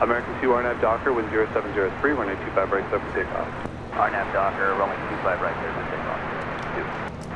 American 2 RNAV Docker, wind 0703, runway 25 right side for takeoff. RNAV Docker, runway 25 right there for takeoff.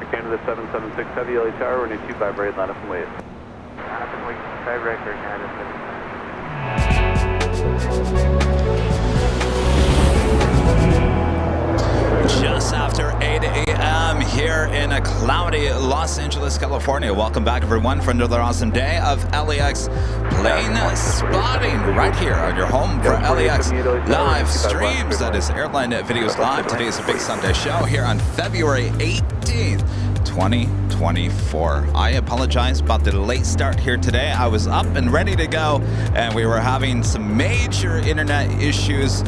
2. Canada 776 Heavy, LA Tower, runway 25 right, line up and wave. Line up and wave, 25 right for Canada 776. Just after 8 a.m. here in a cloudy Los Angeles, California. Welcome back, everyone, for another awesome day of LAX plane spotting right here on your home for LAX live streams. That is Airline Videos Live. Today is a big Sunday show here on February 18th, 2024. I apologize about the late start here today. I was up and ready to go, and we were having some major internet issues.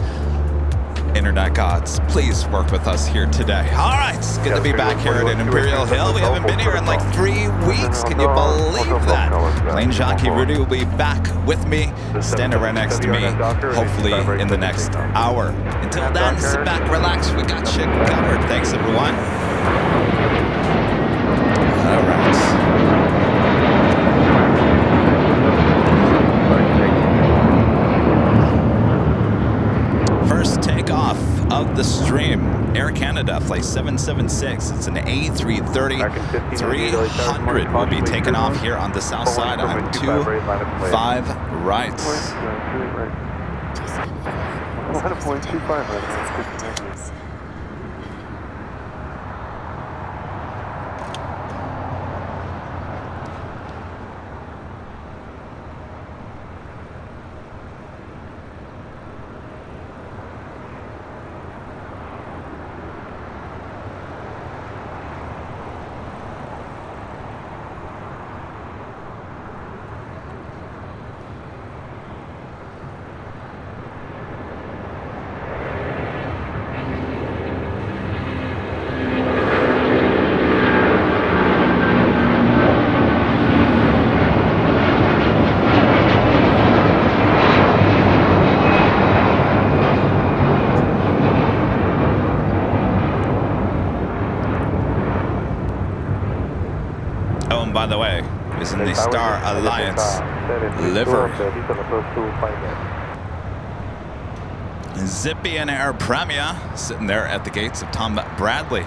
Internet gods, please work with us here today. All right, it's good to be back here at Imperial Hill. We haven't been here in like 3 weeks. Can you believe that? Plane Jockey Rudy will be back with me, standing right next to me, hopefully in the next hour. Until then, sit back, relax. We got you covered. Thanks, everyone. All right. First takeoff of the stream, Air Canada Flight 776. It's an A330 300. Will be taken off here on the south side on 25 right. 1.25 right. By the way, is in the Star Alliance livery. Zippy and Air Premia sitting there at the gates of Tom Bradley.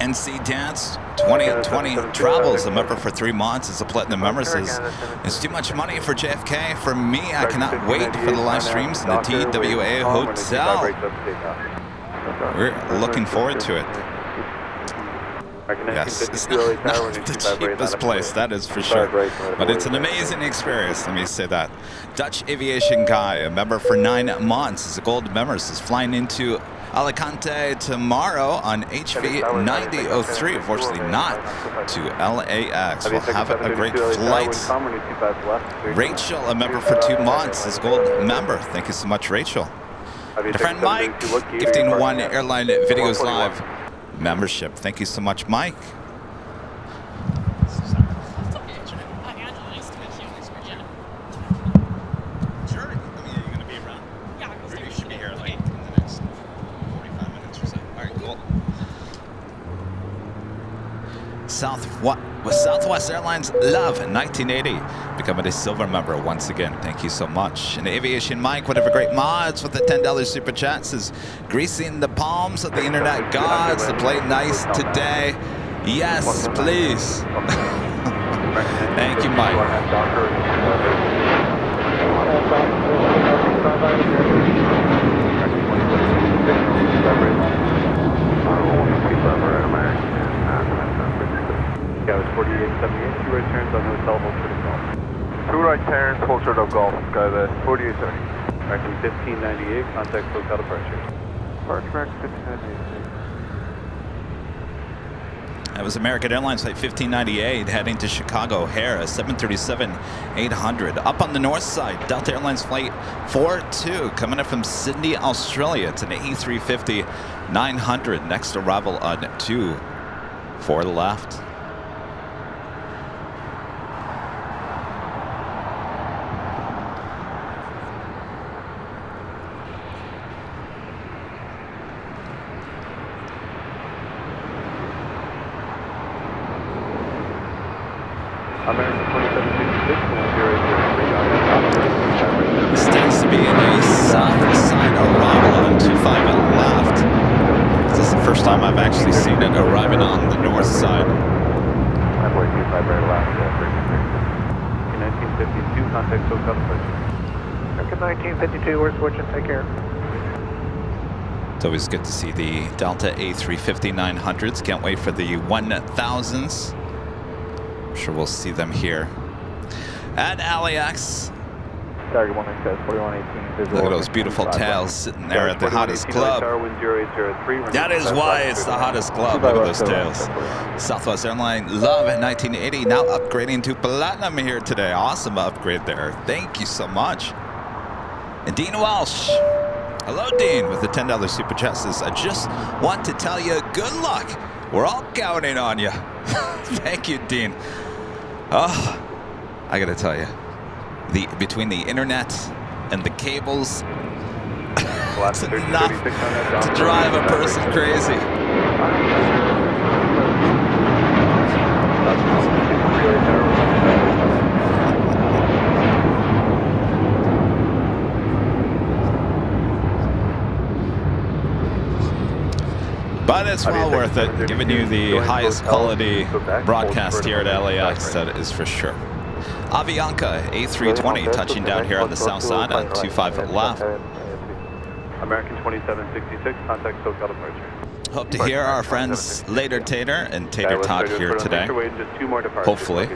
NC Dance 2020 travels, a member for 3 months, is a platinum member, says it's too much money for JFK. For me, I cannot wait for the live streams in the TWA Hotel. We're looking forward to it. Yes, it's not the cheapest place, that is for sure. But it's an amazing experience, let me say that. Dutch Aviation Guy, a member for 9 months, is a gold member, is flying into Alicante tomorrow on HV 9003. Unfortunately not to LAX. We'll have a great flight. Rachel, a member for 2 months, is gold member. Thank you so much, Rachel. My friend Mike, gifting 1 Airline Videos Live membership. Thank you so much, Mike. Southwest Airlines Love 1980, becoming a silver member once again. Thank you so much. And Aviation Mike, whatever great mods with the $10 super chat, says greasing the palms of the internet gods to play nice today. Yes, please. Thank you, Mike. Scout 4878, 2 right turns on Hotel Voltrito Golf. 2 right turns, Voltrito Golf, Skyway 4830. Direction 1598, contact SoCal departure. Departure 1598. That was American Airlines Flight 1598 heading to Chicago O'Hare, a 737-800. Up on the north side, Delta Airlines Flight 42 coming in from Sydney, Australia. It's an A350-900. Next arrival on 24 left. American 2766, 1083, RNAV Doctor, 25 right there. This tends to be a south side arrival on 25 left. This is the first time I've actually seen it arriving on the north side. Runway 25 right left, 1952, contact SoCal approach. American 1952, we're switching, take care. It's always good to see the Delta A350-900s. Can't wait for the 1000s. I'm sure we'll see them here at LAX. Target 1 4118, visual. Look at those beautiful tails sitting there at the hottest club. That is why it's the hottest club. Look at those tails. Southwest Airline Love at 1980, now upgrading to Platinum here today. Awesome upgrade there. Thank you so much. And Dean Welsh. Hello, Dean, with the $10 super chat says, I just want to tell you good luck. We're all counting on you. Thank you, Dean. Oh, I gotta tell you, between the internet and the cables, it's enough to drive a person crazy. But it's well worth it, giving you the highest quality broadcast here at LAX, that is for sure. Avianca A320 touching down here on the south side on 25 left. American 2766, contact SoCal approach. Hope to hear our friends Later Tater and Tater Tot here today. Hopefully.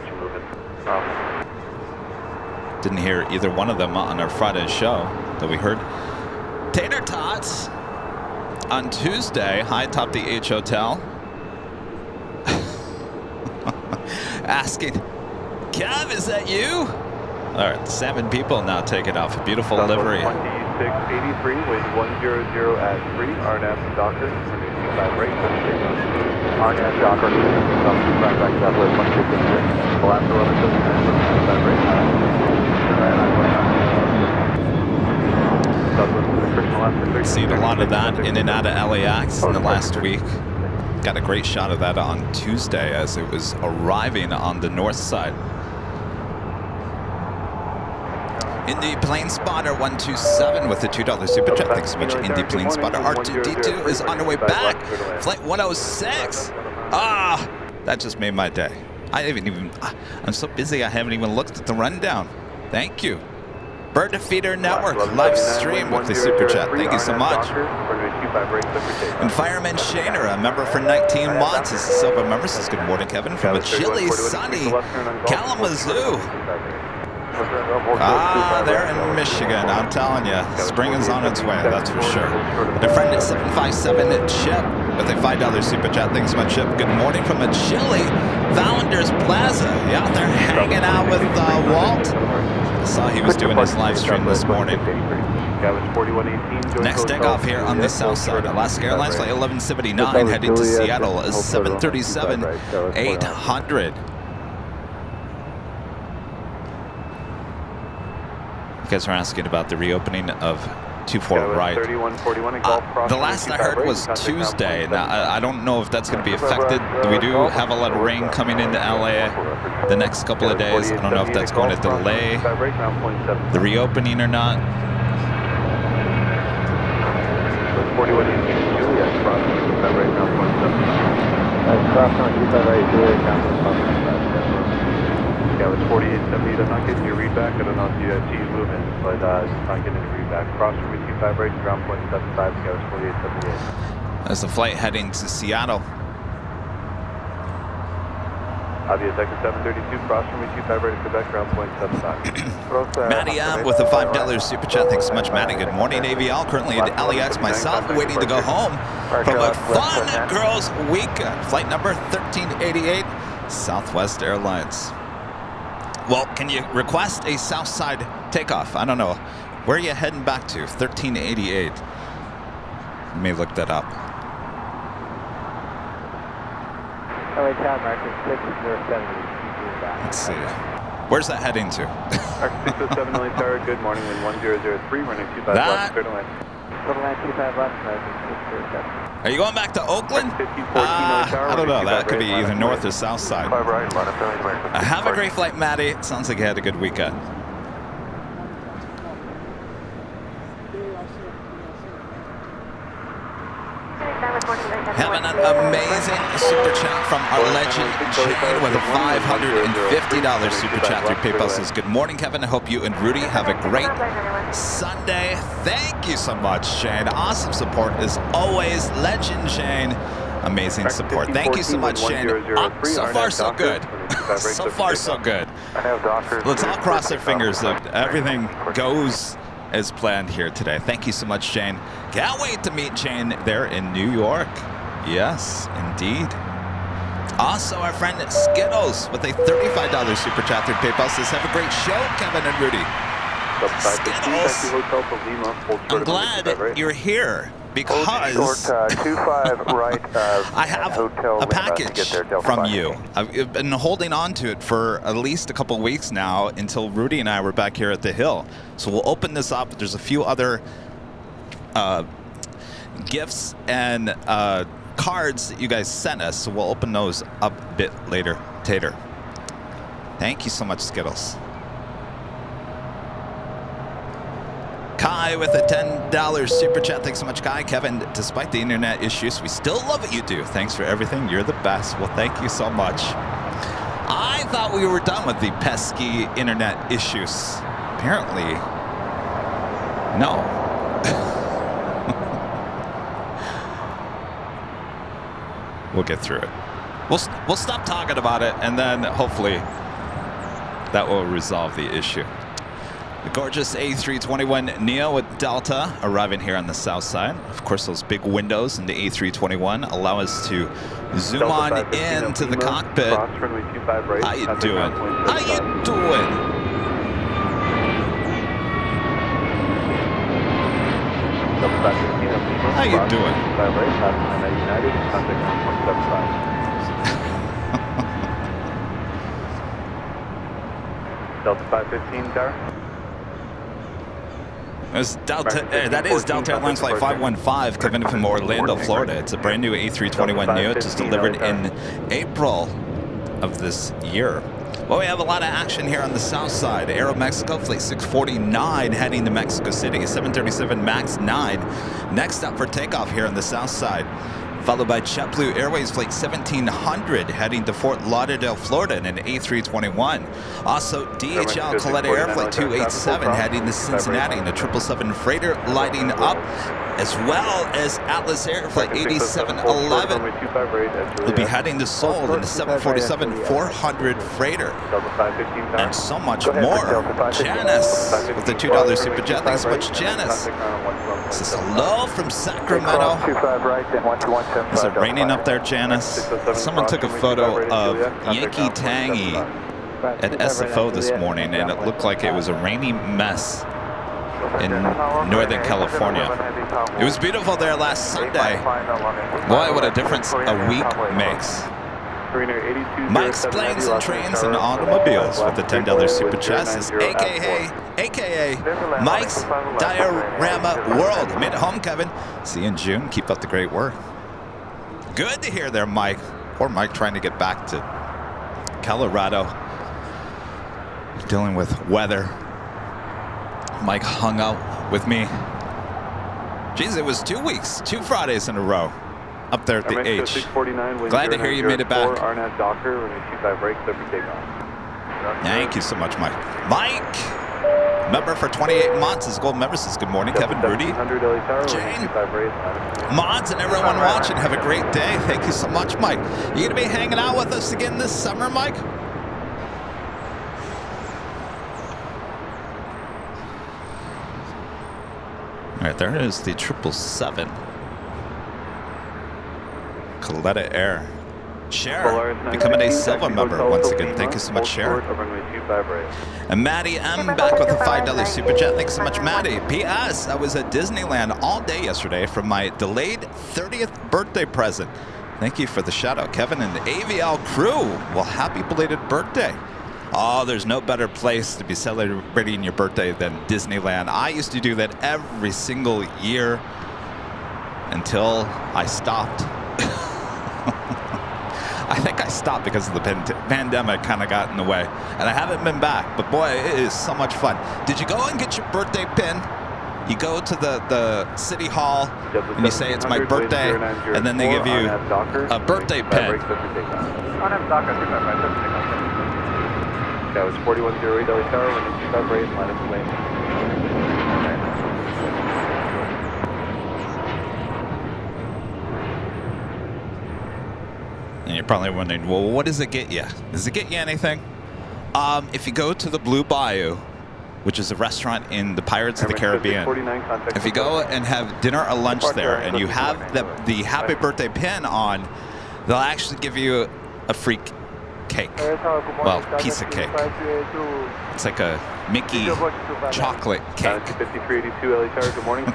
Didn't hear either one of them on our Friday show that we heard. Tater Tots on Tuesday, high atop the H Hotel, asking, Kev, is that you? All right, 7 people now taking off. A beautiful livery. 2683, wind 100 at 3, RNAV Docker, 25 right, RNAV Docker, 25 back, southwest 1663, Alaska 1179, 25 right, Seen a lot of that in and out of LAX in the last week. Got a great shot of that on Tuesday as it was arriving on the north side. Indy Plane Spotter 127 with the $2 super chat. Thanks so much, Indy Plane Spotter. R2D2 is on the way back. Flight 106. Ah, that just made my day. I'm so busy I haven't even looked at the rundown. Thank you. Bird Feeder Network live stream with the super chat. Thank you so much. And Fireman Shaner, a member for 19 months, is a silver member. Says good morning, Kevin, from a chilly, sunny Kalamazoo. Ah, they're in Michigan. I'm telling you, spring is on its way. That's for sure. And a friend at 757 Chip with a $5 super chat. Thanks so much, Chip. Good morning from a chilly Founders Plaza. You out there hanging out with Walt? I saw he was doing his live stream this morning. Next takeoff here on the south side. Alaska Airlines flight 1179 heading to Seattle is 737-800. You guys are asking about the reopening of 24 right. The last I heard was Tuesday. Now, I don't know if that's going to be affected. We do have a lot of rain coming into LA the next couple of days. I don't know if that's going to delay the reopening or not. Yeah, it's 4870. I'm not getting your readback. I don't know if you see you moving, but just not getting any readback. Cross from 25 right, ground point 75. Yeah, it's 4878. There's a flight heading to Seattle. Avia Sector 732, cross from 25 right to Quebec, ground point 75. Matty M with a $5 super chat. Thanks so much, Matty. Good morning, AVL. Currently at LAX myself, waiting to go home from a fun girls' weekend. Flight number 1388, Southwest Airlines. Well, can you request a south side takeoff? I don't know. Where are you heading back to? 1388. Let me look that up. LA Town marker 6070. Let's see. Where's that heading to? R607 Lily Tower, good morning, wind 1003, running 25 left, clear to land. Total line 25 left, 607. Are you going back to Oakland? I don't know. That could be either north or south side. Have a great flight, Maddie. Sounds like you had a good weekend. Having an amazing super chat from our legend Jane with a $550 super chat through PayPal. Says, good morning, Kevin. I hope you and Rudy have a great Sunday. Thank you so much, Jane. Awesome support as always. Legend Jane. Amazing support. Thank you so much, Shane. So far, so good. So far, so good. Let's all cross our fingers that everything goes as planned here today. Thank you so much, Shane. Can't wait to meet Shane there in New York. Yes, indeed. Also, our friend Skittles with a $35 super chat through PayPal says, have a great show, Kevin and Rudy. Skittles, I'm glad you're here because I have a package from you. I've been holding on to it for at least a couple weeks now until Rudy and I were back here at the Hill. So we'll open this up. There's a few other gifts and cards that you guys sent us, so we'll open those up a bit later. Thank you so much, Skittles. Kai with a $10 super chat. Thanks so much, Kai. Kevin, despite the internet issues, we still love what you do. Thanks for everything. You're the best. Well, thank you so much. I thought we were done with the pesky internet issues. Apparently, no. We'll get through it. We'll stop talking about it, and then hopefully that will resolve the issue. The gorgeous A321neo with Delta arriving here on the south side. Of course, those big windows in the A321 allow us to zoom on into the cockpit. How you doing? How you doing? How you doing? Delta 515 tower. That is Delta Airlines Flight 515 coming in from Orlando, Florida. It's a brand new A321neo just delivered in April of this year. Well, we have a lot of action here on the south side. Aero Mexico Flight 649 heading to Mexico City, 737 MAX 9. Next up for takeoff here on the south side. Followed by JetBlue Airways Flight 1700 heading to Fort Lauderdale, Florida in an A321. Also, DHL Coletta Air Flight 287 heading to Cincinnati in a 777 freighter lighting up, as well as Atlas Air Flight 8711 will be heading to Seoul in the 747-400 freighter. And so much more. Janice with the $2 super chat. Thanks so much, Janice. This is hello from Sacramento. Is it raining up there, Janice? Someone took a photo of Yankee Tangy at SFO this morning, and it looked like it was a rainy mess in Northern California. It was beautiful there last Sunday. Boy, what a difference a week makes. Mike's Planes and Trains and Automobiles with the $10 super chat is AKA Mike's Diorama World. Made it home, Kevin. See you in June. Keep up the great work. Good to hear there, Mike. Poor Mike trying to get back to Colorado. Dealing with weather. Mike hung out with me. Jeez, it was 2 weeks, 2 Fridays in a row up there at the H. Glad to hear you made it back. Thank you so much, Mike. Mike, member for 28 months. His gold member says, good morning, Kevin, Rudy, Jane, mods, and everyone watching. Have a great day. Thank you so much, Mike. You going to be hanging out with us again this summer, Mike? All right, there is the 777. Coletta Air. Cher, becoming a silver member once again. Thank you so much, Cher. And Maddie M back with a $5 super chat. Thanks so much, Maddie. P.S. I was at Disneyland all day yesterday for my delayed 30th birthday present. Thank you for the shout out, Kevin and the AVL crew. Well, happy belated birthday. Oh, there's no better place to be celebrating your birthday than Disneyland. I used to do that every single year until I stopped. I think I stopped because of the pandemic kind of got in the way. And I haven't been back, but boy, it is so much fun. Did you go and get your birthday pin? You go to the city hall and you say it's my birthday, and then they give you a birthday pin. That was 4108 LA Tower, runway 25 right, line up the lane. And you're probably wondering, well, what does it get you? Does it get you anything? If you go to the Blue Bayou, which is a restaurant in the Pirates of the Caribbean, if you go and have dinner or lunch there and you have the happy birthday pin on, they'll actually give you a free cake. Well, piece of cake. It's like a Mickey chocolate cake.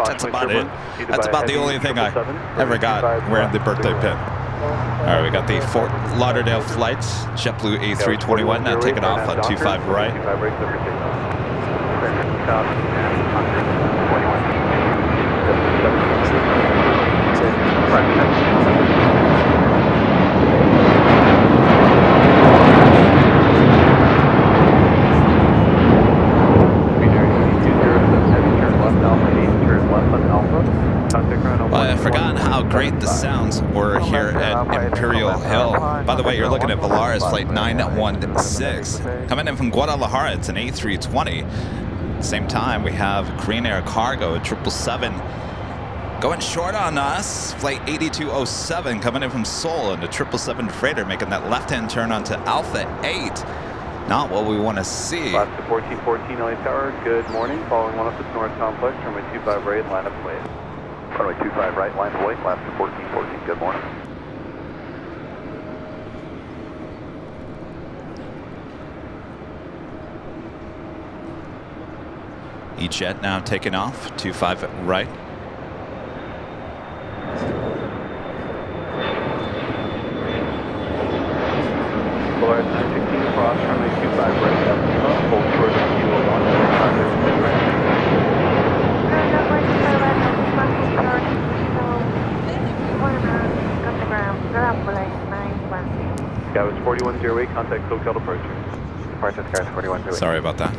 That's about it. That's about the only thing I ever got wearing the birthday pin. All right, we got the Fort Lauderdale flights, JetBlue A321 now taking off on 25 right. Well, I've forgotten how great the sounds were here at Imperial Hill. By the way, you're looking at Volaris flight 916. Coming in from Guadalajara, it's an A320. Same time, we have Korean Air Cargo at 777 going short on us. Flight 8207 coming in from Seoul in the 777 freighter, making that left-hand turn onto Alpha 8. Not what we want to see. Last to 1414 LA Tower, good morning. Following one up the North Complex, runway 25 right, line up late. Runway 25 right, line of late, last to 1414, good morning. E-Jet now taking off, 25 right. Volaris 916 across, runway 25 right, hold short of kilo 1, That was 4108, contact SoCal departure. Departure Sky 4108. Sorry about that.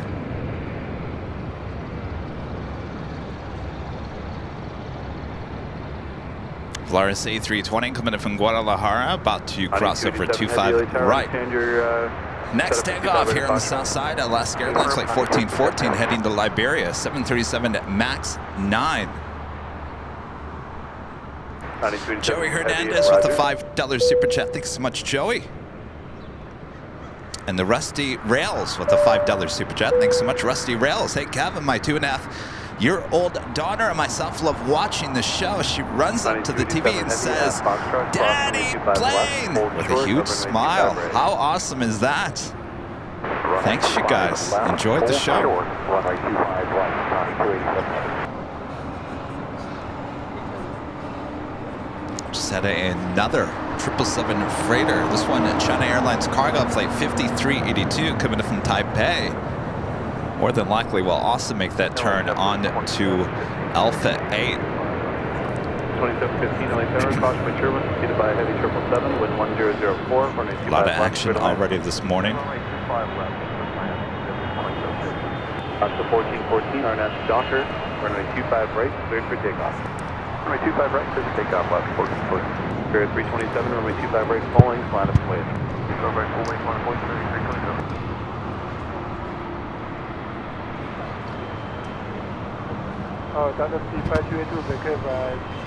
Volaris A320 coming in from Guadalajara, about to cross over 25 right. Next takeoff here on the south side, Alaska Airlines flight 1414 heading to Liberia, 737 MAX 9. Joey Hernandez with the $5 super chat. Thanks so much, Joey. And the Rusty Rails with the $5 super chat. Thanks so much, Rusty Rails. Hey, Kevin, my 2.5-year-old daughter and myself love watching the show. She runs up to the TV and says, "Daddy, plane!" with a huge smile. How awesome is that? Thanks, you guys. Enjoyed the show. Just had another 777 freighter. This one at China Airlines cargo flight 5382 coming in from Taipei. More than likely will also make that turn on to Alpha 8. 2715 LA Tower, caution by turbulence, preceded by a heavy 777 with 1004. A lot of action already this morning. Up to 1414, RNAS Docker, runway 25 right, cleared for takeoff. Runway 25 right, cleared for takeoff, left 1414. Spirit 327, runway 25 right, full length, line up and wave. 25 right, full length, line up and wave, 327.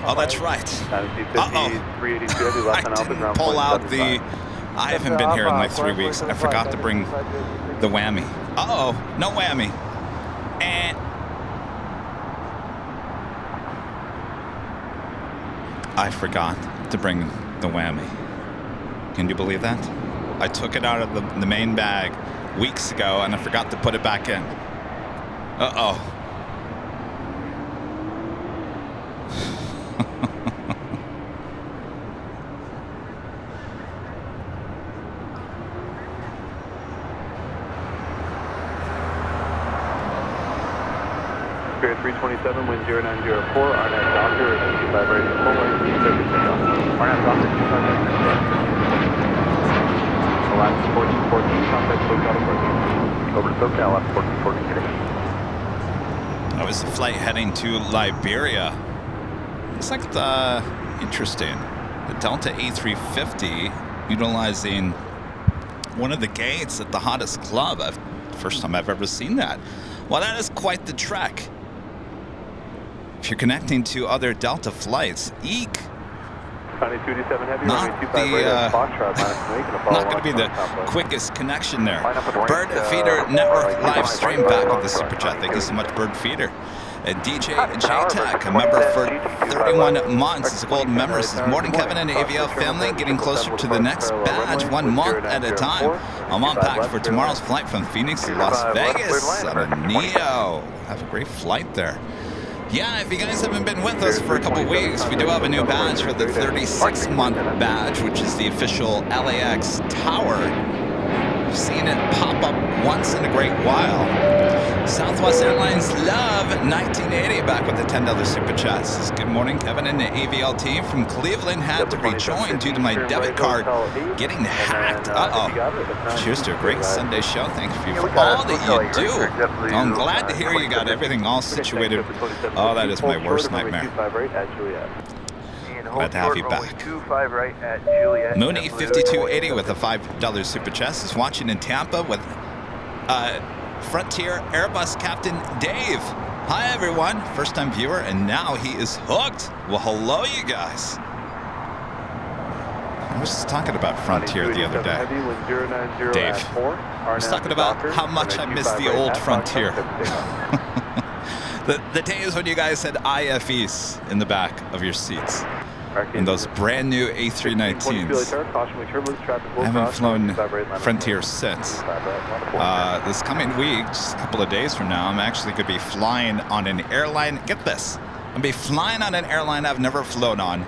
Oh, that's right. Uh-oh. I didn't pull out the... I haven't been here in like 3 weeks. I forgot to bring the whammy. Uh-oh, no whammy. And... I forgot to bring the whammy. Can you believe that? I took it out of the main bag weeks ago and I forgot to put it back in. Uh-oh. Spirit 327, wind 0904, RNAV Docker, 25 right, full length, clear for takeoff. RNAV Docker, 25 right, LAX 1414, contact SoCal approaching. Over to SoCal, LAX 1414. That was the flight heading to Liberia. Looks like the interesting. The Delta A350 utilizing one of the gates at the hottest club. First time I've ever seen that. Well, that is quite the trek. If you're connecting to other Delta flights, eek. Not going to be the quickest connection there. Bird Feeder Network live stream back with the super chat. Thank you so much, Bird Feeder. And DJ J-Tech, a member for 31 months, is a gold member. This is Morning Kevin and the AVL family, getting closer to the next badge, 1 month at a time. I'm on pack for tomorrow's flight from Phoenix to Las Vegas on a NEO. Have a great flight there. Yeah, if you guys haven't been with us for a couple weeks, we do have a new badge for the 36-month badge, which is the official LAX tower. I've seen it pop up once in a great while. Southwest Airlines love 1980 back with the $10 super chat. Says, good morning, Kevin and the AVL team from Cleveland. Had to rejoin due to my debit card getting hacked. Cheers to a great Sunday show. Thank you for all that you do. I'm glad to hear you got everything all situated. Oh, that is my worst nightmare. Glad to have you back. Mooney 5280 with a $5 super chest is watching in Tampa with Frontier Airbus Captain Dave. Hi everyone, first time viewer, and now he is hooked. Well, hello you guys. I was just talking about Frontier the other day. Dave, I was talking about how much I miss the old Frontier. the days when you guys had IFEs in the back of your seats. In those brand new A319s. I haven't flown Frontier since. This coming week, just a couple of days from now, I'm actually going to be flying on an airline. Get this. I'm going to be flying on an airline I've never flown on.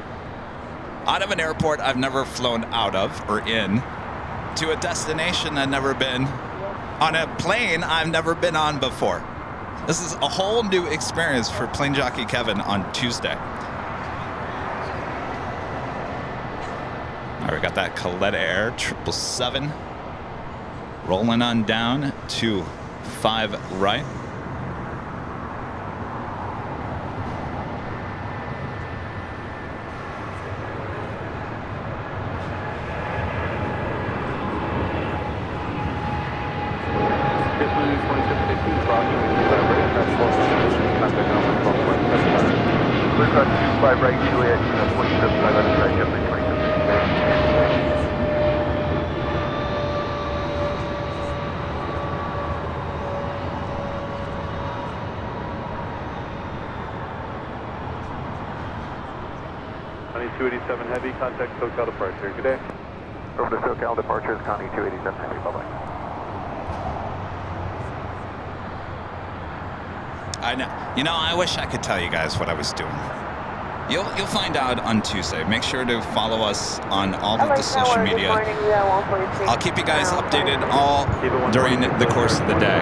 Out of an airport I've never flown out of or in. To a destination I've never been. On a plane I've never been on before. This is a whole new experience for Plane Jockey Kevin on Tuesday. All right, we got that Coletta Air 777 rolling on down to 5 right. Heavy, contact SoCal departure. Good day. Over to SoCal departure is Connie 287 Heavy. Bye-bye. I know. You know, I wish I could tell you guys what I was doing. You'll find out on Tuesday. Make sure to follow us on all of the social media. I'll keep you guys updated all during the course of the day.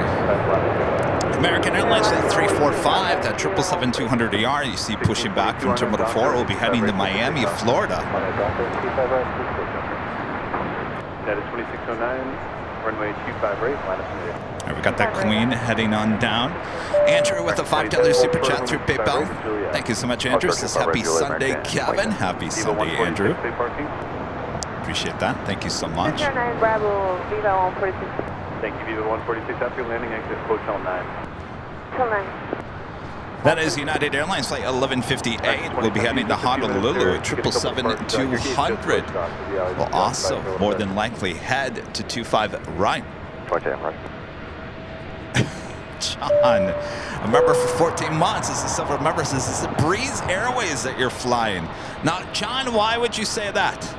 American Airlines at 345, that 777-200ER you see pushing back from Terminal 4 will be heading to Miami, Florida. That is 2609, runway 25 right, minus Right, we got that Queen heading on down. Andrew with a $5 super chat through PayPal. Thank you so much, Andrew. Says happy Sunday, Kevin. Happy Sunday, Andrew. Appreciate that. Thank you so much. Thank you, Viva 146. After landing, exit Hotel 9. That is United Airlines flight 1158. We'll be heading to Honolulu at 777-200. We'll also more than likely head to 25 right. John, a member for 14 months. This is several members. This is the Breeze Airways that you're flying. Now, John, why would you say that?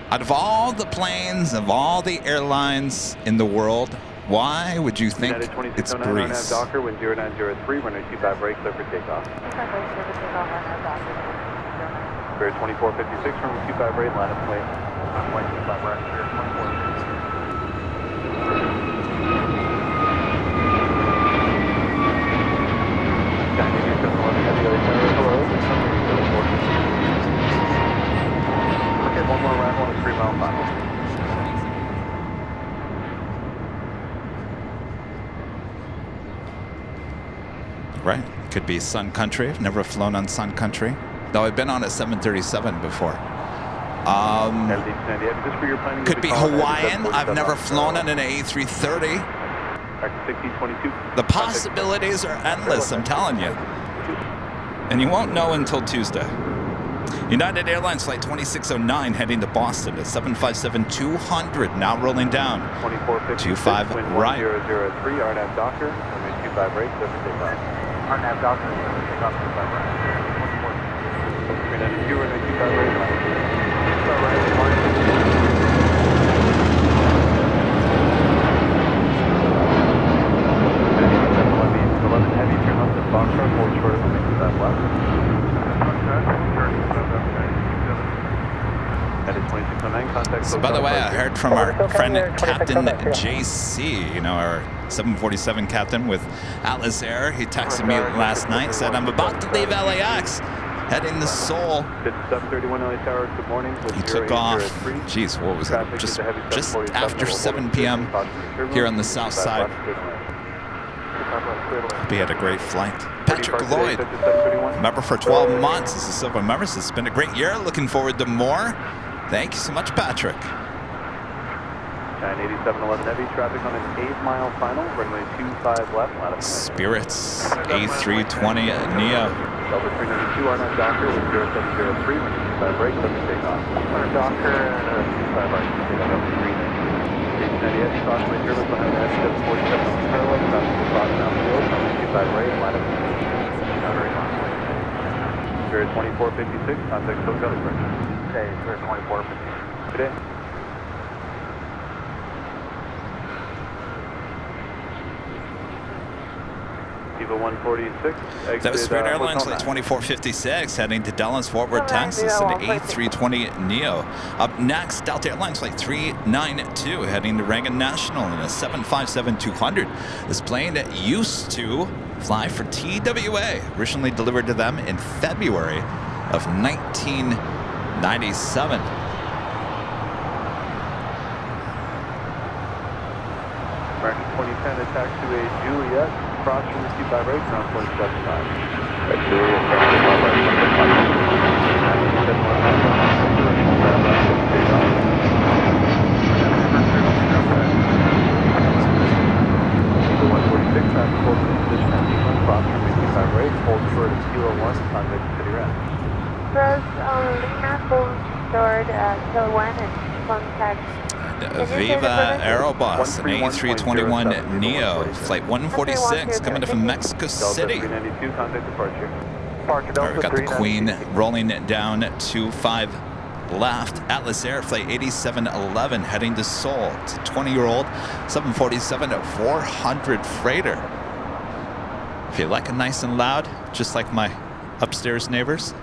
Out of all the planes, of all the airlines in the world, why would you think it's Breeze? Docker, wind 0903, runway 25 right, clear for takeoff. Spirit 2456, runway 25 right, line up plane. Runway 25 right, Spirit 2456. Right. Could be Sun Country. I've never flown on Sun Country. Though I've been on a 737 before. Could be Hawaiian. I've never flown on an A330. The possibilities are endless, I'm telling you. And you won't know until Tuesday. United Airlines flight 2609 heading to Boston at 757-200, now rolling down. 25 right. 1003, RNAV Docker, runway 25 right, clear for takeoff. RNAV Docker, clear for takeoff, 25 right. 392, runway 25 right, 25 right, 11 heavy, turn left at Foxtrot, hold short of runway 25 left. So by the way, I heard from our friend Captain JC, you know, our 747 captain with Atlas Air. He texted me last night, said, I'm about to leave LAX, heading to Seoul. He took off, geez, what was it, just after 7 p.m. here on the south side. He had a great flight. Patrick Lloyd, member for 12 months. This is Silver Members. It's been a great year. Looking forward to more. Thank you so much, Patrick. 98711 heavy traffic on an 8-mile final, runway 25 left, latitude. Spirits A320 Neo. Delta 392 RNAV Docker with 0703, runway 25 right, clear for takeoff. RNAV Docker and 25 right, takeoff Delta 390. 898, crossway service behind the S747 on the parallel, traffic to Boston Field, runway 25 right, latitude. Spirit 2456, contact SoCal approach. Okay, Spirit 2456. Good day. Viva 146. That was Spirit Airlines flight 2456 heading to Dallas Fort Worth, Texas, an A320 Neo. Up next, Delta Airlines flight 392 heading to Reagan National in a 757-200. This plane used to fly for TWA, originally delivered to them in February of 1997. American 2010 attack to a Juliet. Cross from the 25 right, ground point 75. Juliet, hold short of Kilo 1, contact City Rat. Press Lima, hold short till 1 and contact. Viva Aerobus, an A321 Neo, flight 146, coming from Mexico City. All right, we got the Queen rolling it down 25 left. Atlas Air flight 8711 heading to Seoul. It's a 20-year-old 747-400 freighter. If you like it nice and loud, just like my upstairs neighbors,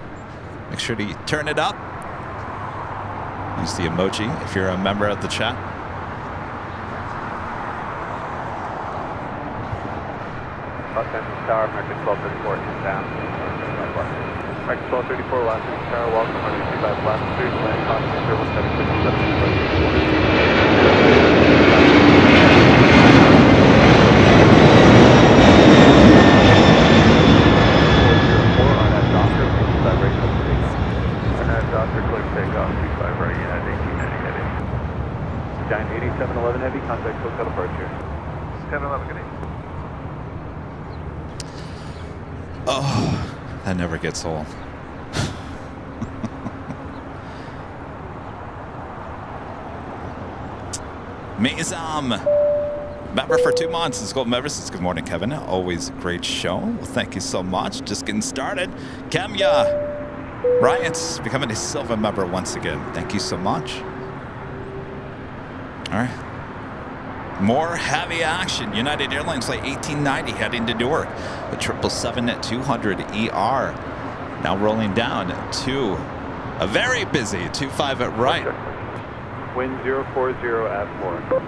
make sure to turn it up. Use the emoji if you're a member of the chat. Los Angeles Tower, American 1234 inbound. American 1234, Los Angeles Tower, welcome, runway 25 left, clear to land, caution, service 8711 heavy, contact SoCal departure. 711, good day. Oh, that never gets old. Mayhem, member for 2 months. It's Gold Member. Good morning, Kevin. Always a great show. Well, thank you so much. Just getting started. Kemya Ryan's becoming a silver member once again. Thank you so much. All right. More heavy action. United Airlines flight 1890 heading to Newark. The 777-200ER now rolling down to a very busy 25 at right. Wind 040 at 4.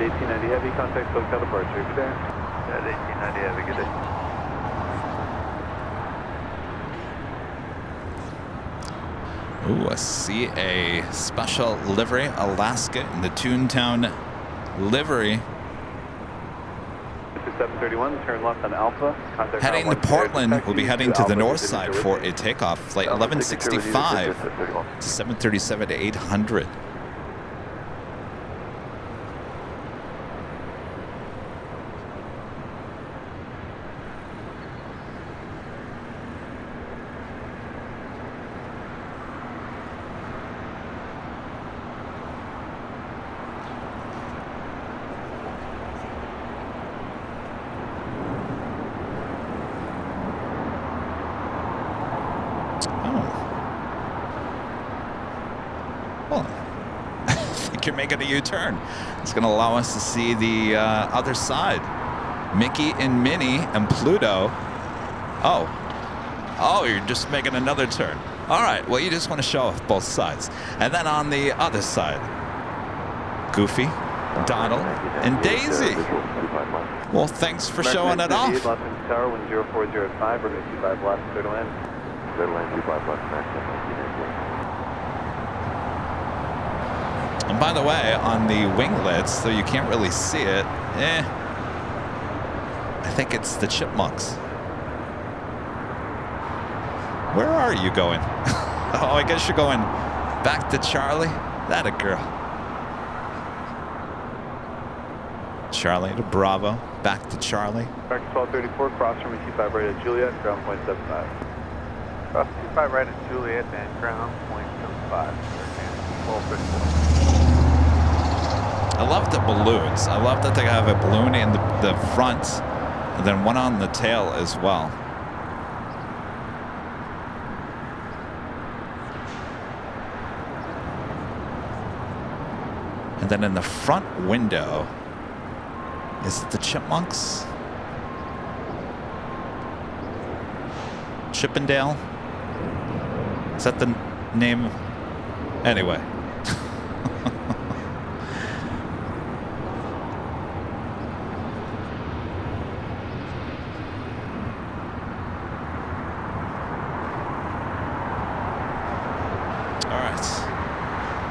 United 1890 Heavy, contact SoCal departure. Good day. United 1890 Heavy, good day. Ooh, I see a special livery, Alaska, in the Toontown livery. 731, turn left on Alpha. Contact Heading to Portland, we'll be heading to the north side for a takeoff. Flight 1165 to 737 to 800. You're making a U-turn. It's going to allow us to see the other side. Mickey and Minnie and Pluto. Oh, you're just making another turn. All right, well, you just want to show off both sides. And then on the other side, Goofy, Donald, and Daisy. Well, thanks for showing it off. Los Angeles Tower, 10405, runway 25 left, clear to land. Clear to land, 25 left, max 1990. And by the way, on the winglets, though you can't really see it, I think it's the chipmunks. Where are you going? Oh, I guess you're going back to Charlie. That a girl. Charlie to Bravo, back to Charlie. Back to 1234, cross from 25 right at Juliet, ground point 75. Cross 25 right at Juliet and ground point 75. 1234. I love the balloons. I love that they have a balloon in the front and then one on the tail as well. And then in the front window, is it the chipmunks? Chippendale? Is that the name? Anyway.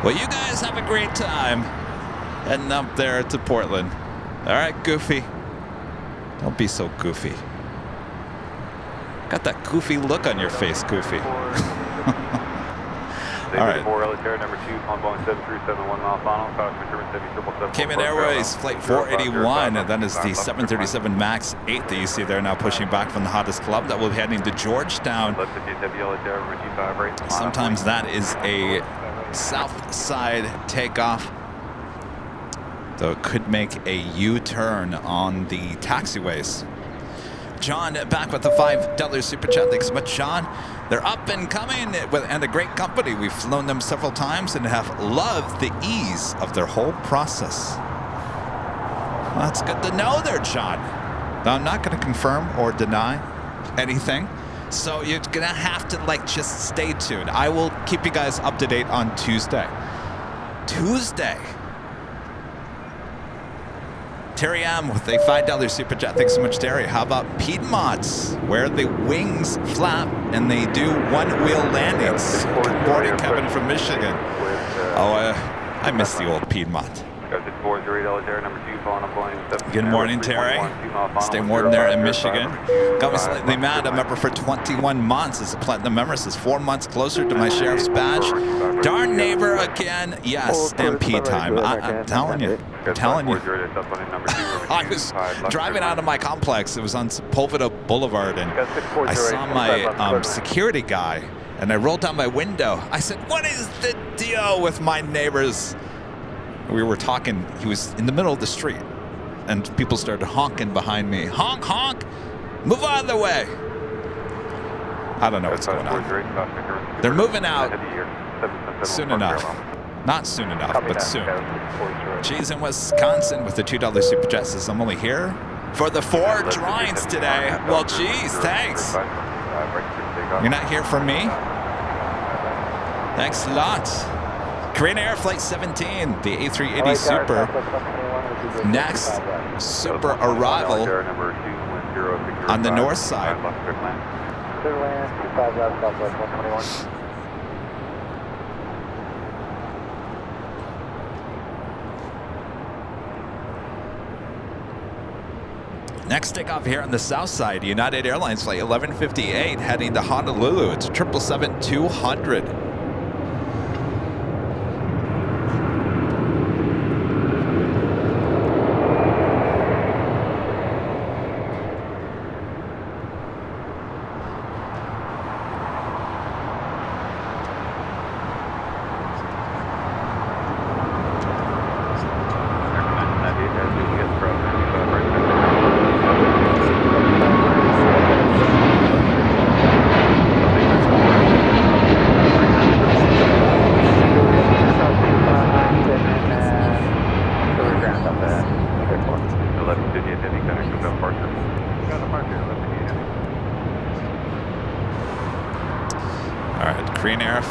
Well, you guys have a great time heading up there to Portland. All right, Goofy. Don't be so goofy. Got that goofy look on your face, Goofy. All right. Number 2, on Boeing 7371 mile final. Cayman Airways Flight 481, and that is the 737 MAX 8 that you see there now pushing back from the hottest club. That will be heading to Georgetown. Sometimes that is a south side takeoff, though it could make a U-turn on the taxiways. John back with the $5 super chat. Thanks so much, John. They're up and coming and a great company. We've flown them several times and have loved the ease of their whole process. Well, that's good to know there, John. Now, I'm not going to confirm or deny anything. So you're going to have to just stay tuned. I will keep you guys up to date on Tuesday. Terry M with a $5 super chat. Thanks so much, Terry. How about Piedmonts, where the wings flap and they do one-wheel landings? Good morning, Kevin from Michigan. I miss the old Piedmont. Good morning, Terry. Stay warm there in Michigan. Got me slightly mad. I'm up for 21 months as a platinum member. Says 4 months closer to my sheriff's badge. Darn neighbor again. Yes, stampede time. I'm telling you. I was driving out of my complex. It was on Sepulveda Boulevard, and I saw my security guy, and I rolled down my window. I said, "What is the deal with my neighbors?" We were talking. He was in the middle of the street, and people started honking behind me. Honk, honk! Move out of the way! I don't know what's going on. They're moving out soon enough. Not soon enough, but soon. Cheese in Wisconsin with the $2 super chat says, I'm only here for the 4 drawings today. Well, geez, thanks. You're not here for me? Thanks a lot. Korean Air Flight 17, the A380 Super. Next, super arrival on the north side. Clear land, 25 left, southwest 121. Next takeoff here on the south side, United Airlines flight 1158 heading to Honolulu. It's 777-200.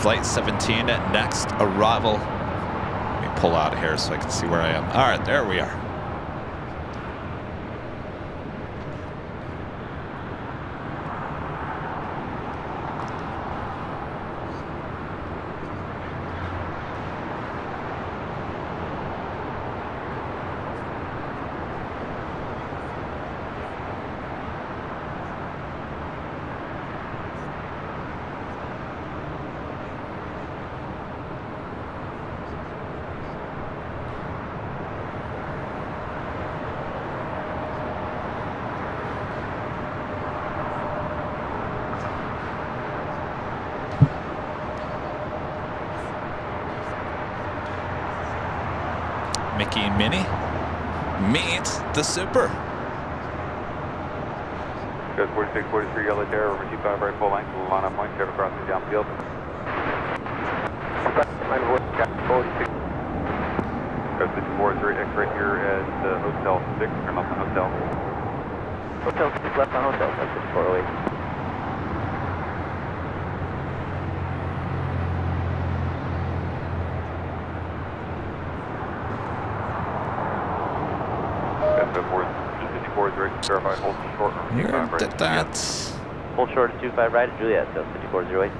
Flight 17 next arrival. Let me pull out of here so I can see where I am. All right, there we are. Mickey and Minnie meet the Super. Goes 4643 yellow terror, over 25 right full length, line up point, Kevin crossing downfield. 46. Goes 5403 X-ray here at Hotel 6, turn left on Hotel. Hotel 6 left on Hotel, that's 6408. Verify, hold short. Here, did that. Hold short at 25 right at Juliet, so 5408.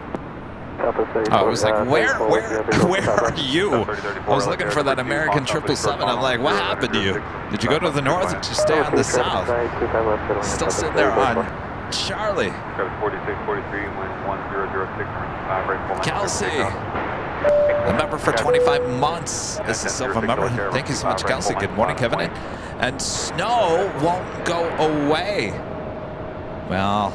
I was like, where are you? I was looking for that American 777. I'm like, what happened to you? Did you go to the north or did you stay on the south? Still sitting there on Charlie. 4643, wind 1006, 5 right full. Kelsey, a member for 25 months. This is Silver member. Thank you so much, Kelsey. Good morning, Kevin. And snow won't go away. Well,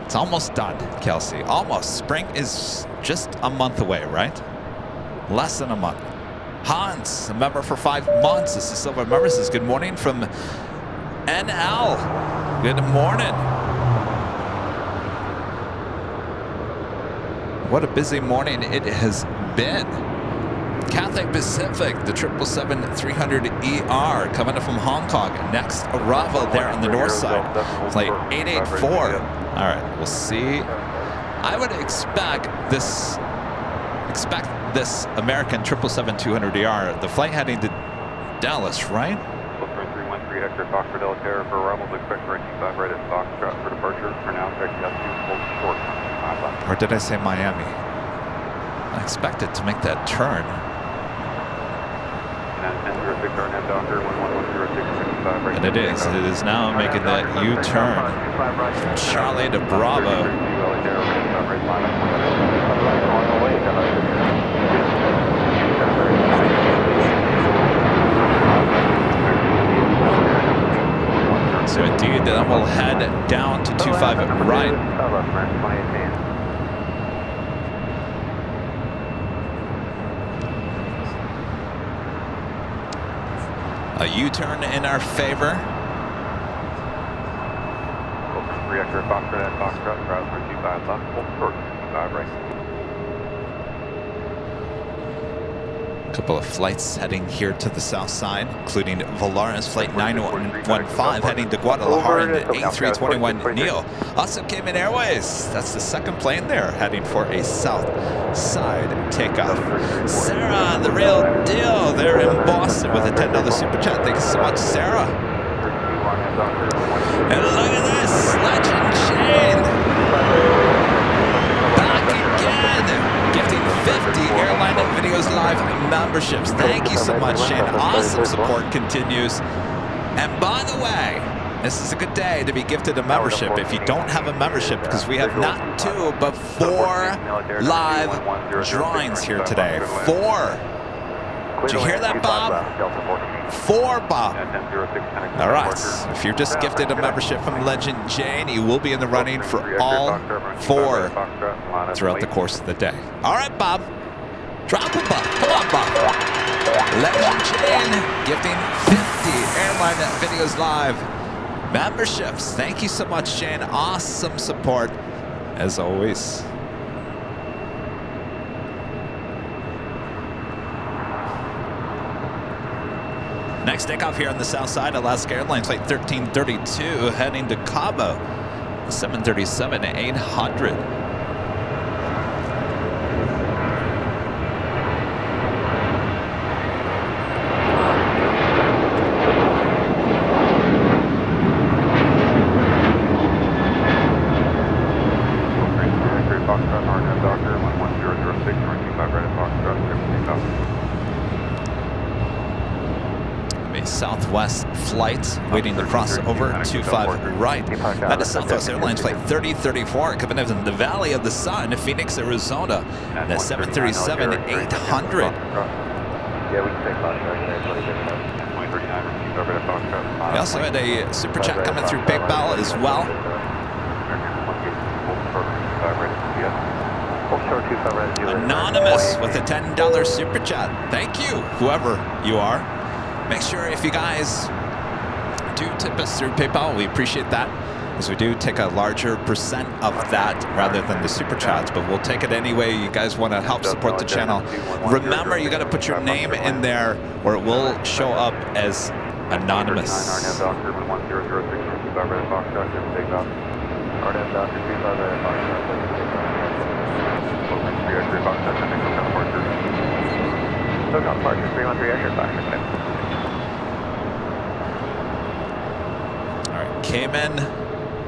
it's almost done, Kelsey. Almost. Spring is just a month away, right? Less than a month. Hans, a member for 5 months. This is Silver member. Says good morning from NL. Good morning. What a busy morning it has been. Cathay Pacific, the 777-300ER coming up from Hong Kong. Next arrival there on the north side. Flight 884. All right, we'll see. I would expect this American 777-200ER, the flight heading to Dallas, right? 313 Hector Fox for Delta Terror for arrivals, expect for 5 right at Foxtrot for departure. For now, expect to hold short. Or did I say Miami? I expected to make that turn. And it is now making that U-turn from Charlie to Bravo. So indeed, then we'll head down to 25 right. A U-turn in our favor. Reactor Foxtrot, Foxtrot, crowd for 25 left, hold short, 25 right. Couple of flights heading here to the south side, including Volaris Flight 915 heading to Guadalajara in the A321neo. Also Cayman Airways, that's the second plane there, heading for a south side takeoff. Sarah, the real deal, there in Boston with a $10 super chat. Thank you so much, Sarah. And look at this, Legend Shane. Back again, gifting 50 Airline Videos Live memberships. Thank you so much, Shane. Awesome support continues. And by the way, this is a good day to be gifted a membership. If you don't have a membership, because we have not 2, but 4 live drawings here today. 4. Did you hear that, Bob? 4, Bob. All right. If you're just gifted a membership from Legend Jane, you will be in the running for all 4 throughout the course of the day. All right, Bob. Drop a buck. Come on, Bob. Legend Jane gifting 50 Airline Videos Live memberships. Thank you so much, Jane. Awesome support, as always. Next takeoff here on the south side, Alaska Airlines Flight 1332 heading to Cabo, 737-800. Southwest flight waiting to cross over 25 right. That is Southwest Airlines Flight 3034 coming in the Valley of the Sun, Phoenix, Arizona. The 737-800. We also had a super chat coming through PayPal as well. Anonymous with a $10 super chat. Thank you, whoever you are. Make sure if you guys do tip us through PayPal, we appreciate that, as we do take a larger percent of that rather than the super chats, but we'll take it anyway. You guys want to help support the channel. Remember, you got to put your name in there or it will show up as anonymous. Cayman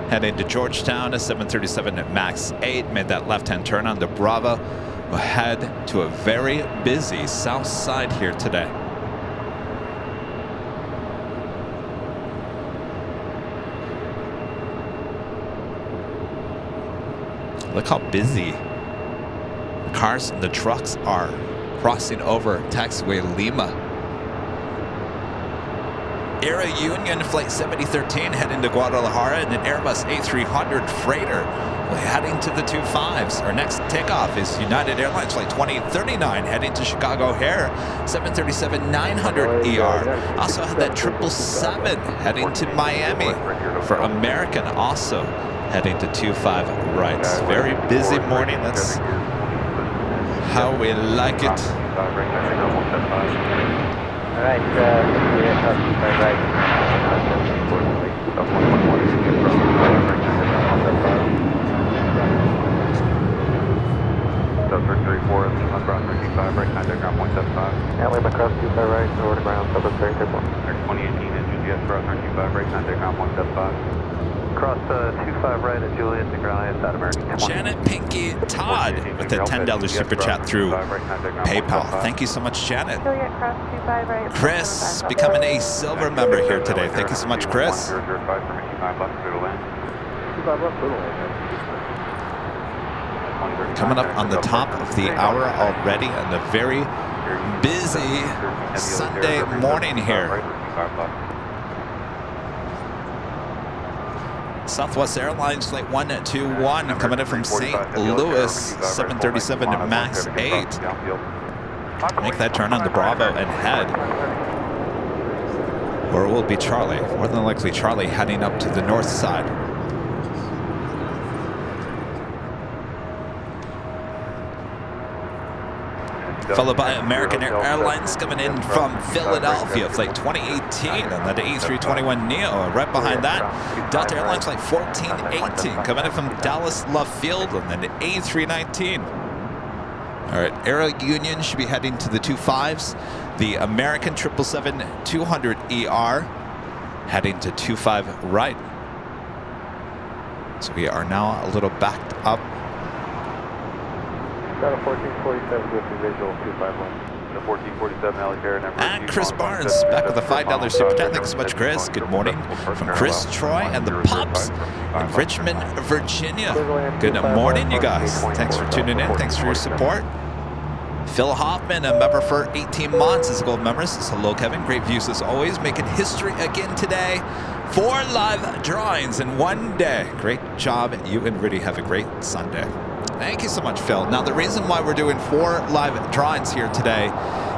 heading to Georgetown, a 737 MAX 8, made that left-hand turn on the Bravo. We'll head to a very busy south side here today. Look how busy the cars and the trucks are crossing over taxiway Lima. Air Union Flight 7013 heading to Guadalajara in an Airbus A300 freighter. We're heading to the 25s. Our next takeoff is United Airlines Flight 2039 heading to Chicago O'Hare, 737-900ER. Also had that 777 heading to Miami for American, also heading to 25 right. Very busy morning. That's how we like it. All right, right. Delta 34, on ground 35, right, contact ground 175. Lima cross 25 right, over to ground, Delta 34. 2018 and Juliet, cross 25 right, contact ground 175. Cross 25 right at Juliet to ground IS out American. Janet Pinky Todd with a $10 super chat through PayPal. Thank you so much, Janet. Juliet cross 25 right. Chris becoming a silver member here today. Thank you so much, Chris. Coming up on the top of the hour already on a very busy Sunday morning here. Southwest Airlines Flight 121 coming in from St. Louis, 737 MAX 8. Make that turn on the Bravo and head. Or it will be Charlie, more than likely Charlie heading up to the north side. followed by American Airlines coming in from Philadelphia, flight 2018, and then the A321neo. Right behind that, Delta Airlines flight 1418 coming in from Dallas Love Field, and then the A319. All right, Aero Union should be heading to the 25s. The American 777-200ER heading to 25 right. So we are now a little backed up. Got a 1447 with the visual 251. The 1447 Alexander number. And Chris Barnes back with a $5 super chat. Thanks so much, Chris. Good morning from Chris, Troy, and the Pups in Richmond, Virginia. Good morning, you guys. Thanks for tuning in. Thanks for your support. Phil Hoffman, a member for 18 months, is a gold member. Says hello, Kevin. Great views as always. Making history again today. 4 live drawings in one day. Great job. You and Rudy have a great Sunday. Thank you so much, Phil. Now, the reason why we're doing 4 live drawings here today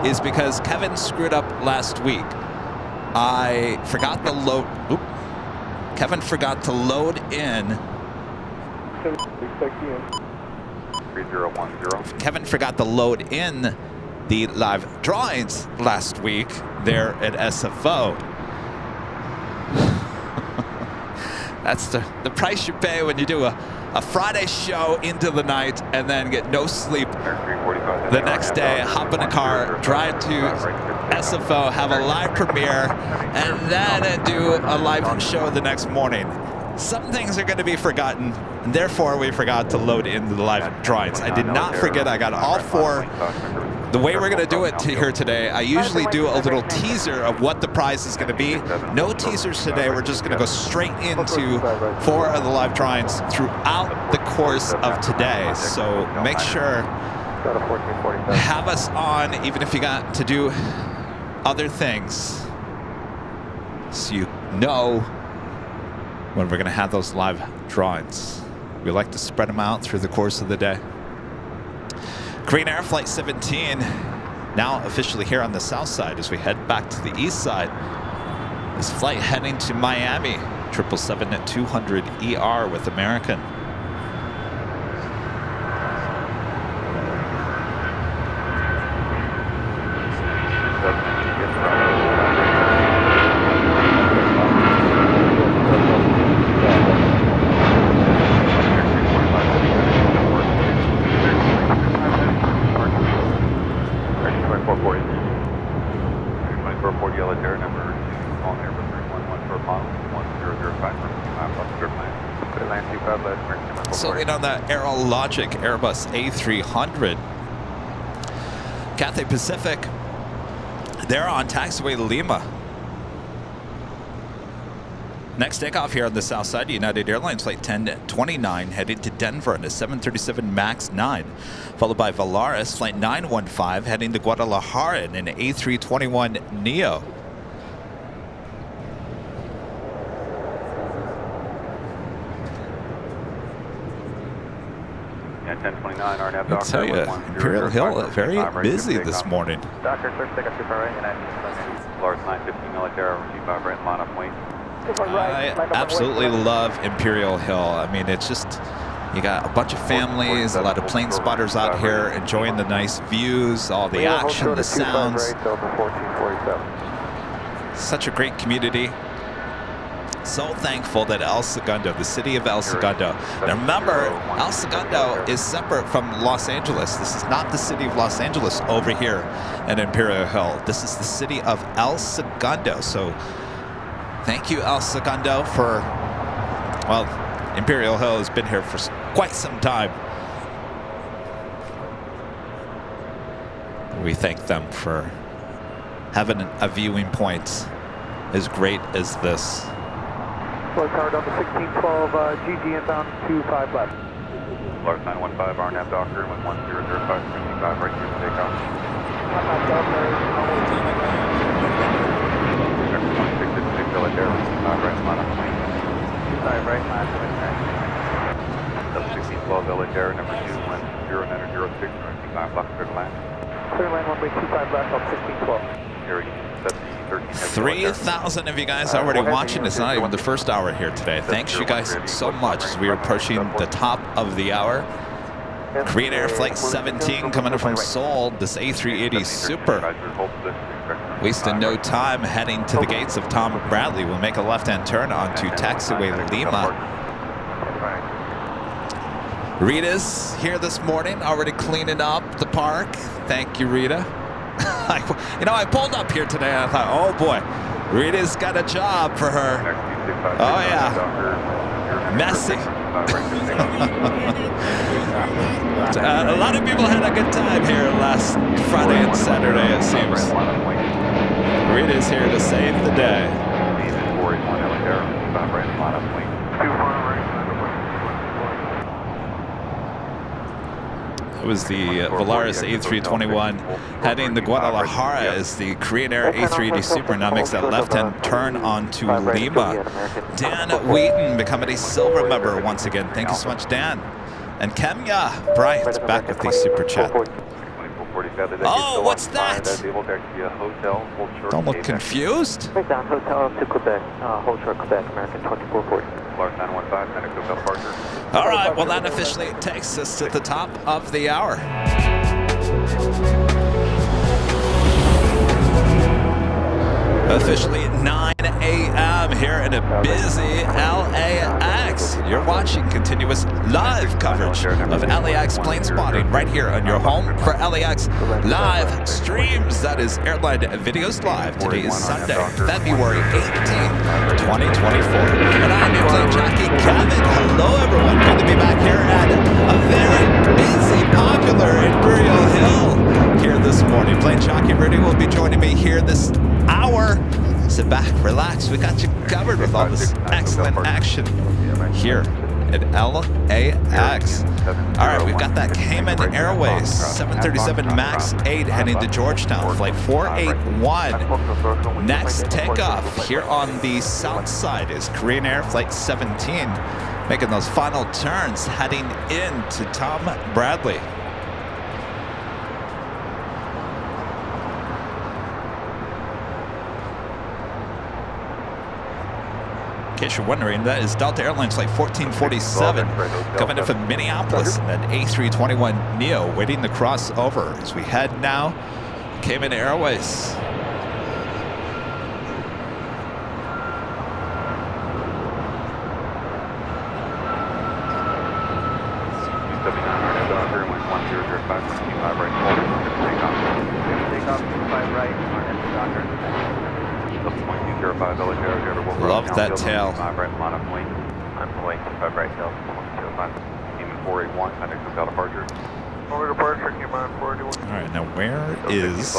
is because Kevin screwed up last week. I forgot to load. Kevin forgot to load in. 3010. Kevin forgot to load in the live drawings last week there at SFO. That's the price you pay when you do a Friday show into the night and then get no sleep the next day, hop in a car, drive to SFO, have a live premiere, and then do a live show the next morning. Some things are going to be forgotten, and therefore we forgot to load in the live drawings. I did not forget. I got all 4. The way we're going to do it here today, I usually do a little teaser of what the prize is going to be. No teasers today. We're just going to go straight into 4 of the live drawings throughout the course of today. So make sure, have us on, even if you got to do other things, so you know when we're going to have those live drawings. We like to spread them out through the course of the day. Green Air Flight 17 now officially here on the south side as we head back to the east side. This flight heading to Miami, 777-200ER with American. So in on the Aerologic Airbus A300. Cathay Pacific, they're on taxiway to Lima. Next takeoff here on the south side, United Airlines flight 1029 headed to Denver on a 737 MAX 9, followed by Volaris flight 915 heading to Guadalajara in an A321neo. I tell you, Imperial Hill very busy this morning. Doctor, search take up 25 right, and Lars 915 military, 25 right, line up wing. I absolutely love Imperial Hill. I mean, it's just, you got a bunch of families, a lot of plane spotters out here enjoying the nice views, all the action, the sounds. Such a great community. So thankful that El Segundo, the city of El Segundo. Now remember, El Segundo is separate from Los Angeles. This is not the city of Los Angeles over here at Imperial Hill. This is the city of El Segundo. So thank you, El Segundo, for, well, Imperial Hill has been here for quite some time. We thank them for having a viewing point as great as this. Flow tower number 1612, GG inbound 25 left. Lars 915, RNAV Docker, with 1005, 55 right here to take off. 2666 military, 5 right, line up wing. 5 right, line up wing. 1612 military, number 21006, 25 left, clear to land. Clear land, runway 25 left, up 1612. Area 3,000 of you guys already watching. It's not even the first hour here today. Thanks you guys so much as we are approaching the top of the hour. Korean Air Flight 17 coming in from Seoul, this A380 Super. Wasting no time heading to the gates of Tom Bradley. We'll make a left-hand turn onto taxiway Lima. Rita's here this morning, already cleaning up the park. Thank you, Rita. I pulled up here today and I thought, oh boy, Rita's got a job for her. Oh yeah, messy. A lot of people had a good time here last Friday and Saturday, it seems. Rita's here to save the day. It was the Volaris A321 heading to Guadalajara as the Korean Air A380 Super now makes that left-hand turn onto Lima. Dan Wheaton becoming a silver member once again. Thank you so much, Dan. And Kemya Bryant back with the super chat. Oh, what's that? Don't look confused. Breakdown, hotel up to Quebec, hold short Quebec, American 2440. All right, well that officially takes us to the top of the hour. Officially 9 a.m. here in a busy LAX. You're watching continuous live coverage of LAX plane spotting right here on your home for LAX live streams. That is Airline Videos Live. Today is Sunday, February 18th, 2024. And I'm your plane jockey, Kevin. Hello, everyone. Good to be back here at a very busy, popular Imperial Hill here this morning. Plane jockey Rudy will be joining me here this hour. Sit back, relax. We got you covered with all this excellent action here at LAX. All right, we've got that Cayman Airways 737 MAX 8 heading to Georgetown, flight 481. Next takeoff here on the south side is Korean Air Flight 17, making those final turns, heading into Tom Bradley. In case you're wondering, that is Delta Airlines Flight 1447 coming in from Minneapolis, and then A321neo waiting to cross over as we head now Cayman Airways. Love that tail. I'm going 5 right tail. 481, contact without departure. Over departure, came on 481. All right, now where is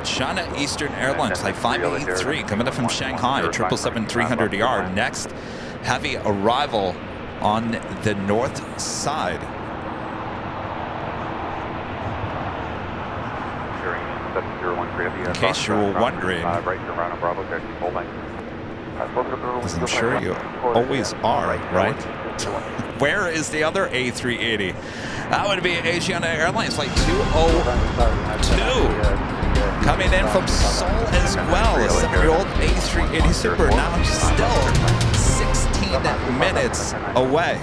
China Eastern Airlines Flight 583 coming up from Shanghai, 777-300ER. Next heavy arrival on the north side. In case you were wondering, as I'm sure you always are, right? Where is the other A380? That would be Asiana Airlines Flight 202. Coming in from Seoul as well, a 7-year-old A380 Super, now still 16 minutes away.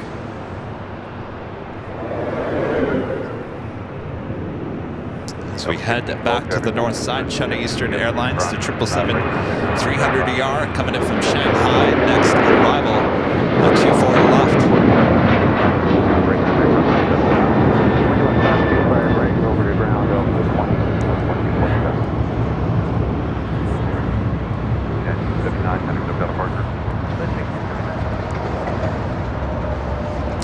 So we head back to the north side, China Eastern Airlines to 777-300ER coming in from Shanghai. Next arrival, 124 left.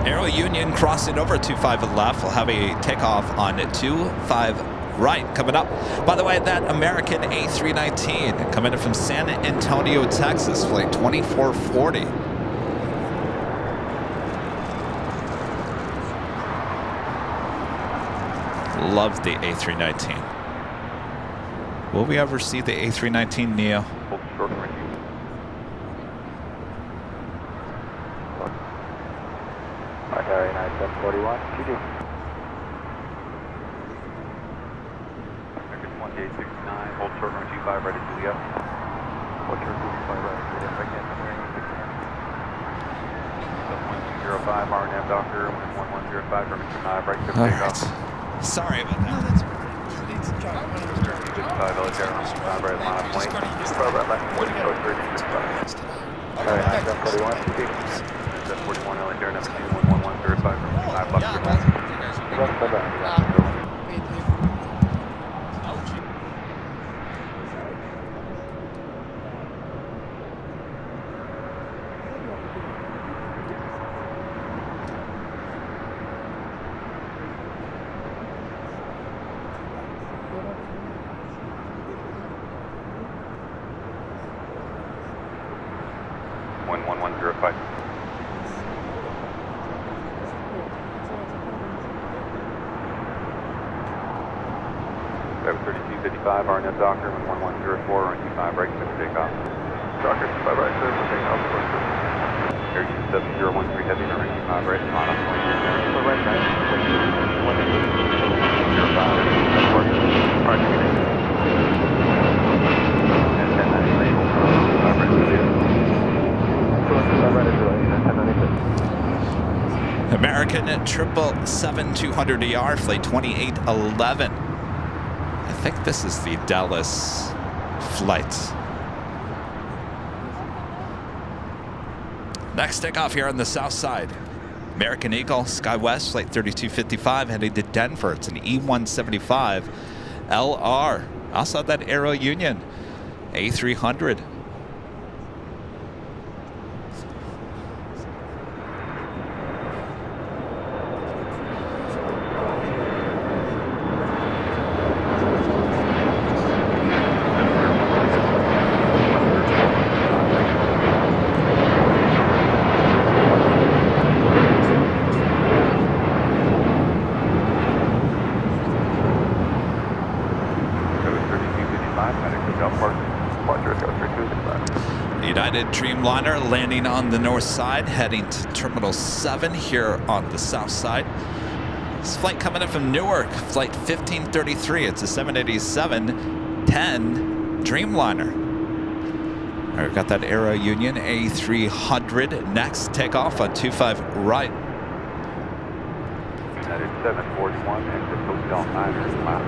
Aero Union crossing over 25 left. We'll have a takeoff on 25 right coming up. By the way, that American A319 coming in from San Antonio, Texas, flight 2440. Love the A319. Will we ever see the A319 Neo? Area 9741, GG. 1869, hold short runway 25 right at Juliet. Hold short 25 right at Juliet, right hand, 69. 1105, RNAV Docker, 1105, permission 5, right to All takeoff. right. Sorry about that. 55, LAX Airline, 5, right, line up, plane. 12, right, left, 40, code 30, 55. Alright, 941, 41, LAX Air, number 2, 11105, permission 5, left, your left. RNF Docker, 1104, on 25, right, clear for takeoff. Docker, 25, right, clear for takeoff. Air Unit 7013, heavy, on 25, right, on up, right, right, 1096. American 777-200ER, flight 2811. I think this is the Dallas flight. Next takeoff here on the south side. American Eagle, SkyWest, flight 3255, heading to Denver. It's an E175 LR. Also that Aero Union A300. Dreamliner landing on the north side, heading to Terminal 7 here on the south side. This flight coming in from Newark, flight 1533. It's a 787-10 Dreamliner. All right, we've got that Aero Union A300. Next, takeoff on 25 right. United 741, and the Hotel 9 is my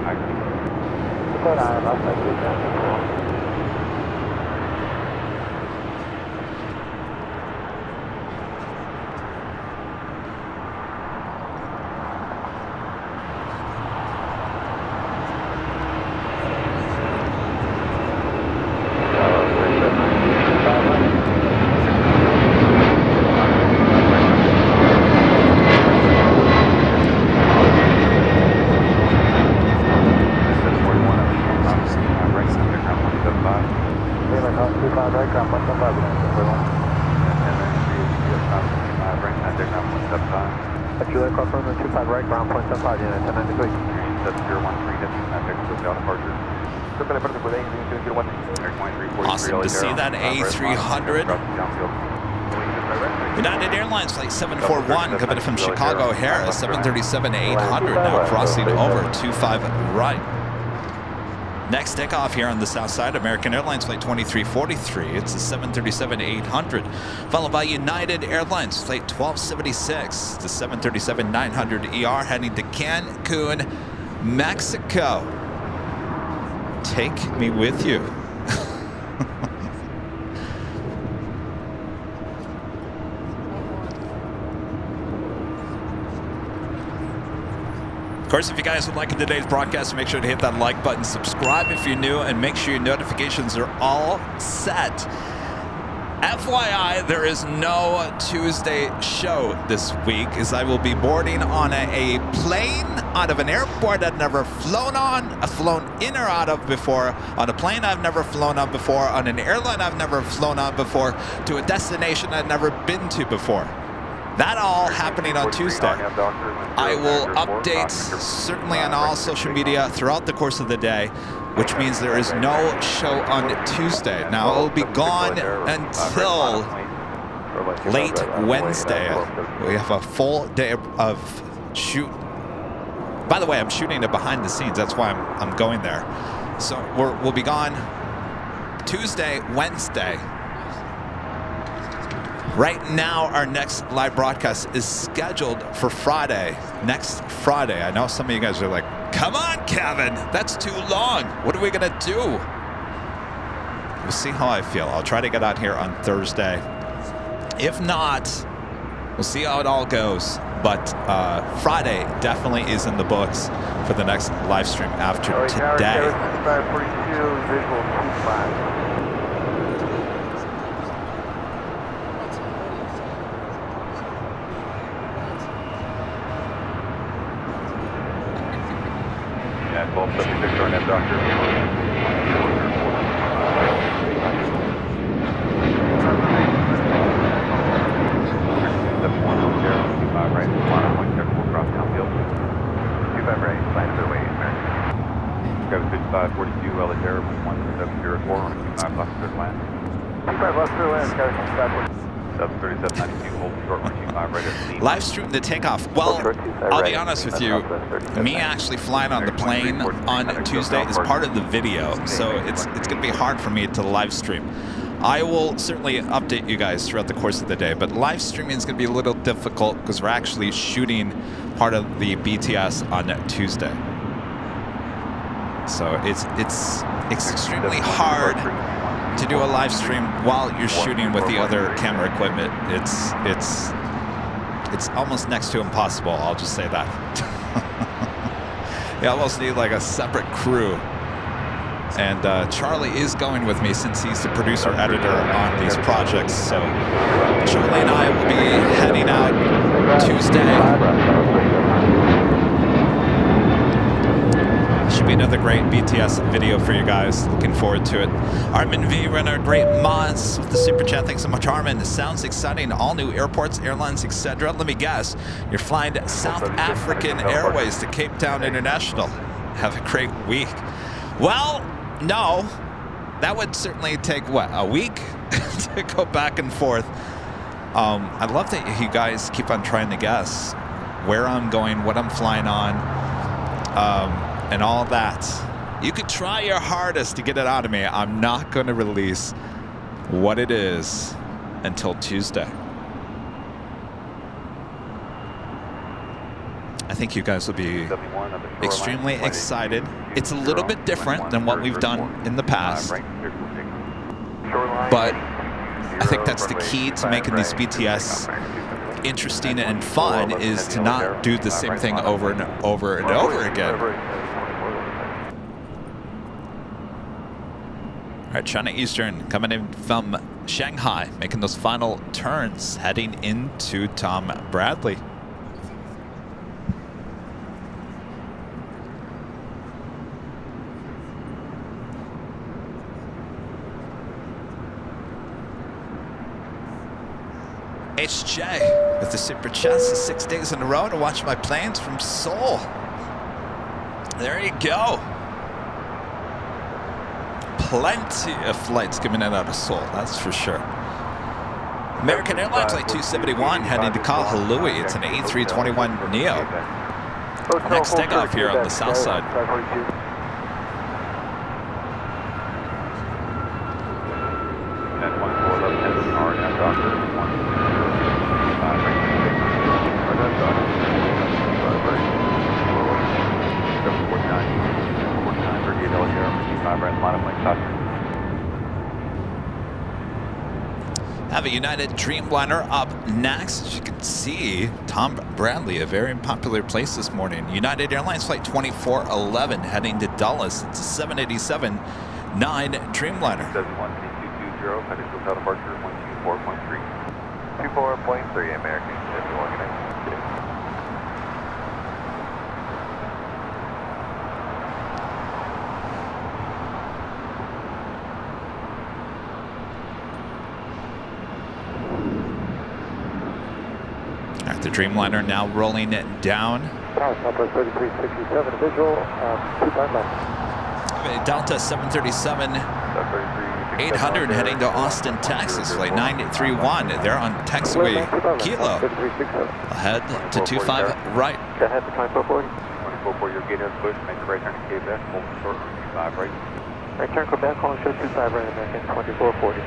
Awesome to see that A300. United Airlines flight 741 coming from Chicago O'Hare, 737-800 now crossing over 25 right. Next takeoff here on the south side, American Airlines flight 2343. It's a 737-800, followed by United Airlines flight 1276, the 737-900ER heading to Cancun, Mexico. Take me with you. Of course, if you guys would like today's broadcast, make sure to hit that like button, subscribe if you're new, and make sure your notifications are all set. FYI, there is no Tuesday show this week, as I will be boarding on a plane out of an airport I've never flown on, flown in or out of before, on a plane I've never flown on before, on an airline I've never flown on before, to a destination I've never been to before. That all happening on Tuesday. I will update certainly on all social media throughout the course of the day, which means there is no show on Tuesday. Now, it will be gone until late Wednesday. We have a full day of shoot. By the way, I'm shooting it behind the scenes. That's why I'm going there. So we'll be gone Tuesday, Wednesday. Right now, our next live broadcast is scheduled for Friday, next Friday. I know some of you guys are like, come on, Kevin, that's too long. What are we going to do? We'll see how I feel. I'll try to get out here on Thursday. If not, we'll see how it all goes. But Friday definitely is in the books for the next live stream after today. 2542, visual 25. Yeah, 1276 RNF, Doctor. Right, 1 point technical cross downfield. 25 right, line of the way, American. Kevin 5542, LA 1704 on 25 left third land. 25 left through land, Kevin 73792, hold short 125 right at the Live stream the takeoff. Well, I'll be honest with you. Me actually flying on the plane on Tuesday is part of the video, so it's going to be hard for me to live stream. I will certainly update you guys throughout the course of the day, but live streaming is going to be a little difficult because we're actually shooting part of the BTS on Tuesday. So it's extremely hard to do a live stream while you're shooting with the other camera equipment. It's almost next to impossible. I'll just say that. You almost need like a separate crew. And Charlie is going with me since he's the producer-editor on these projects. So Charlie and I will be heading out Tuesday. Should be another great BTS video for you guys. Looking forward to it. Armin V. Renner, great mods with the super chat. Thanks so much, Armin. It sounds exciting. All new airports, airlines, etc. Let me guess. You're flying South African Airways to Cape Town International. Have a great week. Well, no, that would certainly take, what, a week to go back and forth. I love that you guys keep on trying to guess where I'm going, what I'm flying on, and all that. You could try your hardest to get it out of me. I'm not going to release what it is until Tuesday. I think you guys will be extremely excited. It's a little bit different than what we've done in the past, but I think that's the key to making these BTS interesting and fun, is to not do the same thing over and over and over again. All right, China Eastern coming in from Shanghai, making those final turns, heading into Tom Bradley. HJ with the super chats, 6 days in a row to watch my planes from Seoul. There you go. Plenty of flights coming in out of Seoul, that's for sure. American Airlines Flight 271 heading to Kahului. It's an A321neo. Next takeoff here on the south side. Have a United Dreamliner up next. As you can see, Tom Bradley, a very popular place this morning. United Airlines Flight 2411 heading to Dulles. It's a 787-9 Dreamliner. 71220, headed to hotel departure 124.3. 24.3, American. The Dreamliner now rolling it down. Southwest 3367, visual, 25 left. Delta 737 800 heading to Austin, Texas, flight 931. They're on taxiway Kilo. Ahead to 25 right. Ahead to 2440. 2440, your gate has pushed, make a right turn to Quebec, hold short, 25 right. Right turn Quebec, hold short 25 right, American, 2440.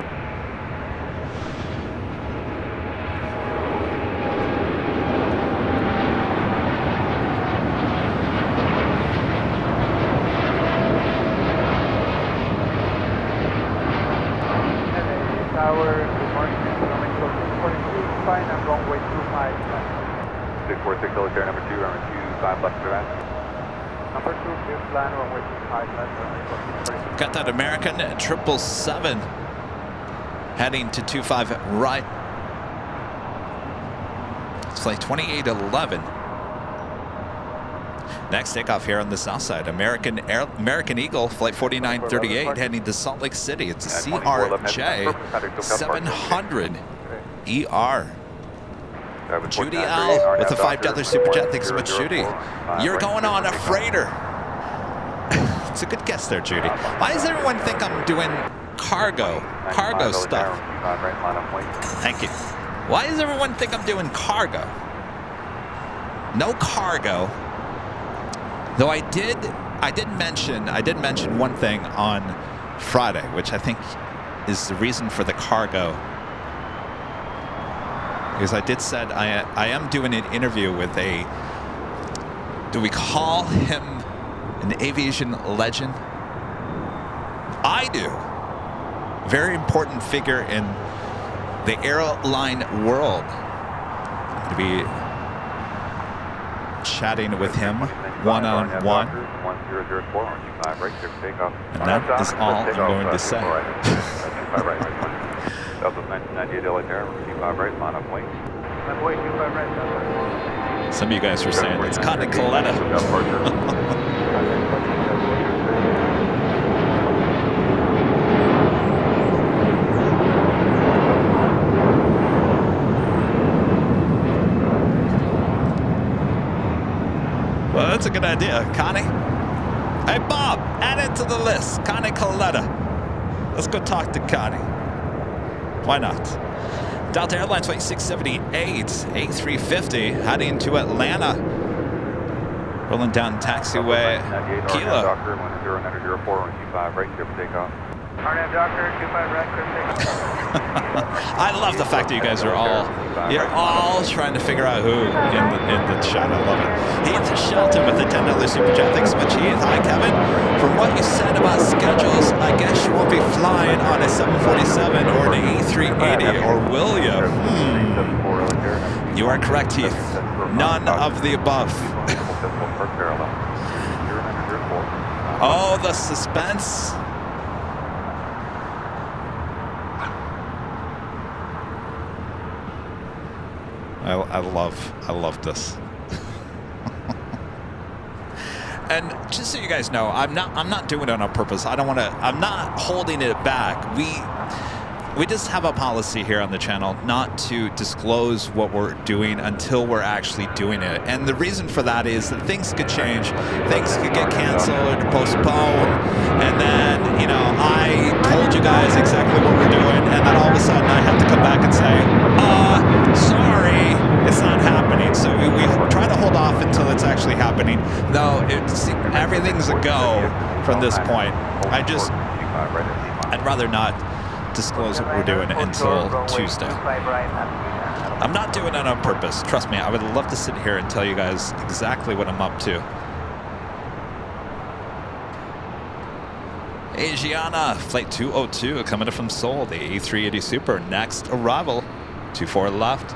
25 left to that. Number 2, clear to land, runway 25 left, runway 23. Got that American 777 heading to 25 right. It's flight 2811. Next takeoff here on the south side, American Eagle, flight 4938, heading to Salt Lake City. It's a CRJ 700 ER. Judy L with a $5 super chat. Thanks so much, Judy. You're going on a freighter. It's a good guess there, Judy. Why does everyone think I'm doing cargo stuff? Thank you. Why does everyone think I'm doing cargo? No cargo. Though I did mention one thing on Friday, which I think is the reason for the cargo. Because I did said I am doing an interview with a, do we call him an aviation legend? I do. Very important figure in the airline world. To be chatting with him one-on-one. And that is all I'm going to say. Some of you guys were saying it's Connie Coletta. Well, that's a good idea, Connie. Hey, Bob, add it to the list. Connie Coletta. Let's go talk to Connie. Why not? Delta Airlines flight 678, A350, heading to Atlanta. Rolling down taxiway, Kilo. RNAV Doctor, 25 right, clear takeoff. I love the fact that you guys are you're all trying to figure out who in the chat. I love it. Heath Shelton with the $10 super chat. Thanks so much, Heath. Hi, Kevin. From what you said about schedules, I guess you won't be flying on a 747 or an A380, or will you? You are correct, Heath. None of the above. Oh, the suspense. I love this. And just so you guys know, I'm not doing it on purpose. I'm not holding it back. We just have a policy here on the channel not to disclose what we're doing until we're actually doing it. And the reason for that is that things could change. Things could get canceled or postponed. And then, you know, I told you guys exactly what we're doing. And then all of a sudden I have to come back and say, sorry, it's not happening. So we try to hold off until it's actually happening. No, everything's a go from this point. I'd rather not disclose what we're doing until Tuesday. I'm not doing it on purpose. Trust me, I would love to sit here and tell you guys exactly what I'm up to. Asiana, flight 202, coming in from Seoul, the A380 Super, next arrival, 24 left.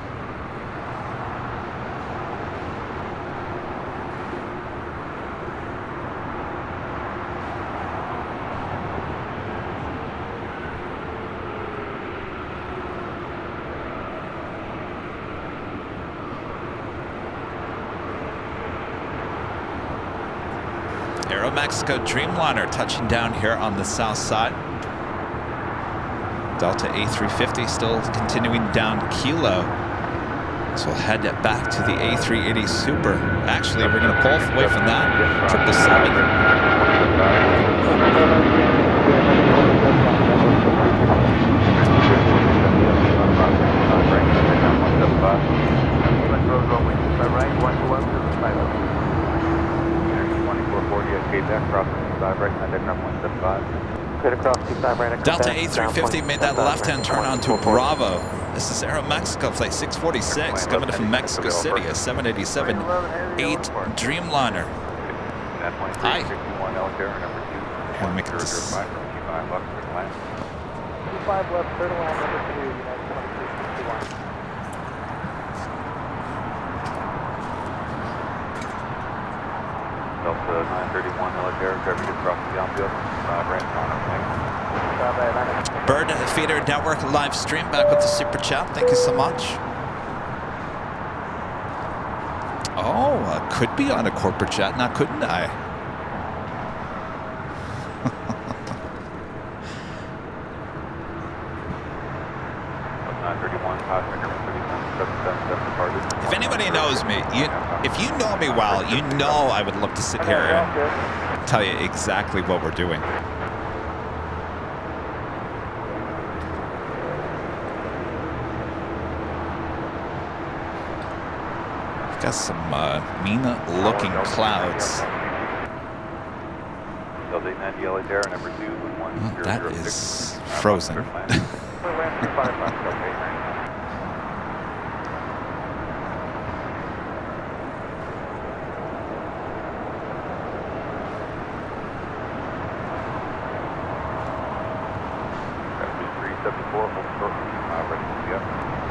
Mexico Dreamliner touching down here on the south side. Delta A350 still continuing down Kilo. So we'll head back to the A380 Super. Actually, we're going to pull away from that. 777. Delta A350 made that left-hand turn onto Bravo. This is Aeromexico flight 646 coming in from Mexico City, a 787-8 Dreamliner. Hi. I'll make it this. 25 left, clear to land, number 2, United 2361. Delta 931 military, traffic across the downfield, right on. Bird Feeder Network live stream back with the super chat. Thank you so much. Oh, could be on a corporate jet, now couldn't I? 931, if anybody knows me, if you know me well, you know I would love to sit here and tell you exactly what we're doing. We've got some mean-looking clouds. Well, that is frozen.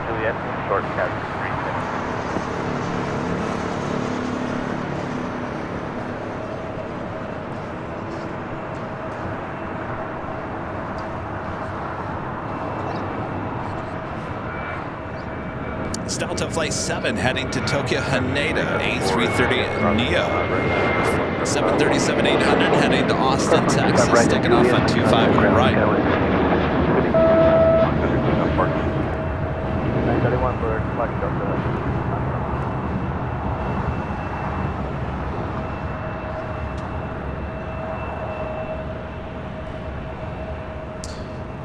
Juliet, short cat 36. Delta Flight 7 heading to Tokyo Haneda, A330 Neo. 737-800 heading to Austin, Texas, taking off on 25 right. 931 for flight Delta.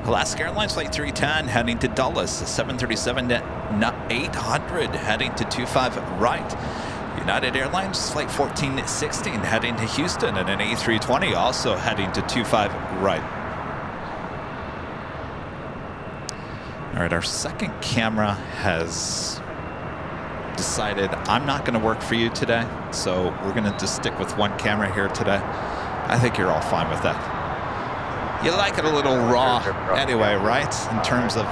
Alaska Airlines Flight 310 heading to Dulles, 737-800 heading to 25 right. United Airlines Flight 1416 heading to Houston, and an A320 also heading to 25 right. All right, our second camera has decided I'm not going to work for you today, so we're going to just stick with one camera here today. I think you're all fine with that. You like it a little raw anyway, right? In terms of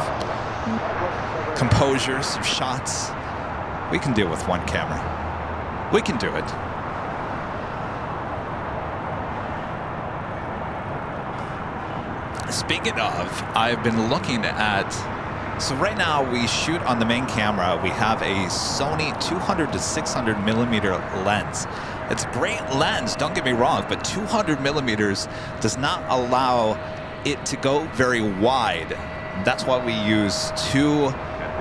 composure, some shots. We can deal with one camera. We can do it. Speaking of, I've been looking at, so right now we shoot on the main camera. We have a Sony 200 to 600 millimeter lens. It's a great lens, don't get me wrong, but 200 millimeters does not allow it to go very wide. That's why we use two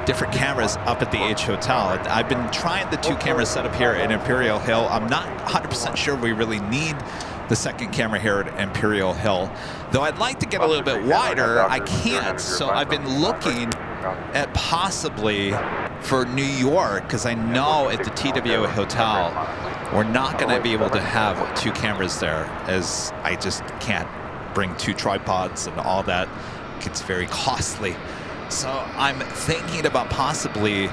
different cameras up at the H Hotel. I've been trying the two camera setup here at Imperial Hill. I'm not 100% sure we really need the second camera here at Imperial Hill. Though I'd like to get a little bit wider, I can't. So I've been looking at possibly for New York, because I know at the TWA Hotel, we're not going to be able to have two cameras there, as I just can't bring two tripods and all that. It's very costly. So I'm thinking about possibly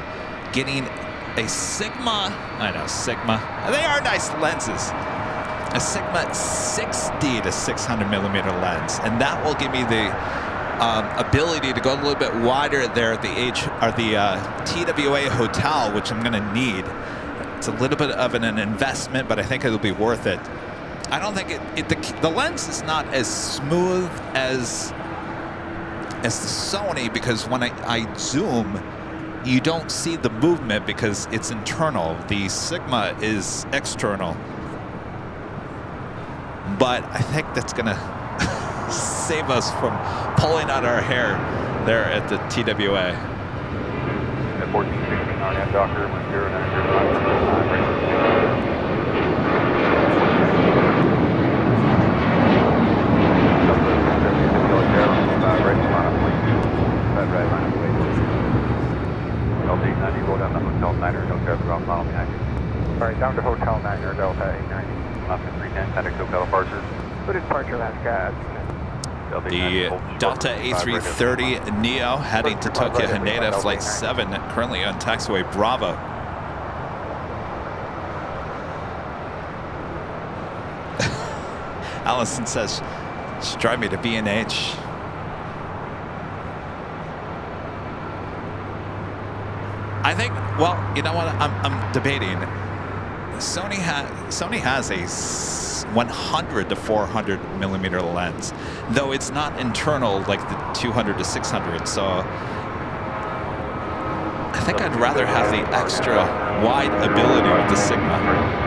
getting a Sigma, I know, Sigma, they are nice lenses, a Sigma 60 to 600 millimeter lens, and that will give me the ability to go a little bit wider there at the TWA Hotel, which I'm going to need. It's a little bit of an investment, but I think it'll be worth it. I don't think the lens is not as smooth as the Sony, because when I zoom, you don't see the movement because it's internal. The Sigma is external. But I think that's gonna save us from pulling out our hair there at the TWA. At 1416 RNAV Docker 10905. Delta 890, roll down to Hotel 9er, Delta aircraft model behind you. Alright, down to Hotel 9er, Delta 890. Austin 310, contact SoCal departure. Good departure, Alaska. The Delta A330 Neo heading to Tokyo Haneda, Flight 7, currently on taxiway Bravo. Allison says, "Just drive me to B&H." I think, well, you know what? I'm debating. Sony has a 100 to 400 millimeter lens, though it's not internal like the 200 to 600. So I think I'd rather have the extra wide ability with the Sigma.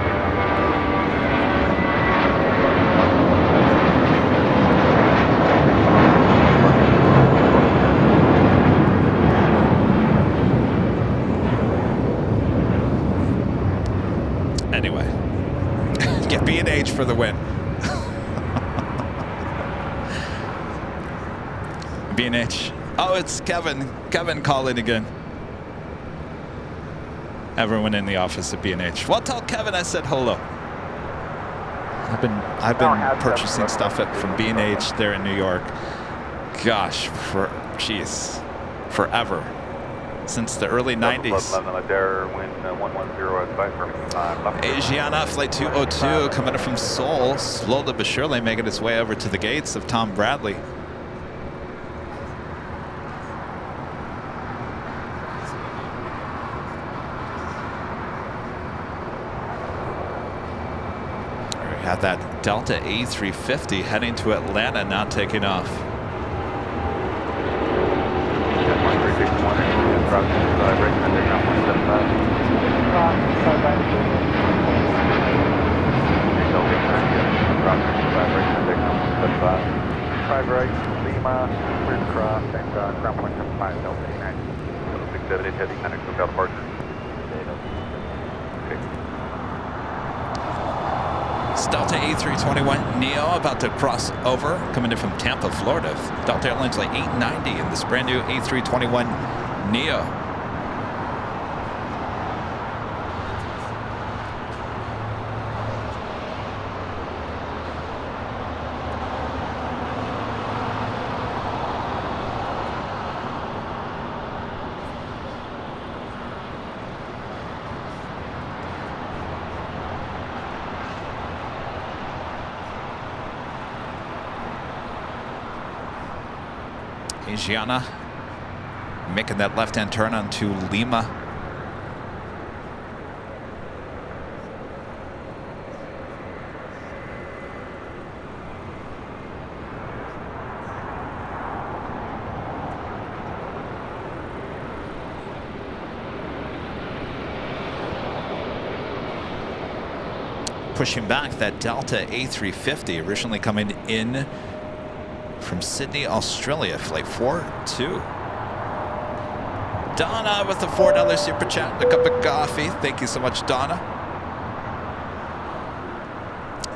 Anyway, get B&H for the win. B&H. Oh, it's Kevin. Kevin calling again. Everyone in the office at B&H. Well, tell Kevin I said hello. I've been purchasing stuff from B&H there in New York. Gosh, forever. Since the early 90s. Asiana, flight 202, coming in from Seoul, slowly but surely making its way over to the gates of Tom Bradley. We had that Delta A350 heading to Atlanta, now taking off. Drive right, Lima, clear cross, and ground point 75, Delta 89. 678 heavy, Connect to departure. It's Delta A321 Neo about to cross over, coming in from Tampa, Florida. Delta Airlines like 890 in this brand new A321 Neo. Asiana making that left-hand turn onto Lima. Pushing back that Delta A350, originally coming in from Sydney, Australia, flight 42. Donna with the $4 super chat and a cup of coffee. Thank you so much, Donna.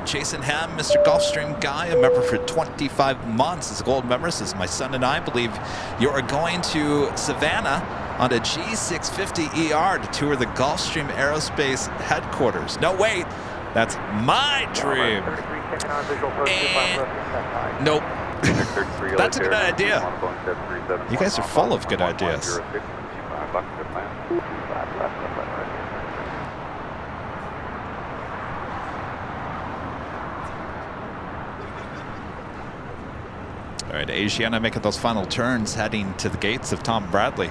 Jason Ham, Mr. Gulfstream guy, a member for 25 months. As a gold member, says my son and I believe you are going to Savannah on a G650ER to tour the Gulfstream Aerospace headquarters. No, wait, that's my dream. And nope. That's a good idea. You guys are full of good ideas. All right, Asiana making those final turns, heading to the gates of Tom Bradley.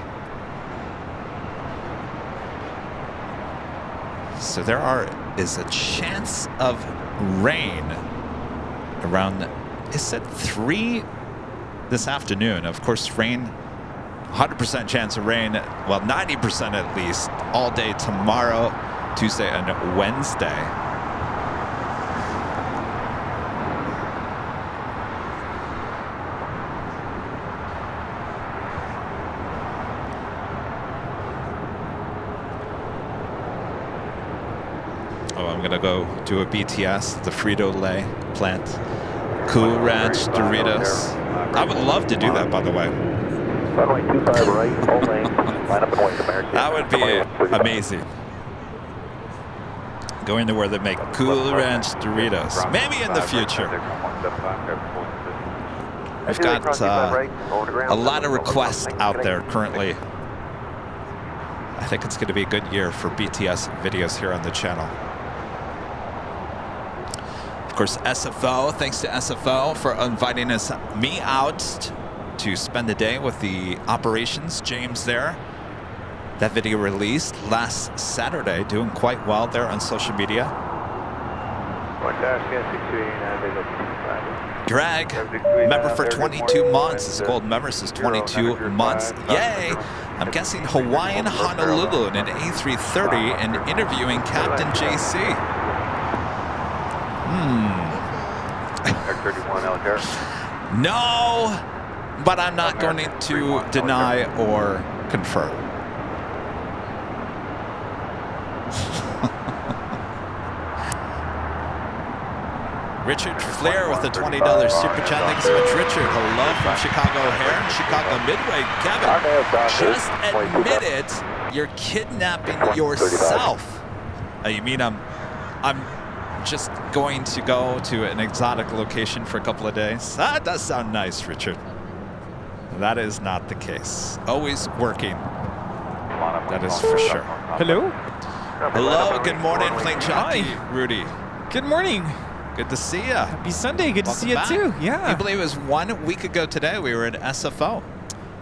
So there is a chance of rain around, it said 3 this afternoon. Of course, rain, 100% chance of rain, well, 90% at least, all day tomorrow, Tuesday and Wednesday. Oh, I'm gonna go do a BTS, the Frito-Lay plant. Cool Ranch Doritos. I would love to do that, by the way. That would be amazing. Going to where they make Cool Ranch Doritos. Maybe in the future. We've got a lot of requests out there currently. I think it's going to be a good year for BTS videos here on the channel. Of course, SFO, thanks to SFO for inviting me out to spend the day with the operations, James there. That video released last Saturday, doing quite well there on social media. Greg, member for 22 months. This gold member says 22 months. Yay! I'm guessing Hawaiian Honolulu in an A330 and interviewing Captain JC. No, but I'm not going to deny or confirm. Richard Flair with a $20 super chat. Thanks so much, Richard. Hello from Chicago O'Hare and Chicago Midway. Kevin, just admit it. You're kidnapping yourself. You mean I'm just going to go to an exotic location for a couple of days? That does sound nice, Richard. That is not the case. Always working. That is for sure. Hello? Hello, good morning, Plane Jockey Rudy. Good morning. Good to see you. Happy Sunday. Good to see you too. Yeah. I believe it was 1 week ago today we were at SFO.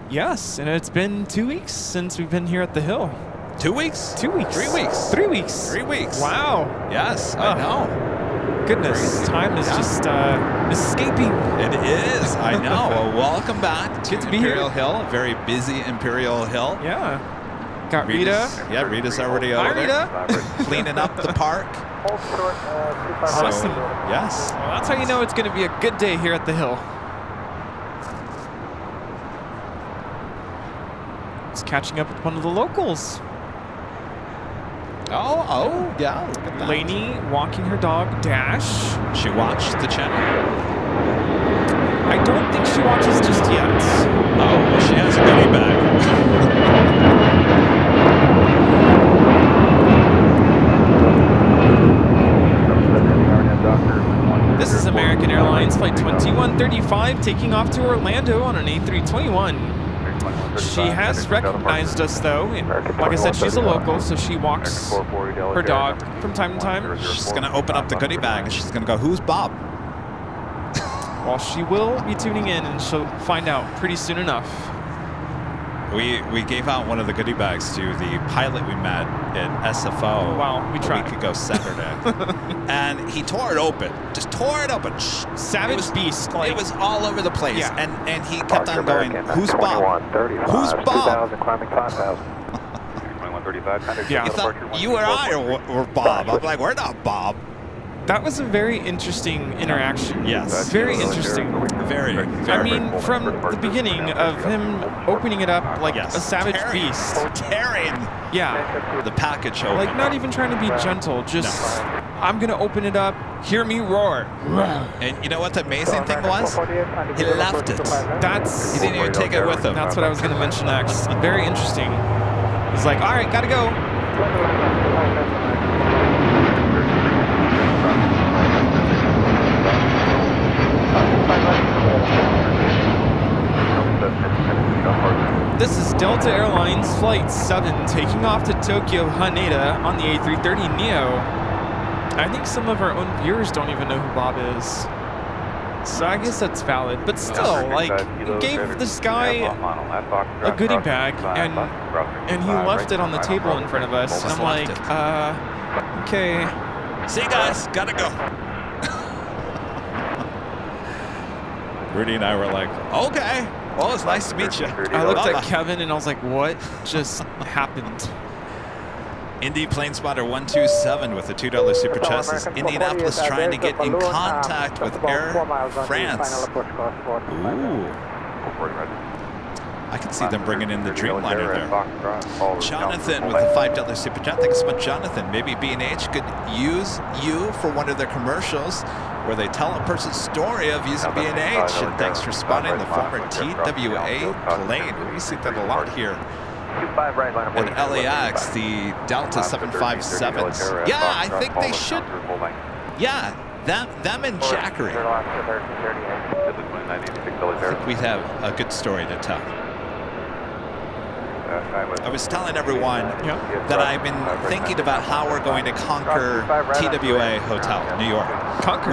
Yes, and it's been 2 weeks since we've been here at the Hill. 2 weeks? 2 weeks. 3 weeks. 3 weeks. 3 weeks. Wow. Yes, I know. Goodness, time is just escaping. It is. I know. Well, welcome back to Good to be Imperial here. Hill. Very busy Imperial Hill. Yeah. Got Rita. Yeah, Rita's already Hi, over Rita. there. Cleaning up the park. Awesome. Yes. Well, that's how you know it's going to be a good day here at the Hill. Just catching up with one of the locals. Oh, yeah. Look at that. Lainey walking her dog, Dash. She watched the channel. I don't think she watches just yet. Oh, well, she has a goodie bag. This is American Airlines Flight 2135 taking off to Orlando on an A321. She has recognized us though. Like I said, she's a local, so she walks her dog from time to time. She's going to open up the goodie bag and she's going to go, "Who's Bob?" Well, she will be tuning in and she'll find out pretty soon enough. We gave out one of the goodie bags to the pilot we met at SFO. Wow, we tried. A week ago Saturday. And he tore it open. Just tore it open. Savage beast. Like, it was all over the place. Yeah. And he kept on going, "Who's Bob? Who's Bob?" Yeah. You thought you or I were Bob. I'm like, "We're not Bob." that was a very interesting interaction. Yes. Very interesting. Very. I mean, from the beginning of him opening it up like a savage beast. Tearing Yeah. the package open. Like, not even trying to be gentle, just, I'm gonna open it up, hear me roar. And you know what the amazing thing was? He left it. That's, He didn't even take it with him. that's what I was gonna mention next. Very interesting. He's like, all right, gotta go. This is Delta Airlines Flight 7 taking off to Tokyo Haneda on the A330neo. I think some of our own viewers don't even know who Bob is. So I guess that's valid. But still, like, you gave this guy a goodie bag and he left it on the table in front of us. And I'm like, okay. See you guys, gotta go. Rudy and I were like, okay. Well, it's nice to meet you. I looked at Kevin and I was like, what just happened? Indy Plane Spotter 127 with a $2 super chat says Indianapolis trying to get in contact with Air France. Ooh. I can see them bringing in the Dreamliner there. Jonathan with a $5 super chat. Thanks so much, Jonathan. Maybe B&H could use you for one of their commercials where they tell a person's story of using B&H. And thanks for spotting the former TWA plane. We see that a lot here. And LAX, the Delta 757s. Yeah, I think they should. Yeah, them and Jackery. I think we have a good story to tell. I was telling everyone that I've been thinking about how we're going to conquer TWA Hotel, New York. Conquer?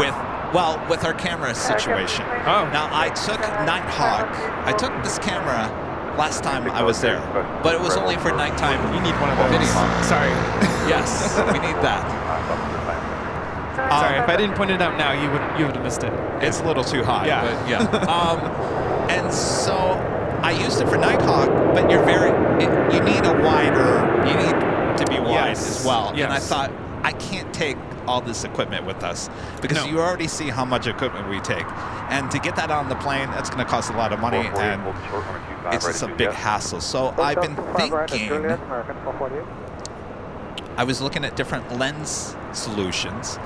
With our camera situation. Oh. Now, I took Nighthawk. I took this camera last time I was there, but it was only for nighttime. You need one of those. Video. Sorry. Yes, we need that. Sorry, if I didn't point it out now, you would have missed it. It's a little too high. Yeah. But yeah. And so I used it for Nighthawk, but you need a wider, you need to be wide as well. Yes. And I thought, I can't take all this equipment with us because No. you already see how much equipment we take. And to get that on the plane, that's going to cost a lot of money, and it's just a big hassle. So I've been thinking, I was looking at different lens solutions.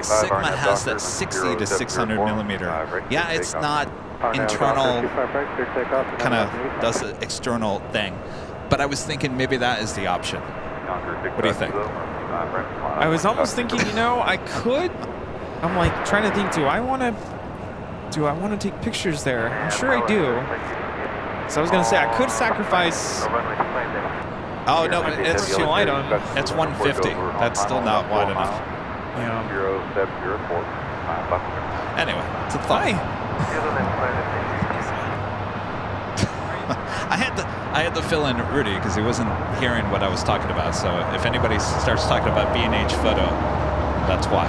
Sigma has that 60 to 600 millimeter. Yeah, it's not internal, kind of does the external thing. But I was thinking maybe that is the option. What do you think? I was almost thinking, I could. I'm like trying to think, do I want to take pictures there? I'm sure I do. So I was gonna say I could sacrifice. Oh no, it's too wide on. It's 150. That's still not wide enough. Yeah. Anyway, it's a thought. I had to fill in Rudy because he wasn't hearing what I was talking about. So if anybody starts talking about B&H photo, that's why.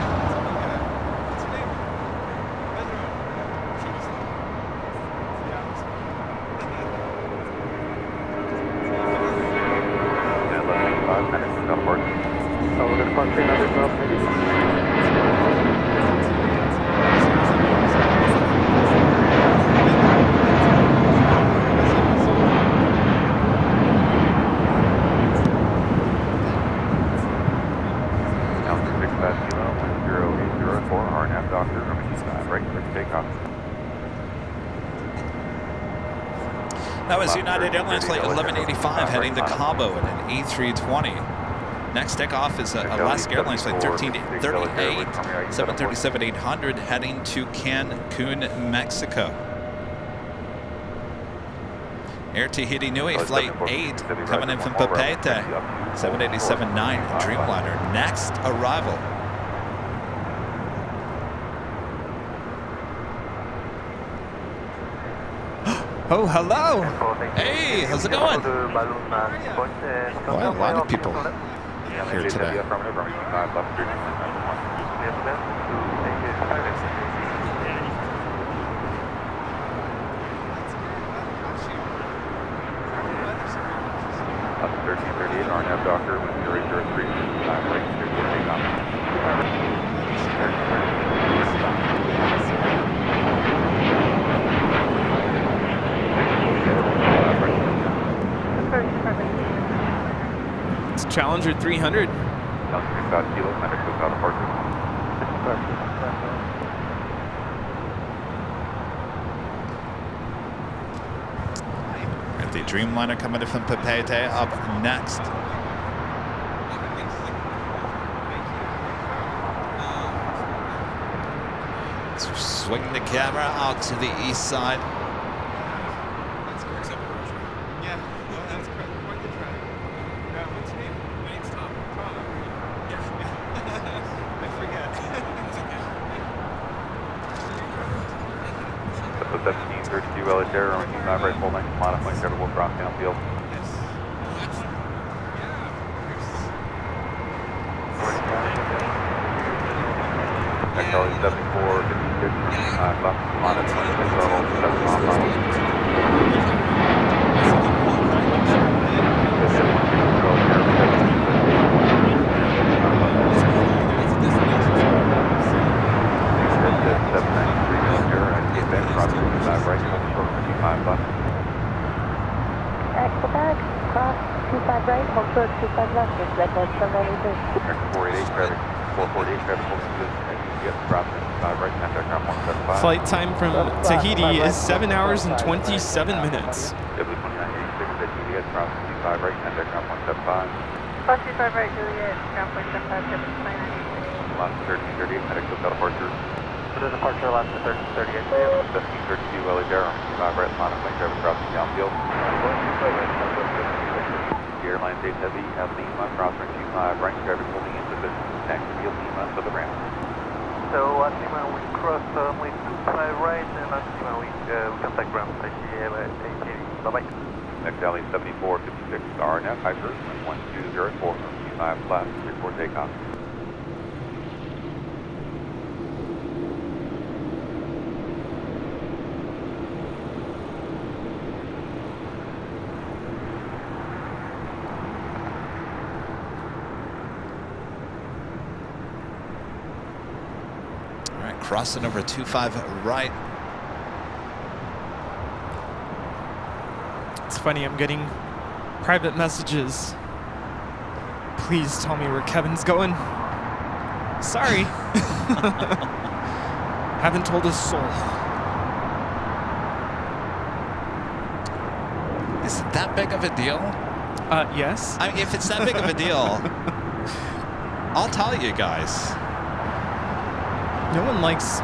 So we're going to park 300 knots maybe. That was United Airlines flight 1185 heading to Cabo in an A320. Next takeoff is Alaska Airlines flight 1338, 737-800 heading to Cancun, Mexico. Air Tahiti Nui flight 8 coming in from Papeete, 787-9 Dreamliner. Next arrival. Oh, hello. Hey, how's it going? Well, a lot of people here today. Doctor, with 003, right, It's Challenger 300. Got the Dreamliner coming in from Papeete up next. Swing the camera out to the east side. That's correct. Yeah, well, that's correct. Quite the drive. What's your name? My name's Tom. Tom. Yes. I forget. It's okay. 1732 LH Air, runway 25 right, full length, modifying credible cross downfield. Charlie 74, 56, left, modifying control, 7 off miles. Quebec, cross 25 right, hold short 25 left, with red lights from 93. 448 traffic, 448 traffic, holding good, yes, drop 25 right, contact ground 175. Flight time from Tahiti is 7 hours and 27 minutes. W2986, Juliet, drop 25 right, contact ground 175. Cross 25 right, Juliet, ground 175, W2986. Last 1338, medical departure. For the departure, last 1338. 1732, LA 25 right, modifying traffic crossing downfield. The airline stays heavy at Lima, crossing 25 right, traffic holding into the taxi field Lima to the ramp. So at Lima we cross runway 25 right, and at Lima we contact ground. Bye-bye. Next alley 7456, RNF Hyper, 1204, 25 left, report takeoff. crossing over 25 right. It's funny, I'm getting private messages. Please tell me where Kevin's going. Sorry. Haven't told a soul. Is it that big of a deal? Yes. I mean, if it's that big of a deal, I'll tell you guys. No one likes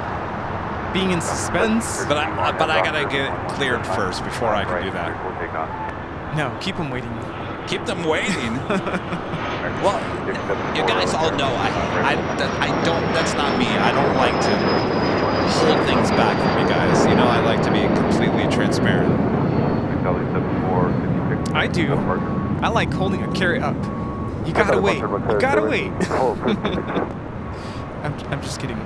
being in suspense. But I gotta get cleared first before I can do that. No, keep them waiting. Keep them waiting. Well, you guys all know I don't. That's not me. I don't like to hold things back from you guys. You know, I like to be completely transparent. I do. I like holding a carrot up. You gotta wait. You gotta wait. I'm just kidding.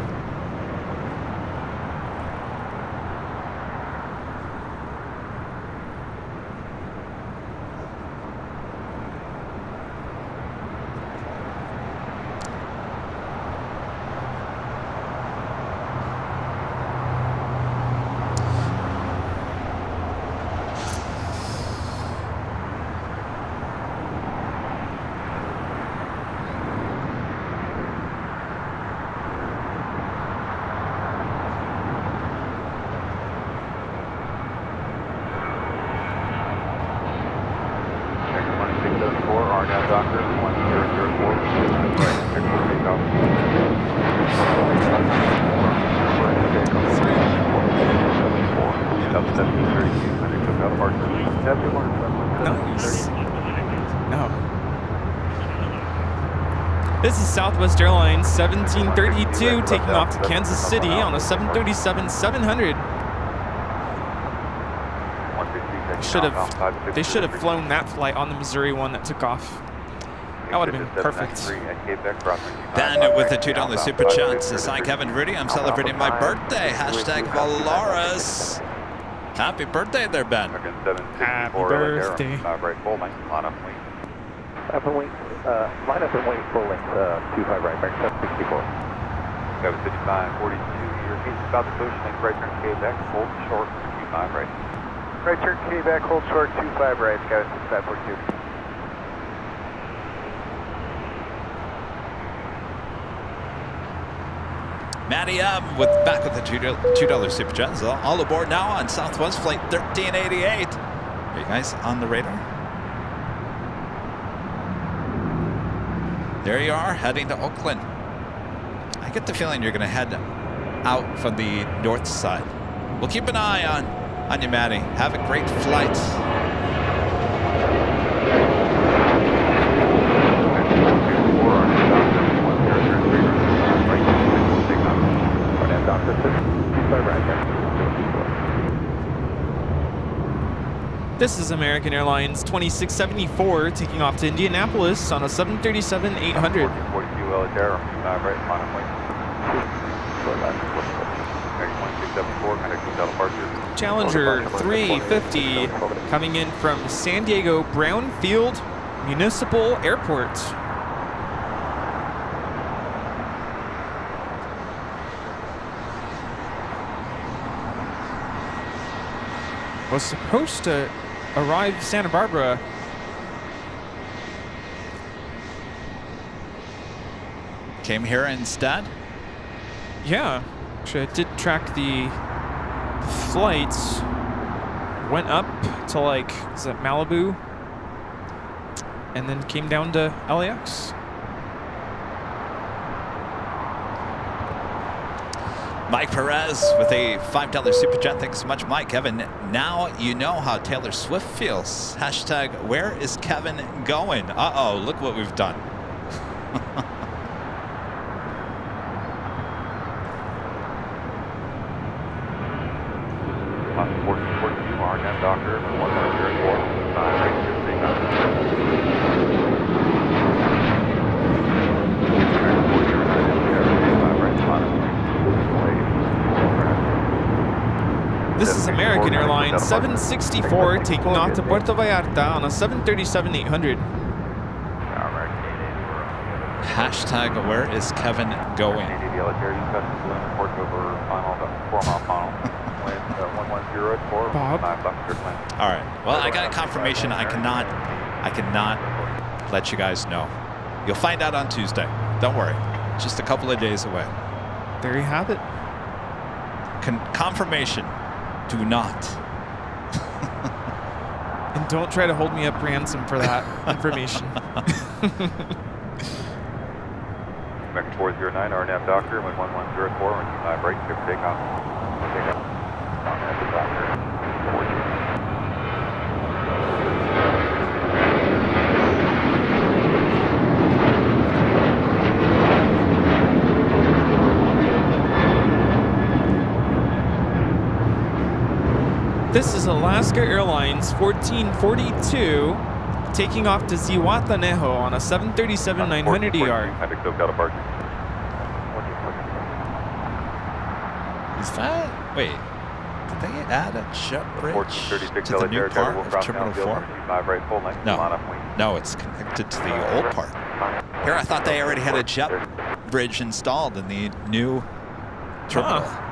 Nice. No. This is Southwest Airlines 1732 taking off to Kansas City on a 737-700. They should have flown that flight on the Missouri one that took off. That would have been perfect. Ben with the $2 super chat says, "Hi Kevin Rudy, I'm celebrating my birthday. Hashtag Valaris." Happy birthday there, Ben. Happy birthday. Line up and wait full length, 25 right, back 764. 755-42, your repeat about the push, make right turn K back, hold short, 25 right. Right turn K back, hold short, 25 right, Sky 6542. Matty with back with the $2 super chat. All aboard now on Southwest Flight 1388. Are you guys on the radar? There you are, heading to Oakland. I get the feeling you're going to head out from the north side. We'll keep an eye on you, Matty. Have a great flight. This is American Airlines 2674 taking off to Indianapolis on a 737-800. Challenger 350 coming in from San Diego Brownfield Municipal Airport. Was supposed to arrive Santa Barbara. Came here instead? Yeah, actually I did track the flights. Went up to like, is it Malibu? And then came down to LAX. Mike Perez with a $5 super chat. Thanks so much, Mike. Kevin, now you know how Taylor Swift feels. Hashtag, where is Kevin going? Uh-oh, look what we've done. This is American Airlines 764 taking off to Puerto Vallarta on a 737-800. Hashtag, where is Kevin going? 4 mile final. Wind 110 at 4. Bob? 5 left, clear plan. All right. Well, I got a confirmation. I cannot let you guys know. You'll find out on Tuesday. Don't worry. Just a couple of days away. There you have it. Confirmation. Do not. And don't try to hold me up ransom for that information. American 409, RNAV Docker, wind 110 at 4, 25 right, clear for takeoff. Takeoff. RNAV Docker, 409. This is Alaska Airlines 1442 taking off to Zihuatanejo on a 737-900ER. Havoc SoCal departure. Is that? Wait. Did they add a jet bridge 1436 to the new part of Terminal 4? 5 right, full length, No. line up wing. No, it's connected to the old part. Here, I thought they already had a jet bridge installed in the new terminal. Huh.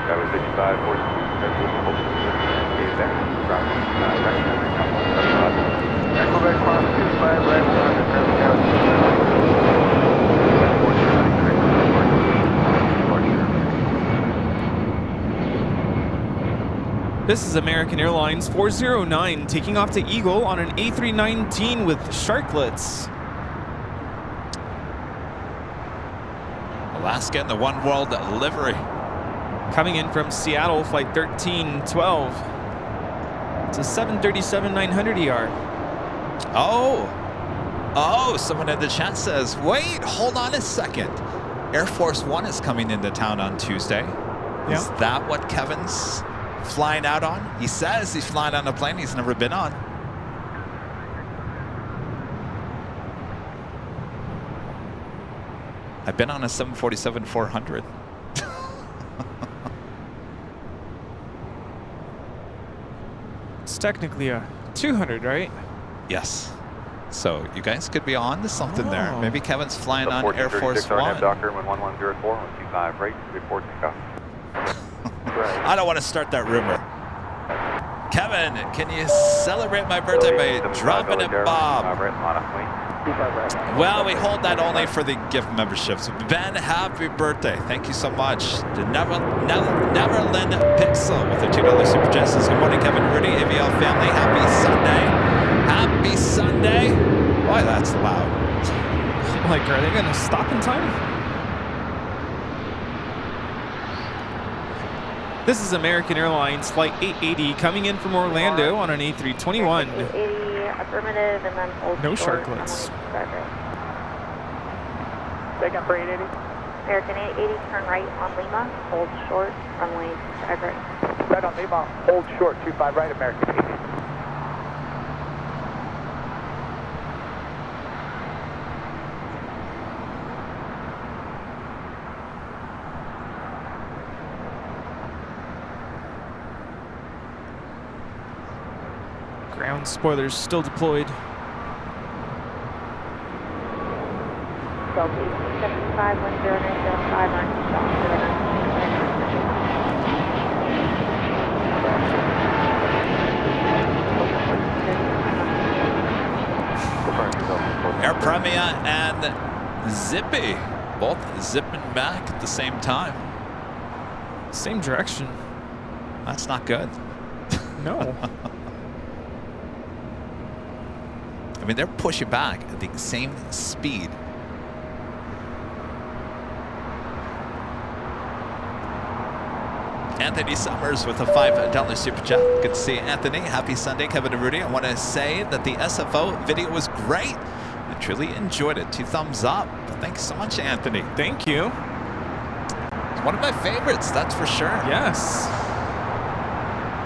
That was 55, 42, Equivalent class 25 right, 100. This is American Airlines 409 taking off to Eagle on an A319 with sharklets. Alaska in the One World livery. Coming in from Seattle, flight 1312. It's a 737-900ER. Oh, someone in the chat says, wait, hold on a second. Air Force One is coming into town on Tuesday. Is that what Kevin's flying out on? He says he's flying on a plane he's never been on. I've been on a 747-400. It's technically a 200, right? Yes. So you guys could be on to something there. Oh. Maybe Kevin's flying on Air Force One. RNAV Docker, wind 1104, 125 right, report takeoff. I don't want to start that rumor. Kevin, can you celebrate my birthday by dropping a bomb? Well, we hold that only for the gift memberships. Ben, happy birthday. Thank you so much. To Neverland Pixel with a $2 super chat says, good morning, Kevin Rudy, AVL family. Happy Sunday. Happy Sunday. Boy, that's loud. Like, are they going to stop in time? This is American Airlines Flight 880 coming in from Orlando on an A321. 880 affirmative, and then hold No short, sharklets. runway 25 right. Second for 880. American 880, turn right on Lima, hold short, runway 25 right. Right on Lima, hold short, 25 right, American 880. Ground spoilers still deployed. Delta 75, 10905 on stop. Air Premia and Zippy, both zipping back at the same time. Same direction. That's not good. No. I mean, they're pushing back at the same speed. Anthony Summers with a $5 super chat. Good to see you, Anthony. Happy Sunday, Kevin and Rudy. I want to say that the SFO video was great. I truly enjoyed it. 2 thumbs up. Thanks so much, Anthony. Thank you. It's one of my favorites, that's for sure. Yes.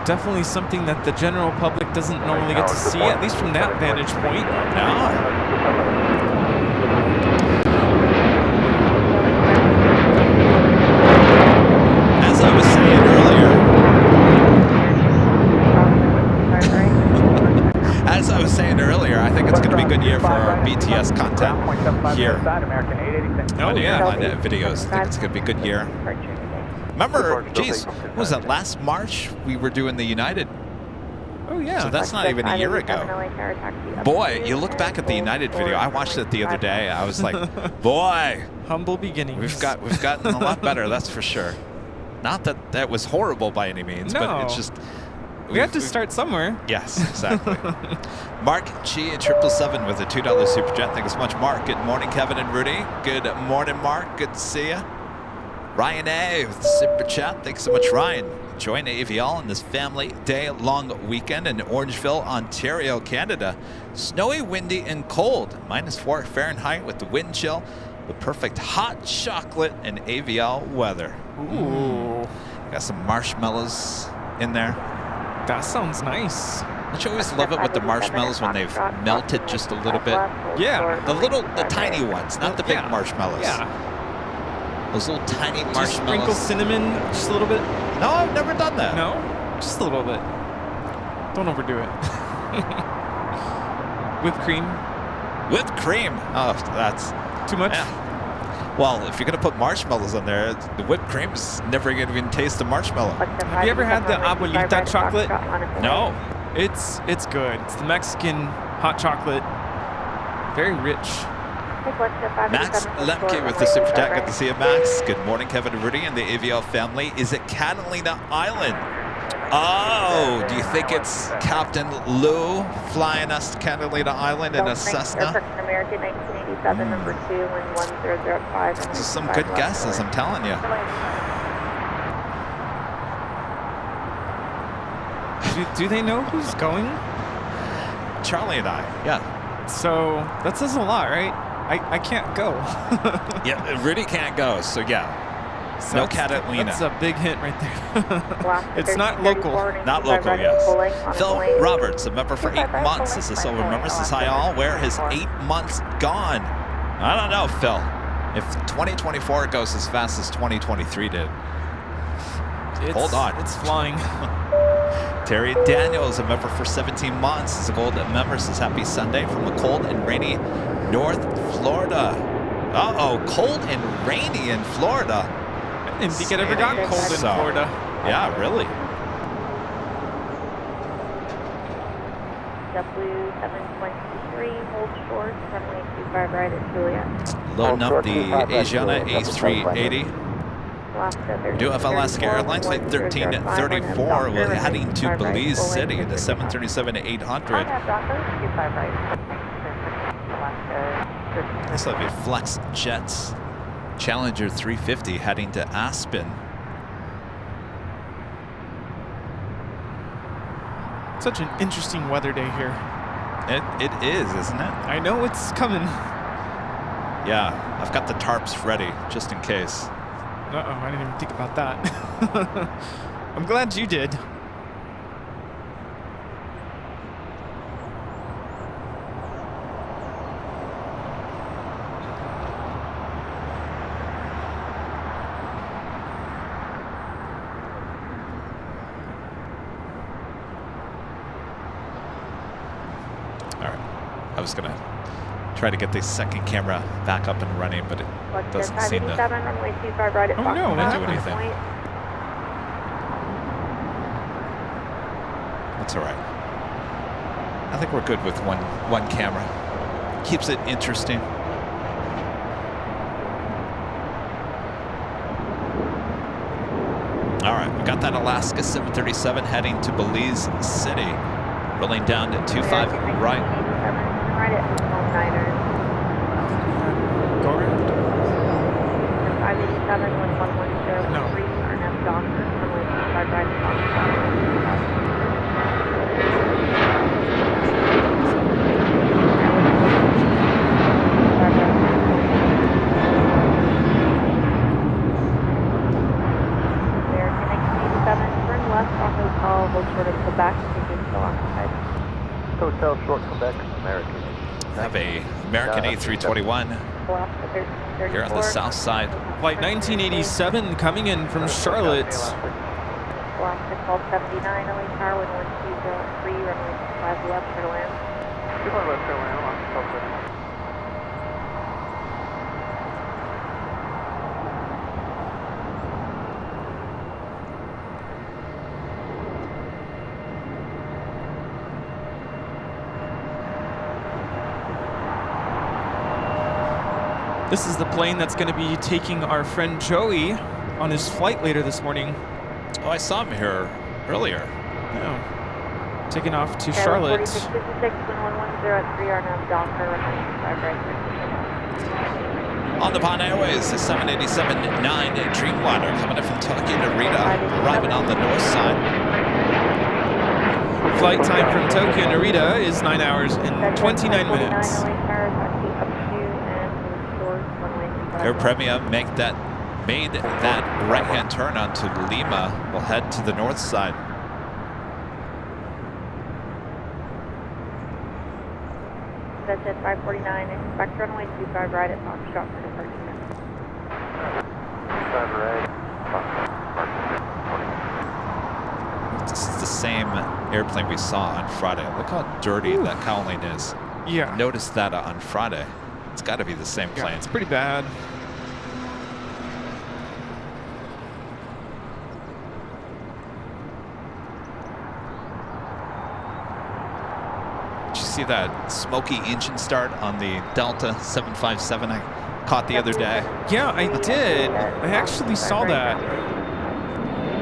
Definitely something that the general public doesn't normally get to see, at least from that vantage point. No. Many yeah. airline videos. I think it's going to be a good year. Remember, geez, what was that, last March we were doing the United? Oh, yeah. So that's not even a year ago. Boy, you look back at the United video. I watched it the other day. I was like, boy, humble beginnings. we've gotten a lot better, that's for sure. Not that that was horrible by any means, but it's just... We have to start somewhere. Yes, exactly. Mark Chi at 777 with a $2 super chat. Thank you so much, Mark. Good morning, Kevin and Rudy. Good morning, Mark. Good to see you. Ryan A with the super chat. Thanks so much, Ryan. Join AVL on this family day-long weekend in Orangeville, Ontario, Canada. Snowy, windy, and cold. -4 Fahrenheit with the wind chill. The perfect hot chocolate and AVL weather. Ooh. Got some marshmallows in there. That sounds nice. Don't you always love it with the marshmallows when they've melted just a little bit? Yeah. The tiny ones, not the big marshmallows. Yeah. Those little tiny Just marshmallows. sprinkle cinnamon just a little bit. No, I've never done that. No? Just a little bit. Don't overdo it. Whipped cream. Whipped cream. Oh, that's Too much? Yeah. Well, if you're going to put marshmallows on there, the whipped cream's never going to even taste the marshmallow. Have you ever had the abuelita chocolate? No. It's good. It's the Mexican hot chocolate. Very rich. Max Lemke with the super chat. Good to see you, Max. Good morning, Kevin and Rudy and the AVL family. Is it Catalina Island? Oh, do you think it's Captain Lou flying us to Catalina Island in a Cessna? American 1987, number 2, wind 1005. These are some good guesses, I'm telling you. Do they know who's going? Charlie and I, yeah. So that says a lot, right? I can't go. Yeah, Rudy can't go, so yeah. So No Catalina. That's a big hint right there. It's not local. Not local, yes. Phil Roberts, a member for 8 months, is a silver member. Says, hi all, where has 8 months gone? I don't know, Phil. If 2024 goes as fast as 2023 did. Hold on. It's flying. Terry Daniels, a member for 17 months, is a gold member. Says, happy Sunday from a cold and rainy North Florida. Uh-oh, cold and rainy in Florida. I didn't think it ever got cold in Florida. Yeah, really. W723, hold short, runway 25 right at Juliet. Loading up the Asiana A380. Do have Alaska Airlines flight 1334. We're heading to Belize City, the 737-800. This will be Flex Jets Challenger 350 heading to Aspen. Such an interesting weather day here. It is, isn't it? I know it's coming. Yeah, I've got the tarps ready just in case. Uh-oh, I didn't even think about that. I'm glad you did. I was gonna try to get the second camera back up and running, but it doesn't seem to Oh no, what do anything. That's all right. I think we're good with one camera. Keeps it interesting. All right, we got that Alaska 737 heading to Belize City. Rolling down to 25 right. Right at home Niners. Go around. 587, 1110, No. 3, RNF Doctor, runway 25 right at American 1987, turn left off Hotel, hold short of Quebec, ticket still occupied. Hotel short Quebec, American. I have a American A321 here on the south side. Flight 1987 coming in from Charlotte. Alaska 1279, LA Tower, wind 1203, runway 25 left for land. 25 left for land, Alaska 1279. This is the plane that's going to be taking our friend Joey on his flight later this morning. Oh, I saw him here earlier. Yeah. Taking off to Charlotte. 4656, 1110 at 3 RNAV Docker, runway 25 right. On the Pond Airways, the 787-9 Dreamliner coming in from Tokyo Narita, arriving on the north side. Flight time from Tokyo Narita is 9 hours and 29 minutes. Air Premia made that right-hand turn onto Lima. We'll head to the north side. That's at 549, expect runway 25 right at Foxtrot for departure. 25 right. This is the same airplane we saw on Friday. Look how dirty that cowling is. Yeah. Noticed that on Friday. It's got to be the same plane. Yeah, it's pretty bad. Did you see that smoky engine start on the Delta 757 I caught the other day? Yeah, I did. I actually saw that.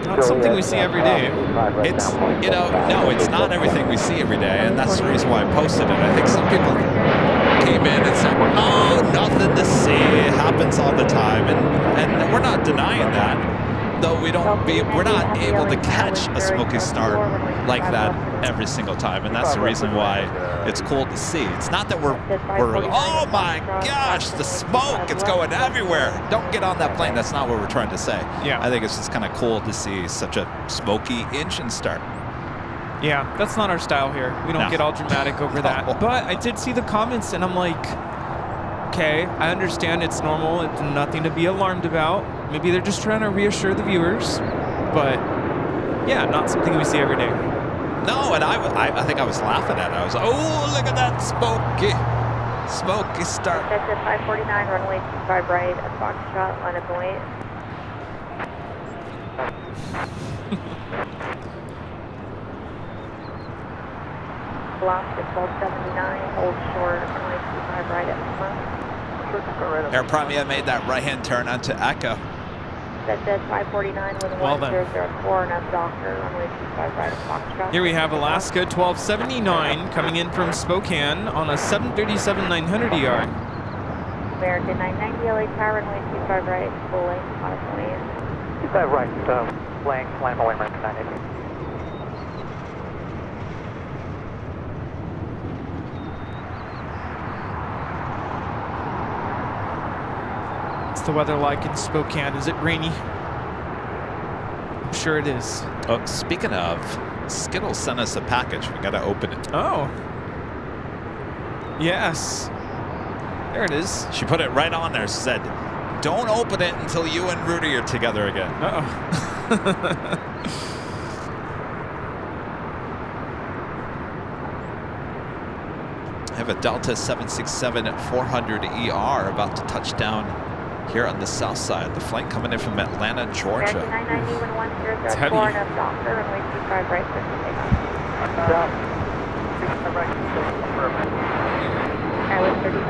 Not something we see every day. It's, you know, no, it's not everything we see every day, and that's the reason why I posted it. I think some people came in and said, oh, nothing to see, it happens all the time, and we're not denying that, though we're not able to catch a smoky start like that every single time, and that's the reason why it's cool to see. It's not that we're oh my gosh, the smoke, it's going everywhere. Don't get on that plane. That's not what we're trying to say. Yeah. I think it's just kind of cool to see such a smoky engine start. Yeah, that's not our style here. We don't get all dramatic over that. No. But I did see the comments, and I'm like, okay, I understand it's normal. It's nothing to be alarmed about. Maybe they're just trying to reassure the viewers. But yeah, not something we see every day. No, and I think I was laughing at it. I was like, oh, look at that smoky start. That's at 549, runway 25 right at Foxtrot, line up and wait. Lost at 1279, hold short, runway 25 right at Lima. Air Premia made that right-hand turn onto Echo. That's at 549 with Well then. 1004 and up Docker, runway 25 right at Foxtrot. Here we have Alaska 1279 coming in from Spokane on a 737-900ER. American 990 LA Tower, runway 25 right, full length, line up and wait. 25 right, flying away, American 980. What's the weather like in Spokane? Is it rainy? I'm sure it is. Oh, speaking of, Skittles sent us a package. We gotta open it. Oh. Yes. There it is. She put it right on there. Said, "Don't open it until you and Rudy are together again." Uh-oh. I have a Delta 767-400ER about to touch down here on the south side. The flight coming in from Atlanta, Georgia. American 990 with It's heavy. 1004 and up Docker, runway 25 right, for takeoff. Airline 37,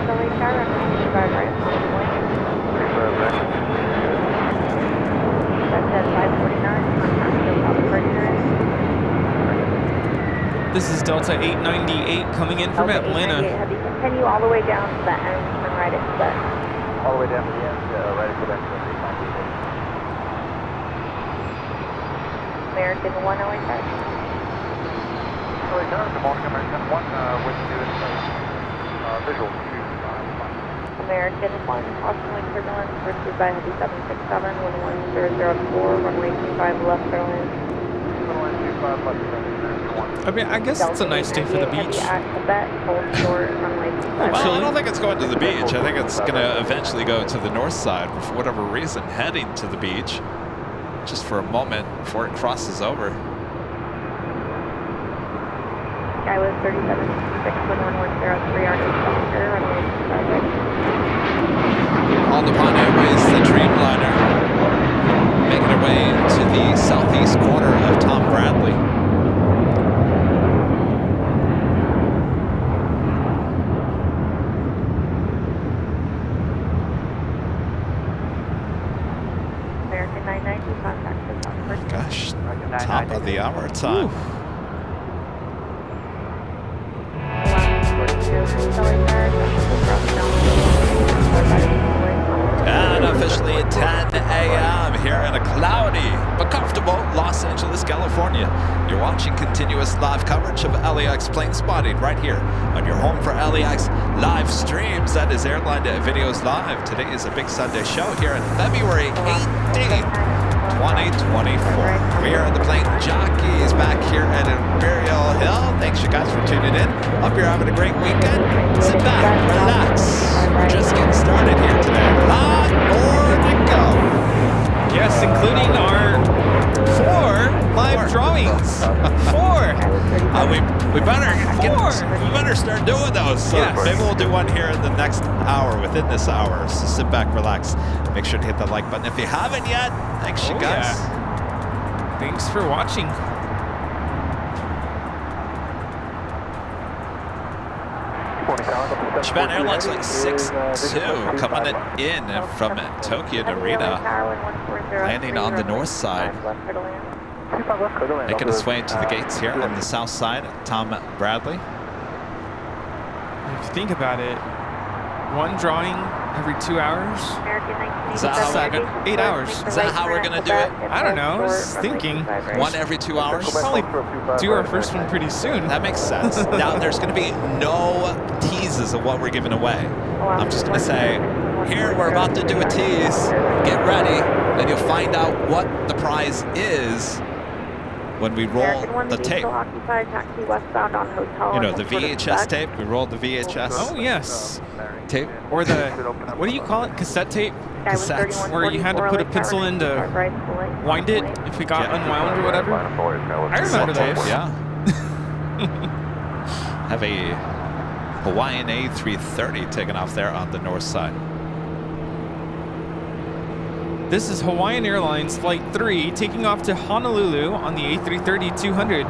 LA Tower, runway 25 right, full length. That's at 549, contact departure. This is Delta 898 coming in from Atlanta. Have you continue all the way down to the end and right at Quebec. All the way down to the end, right at Quebec. American 1 LA Tower. LA Tower, good morning, American 1, with you visual. American 1, possibly turbulence, pursued by Heavy 767, 11004, runway 25 left airline. I mean, I guess it's a nice day for the beach. Well, I don't think it's going to the beach. I think it's going to eventually go to the north side, but for whatever reason, heading to the beach just for a moment before it crosses over. Skyway 3766-1103 Docker, runway 25 right. On the Pond Airways, the Dreamliner making her way to the southeast corner of Tom Bradley. American 990, contact the South First. Gosh, American top of the hour time. And officially at 10 a.m. here in a cloudy but comfortable Los Angeles, California. You're watching continuous live coverage of LAX plane spotting right here on your home for LAX live streams. That is Airline Videos Live. Today is a big Sunday show here on February 18th, 2024. We are the Plane Jockeys back here at Imperial Hill. Thanks you guys for tuning in. Hope you're having a great weekend. Sit back, relax. We're just getting started here today. A lot more to go. Yes, including our 4 live drawings. 4. We better start doing those. So Yes. maybe we'll do one here in the next hour, within this hour. So sit back, relax. Make sure to hit the like button if you haven't yet. Thanks, you guys. Yeah. Thanks for watching. Japan Airlines like 6-2 coming in from Tokyo Narita, landing on the north side, making its way to the gates here on the south side. Tom Bradley. If you think about it, 1 drawing every 2 hours. Is that how 8 hours. Is that how we're gonna do it? I don't know. I was thinking. 1 every 2 hours? We'll probably do our first one pretty soon. That makes sense. Now, there's going to be no teases of what we're giving away. I'm just going to say, here, we're about to do a tease. Get ready, and you'll find out what the prize is when we roll the tape. You know, the VHS tape. We rolled the VHS Oh, yes. tape. Or the, what do you call it? Cassette tape? Cassettes. Where you had to put a pencil in to wind it if it got unwound or whatever. I remember those. Yeah. Have a Hawaiian A330 taken off there on the north side. This is Hawaiian Airlines Flight 3 taking off to Honolulu on the A330-200.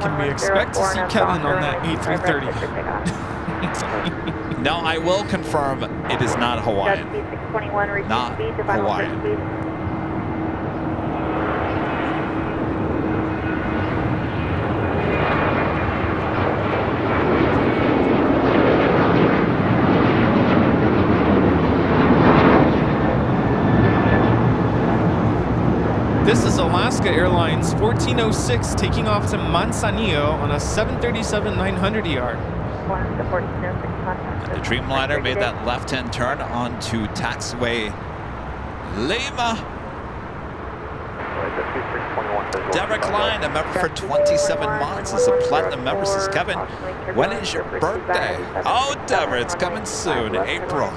Can we expect to see Kevin on that A330? No, I will confirm it is not Hawaiian. Not Hawaiian. This is Alaska Airlines 1406 taking off to Manzanillo on a 737-900ER. The Dreamliner made that left-hand turn onto taxiway Lima. Derek Line, a member for 27 months, is a platinum member. Says, Kevin, when is your birthday? Oh, Deborah, it's coming soon, April.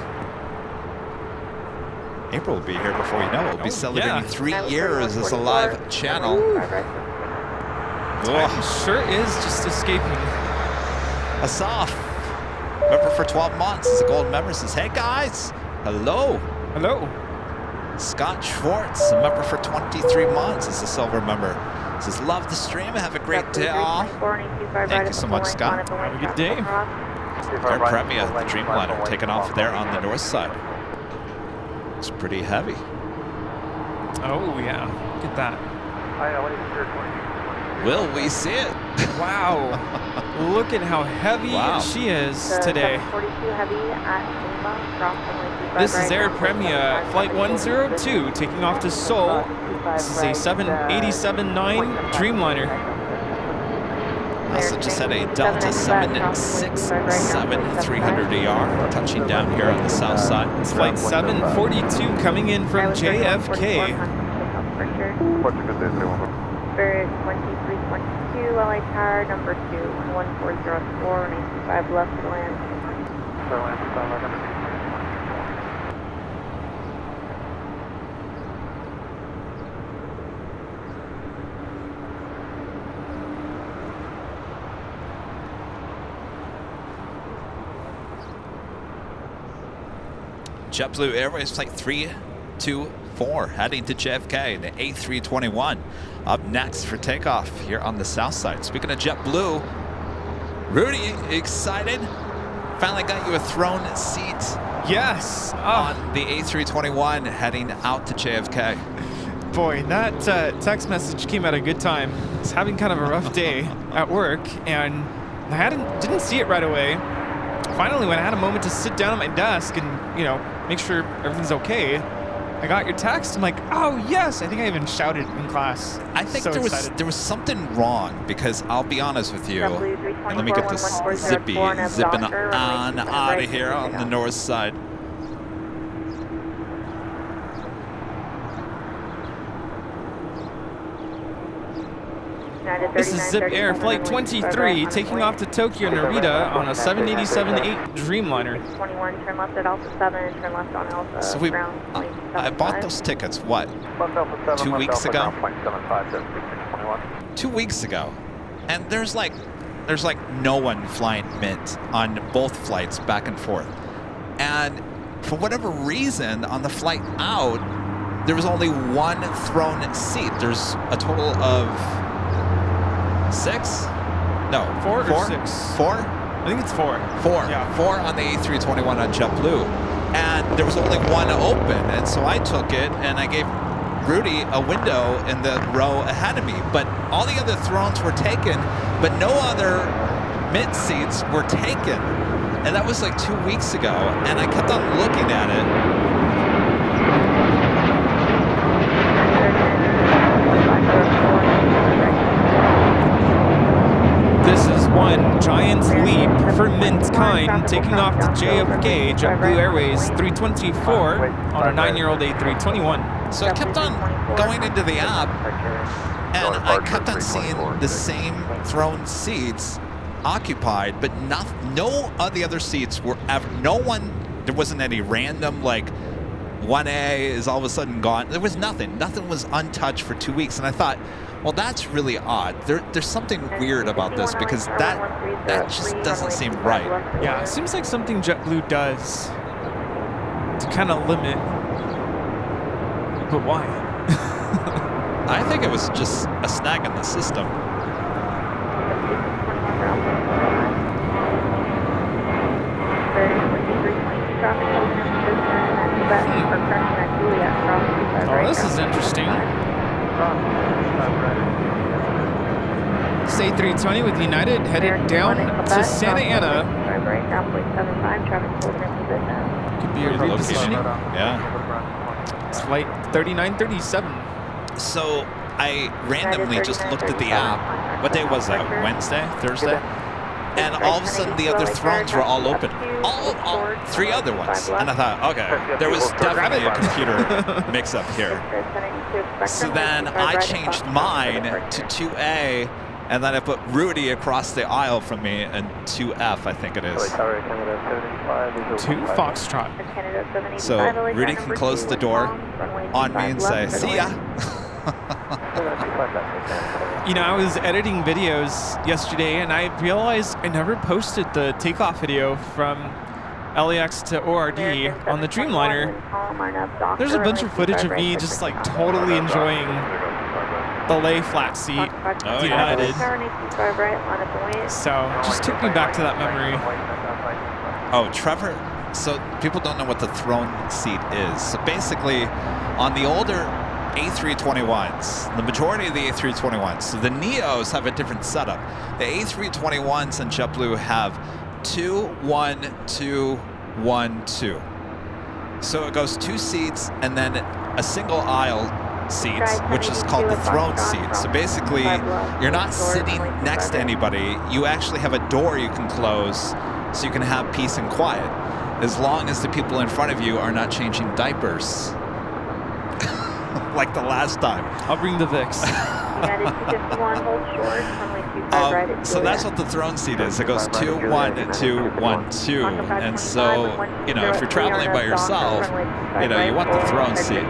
April will be here before you know it. We'll be celebrating 3 years as a live channel. Time sure is just escaping. Asaf, member for 12 months, is a gold member. Says, hey guys, hello. Hello. Scott Schwartz, a member for 23 months, is a silver member. Says, love the stream. Have a great day all. Thank you so much, Scott. Have a good day. Air Premia, the Dreamliner, taking off there on the north side. It's pretty heavy. Oh, yeah. Look at that. Will we see it? Wow. Look at how heavy she is today. This is Air Premia Flight 102 taking off to Seoul. This is a 787-9 Dreamliner. Also just had a Delta 767 300ER touching down here on the south side. It's Flight 742 coming in from JFK. Spirit 2322, LA Tower, number 2, 1404, 185 left to land. JetBlue Airways Flight 324 heading to JFK, the A321 up next for takeoff here on the south side. Speaking of JetBlue, Rudy, excited? Finally got you a throne seat Yes. on the A321 heading out to JFK. Boy, that text message came at a good time. I was having kind of a rough day at work, and I didn't see it right away. Finally, when I had a moment to sit down at my desk and, make sure everything's okay, I got your text. I'm like, oh yes! I think I even shouted in class. I think So there was something wrong because I'll be honest with you. And let me get this zipping on out of here on the north side. This is Zip Air Flight 23 taking off to Tokyo Narita on a 787-8 Dreamliner. 21, turn left at Alpha 7, turn left on Alpha. So I bought those tickets, what? 2 weeks ago? 2 weeks ago. And there's like no one flying Mint on both flights back and forth. And for whatever reason, on the flight out, there was only one thrown seat. There's a total of 6? No, 4 or 4? 6? 4? I think it's 4. 4. Yeah. 4 on the A321 on JetBlue. And there was only one open. And so I took it and I gave Rudy a window in the row ahead of me. But all the other thrones were taken, but no other Mint seats were taken. And that was like 2 weeks ago. And I kept on looking at it. This is one giant leap for Mint kind, taking off to JFK, JetBlue Airways 324 on a 9-year-old A321. So I kept on going into the app, and I kept on seeing the same thrown seats occupied, but no of the other seats were ever, there wasn't any random, like, 1A is all of a sudden gone. There was nothing. Nothing was untouched for 2 weeks. And I thought, well, that's really odd. There's something weird about this because that just doesn't seem right. Yeah, it seems like something JetBlue does to kind of limit. But why? I think it was just a snag in the system. Oh, this is interesting. This A320 with United headed down to Santa Ana. Could be your repositioning. Yeah. It's flight 3937. So I randomly just looked at the app. What day was that? Wednesday? Thursday? And all of a sudden the other thrones were all open. All 3 other ones. And I thought, okay, there was definitely a computer mix-up here. So then I changed mine to 2A, and then I put Rudy across the aisle from me and 2F, I think it is. 2 Foxtrot. So Rudy can close the door on me and say, see ya. I was editing videos yesterday, and I realized I never posted the takeoff video from LAX to ORD on the Dreamliner. There's a bunch of footage of me just like totally enjoying the lay flat seat United. So just took me back to that memory. Oh, Trevor. So people don't know what the throne seat is. So basically, on the older A321s, the majority of the A321s, so the Neos have a different setup. The A321s and JetBlue have 2, 1, 2, 1, 2. So it goes 2 seats and then a single aisle seat, which is called the throne seat. So basically, you're not sitting next to anybody. You actually have a door you can close so you can have peace and quiet, as long as the people in front of you are not changing diapers. Like the last time. I'll bring the Vicks. So that's what the throne seat is. It goes 2, 1, 2, 1, 2. And so, if you're traveling by yourself, you want the throne seat.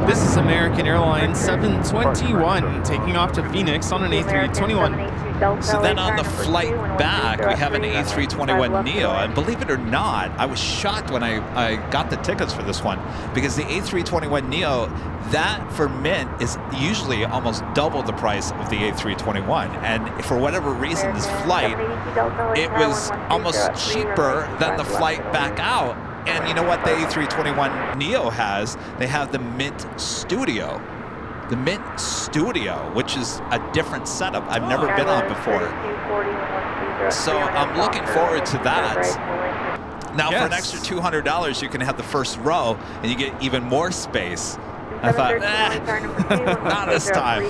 This is American Airlines 721 taking off to Phoenix on an A321. Delta. So then on the number flight 2, back, we have an 120, A321 left Neo, runway and believe it or not, I was shocked when I got the tickets for this one, because the A321 Neo, that for Mint is usually almost double the price of the A321, and for whatever reason, this flight, it was almost cheaper than the flight back out. And you know what the A321 Neo has? They have the Mint Studio. The Mint Studio, which is a different setup I've never been on before. So I'm looking forward to that. Now for an extra $200, you can have the first row and you get even more space. I thought, not this time.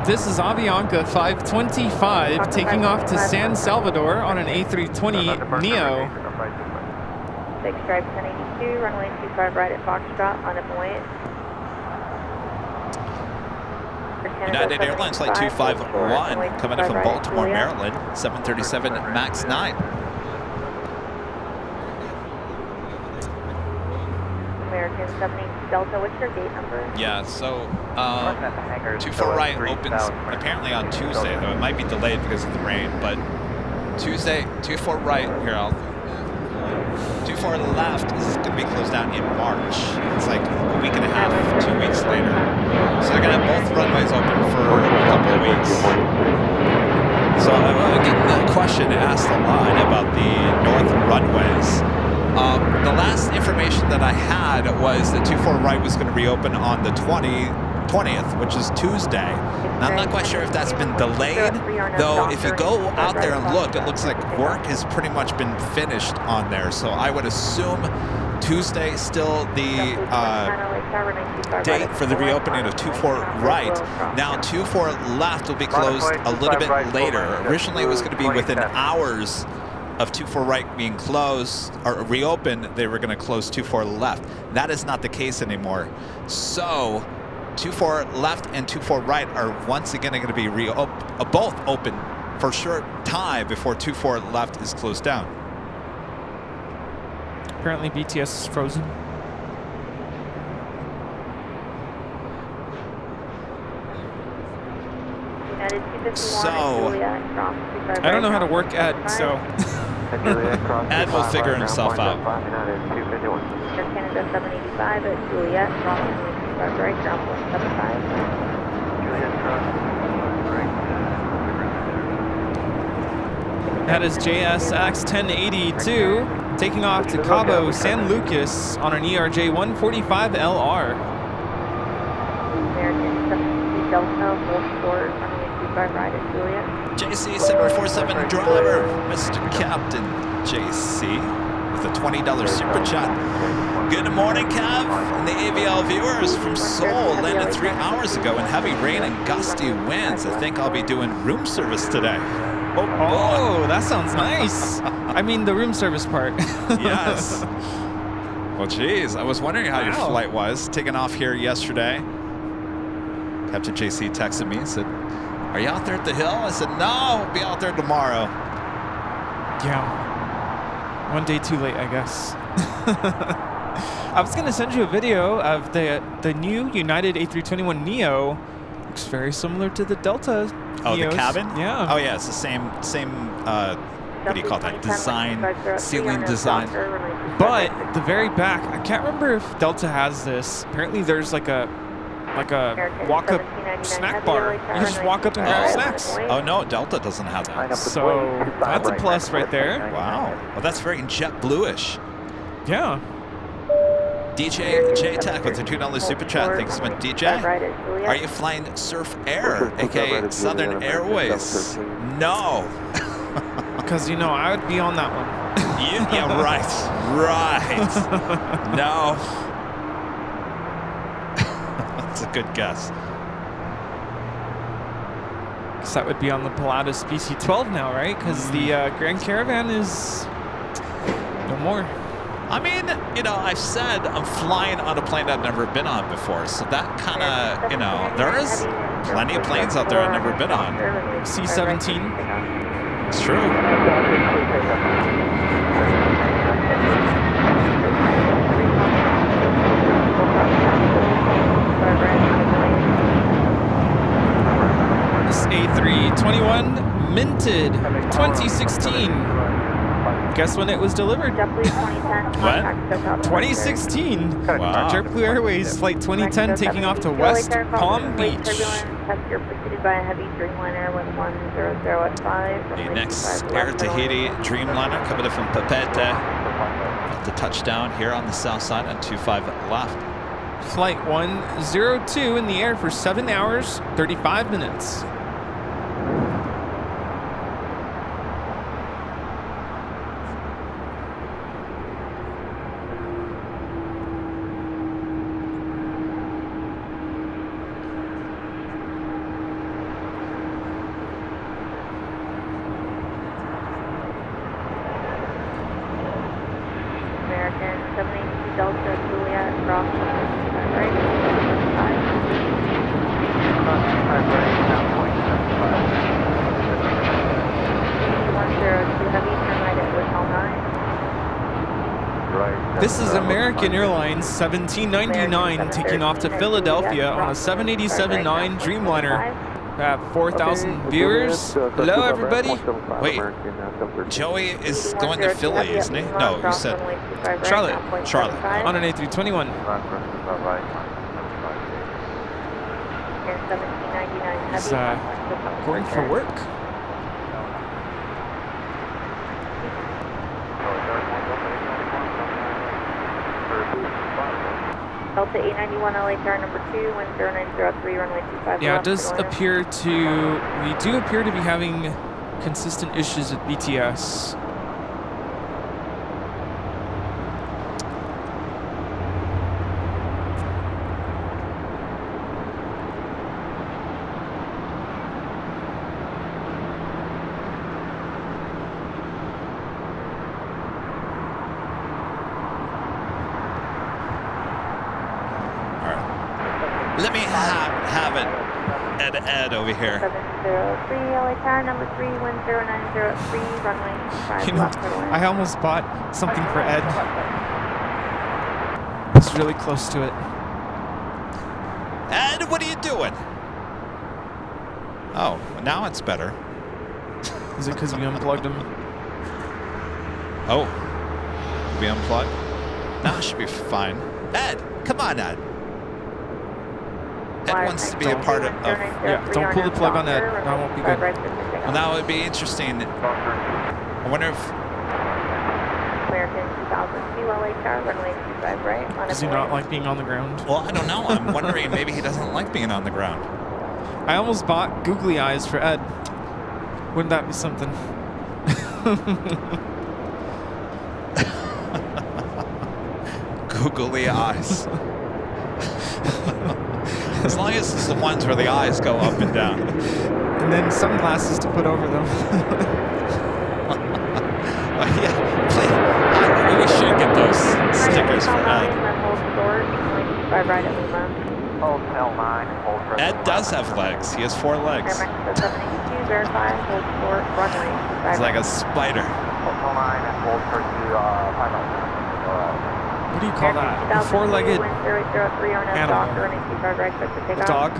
This is Avianca 525 taking off to San Salvador on an A320 Neo. 6 stripe 1082, runway 25 right at Foxtrot, line up and wait. United Airlines Flight 251 coming in from Baltimore, Maryland, 737 MAX 9. American 78 Delta, what's your gate number? Yeah, so 24 right opens apparently on Tuesday, though it might be delayed because of the rain, but Tuesday, 24 right, here I'll 24 left is going to be closed down in March. It's like a week and a half, 2 weeks later. So they're going to have both runways open for a couple of weeks. So I'm getting the question asked a lot about the north runways. The last information that I had was that 24 right was going to reopen on the 20th, which is Tuesday. Now, I'm not quite sure if that's been delayed, though if you go out there and look, it looks like work has pretty much been finished on there. So I would assume Tuesday still the date for the reopening of 24 right. Now 24 left will be closed a little bit later. Originally it was going to be within hours of 24 right being closed or reopened. They were going to close 24 left. That is not the case anymore. So 24 left and 24 right are once again going to be both open for a short time before 24 left is closed down. Apparently BTS is frozen. So I don't know how to work Ed, so Ed will figure himself out. Canada 785 at Juliet, crossing 25 right, ground 175. that is JSX 1082 taking off to Cabo San Lucas on an ERJ 145 LR. American 72 Delta, full sport, runway 25 right at Juliet. JC 747 driver, Mr. Captain JC with a $20 super chat. Good morning, Kev, and the AVL viewers from Seoul. Landed 3 hours ago in heavy rain and gusty winds. I think I'll be doing room service today. Oh, that sounds nice. I mean, the room service part. Yes. Well, geez, I was wondering how your flight was. Taking off here yesterday. Captain JC texted me and said, "Are you out there at the hill?" I said, "No, I'll be out there tomorrow." Yeah. One day too late, I guess. I was going to send you a video of the new United A321 Neo. Looks very similar to the Delta Oh, Neos. the cabin? Yeah. Oh, yeah, it's the same what do you call that? Design, ceiling design. But the very back, I can't remember if Delta has this. Apparently there's like a walk-up snack bar. You can just walk up and grab snacks. Oh, no, Delta doesn't have that. So that's a plus right there. Wow. Well, that's very jet bluish. Yeah. DJ J-Tech with the $2 super chat. Thanks so much, DJ. Are you flying Surf Air, aka Southern Airways? No. Because, you know, I would be on that one. Yeah, right. Right. No. That's a good guess. Guess that would be on the Pilatus PC-12 now, right? Because the Grand Caravan is no more. I mean, you know, I've said I'm flying on a plane I've never been on before, so that kind of, you know, there is Plenty of planes out there I've never been on. C-17. It's true. This A321 minted 2016. Guess when it was delivered? What? 2016. Wow. JetBlue Airways Flight 2010 taking off to West Palm Beach. Passenger preceded by a heavy Dreamliner with 100 at 5. The next Air Tahiti Dreamliner coming in from Papete. At the touchdown here on the south side on 25 left. Flight 102 in the air for 7 hours, 35 minutes. American 782 Delta Juliet cross right. 102 heavy, turn right at Hotel 9. This is American Airlines 1799 taking off to Philadelphia on a 787-9 Dreamliner. 4,000 viewers. Hello, everybody. Wait, Joey is going to Philly, isn't he? No, you said Charlotte. Charlotte. On an A321. He's going for work. Delta 891 LHR number 2, wind 0903, runway 25. Yeah, it does appear to, we do appear to be having consistent issues with BTS. Let me have it. Ed over here. 703 LHR number 3, wind 0903, runway 5 You know, left turn. I almost bought something for Ed. It's really close to it. Ed, what are you doing? Oh, now it's better. Is it because we unplugged him? Oh, we unplugged? Now it should be fine. Ed, come on, Ed. Ed wants to be a part of yeah, don't pull the plug on Ed. That won't be good. well, now it would be interesting. I wonder if American 2002 LHR, runway 25 right. Does he not like being on the ground? well, I don't know. I'm wondering maybe he doesn't like being on the ground. I almost bought googly eyes for Ed. Wouldn't that be something? Googly eyes. As long as it's the ones where the eyes go up and down. And then sunglasses to put over them. Yeah, we should get those stickers for Ed. Right at Lima. Hotel 9, hold for Ed does have legs. He has 4 legs. Air Mexico 782, verify, hold short, runway 25. He's like a spider. Hotel 9 and hold for final. What do you call that? A 4-legged animal. Dog?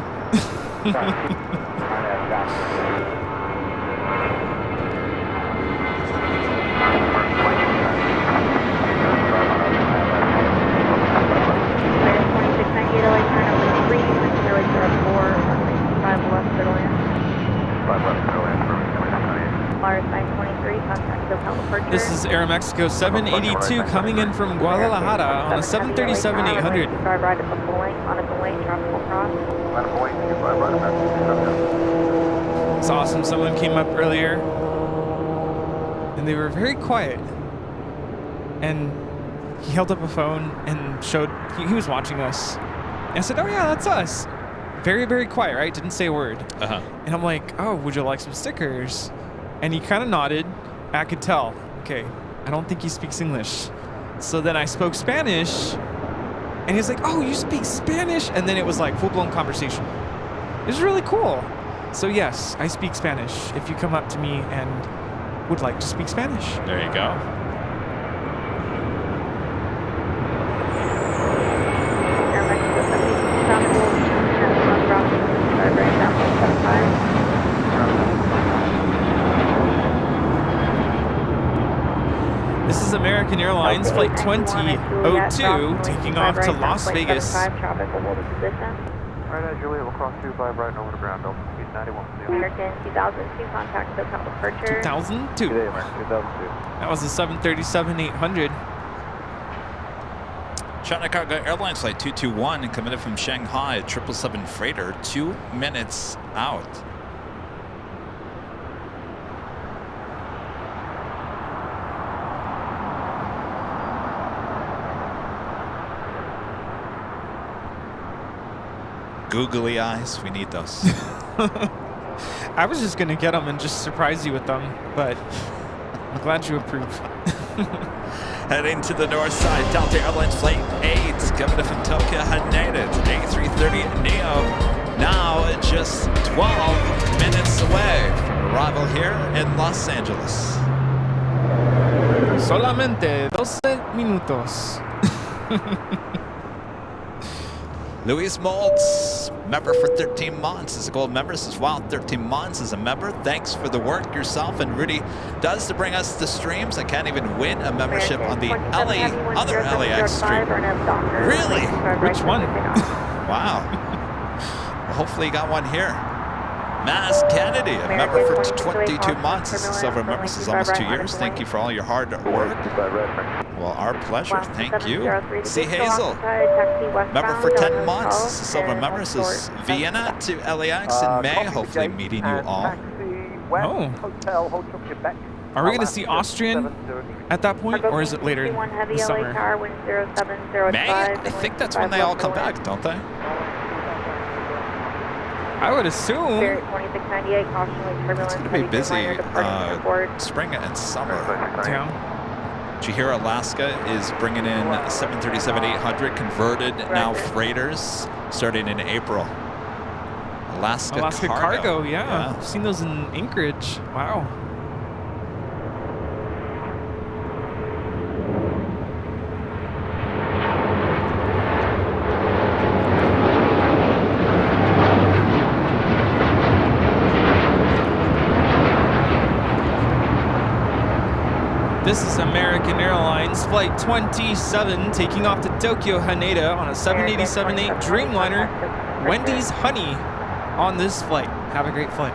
This is Air Mexico 782 coming in from Guadalajara on a 737-800. It's awesome. Someone came up earlier and they were very quiet. And he held up a phone and showed, he was watching us. And I said, oh yeah, that's us. Very, very quiet, right? Didn't say a word. Uh-huh. And I'm like, oh, would you like some stickers? And he kind of nodded. I could tell. Okay, I don't think he speaks English. So then I spoke Spanish. And he's like, oh, you speak Spanish? And then it was like full-blown conversation. It was really cool. So yes, I speak Spanish. If you come up to me and would like to speak Spanish. There you go. This is American Airlines Flight 2002 taking off to Las Vegas. Traffic will hold a position. Right, Juliet, we'll cross 25 right over the ground, Delta speed 91. American 2002 contact SoCal departure. 2002. Good day, American 2002. That was a 737-800. China Cargo Airlines Flight 221 committed from Shanghai, 777 freighter, 2 minutes out. Googly eyes, we need those. I was just gonna get them and just surprise you with them, but I'm glad you approve. Heading to the north side, Delta Airlines Flight 8 coming from Tokyo Haneda to A330 Neo. Now just 12 minutes away from arrival here in Los Angeles. Solamente 12 minutos. Luis Moltz, member for 13 months as a gold member, says, wow, 13 months as a member. Thanks for the work yourself and Rudy does to bring us the streams. I can't even win a membership on the other LAX stream. Really? Which one? Wow. Well, hopefully you got one here. Mass Kennedy, a member for 22 months as a silver member, says almost 2 years. Thank you for all your hard work. Well, our pleasure. Thank you. C. Hazel, member for 10 months as a silver member, says Vienna to LAX in May. Hopefully meeting you all. Oh. Are we going to see Austrian at that point, or is it later in the summer? May? I think that's when they all come back, don't they? I would assume. It's going to be busy spring and summer. Yeah. Did you hear Alaska is bringing in 737-800 converted now freighters starting in April? Alaska Cargo, yeah. I've seen those in Anchorage. Wow. This is American Airlines Flight 27 taking off to Tokyo Haneda on a 787-8 Dreamliner. Wendy's Honey on this flight. Have a great flight.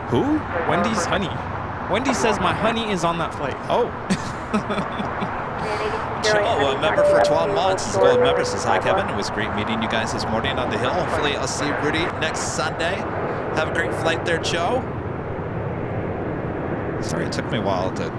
Who? Wendy's Honey. Wendy says my honey is on that flight. Oh. Joe, a member for 12 months. As a gold member, says, hi, Kevin. It was great meeting you guys this morning on the hill. Hopefully I'll see Rudy next Sunday. Have a great flight there, Joe. Sorry, it took me a while to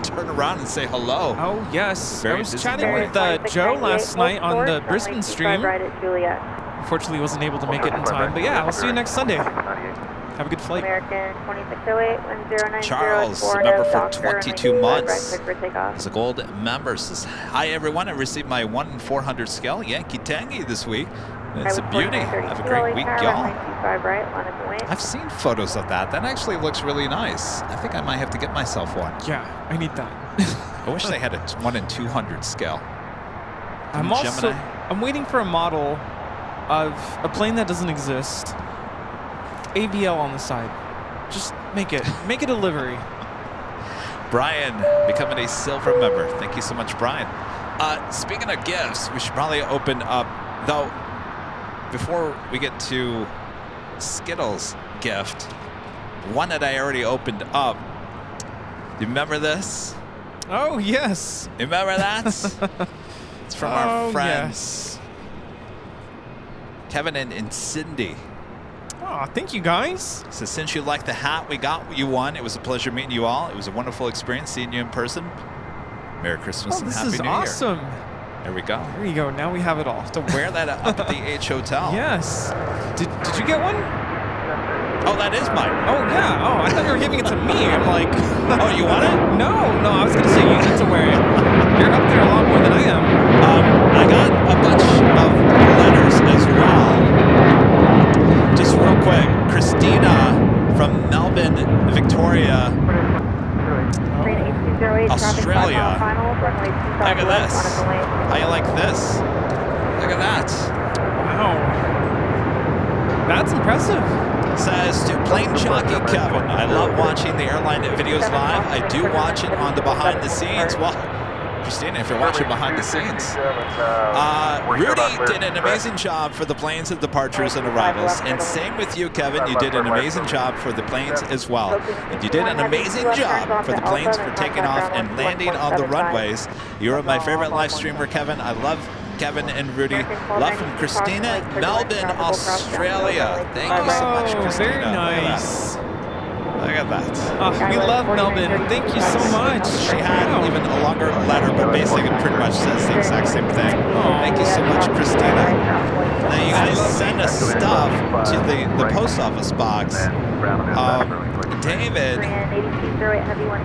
turn around and say hello. Oh, yes. Very I was busy chatting day. with Joe last night on the Brisbane stream. Unfortunately, wasn't able to make it in time. But yeah, I'll see you next Sunday. Have a good flight. American 2608-1090. Charles, a member for 22 months. As a gold member, says, hi, everyone. I received my 1 in 400 scale Yankee Tangy this week. It's a beauty. Have a great week, y'all. I've seen photos of that. That actually looks really nice. I think I might have to get myself one. Yeah, I need that. I wish they had a 1 in 200 scale. I'm waiting for a model of a plane that doesn't exist. AVL on the side. Just make it a livery. Brian, becoming a silver member. Thank you so much, Brian. Speaking of gifts, we should probably open up, though, before we get to Skittles' gift, one that I already opened up. Do you remember this? Oh, yes. You remember that? It's from our friends. Yes. Kevin and Cindy. Oh, thank you, guys. So since you like the hat we got you one, it was a pleasure meeting you all. It was a wonderful experience seeing you in person. Merry Christmas and Happy New Year. This is awesome. There we go. There you go. Now we have it all. To wear that up at the H Hotel. Yes. Did you get one? Oh, that is mine. Oh, yeah. Oh, I thought you were giving it to me. I'm like... Oh, you want it? No, I was going to say you get to wear it. You're up there a lot more than I am. I got a bunch of letters as well. Just Plane 8208, traffic 5 Australia. mile final, runway 25 Look at left, this. on a lane. How you like this? Look at that. Wow. That's impressive. Says to Plane Jockey Kevin, I love watching the airline videos live. I do watch it on the behind the scenes. Well, Christina, if you're watching behind the scenes. Rudy did an amazing job for the planes of departures and arrivals. And same with you, Kevin. You did an amazing job for the planes as well. And you did an amazing job for the planes for taking off and landing on the runways. You're my favorite live streamer, Kevin. I love Kevin and Rudy. Love from Christina, Melbourne, Australia. Thank you so much, Christina. Very nice. Look at that. Oh, we love Melbourne. Thank you so much. She had even a longer letter, but basically it pretty much says the exact same thing. Thank you so much, Christina. Now you guys send us stuff to the post office box. David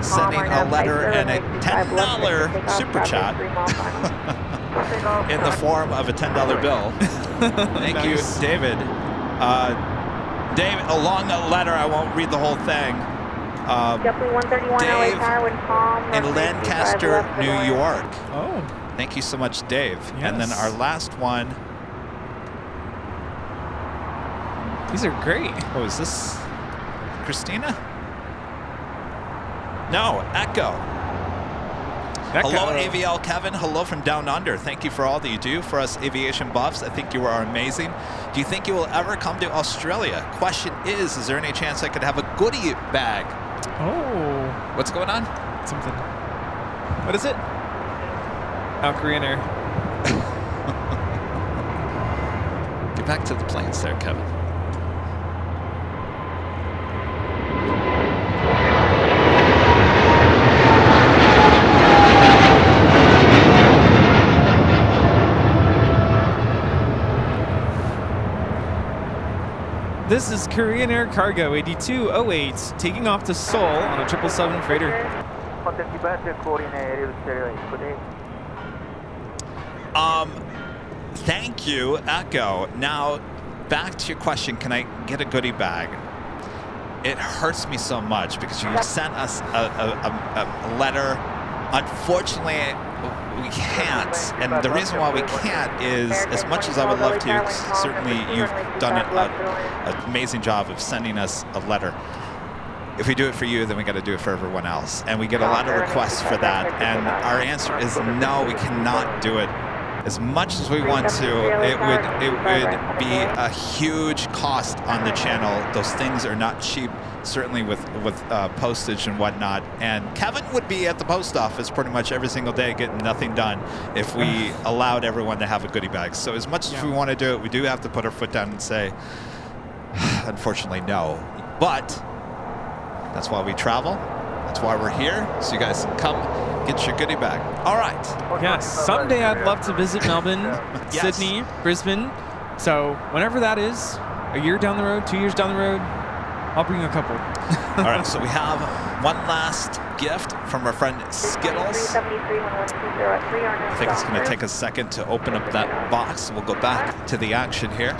sending a letter and a $10 super chat in the form of a $10 bill. Thank you, David. Dave, a long letter. I won't read the whole thing. Definitely 131 Dave LA Tower, wind calm. in Lancaster, New York. Oh. Thank you so much, Dave. Yes. And then our last one. These are great. Oh, is this Christina? No, Echo. Hello, AVL Kevin. Hello from Down Under. Thank you for all that you do for us aviation buffs. I think you are amazing. Do you think you will ever come to Australia? Question is there any chance I could have a goodie bag? Oh. What's going on? Something. What is it? Oh, Korean Air. Get back to the planes there, Kevin. This is Korean Air Cargo 8208 taking off to Seoul on a 777 freighter. Thank you, Echo. Now, back to your question, can I get a goodie bag? It hurts me so much because you sent us a letter. Unfortunately, we can't. And the reason why we can't is, as much as I would love to, certainly you've done an amazing job of sending us a letter. If we do it for you, then we got to do it for everyone else. And we get a lot of requests for that. And our answer is no, we cannot do it. As much as we want to, it would be a huge cost on the channel. Those things are not cheap, certainly with postage and whatnot. And Kevin would be at the post office pretty much every single day getting nothing done if we allowed everyone to have a goodie bag. So as much as we want to do it, we do have to put our foot down and say, unfortunately, no. But that's why we travel. That's why we're here. So you guys can come get your goodie bag. All right. Yeah, someday I'd love to visit Melbourne, Yes. Sydney, Brisbane. So whenever that is, a year down the road, 2 years down the road, I'll bring a couple. All right, so we have one last gift from our friend Skittles. I think it's going to take a second to open up that box. We'll go back to the action here.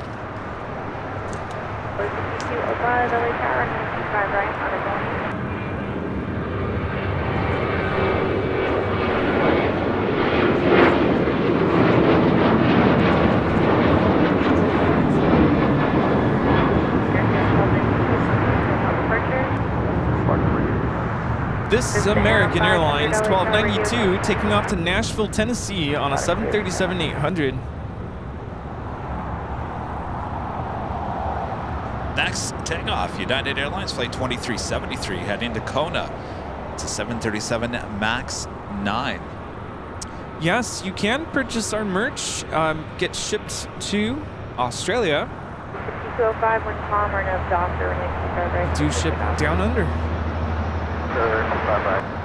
This is American Airlines 1292 taking off to Nashville, Tennessee on a 737-800. Next takeoff, United Airlines Flight 2373 heading to Kona. It's a 737 MAX 9. Yes, you can purchase our merch, get shipped to Australia. 6205 when calm or no doctor. Do ship down under. Bye-bye.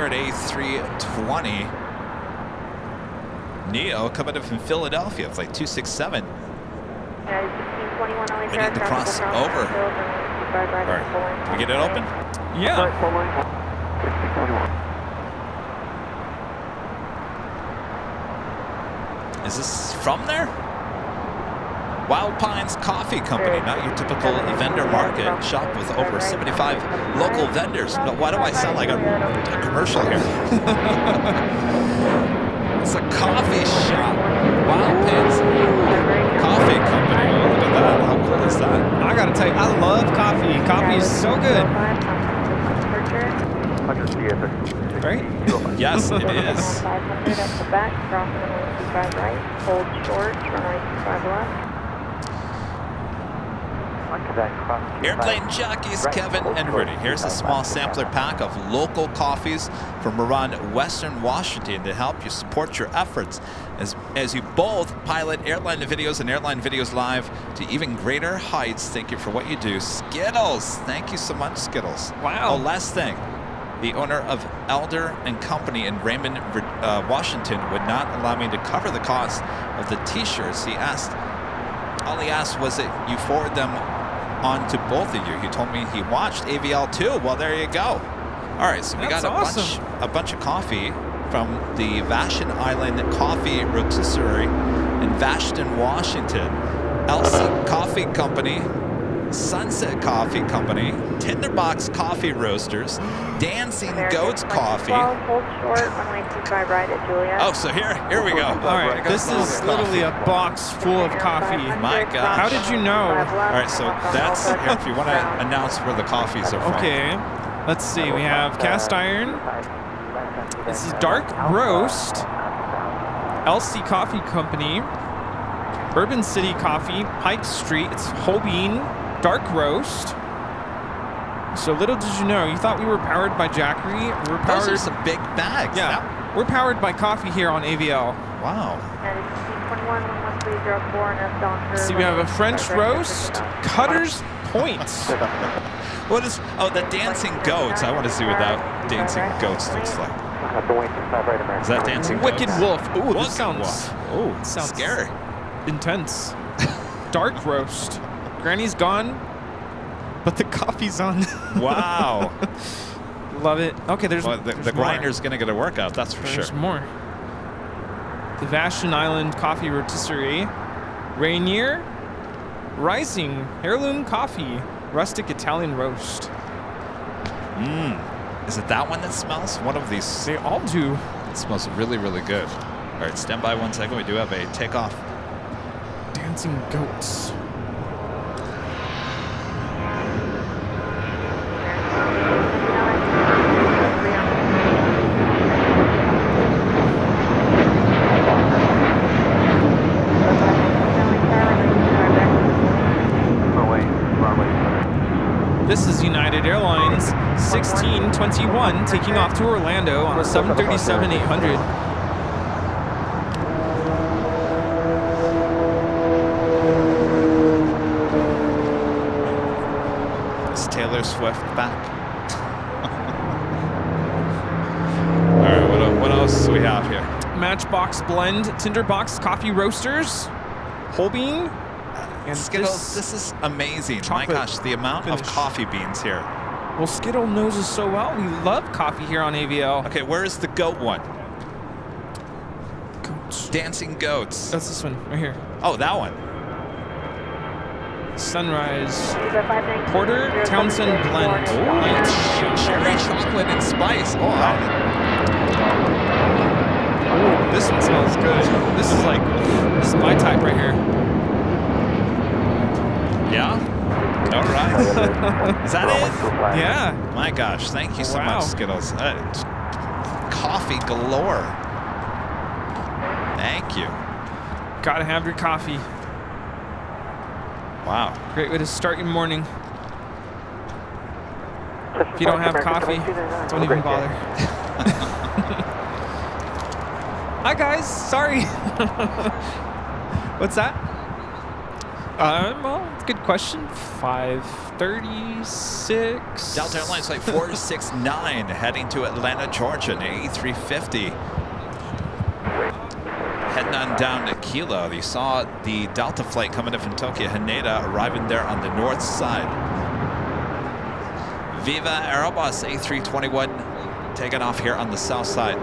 at A320. Neo coming in from Philadelphia, flight 267. We need to cross over. All right, can we get it open? Yeah. Is this from there? Wild Pines Coffee Company, not your typical vendor market. Shop with over 75 local vendors. No, why do I sound like a commercial here? It's a coffee shop. Wild Pines Coffee Company. Oh, look at that. How cool is that? I gotta tell you, I love coffee. Coffee is so good. Right? Yes, it is. 500 at the back, crossing the 125 right, hold short, runway 25 left. Airplane Jockeys Kevin and Rudy. Here's a small sampler pack of local coffees from around Western Washington to help you support your efforts as you both pilot Airline Videos and Airline Videos Live to even greater heights. Thank you for what you do. Skittles. Thank you so much, Skittles. Wow. Oh, last thing. The owner of Elder and Company in Raymond, Washington would not allow me to cover the cost of the t-shirts. All he asked was that you forward them on to both of you. He told me he watched AVL too. Well, there you go. All right, so we That's got awesome. a bunch of coffee from the Vashon Island Coffee Rotisserie in Vashon, Washington. Elsie Coffee Company, Sunset Coffee Company, Tinderbox Coffee Roasters, Dancing Goats Coffee. Hold short, runway 25 right at Juliet. Oh, so here we go. All right, this is literally a box full of coffee. My gosh. How did you know? All right, so that's here. If you want to announce where the coffees are from. Okay, let's see. We have cast iron. This is dark roast. LC Coffee Company. Bourbon City Coffee. Pike Street. It's whole bean. Dark roast. So little did you know, you thought we were powered by Jackery. We're powered. Those are some big bags. Yeah, we're powered by coffee here on AVL. Wow. See, we have a French roast, Cutter's Points. What is? Oh, the Dancing Goats. I want to see what that Dancing Goats looks like. Is that Dancing Wicked Goats? Wolf. Ooh, Wicked this sounds. Wolf. Oh, sounds scary. Intense. Dark roast. Granny's gone, but the coffee's on. Wow. Love it. Okay, there's Well, there's the more. grinder's gonna get a workout. That's for There's sure. more. The Vashon Island Coffee Rotisserie. Rainier. Rising. Heirloom Coffee. Rustic Italian Roast. Is it that one that smells? One of these. They all do. It smells really, really good. All right, stand by 1 second. We do have a takeoff. Dancing Goats. This is United Airlines 1621 taking off to Orlando on a 737-800. Is Taylor Swift back? All right, what else do we have here? Matchbox Blend Tinderbox Coffee Roasters. Whole bean. And Skittles, this is amazing. My chocolate gosh, the amount finish. of coffee beans here. Well, Skittle knows us so well. We love coffee here on AVL. Okay, where is the goat one? Goats. Dancing Goats. That's this one right here. Oh, that one. Sunrise. Porter Townsend Blend. Oh, Light cherry chocolate and spice. Oh, Ooh, this one smells good. This is my type right here. yeah? All right. Is that it? Yeah. My gosh, thank you so Wow. much, Skittles. Coffee galore. Thank you. Gotta have your coffee. Wow. Great way to start your morning. If you don't have coffee, don't even bother. Hi guys, sorry. What's that? Well, good question. 536. Delta Airlines Flight 469 heading to Atlanta, Georgia, an A350. Heading on down to Kilo. You saw the Delta flight coming in from Tokyo Haneda arriving there on the north side. Viva Aerobus A321 taking off here on the south side.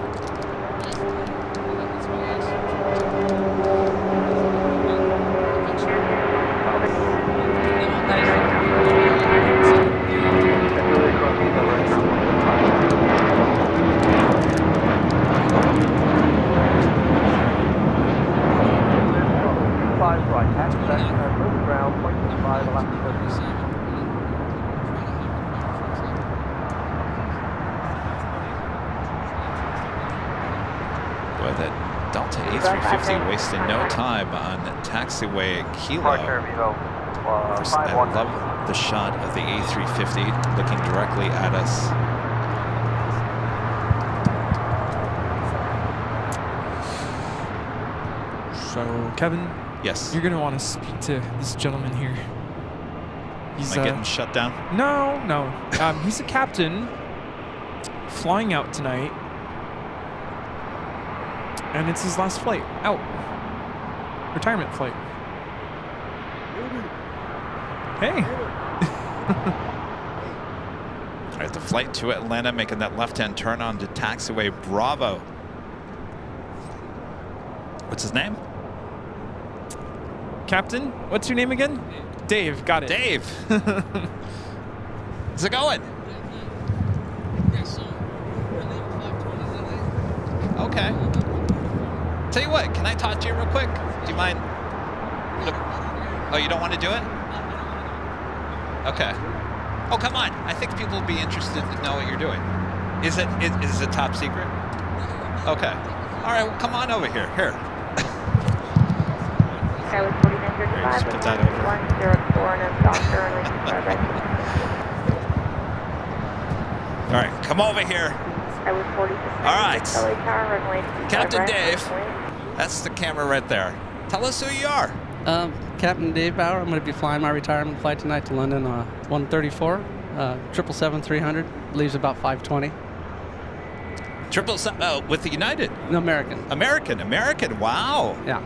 With it, Delta A350 wasting no time on taxiway Kilo. I love the shot of the A350 looking directly at us. So, Kevin, Yes. you're going to want to speak to this gentleman here. He's Am I getting shut down? No. He's a captain flying out tonight. And it's his last flight out. Retirement flight. Hey. All right, the flight to Atlanta making that left-hand turn onto taxiway Bravo. What's his name? Captain, what's your name again? Dave, got it. Dave. How's it going? Okay. Tell you what, can I talk to you real quick? Do you mind? Look. Oh, you don't want to do it? Okay. Oh, come on. I think people will be interested to know what you're doing. Is it top secret? Okay. All right, well, come on over here. Here. Skyway 4935, Just put that over. 104 and then Doctor and reaching 5 right. All right, come over here. Skyway 46. All right. LA Tower, runway 25 Captain right, Dave. runway. That's the camera right there. Tell us who you are. Captain Dave Bauer. I'm going to be flying my retirement flight tonight to London, 134, 777-300. Leaves about 5:20. 777 with the United. No, American. American. Wow. Yeah.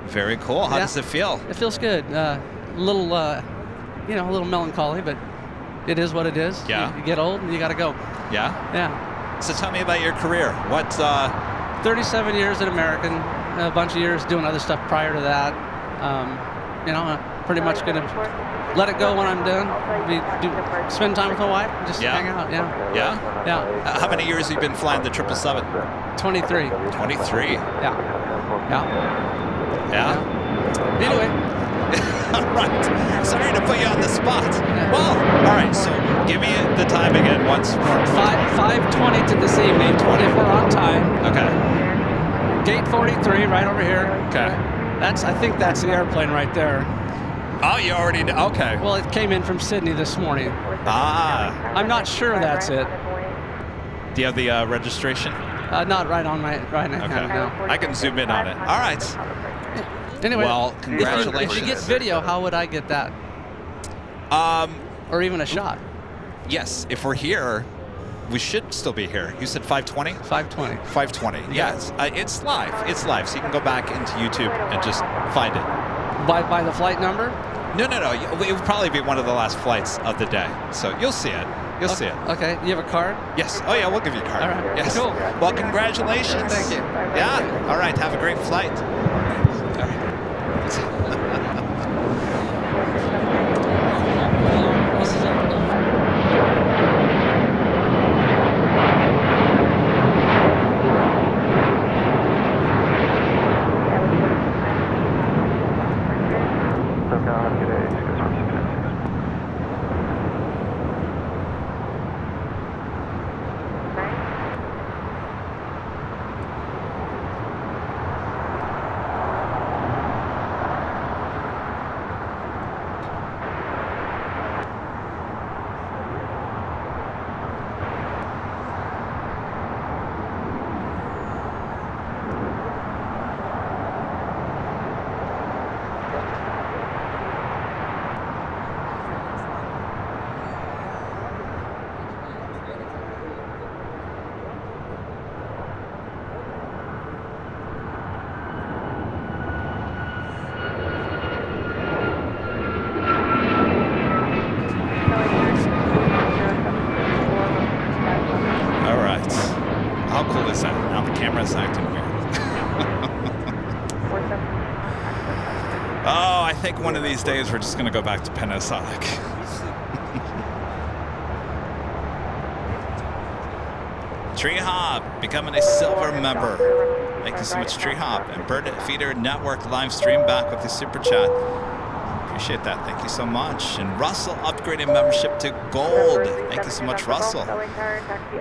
Very cool. How Yeah. does it feel? It feels good. A little melancholy, but it is what it is. Yeah. You get old and you got to go. Yeah. Yeah. So tell me about your career. What? 37 years at American. A bunch of years doing other stuff prior to that. I'm pretty much going to let it go when I'm done. Spend time with my wife. Just Yeah. hang out. Yeah. Yeah. Yeah. How many years have you been flying the 777? 23. 23. Yeah. Yeah. Yeah. Anyway. All right. Sorry to put you on the spot. Well, all right. So give me the time again once more. 5:20 to this evening, 24 on time. Okay. Gate 43 right over here. Okay. I think that's the airplane right there. Oh, you already know. Okay. Well, it came in from Sydney this morning. Ah. I'm not sure that's it. Do you have the registration? Not right on my right hand Okay. now. I can zoom in on it. All right. Anyway, Well, if congratulations. you get video, how would I get that? Or even a shot? Yes. If we're here, we should still be here. You said 5:20? 5:20. 5:20. Yes. It's live. It's live. So you can go back into YouTube and just find it. By the flight number? No. It would probably be one of the last flights of the day. So you'll see it. You'll see it. Okay. You have a card? Yes. Oh, yeah. We'll give you a card. All right. Yes. Cool. Well, congratulations. Thank you. Yeah. All right. Have a great flight. All right. How cool is that? Now the camera's acting weird. Oh, I think one of these days we're just going to go back to Panasonic. Tree Hop becoming a silver member. Thank you so much, Tree Hop. And Bird Feeder Network live stream back with the super chat. Appreciate that. Thank you so much. And Russell upgraded membership to gold. Thank you so much, Russell.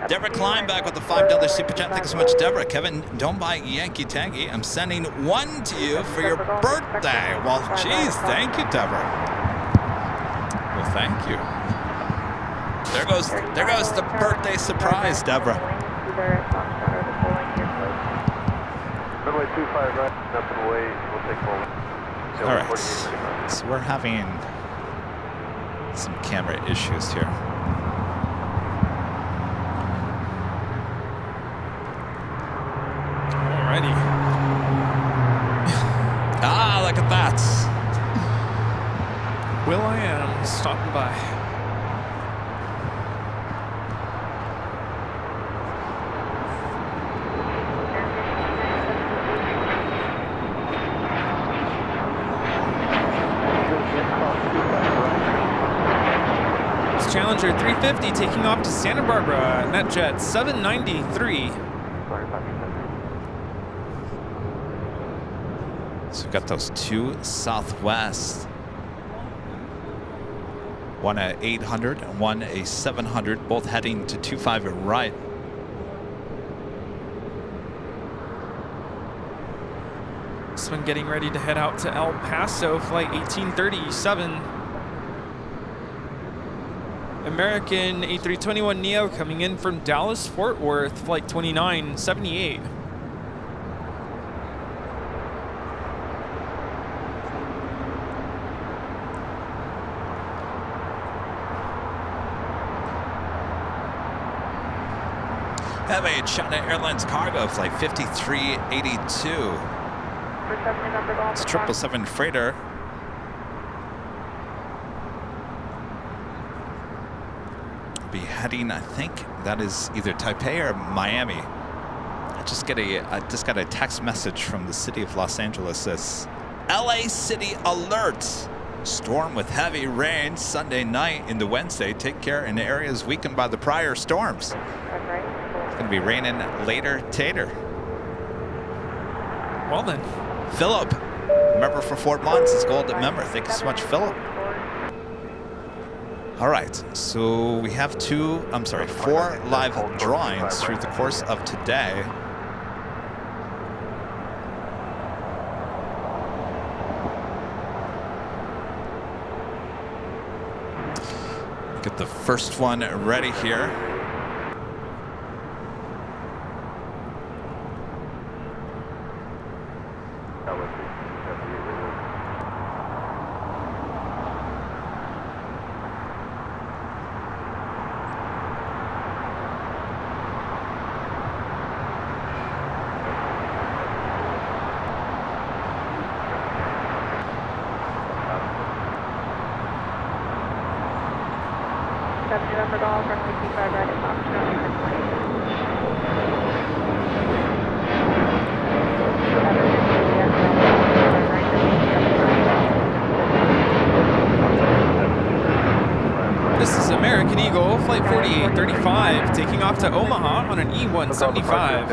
Deborah Klein back with the $5 super chat. Thank you so much, Deborah. Kevin, don't buy Yankee Tangy. I'm sending one to you for your birthday. Well, geez, thank you, Deborah. Well, thank you. There goes the birthday surprise, Deborah. Runway 25 right, nothing away, we'll take forward. All right, so we're having some camera issues here. Alrighty. Ah, look at that. Will I am stopping by. Challenger 350 taking off to Santa Barbara, NetJet 793. So we've got those two Southwest. One at 800 and one a 700, both heading to 25 right. This one getting ready to head out to El Paso, flight 1837. American A321neo coming in from Dallas Fort Worth, flight 2978. Have a China Airlines cargo flight 5382. It's 777 freighter. Be heading, I think that is either Taipei or Miami. I just got a text message from the city of Los Angeles. Says LA City alert. Storm with heavy rain Sunday night into Wednesday. Take care in areas weakened by the prior storms. It's going to be raining later, tater. Well then. Philip, member for 4 months, is gold member. Thank you so much, Philip. All right, so we have 4 live drawings through the course of today. Get the first one ready here. This is American Eagle, flight 4835, taking off to Omaha on an E175.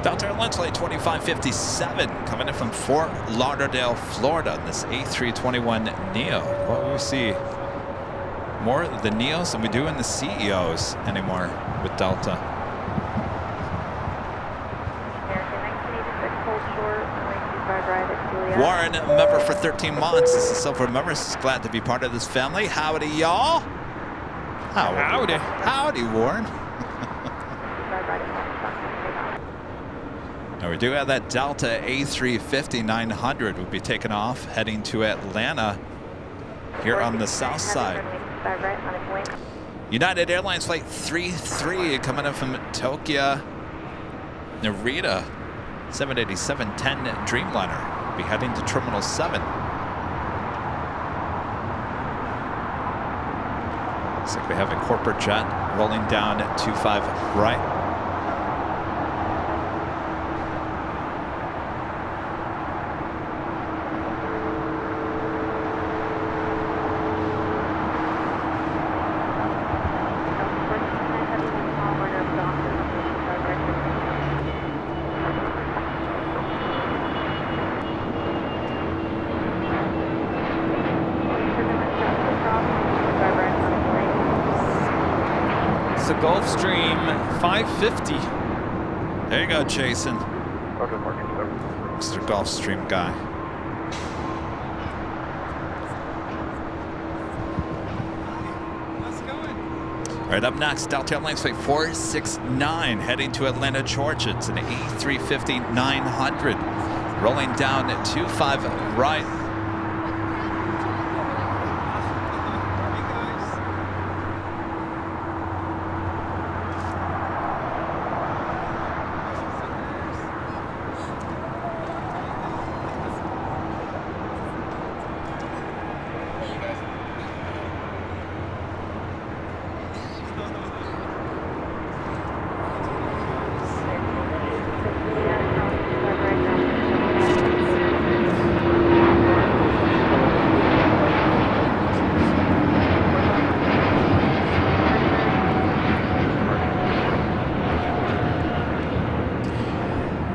Delta Airlines flight 2557 coming in from Fort Lauderdale, Florida. This A321neo. Well, we see more of the neos than we do in the CEOs anymore with Delta. Warren, a member for 13 months. This is Silver Members. Glad to be part of this family. Howdy, y'all. Howdy. Howdy, Warren. Now we do have that Delta A350-900 will be taking off, heading to Atlanta here on the south side. United Airlines flight 33 coming in from Tokyo, Narita, 787-10 Dreamliner. We'll be heading to Terminal 7. Looks like we have a corporate jet rolling down at 25 right. Gulfstream 550. There you go, Jason. Roger, parking 7. Mr. Gulfstream guy. All right, up next, Delta Airlines Flight 469 heading to Atlanta, Georgia. It's an A350-900 rolling down at 25 right.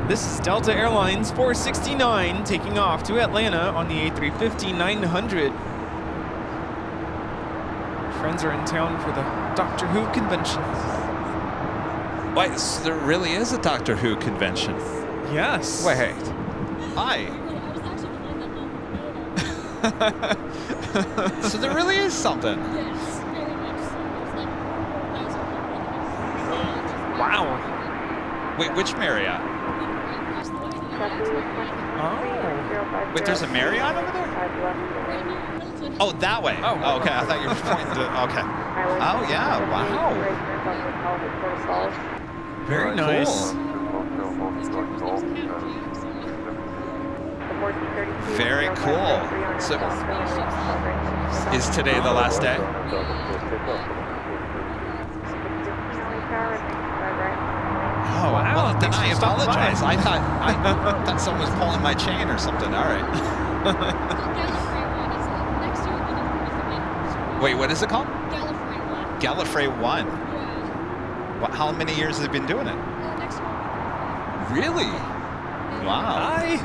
This is Delta Airlines 469 taking off to Atlanta on the A350-900. Friends are in town for the Doctor Who convention. Wait, so there really is a Doctor Who convention? Yes. Wait. Hi. So there really is something. Yes, very much so. It's like 1,000 Wow. Wait, which Marriott? Oh. Wait, there's a Marriott over there? Oh, that way. Oh, okay. I thought you were pointing to. Okay. Oh, yeah. Wow. Very nice. Very cool. So, is today the last day? Oh, wow. Well, then Thanks I for stopping apologize. by. I thought someone was pulling my chain or something. All right. Wait, what is it called? Gallifrey 1. Yeah. How many years has it been doing it? Next one. Really? Wow. Hi.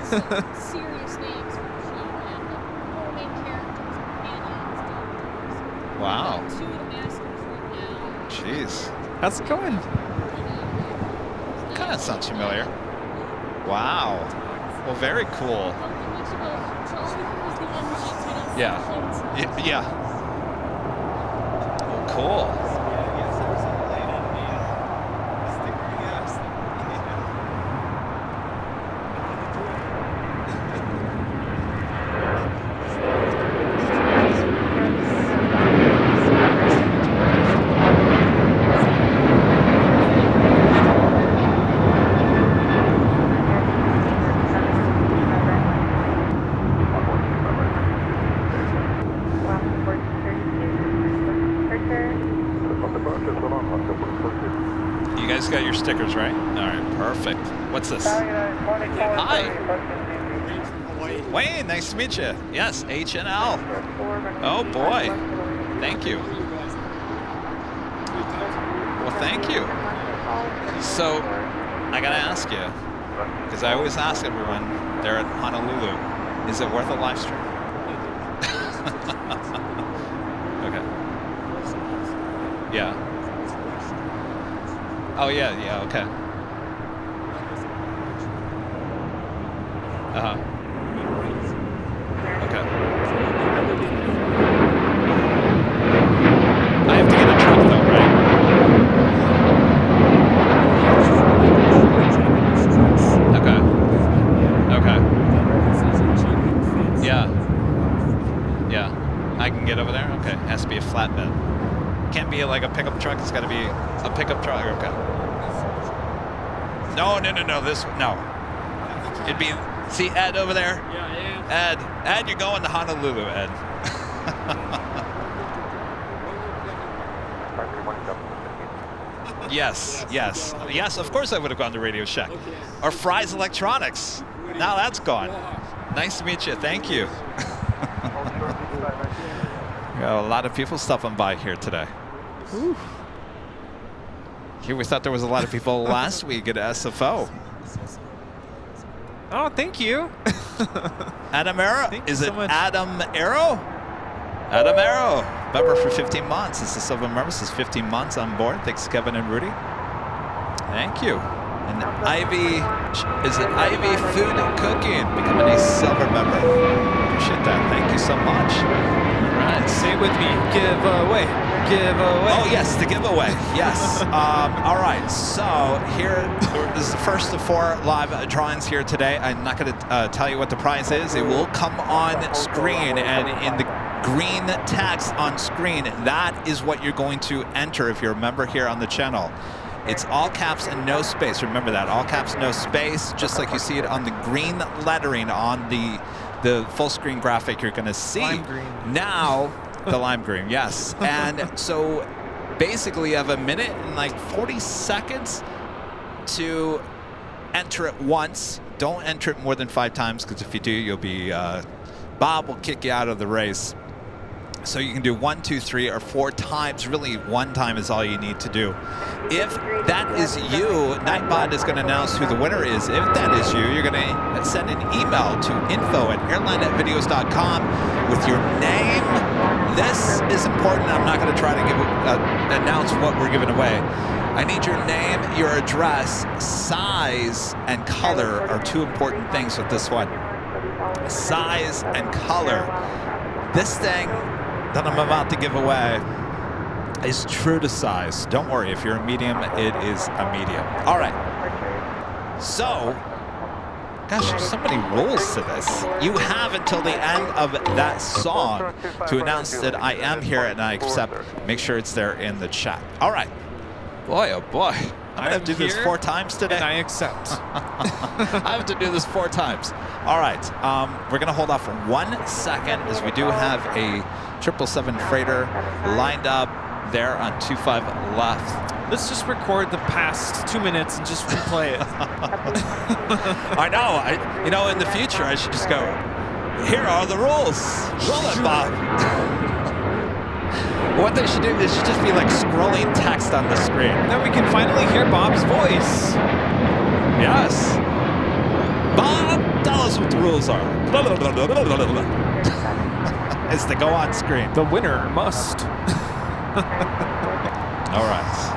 Serious names from the show. And the 4 main characters, companions, doctors. Wow. 2 of the masters right now. Jeez. How's it going? Kind of sounds familiar. Wow. Well, very cool. Yeah. Yeah. Well, cool. You guys got your stickers, right? All right, perfect. What's this? Hi. Wayne, nice to meet you. Yes, H&L. Oh boy. Thank you. Well, thank you. So, I gotta ask you, because I always ask everyone there at Honolulu, is it worth a live stream? Okay. Yeah. Oh yeah, okay. Uh-huh. Okay. I have to get a truck though, right? Okay. Okay. Yeah. Yeah. I can get over there? Okay. It has to be a flatbed. Can't be like a pickup truck. It's got to be a pickup truck. Okay. No. This no. It'd be See Ed over there? Yeah, I am. Ed, you're going to Honolulu, Ed. Yes, of course I would have gone to Radio Shack. Or Fry's Electronics. Now that's gone. Nice to meet you, thank you. Got a lot of people stopping by here today. Ooh. Here we thought there was a lot of people last week at SFO. Oh, thank you. Adam Arrow? Thank you Is so it much. Adam Arrow? Adam Arrow, member for 15 months. This is Silver member. This is 15 months on board. Thanks, Kevin and Rudy. Thank you. And Ivy, is it Ivy Food Cooking? Becoming a Silver member. Appreciate that. Thank you so much. All right. Say it with me. Giveaway. Giveaway. Oh, yes, the giveaway. Yes. All right. So here, this is the first of 4 live drawings here today. I'm not going to tell you what the prize is. It will come on screen, and in the green text on screen, that is what you're going to enter if you're a member here on the channel. It's all caps and no space. Remember that. All caps, no space, just like you see it on the green lettering on the full screen graphic you're going to see. Lime green. Now, the lime green, yes. And so basically you have a minute and like 40 seconds to enter it once. Don't enter it more than 5 times, because if you do, you'll be, Bob will kick you out of the race. So you can do 1, 2, 3, or 4 times. Really, 1 time is all you need to do. If that is you, Nightbot is going to announce who the winner is. If that is you, you're going to send an email to info@airline.videos.com with your name. This is important. I'm not going to try to announce what we're giving away. I need your name, your address, size, and color are 2 important things with this one. Size and color. This thing that I'm about to give away is true to size. Don't worry, if you're a medium, it is a medium. All right. So, gosh, there's so many rules to this. You have until the end of that song to announce that I am here and I accept. Make sure it's there in the chat. All right. Boy, oh boy. I'm going to have to do this 4 times today. And I accept. I have to do this 4 times. All right. We're going to hold off for 1 second, as we do have a 777 freighter lined up there on 25 left. Let's just record the past 2 minutes and just replay it. I know. You know, in the future, I should just go, here are the rules. Roll it, Bob. What they should do is should just be like scrolling text on the screen. Then we can finally hear Bob's voice. Yes. Bob, tell us what the rules are. It's to go on screen. The winner must. All right.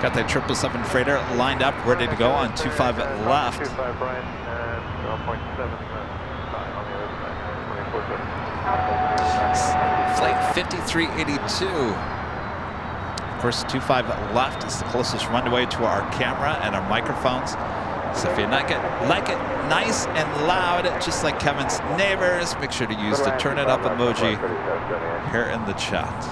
Got that 777 freighter lined up, ready to go on 25 left. 25 right and 0.7 on the other side. 24. Flight 5382. Of course, 25 left is the closest runway to our camera and our microphones. So if you like it nice and loud, just like Kevin's neighbors, make sure to use the turn it up emoji here in the chat.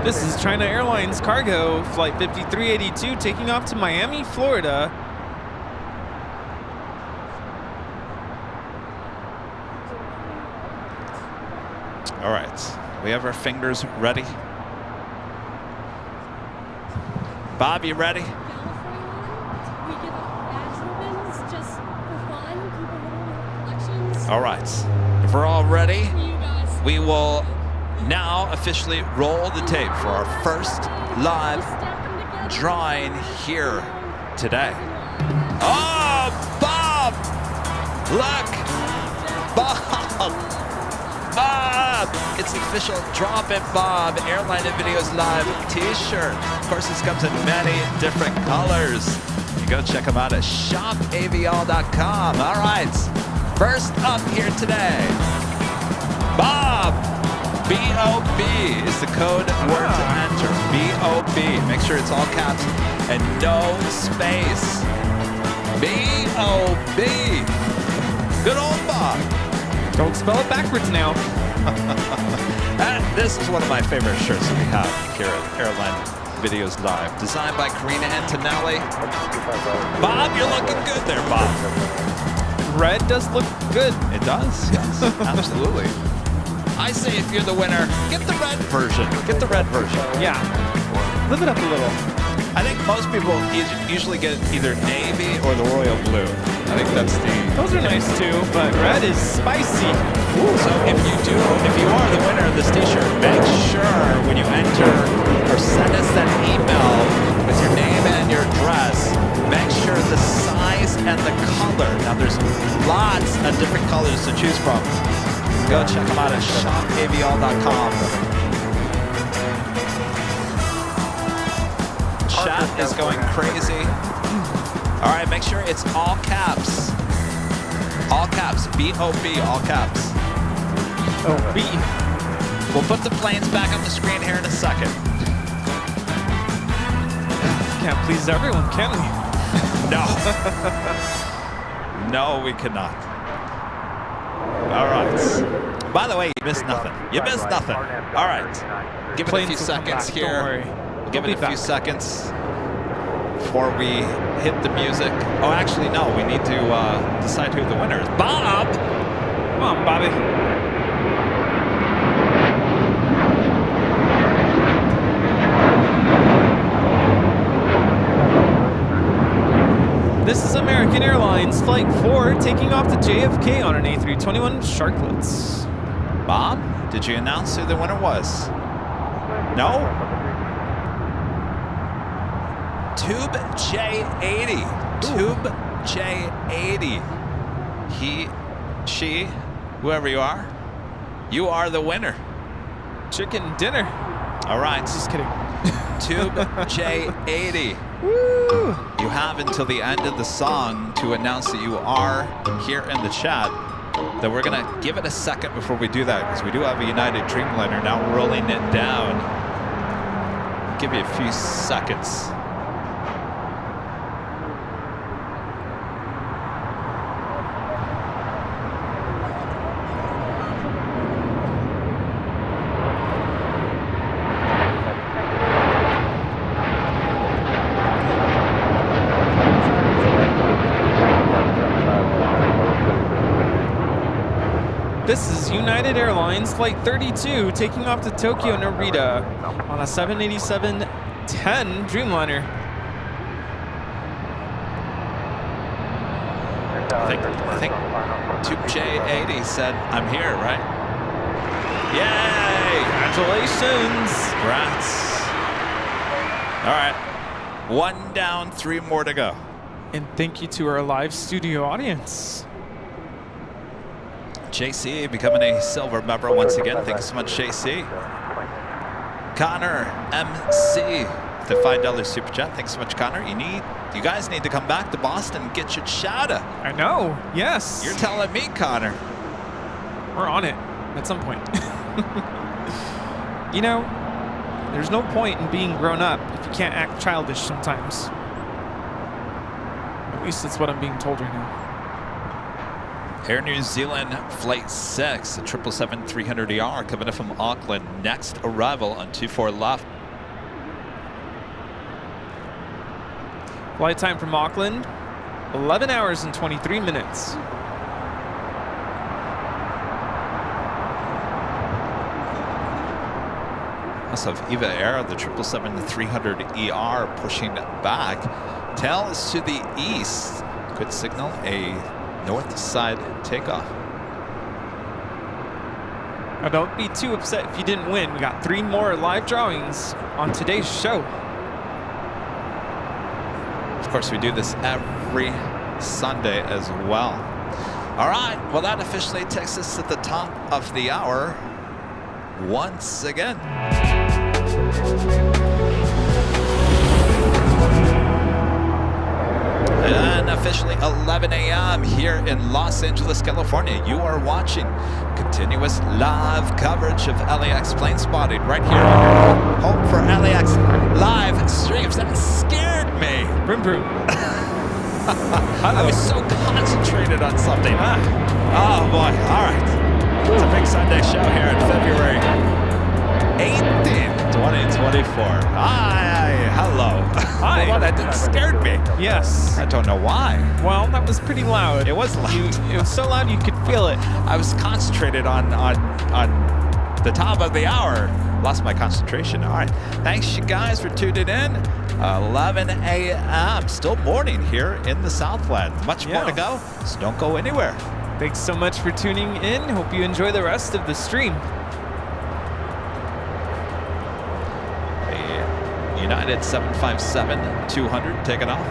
This is China Airlines Cargo, Flight 5382, taking off to Miami, Florida. All right, we have our fingers ready. Bob, you ready? We give badge ribbons just for fun. People want collections. All right, if we're all ready, You guys. we will now officially roll the tape for our first live drawing here today. Oh, Bob! Look! Bob! Bob! It's the official Drop It Bob Airline and Videos Live t-shirt. Of course, this comes in many different colors. You go check them out at shopavl.com. All right, first up here today, Bob. B-O-B is the code word to enter. B-O-B. Make sure it's all caps and no space. B-O-B. Good old Bob. Don't spell it backwards now. And this is one of my favorite shirts that we have here at Airline Videos Live. Designed by Karina Antonelli. Bob, you're looking good there, Bob. Red does look good. It does, yes, absolutely. I say if you're the winner, get the red version. Get the red version. Yeah. Live it up a little. I think most people usually get either navy or the royal blue. I think that's the... Those are nice too, but red is spicy. Ooh. So if you are the winner of this t-shirt, make sure when you enter or send us that email with your name and your address, make sure the size and the color. Now there's lots of different colors to choose from. Go check them out at shopavl.com. Chat is going crazy. All right, make sure it's all caps. All caps, B-O-B, all caps. Oh, B. We'll put the planes back on the screen here in a second. Can't please everyone, can we? No. No, we cannot. All right. By the way, you missed nothing. You missed nothing. All right. Give it a few seconds here. We'll give it a few seconds before we hit the music. Oh, actually, no. We need to decide who the winner is. Bob! Come on, Bobby. This is American Airlines Flight 4 taking off to JFK on an A321 Sharklets. Bob, did you announce who the winner was? No? Tube J80. Tube J80. He, she, whoever you are the winner. Chicken dinner. All right. Just kidding. Tube J80. Woo! You have until the end of the song to announce that you are here in the chat. Then we're going to give it a second before we do that, because we do have a United Dreamliner now rolling it down. Give you a few seconds. This is United Airlines Flight 32 taking off to Tokyo Narita on a 787-10 Dreamliner. I think Tube J80 said, I'm here, right? Yay! Congratulations! Congrats. All right. 1 down, 3 more to go. And thank you to our live studio audience. JC becoming a silver member once again. Thank you so much, JC. Connor MC, the $5 super chat. Thanks so much, Connor. You guys need to come back to Boston and get your chowder. I know. Yes. You're telling me, Connor. We're on it at some point. You know, there's no point in being grown up if you can't act childish sometimes. At least that's what I'm being told right now. Air New Zealand Flight 6, the 777-300ER coming in from Auckland. Next arrival on 24 left. Flight time from Auckland, 11 hours and 23 minutes. Also have Eva Air, the 777-300ER pushing back. Tail is to the east. Could signal a north side takeoff. Now don't be too upset if you didn't win. We got 3 more live drawings on today's show. Of course, we do this every Sunday as well. All right, well, that officially takes us to the top of the hour. once again. And officially 11 a.m. here in Los Angeles, California. You are watching continuous live coverage of LAX plane spotting right here on your home for LAX live streams. That scared me. Vroom, vroom. I was so concentrated on something. Oh boy, all right. It's a big Sunday show here in February 18th, 2024. Hi, hello. Hi. Well, that scared me. Yes. I don't know why. Well, that was pretty loud. It was loud. It was so loud you could feel it. I was concentrated on the top of the hour. Lost my concentration. All right. Thanks, you guys, for tuning in. 11 a.m. Still morning here in the Southland. Much more to go, so don't go anywhere. Thanks so much for tuning in. Hope you enjoy the rest of the stream. The United 757-200 taking off.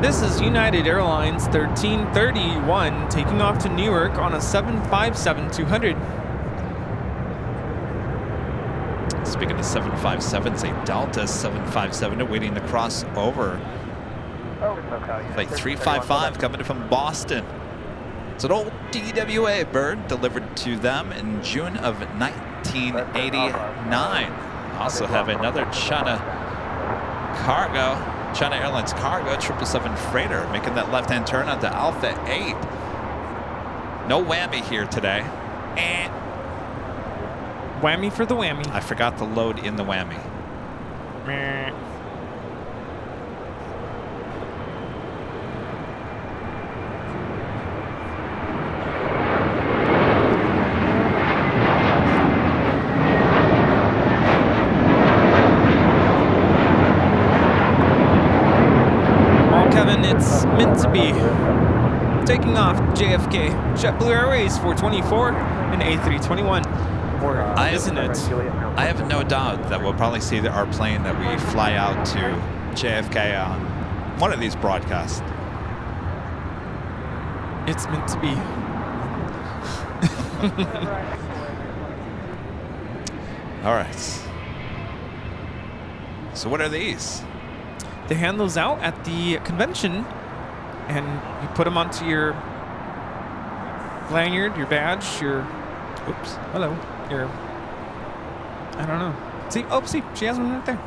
This is United Airlines 1331 taking off to Newark on a 757-200. Speaking of 757s, a Delta 757 awaiting the crossover. Flight 355 coming from Boston. It's an old DWA bird delivered to them in June of 1989. Also have another China Airlines cargo 777 freighter making that left-hand turn onto Alpha 8. No whammy here today. Whammy for the whammy. I forgot to load in the whammy. Meh. Well, Kevin, it's meant to be. Taking off JFK, JetBlue Airways 424 and A321. Isn't it? I have no doubt that we'll probably see our plane that we fly out to JFK on one of these broadcasts. It's meant to be. All right. So what are these? They hand those out at the convention, and you put them onto your lanyard, your badge, your... Oops. Hello. Your... I don't know. See? Oh, see. She has one right there.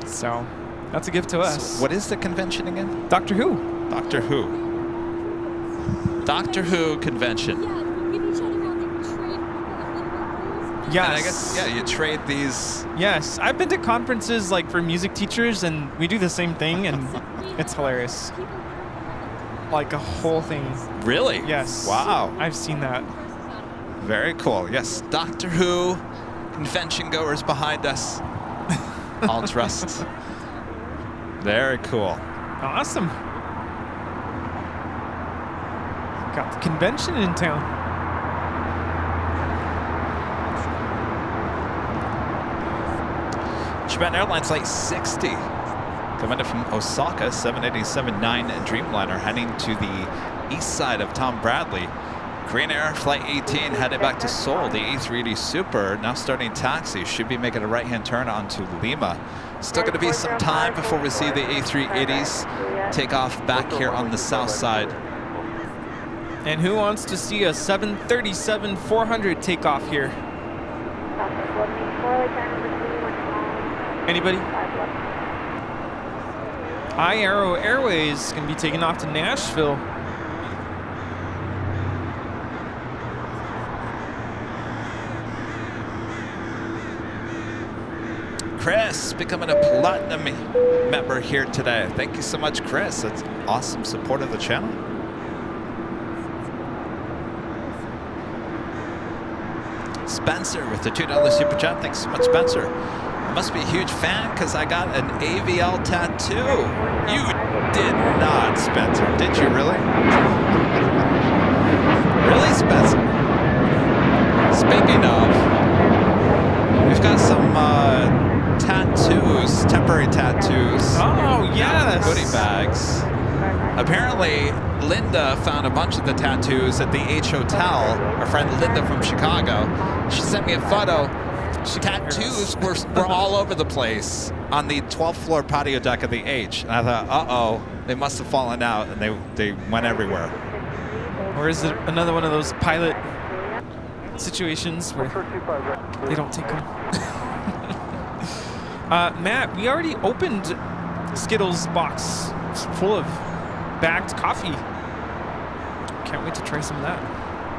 So, that's a gift to us. So what is the convention again? Doctor Who. Doctor Who. Doctor Who convention. Yes. And I guess, yeah, you trade these. Yes. I've been to conferences like for music teachers, and we do the same thing, and it's hilarious. Like a whole thing. Really? Yes. Wow. I've seen that. Very cool. Yes, Doctor Who convention goers behind us. All dressed. Very cool. Awesome. Got the convention in town. Japan Airlines Flight 60. Coming in from Osaka, 787-9 Dreamliner heading to the east side of Tom Bradley. Korean Air Flight 18 headed back to Seoul. The A380 Super now starting taxi. Should be making a right-hand turn onto Lima. Still going to be some time before we see the A380s take off back here on the south side. And who wants to see a 737-400 take off here? Anybody? iAero Airways going to be taking off to Nashville. Chris becoming a platinum member here today. Thank you so much, Chris. That's awesome support of the channel. Spencer with the $2 super chat. Thanks so much, Spencer. I must be a huge fan because I got an AVL tattoo. You did not, Spencer. Did you really? Really, Spencer? Speaking of, I've got some tattoos, temporary tattoos. Oh, yes. Goodie bags. Apparently, Linda found a bunch of the tattoos at the H Hotel. Our friend Linda from Chicago. She sent me a photo. Tattoos were all over the place on the 12th floor patio deck of the H. And I thought, uh-oh, they must have fallen out, and they went everywhere. Or is it another one of those pilot situations where they don't take them? Matt, we already opened Skittles box. It's full of bagged coffee. Can't wait to try some of that.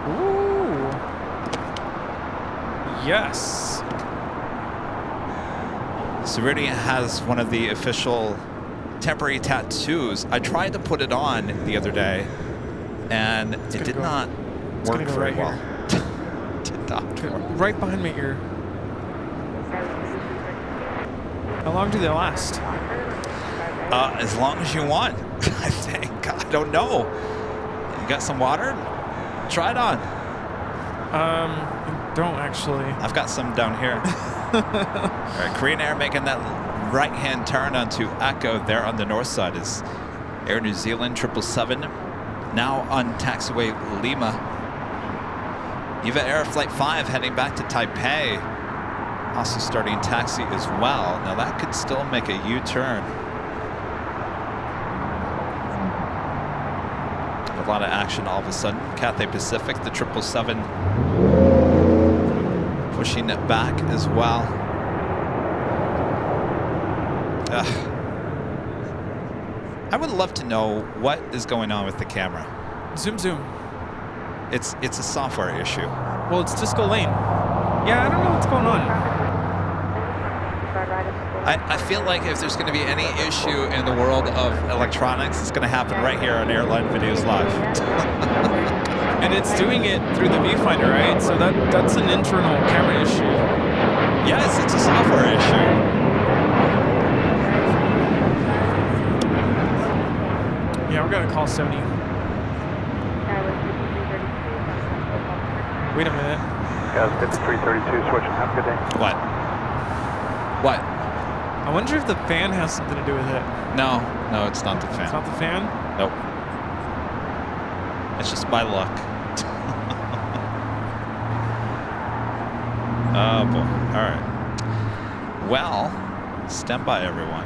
Ooh. Yes. So Rudy has one of the official temporary tattoos. I tried to put it on the other day, and it did not work very well. Did not work. Right behind my ear. How long do they last? As long as you want, I think. I don't know. You got some water? Try it on. Don't actually. I've got some down here. All right, Korean Air making that right-hand turn onto Echo there on the north side is Air New Zealand 777. Now on taxiway Lima. Eva Air Flight 5 heading back to Taipei. Also starting taxi as well. Now that could still make a U-turn. A lot of action all of a sudden. Cathay Pacific, the 777, pushing it back as well. I would love to know what is going on with the camera. Zoom. It's a software issue. Well, it's Disco Lane. Yeah, I don't know what's going on. I feel like if there's going to be any issue in the world of electronics, it's going to happen right here on Airline Videos Live. And it's doing it through the viewfinder, right? So that's an internal camera issue. Yes, it's a software issue. Yeah, we're going to call Sony. Wait a minute. Guys, 5332, switching. Have a good day. What? I wonder if the fan has something to do with it. No, it's not the fan. It's not the fan? Nope. It's just my luck. Oh boy. All right. Well, stand by, everyone.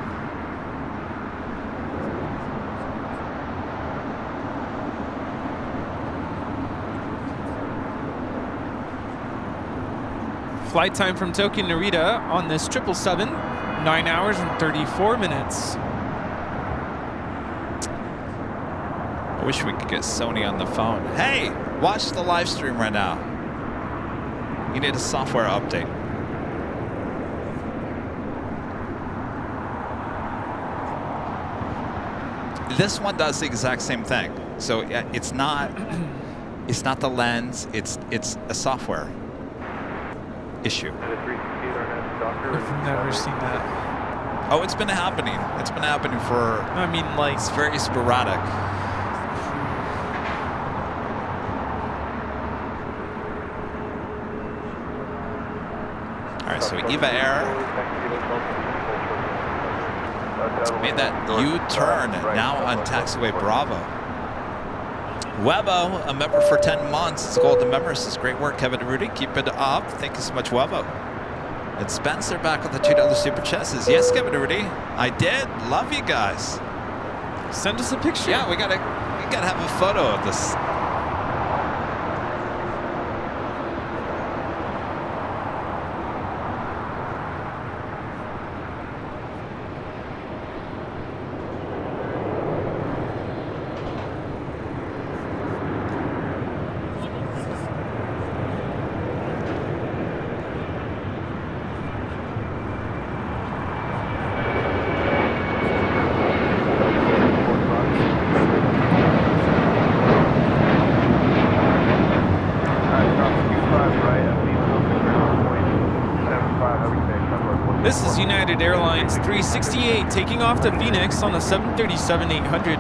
Flight time from Tokyo Narita on this 777, 9 hours and 34 minutes. I wish we could get Sony on the phone. Hey, watch the live stream right now. You need a software update. This one does the exact same thing. So it's not the lens, it's a software issue. I've never seen that. Oh, it's been happening. It's been happening for, I mean, like, it's very sporadic. All right, so Eva Air made that U-turn now on taxiway Bravo. Webo, a member for 10 months. It's a golden member. Says, great work, Kevin Rudy. Keep it up. Thank you so much, Webo. And Spencer back with the $2 super chat says, yes, Kevin Rudy. I did. Love you guys. Send us a picture. Yeah, we gotta have a photo of this. This is United Airlines 368 taking off to Phoenix on the 737-800.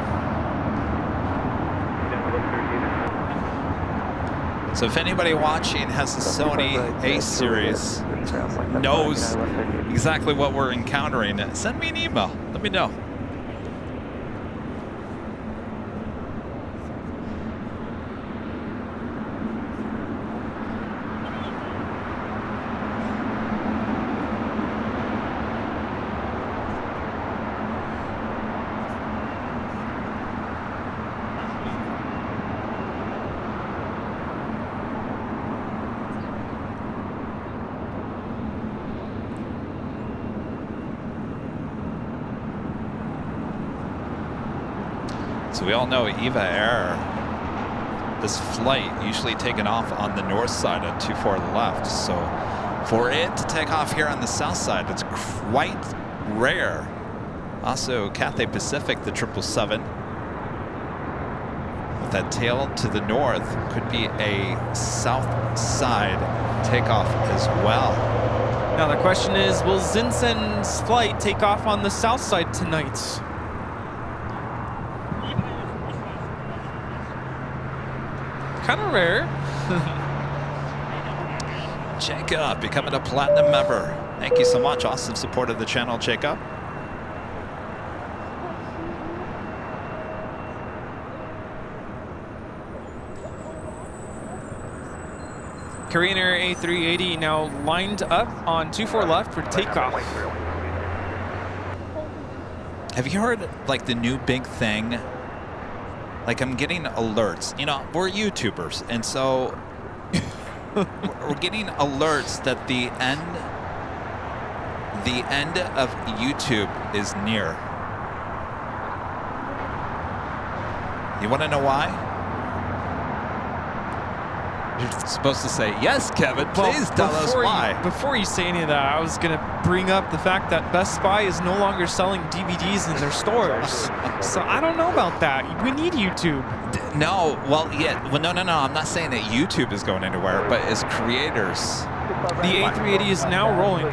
So if anybody watching has a Sony A series, knows exactly what we're encountering, send me an email. Let me know. So we all know EVA Air, this flight usually taken off on the north side at 24 left. So for it to take off here on the south side, it's quite rare. Also, Cathay Pacific, the 777, with that tail to the north, could be a south side takeoff as well. Now the question is, will Zinsen's flight take off on the south side tonight? Kind of rare. Jacob becoming a platinum member. Thank you so much. Awesome support of the channel, Jacob. Korean Air A380 now lined up on 24 left for takeoff. Have you heard like the new big thing? Like I'm getting alerts. You know, we're YouTubers, and so we're getting alerts that the end of YouTube is near. You want to know why? You're supposed to say, yes, Kevin, please tell us why. Before you say any of that, I was going to bring up the fact that Best Buy is no longer selling DVDs in their stores. So I don't know about that. We need YouTube. No, well, yeah. Well, no. I'm not saying that YouTube is going anywhere, but as creators. The A380 is now rolling. All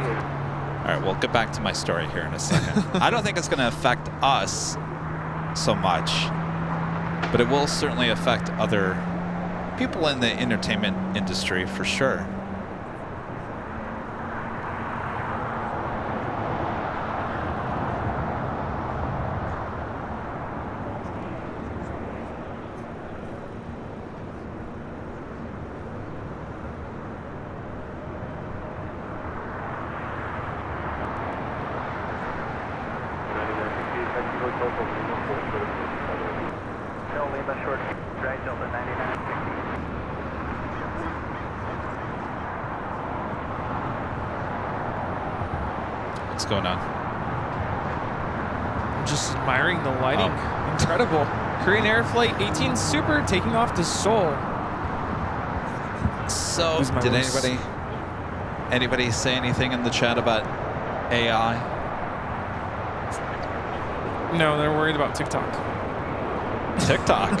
right, we'll get back to my story here in a second. I don't think it's going to affect us so much, but it will certainly affect other people in the entertainment industry for sure. What's going on? I'm just admiring the lighting. Oh. Incredible. Korean Air Flight 18 Super taking off to Seoul. So, did anybody say anything in the chat about AI? No, they're worried about TikTok. TikTok?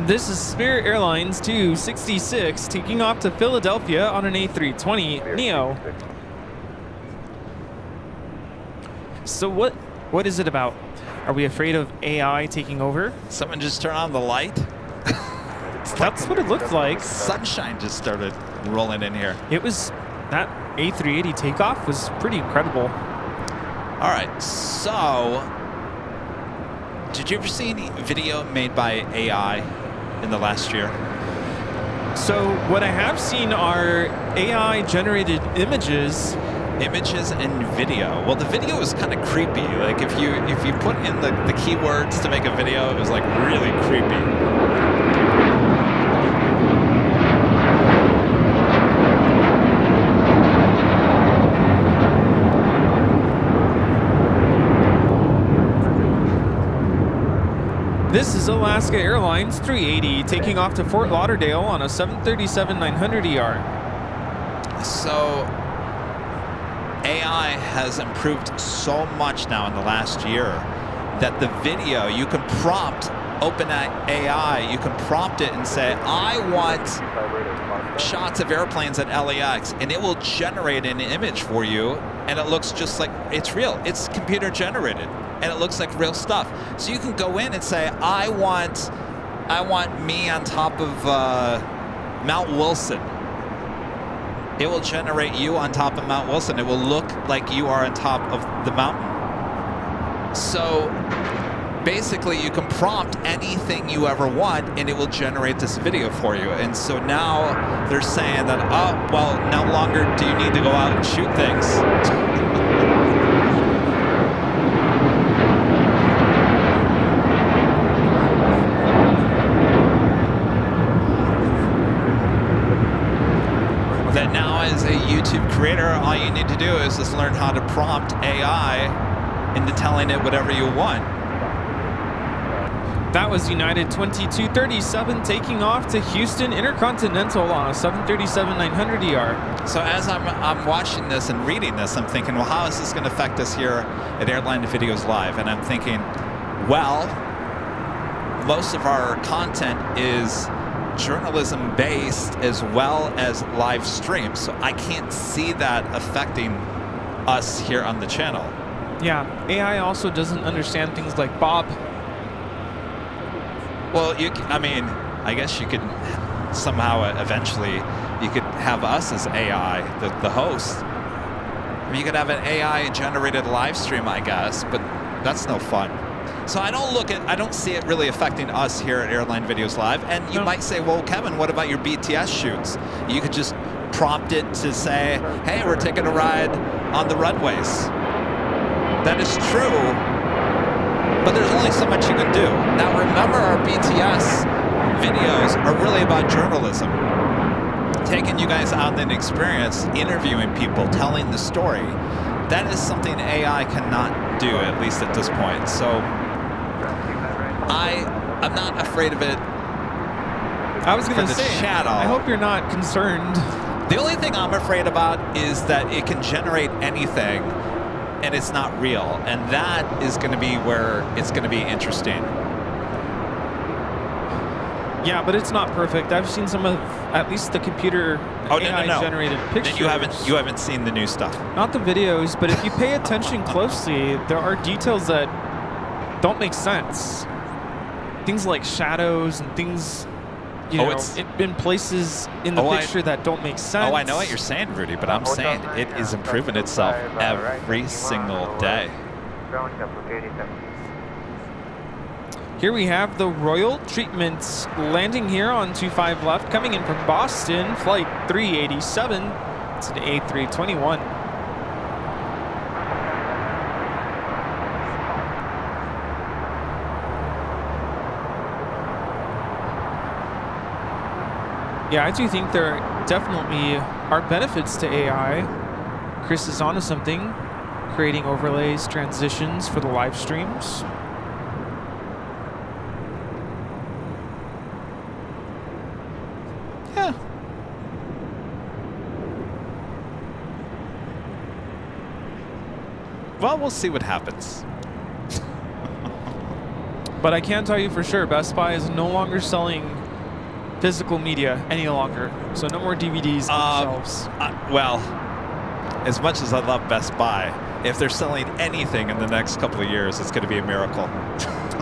This is Spirit Airlines 266 taking off to Philadelphia on an A320 Neo. So what is it about? Are we afraid of AI taking over? Someone just turned on the light? That's what it looked like. Sunshine just started rolling in here. It was, that A380 takeoff was pretty incredible. All right, so did you ever see any video made by AI in the last year? So what I have seen are AI generated images and video. Well, the video was kind of creepy. Like if you put in the keywords to make a video, it was like really creepy. This is Alaska Airlines 380 taking off to Fort Lauderdale on a 737-900ER. So AI has improved so much now in the last year that the video, you can prompt OpenAI, you can prompt it and say, I want shots of airplanes at LAX, and it will generate an image for you, and it looks just like it's real. It's computer generated, and it looks like real stuff. So you can go in and say, I want me on top of Mount Wilson. It will generate you on top of Mount Wilson. It will look like you are on top of the mountain. So basically, you can prompt anything you ever want, and it will generate this video for you. And so now they're saying that, oh, well, no longer do you need to go out and shoot things. That now, as a YouTube creator, all you need to do is just learn how to prompt AI into telling it whatever you want. That was United 2237 taking off to Houston Intercontinental on a 737-900ER. So as I'm watching this and reading this, I'm thinking, well, how is this going to affect us here at Airline Videos Live? And I'm thinking, well, most of our content is journalism based as well as live streams. So I can't see that affecting us here on the channel. Yeah, AI also doesn't understand things like Bob. Well, I mean, I guess you could somehow eventually you could have us as AI, the host. I mean, you could have an AI generated live stream, I guess, but that's no fun. So I don't see it really affecting us here at Airline Videos Live. And you might say, well, Kevin, what about your BTS shoots? You could just prompt it to say, hey, we're taking a ride on the runways. That is true, but there's only so much you can do. Now remember, our BTS videos are really about journalism. Taking you guys out in an experience, interviewing people, telling the story. That is something AI cannot do, at least at this point. So I'm not afraid of it. I was going to say, channel. I hope you're not concerned. The only thing I'm afraid about is that it can generate anything and it's not real. And that is going to be where it's going to be interesting. Yeah, but it's not perfect. I've seen some of, at least the computer AI-generated pictures. Then you haven't seen the new stuff. Not the videos, but if you pay attention closely, there are details that don't make sense. Things like shadows and things, you know, in places in the picture that don't make sense. Oh, I know what you're saying, Rudy, but I'm saying it is improving itself every single day. Here we have the Royal Treatments landing here on 25 left, coming in from Boston, flight 387. It's an A321. Yeah, I do think there definitely are benefits to AI. Chris is onto something, creating overlays, transitions for the live streams. Yeah. Well, we'll see what happens. But I can tell you for sure, Best Buy is no longer selling physical media any longer. So no more DVDs on the shelves. Well, as much as I love Best Buy, if they're selling anything in the next couple of years, it's going to be a miracle.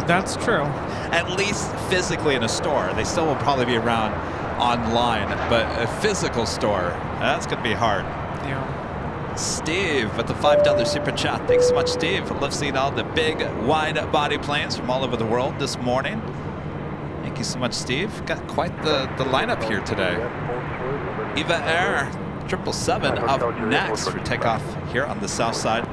That's true. At least physically in a store. They still will probably be around online, but a physical store, that's going to be hard. Yeah. Steve with the $5 super chat. Thanks so much, Steve. Love seeing all the big, wide body planes from all over the world this morning. Thank you so much, Steve. Got quite the lineup here today. Eva Air 777 up next for takeoff here on the south side.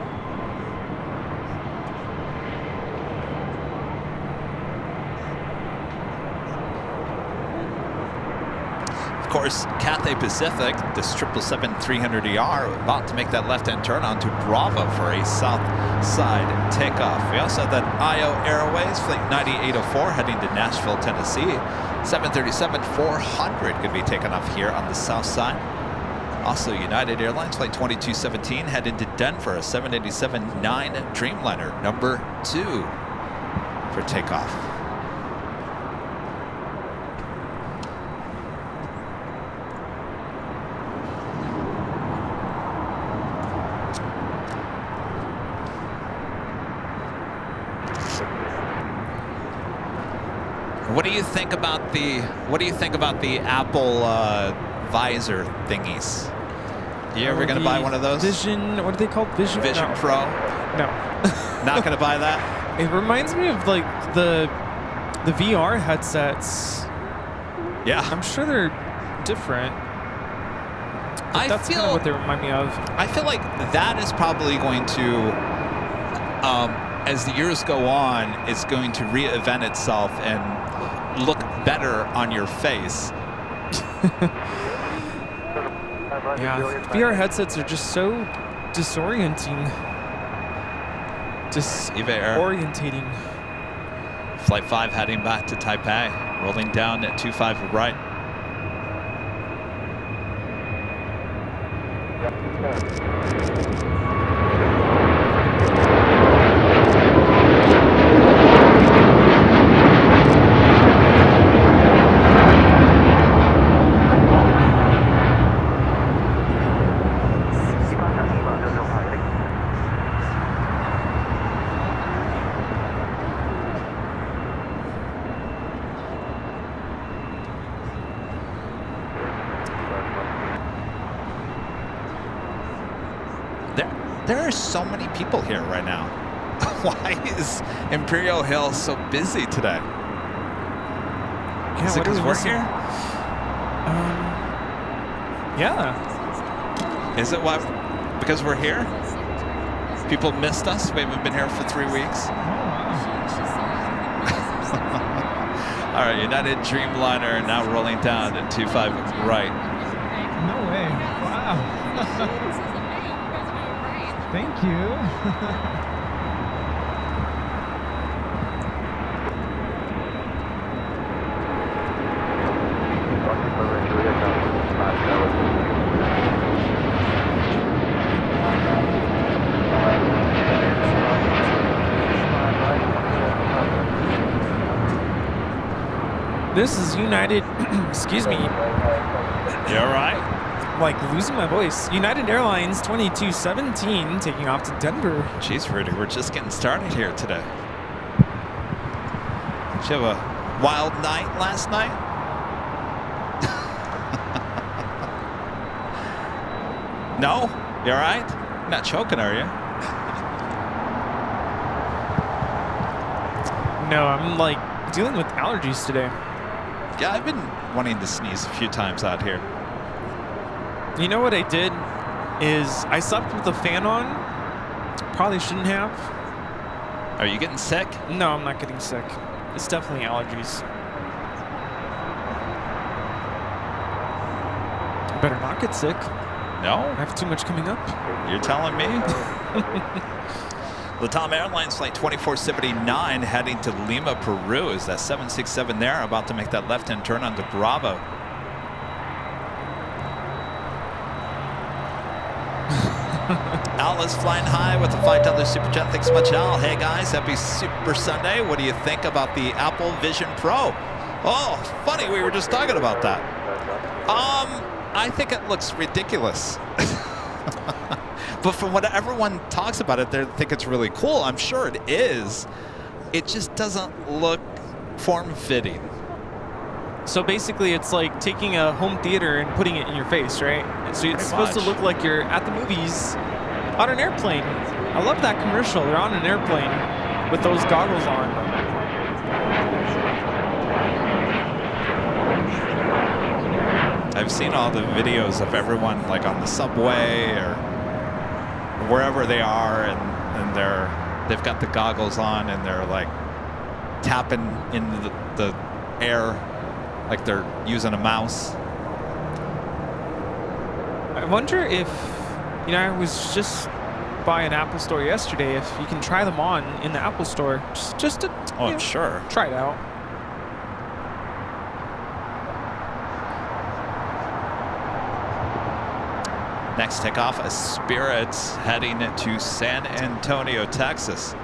Of course, Cathay Pacific, this 777-300ER, about to make that left-hand turn onto Bravo for a south side takeoff. We also have that IO Airways Flight 9804 heading to Nashville, Tennessee. 737-400 could be taken off here on the south side. Also, United Airlines Flight 2217 headed to Denver, a 787-9 Dreamliner number 2 for takeoff. What do you think about the Apple visor thingies? You ever gonna buy one of those? Vision, what are they called? Vision No. Pro? No. Not gonna buy that? It reminds me of like the VR headsets. Yeah. I'm sure they're different. But that's kind of what they remind me of. I feel like that is probably going to, as the years go on, it's going to reinvent itself and look better on your face. Yeah, VR headsets are just so disorienting. Disorientating. Flight 5 heading back to Taipei, rolling down at 25 right. There are so many people here right now. Why is Imperial Hill so busy today? Yeah, is it because we're here? Yeah. Is it what? Because we're here? People missed us? We haven't been here for 3 weeks? All right, United Dreamliner now rolling down at 25 right. No way. Wow. Thank you. This is United, excuse me. You all right? Like losing my voice. United Airlines 2217 taking off to Denver. Jeez, Rudy, we're just getting started here today. Did you have a wild night last night? No? You all right? You're not choking, are you? No, I'm like dealing with allergies today. Yeah, I've been wanting to sneeze a few times out here. You know what I did is I slept with the fan on. Probably shouldn't have. Are you getting sick? No, I'm not getting sick. It's definitely allergies. I better not get sick. No? I have too much coming up. You're telling me? Latam Airlines Flight 2479 heading to Lima, Peru. Is that 767 there about to make that left-hand turn onto Bravo. Al is flying high with the $5 Super Jet. Thanks so much, Al. Hey guys, happy Super Sunday. What do you think about the Apple Vision Pro? Oh, funny, we were just talking about that. I think it looks ridiculous. But from what everyone talks about it, they think it's really cool. I'm sure it is. It just doesn't look form-fitting. So basically, it's like taking a home theater and putting it in your face, right? So it's supposed to look like you're at the movies on an airplane. I love that commercial. They're on an airplane with those goggles on. I've seen all the videos of everyone like on the subway or wherever they are, and they've got the goggles on and they're like tapping in the air like they're using a mouse. I wonder if, you know, I was just by an Apple store yesterday, if you can try them on in the Apple store, just to sure, try it out. Next takeoff, a Spirit heading to San Antonio, Texas.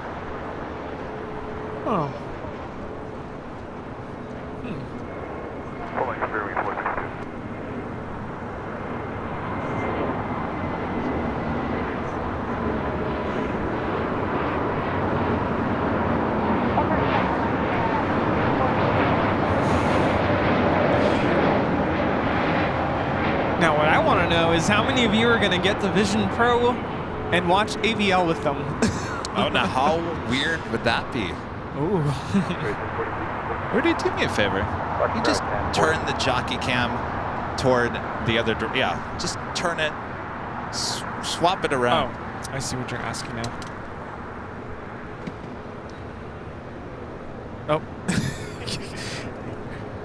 Oh. is how many of you are going to get the Vision Pro and watch AVL with them? Oh, now how weird would that be? Ooh. Rudy, do me a favor. You just turn the jockey cam toward the other direction. Yeah, just turn it, swap it around. Oh, I see what you're asking now. Oh.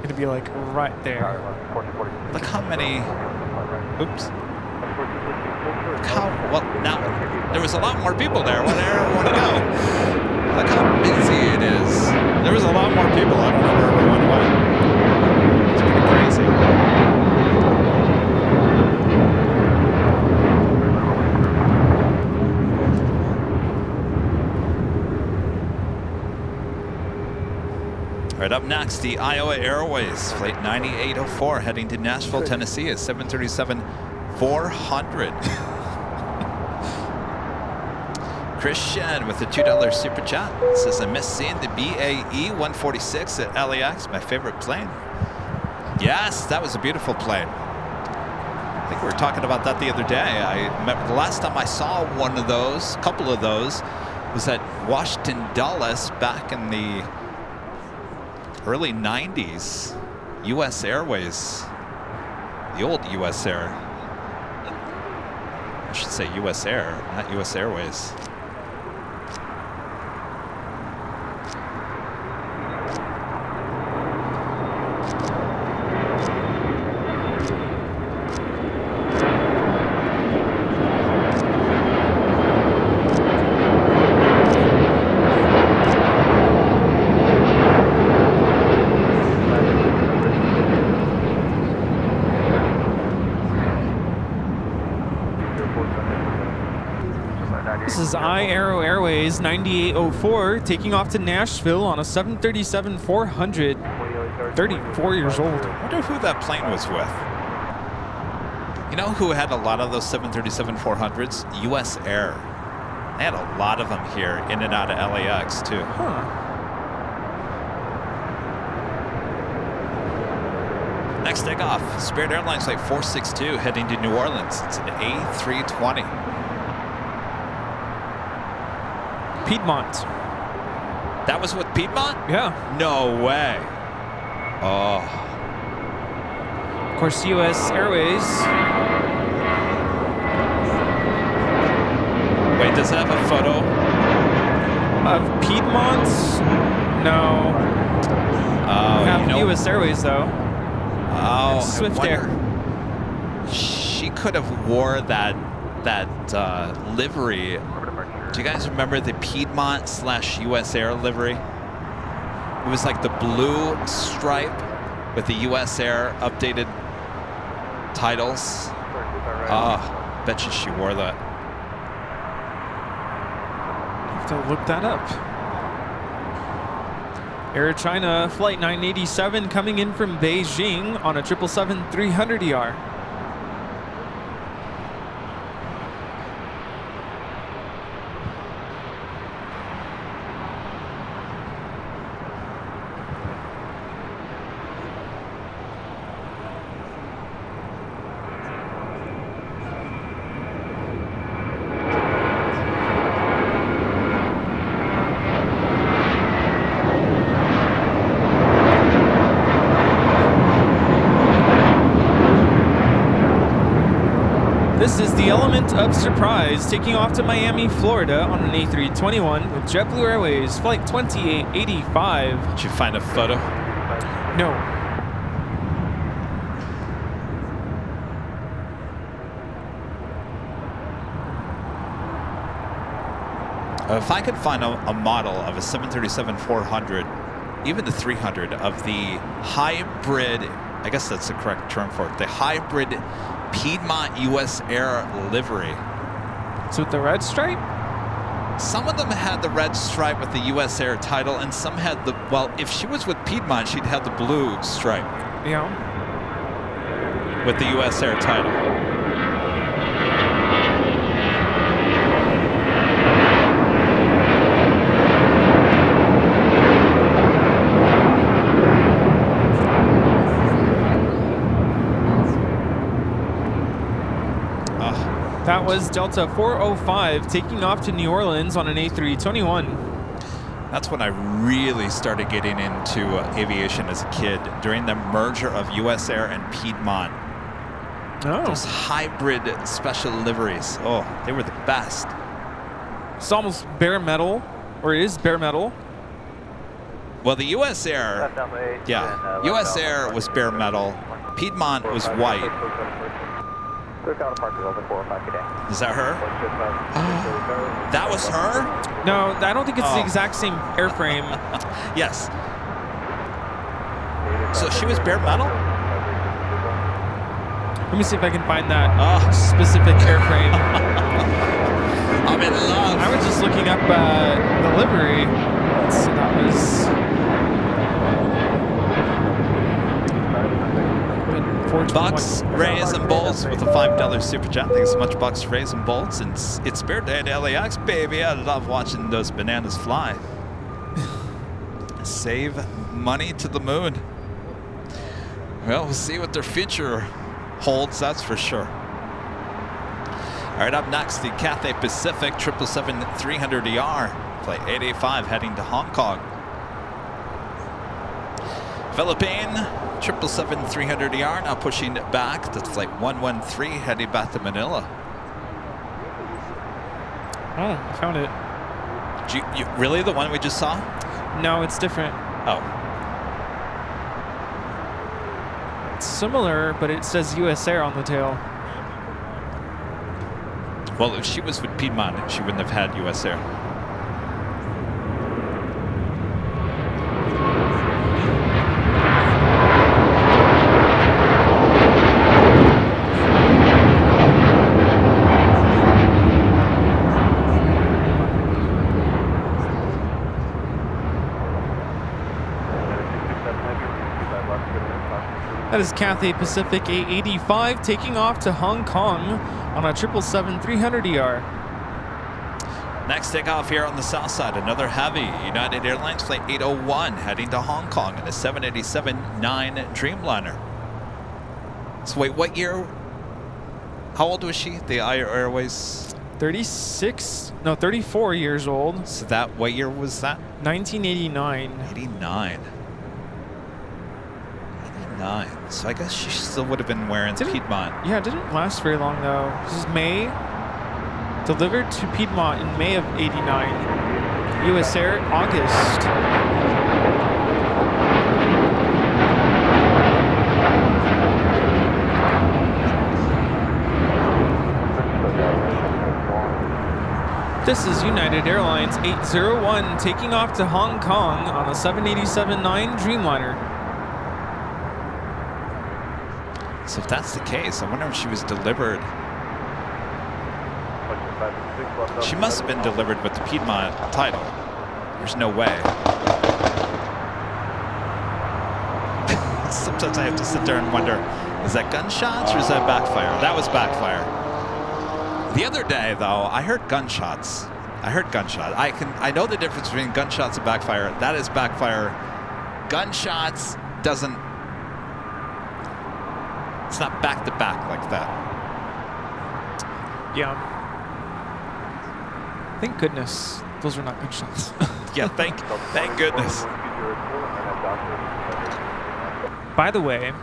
It'd be like right there. Look how many. Oops. Look how. Well, now there was a lot more people there. Where did everyone want to go? Look how busy it is. There was a lot more people. I don't know where everyone went. It's pretty crazy. All right, up next, the Iowa Airways Flight 9804 heading to Nashville, Tennessee at 737-400. Christian with a $2 super chat says, I miss seeing the BAE 146 at LAX, my favorite plane. Yes, that was a beautiful plane. I think we were talking about that the other day. I remember the last time I saw one of those, a couple of those, was at Washington Dulles back in the early 90s. US Airways, the old US Air. I should say US Air, not US Airways. This is Aero Airways 9804 taking off to Nashville on a 737-400. 34 years old. I wonder who that plane was with. You know who had a lot of those 737-400s? US Air. They had a lot of them here in and out of LAX too. Huh. Next takeoff, Spirit Airlines Flight 462 heading to New Orleans. It's an A320. Piedmont. That was with Piedmont? Yeah. No way. Oh. Of course, US Airways. Wait, does it have a photo? Of Piedmont? No. Oh, have you know, US Airways, though. Oh, Swift Air. She could have wore that livery. Do you guys remember the Piedmont / US Air livery? It was like the blue stripe with the US Air updated titles. Bet you she wore that. Have to look that up. Air China Flight 987 coming in from Beijing on a 777-300ER. This is the Element of Surprise taking off to Miami, Florida on an A321 with JetBlue Airways Flight 2885. Did you find a photo? No. If I could find a model of a 737-400, even the 300 of the hybrid, I guess that's the correct term for it, the hybrid Piedmont US Air livery. So with the red stripe? Some of them had the red stripe with the US Air title, and some had the, well, if she was with Piedmont, she'd have the blue stripe. Yeah. With the US Air title. That was Delta 405 taking off to New Orleans on an A321. That's when I really started getting into aviation as a kid, during the merger of US Air and Piedmont. Oh. Those hybrid special liveries. Oh, they were the best. It's almost bare metal, or it is bare metal. Well, the US Air, yeah, US Air was bare metal. Piedmont was white. Is that her? That was her? No, I don't think it's the exact same airframe. Yes. So she was bare metal? Let me see if I can find that specific airframe. I'm in love. I was just looking up the livery. Let's see, that was... Bucks, Rays, and Bolts with a $5 super chat. Thanks so much, Bucks, Rays, and Bolts. And it's Spirit Day at LAX, baby. I love watching those bananas fly. Save money to the moon. Well, we'll see what their future holds, that's for sure. All right, up next, the Cathay Pacific 777-300ER, flight 885 heading to Hong Kong. Philippine 777-300ER now pushing back. That's flight 113 heading back to Manila. Oh, I found it. You really the one we just saw? No, it's different. Oh. It's similar, but it says US Air on the tail. Well, if she was with Piedmont, she wouldn't have had US Air. That is Cathay Pacific 885 taking off to Hong Kong on a 777-300ER. Next takeoff here on the south side, another heavy United Airlines flight 801 heading to Hong Kong in a 787-9 Dreamliner. So wait, what year? How old was she? The Airways? 34 years old. So that, what year was that? 1989. 89. So I guess she still would have been wearing Piedmont. Yeah, it didn't last very long though. This is May. Delivered to Piedmont in May of 89. US Air, August. This is United Airlines 801 taking off to Hong Kong on a 787-9 Dreamliner. So if that's the case, I wonder if she was delivered. She must have been delivered with the Piedmont title. There's no way. Sometimes I have to sit there and wonder, is that gunshots or is that backfire? That was backfire. The other day, though, I heard gunshots. I know the difference between gunshots and backfire. That is backfire. Gunshots doesn't. It's not back to back like that. Yeah. Thank goodness those are not gunshots. Yeah, thank goodness. By the way,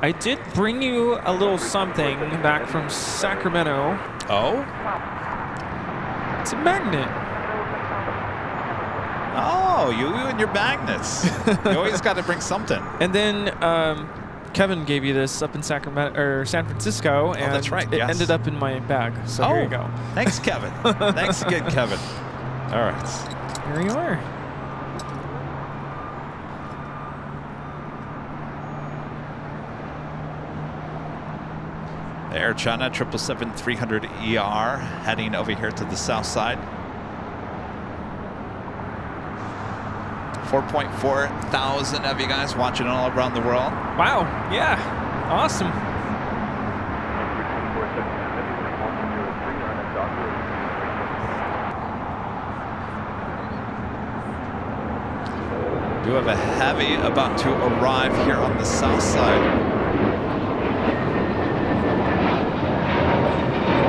I did bring you a little something back from Sacramento. Oh? It's a magnet. Oh, you and your magnets. You always got to bring something. And then Kevin gave you this up in Sacramento or San Francisco, and that's right, it ended up in my bag. So here you go. Thanks, Kevin. Thanks again, Kevin. All right. Here you are. Air China 777-300ER heading over here to the south side. 4.4 thousand of you guys watching all around the world. Wow, yeah, awesome. We have a heavy about to arrive here on the south side.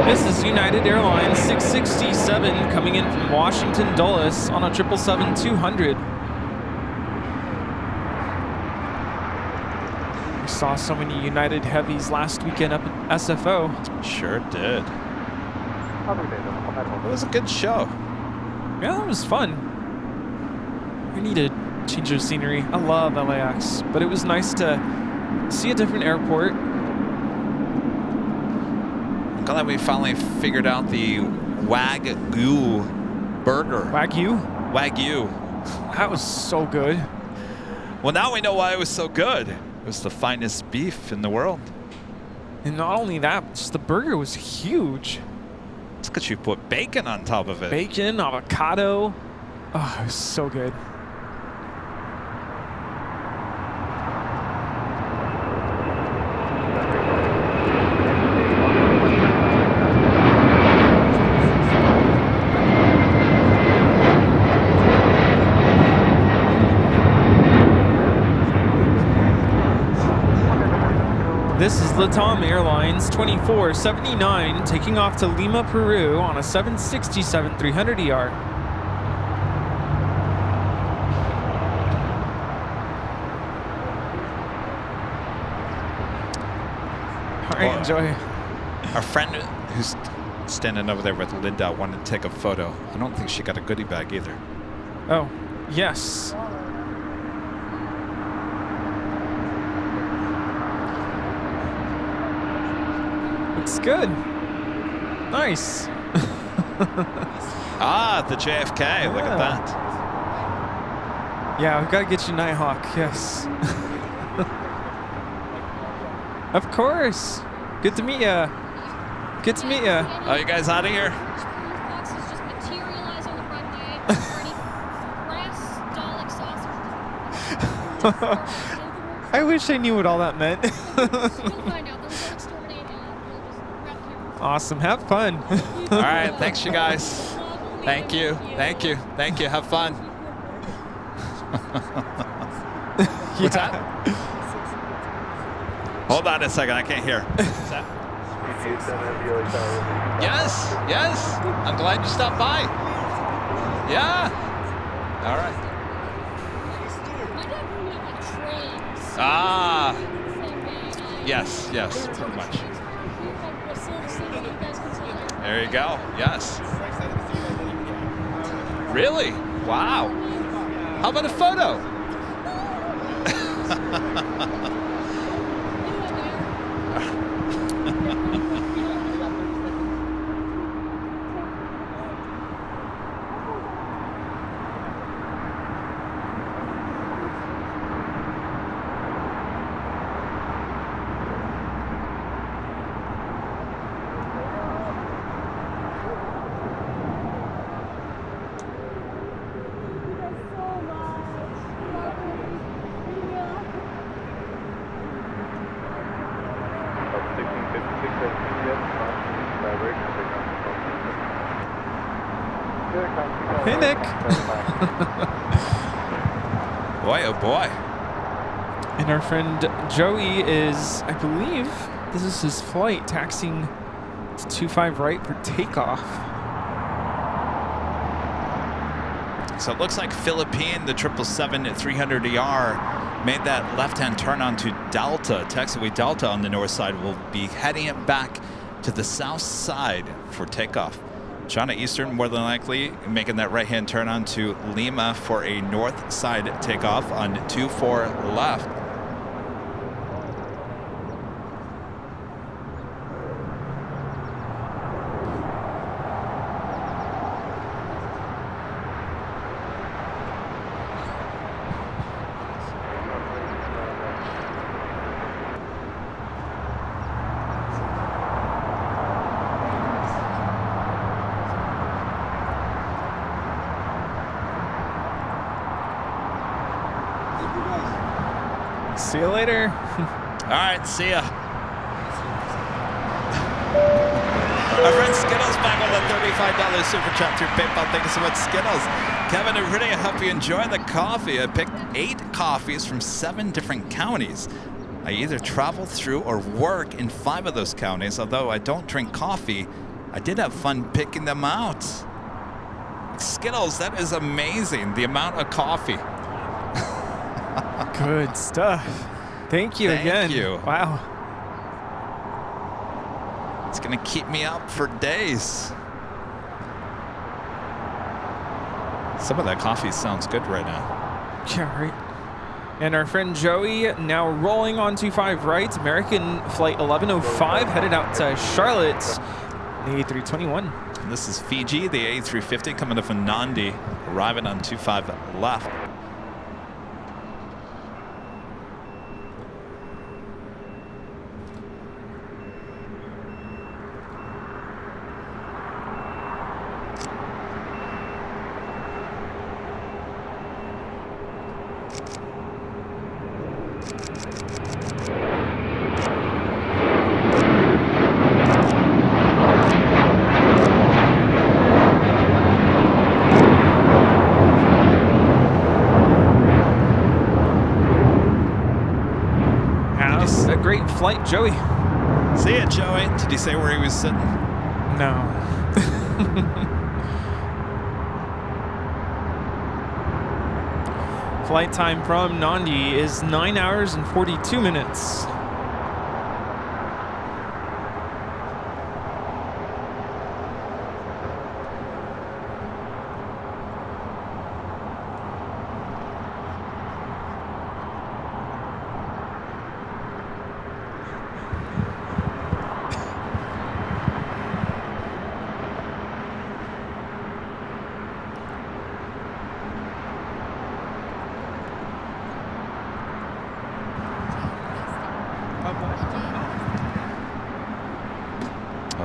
This is United Airlines 667 coming in from Washington Dulles on a 777-200. We saw so many United heavies last weekend up at SFO. Sure did. It was a good show. Yeah, that was fun. We need a change of scenery. I love LAX, but it was nice to see a different airport. I'm glad we finally figured out the Wagyu burger. Wagyu? Wagyu. That was so good. Well, now we know why it was so good. It was the finest beef in the world. And not only that, just the burger was huge. It's because you put bacon on top of it. Bacon, avocado. Oh, it was so good. This is Latam Airlines 2479 taking off to Lima, Peru on a 767-300ER. All right, enjoy. Our friend who's standing over there with Linda wanted to take a photo. I don't think she got a goodie bag either. Oh, yes. Looks good. Nice. Ah, the JFK. Look at that. Yeah, we've got to get you Nighthawk. Yes. Of course. Good to meet ya. Good to meet ya. Are you guys out of here? Boxes just materialize on the runway. Already grass, Dalek sausage. I wish I knew what all that meant. You'll find out. They'll exterminate and we'll just wrap here. Awesome. Have fun. All right. Thanks, you guys. Thank you. Thank you. Thank you. Have fun. What's that? Hold on a second. I can't hear. What's that? Yes. Yes. I'm glad you stopped by. Yeah. All right. My dad grew up with trains. Ah. Same way. Yes. Yes. Pretty much. Brazil, the same way you guys consider. There you go. Yes. Really? Wow. How about a photo? Hey, Nick. Boy, oh boy. And our friend Joey is, I believe, this is his flight, taxiing to 25 right for takeoff. So it looks like Philippine, the 777-300ER, made that left-hand turn onto Delta, taxiway Delta on the north side. Will be heading it back to the south side for takeoff. China Eastern, more than likely, making that right-hand turn onto Lima for a north side takeoff on 24 left. See you later. All right, see ya. Our friend Skittles back on the $35 super chat through PayPal. Thank you so much, Skittles. Kevin and Rudy, I hope you enjoy the coffee. I picked 8 coffees from 7 different counties. I either travel through or work in 5 of those counties. Although I don't drink coffee, I did have fun picking them out. Skittles, that is amazing. The amount of coffee. Good stuff. Thank you again. Thank you. Wow. It's going to keep me up for days. Some of that coffee sounds good right now. Yeah, right. And our friend Joey now rolling on 25 right. American flight 1105 headed out to Charlotte. The A321. And this is Fiji, the A350 coming up from Nandi, arriving on 25 left. Great flight, Joey. See ya, Joey. Did he say where he was sitting? No. Flight time from Nandi is 9 hours and 42 minutes.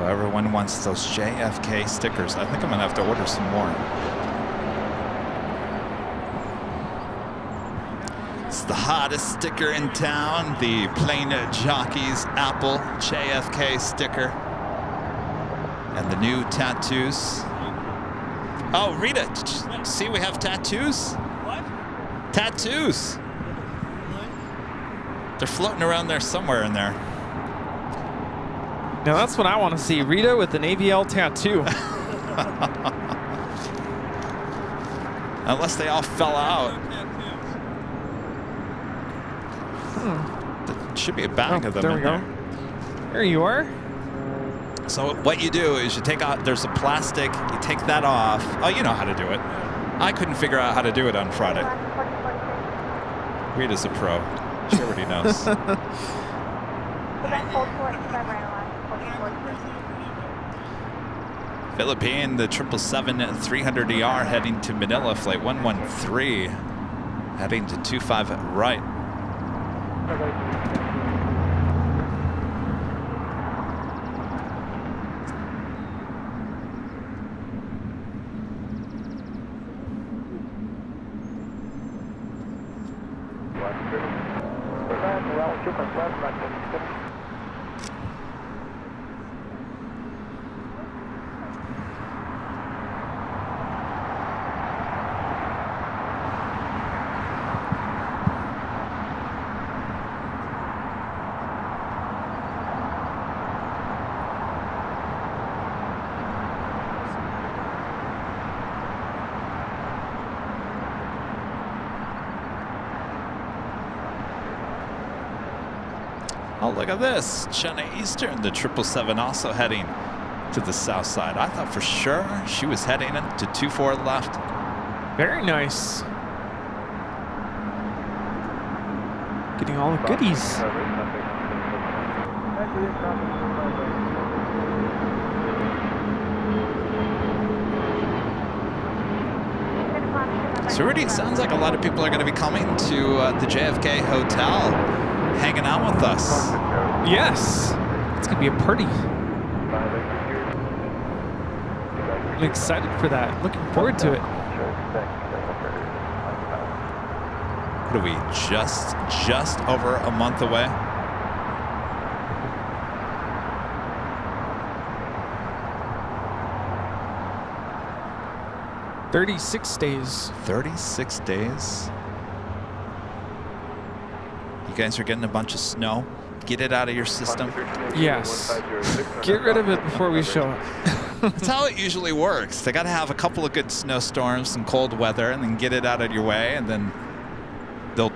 Everyone wants those JFK stickers. I think I'm gonna have to order some more. It's the hottest sticker in town, the Plane Jockeys Apple JFK sticker. And the new tattoos. Oh, Rita, did you see we have tattoos? What? Tattoos. They're floating around there somewhere in there. Now that's what I want to see. Rita with an AVL tattoo. Unless they all fell out. There should be a bag of them there in we go. there. There you are. So what you do is you take out, there's a plastic, you take that off. Oh, you know how to do it. I couldn't figure out how to do it on Friday. Rita's a pro. She already knows. Philippine, the 777-300ER heading to Manila, flight 113, heading to 25 right. Oh, look at this. China Eastern, the 777 also heading to the south side. I thought for sure she was heading to 24 left. Very nice. Getting all the goodies. So Rudy, it sounds like a lot of people are going to be coming to the JFK Hotel, hanging out with us. Yes. It's going to be a party. I'm excited for that. Looking forward to it. What are we, just over a month away? "36 days. 36 days. You guys are getting a bunch of snow. Get it out of your system. Yes. Get rid of it before we show up. That's how it usually works. They got to have a couple of good snowstorms and cold weather and then get it out of your way, and then they'll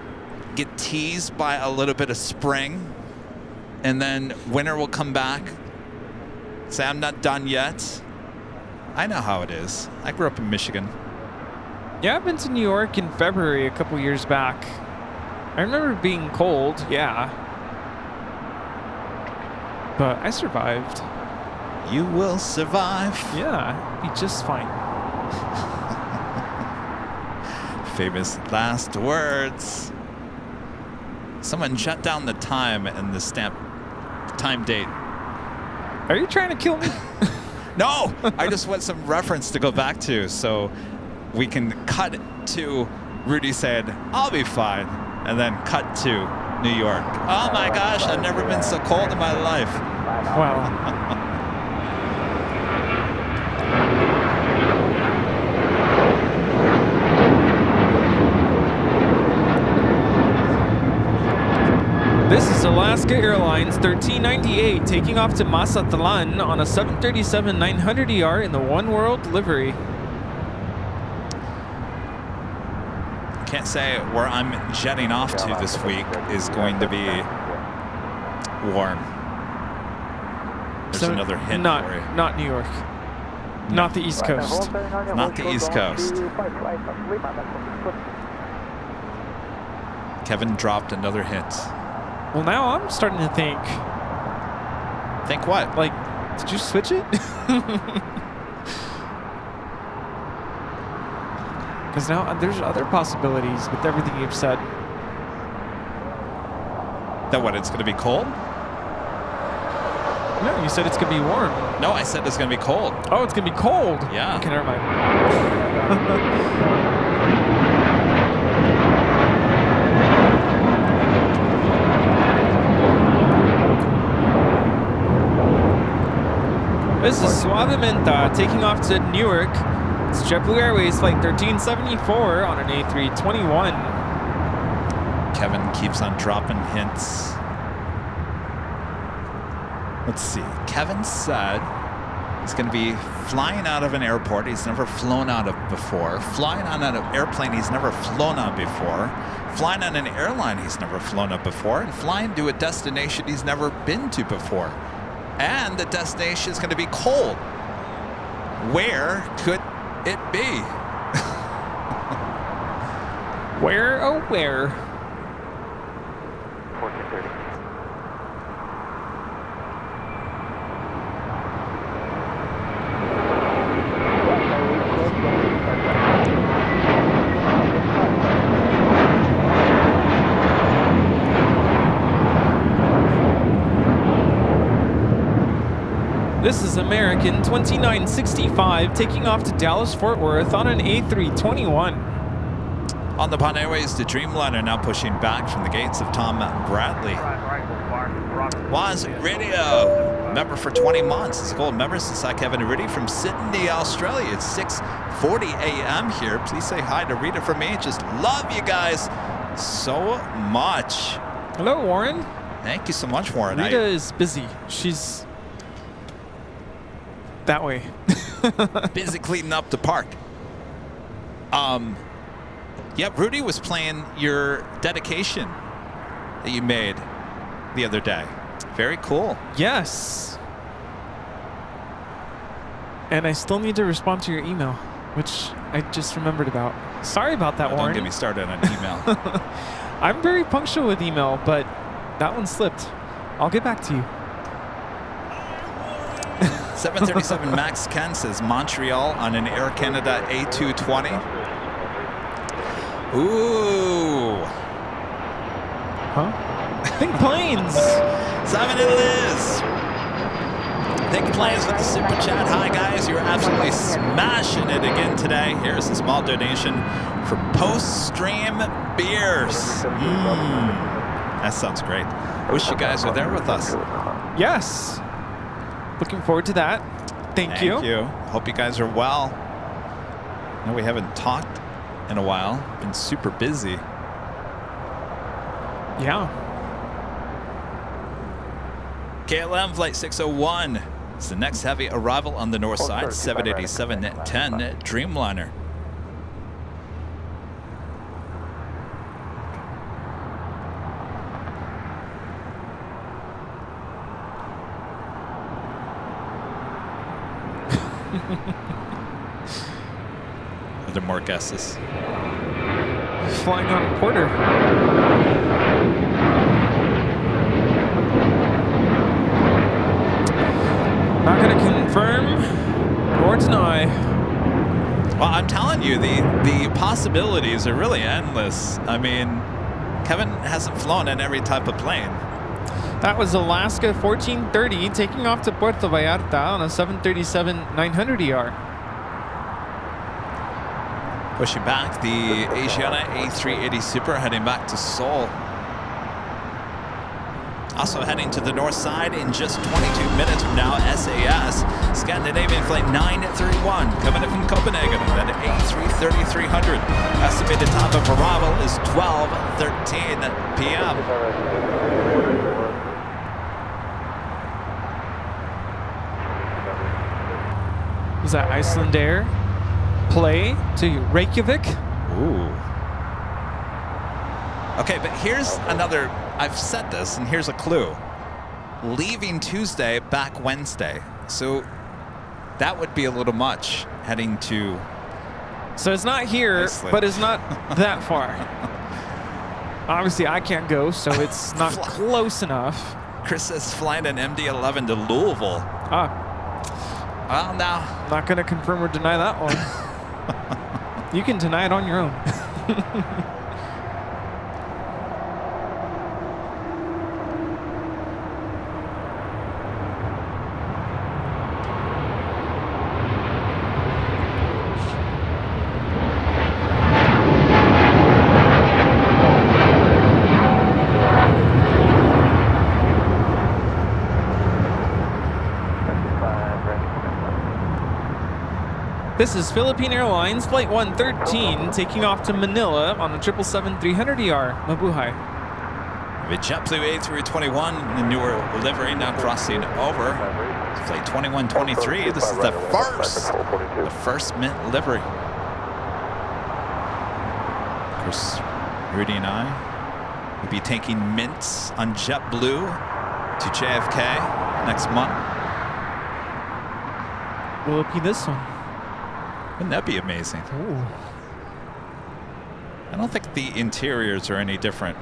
get teased by a little bit of spring, and then winter will come back. Say, I'm not done yet. I know how it is. I grew up in Michigan. Yeah, I've been to New York in February a couple years back. I remember it being cold, yeah. But I survived. You will survive. Yeah, be just fine. Famous last words. Someone shut down the time and the time date. Are you trying to kill me? No, I just want some reference to go back to so we can cut to Rudy said, I'll be fine. And then cut to New York. Oh my gosh, I've never been so cold in my life. Well. This is Alaska Airlines 1398 taking off to Mazatlan on a 737-900ER in the One World livery. Can't say where I'm jetting off to this week is going to be warm. There's So another hint not, for you. Not New York. Not the East Coast. Not the East Coast. Kevin dropped another hint. Well, now I'm starting to think. Think what? Like, did you switch it? Because now there's other possibilities with everything you've said. That what, it's going to be cold? No, you said it's going to be warm. No, I said it's going to be cold. Oh, it's going to be cold. Yeah. Okay, never mind. This is Suavementa taking off to Newark. It's JetBlue Airways Flight 1374 on an A321. Kevin keeps on dropping hints. Let's see. Kevin said he's going to be flying out of an airport he's never flown out of before, flying on an airplane he's never flown on before, flying on an airline he's never flown on before, and flying to a destination he's never been to before. And the destination is going to be cold. Where could it be? Where, oh where? 1430. This is American 2965 taking off to Dallas-Fort Worth on an A321. On the Pond Airways, the Dreamliner now pushing back from the gates of Tom Bradley. Was Radio, member for 20 months. It's a gold member since Kevin Rudy from Sydney, Australia. It's 6:40 a.m. here. Please say hi to Rita from me. Just love you guys so much. Hello, Warren. Thank you so much, Warren. Rita is busy. She's that way. Busy cleaning up the park. Yep, Rudy was playing your dedication that you made the other day. Very cool. Yes. And I still need to respond to your email, which I just remembered about. Sorry about that, Warren. Don't get me started on email. I'm very punctual with email, but that one slipped. I'll get back to you. 737 Max Ken says Montreal on an Air Canada A220. Ooh. Huh? Think planes. Simon and Liz. Think planes with the super chat. Hi guys, you're absolutely smashing it again today. Here's a small donation for post-stream beers. That sounds great. Wish you guys were there with us. Yes. Looking forward to that. Thank you. Thank you. Hope you guys are well. I know we haven't talked in a while. Been super busy. Yeah. KLM Flight 601 is the next heavy arrival on the north side, 787-10 Dreamliner. Are there more guesses? Flying on quarter. Not going to confirm or deny. Well, I'm telling you, the possibilities are really endless. I mean, Kevin hasn't flown in every type of plane. That was Alaska 1430 taking off to Puerto Vallarta on a 737-900ER. Pushing back, the Asiana A380 Super heading back to Seoul. Also heading to the north side in just 22 minutes from now, SAS Scandinavian Flight 931 coming in from Copenhagen. That A330-300. Estimated time of arrival is 12:13 p.m. Was that Icelandair? Play to Reykjavik? Ooh. Okay, but here's another, I've said this, and here's a clue. Leaving Tuesday, back Wednesday. So that would be a little much heading to... So it's not here, Iceland. but it's not that far. Obviously, I can't go, so it's not close enough. Chris is flying an MD-11 to Louisville. Ah, Well, now... not going to confirm or deny that one. You can deny it on your own. This is Philippine Airlines Flight 113 taking off to Manila on a 777-300ER. Mabuhay. The JetBlue A321, the newer livery now crossing over. Flight 2123. This is the first mint livery. Of course, Rudy and I will be taking mints on JetBlue to JFK next month. Will it be this one? Wouldn't that be amazing? Ooh. I don't think the interiors are any different.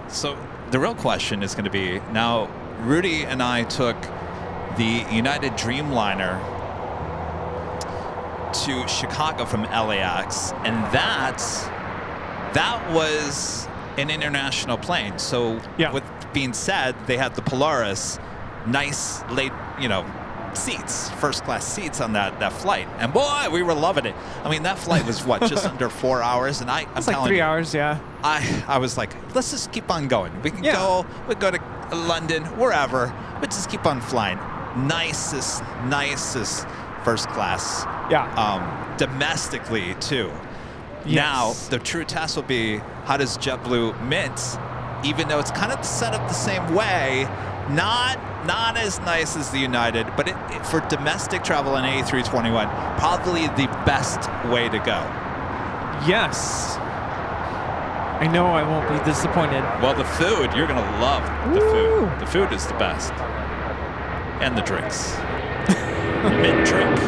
So the real question is going to be, now Rudy and I took the United Dreamliner to Chicago from LAX, and that was an international plane. So yeah. With being said, they had the Polaris, nice late, seats, first class seats on that flight, and boy, we were loving it. I mean, that flight was what, just under 4 hours, and I'm like 3 hours, yeah. I was like, let's just keep on going. We can go to London, wherever, but just keep on flying. Nicest first class. Yeah. Domestically too. Yes. Now the true test will be, how does JetBlue mint, even though it's kind of set up the same way, not as nice as the United, but for domestic travel on A321, probably the best way to go. Yes. I know I won't be disappointed. Well, the food, you're going to love the food. The food is the best. And the drinks. Mint drink.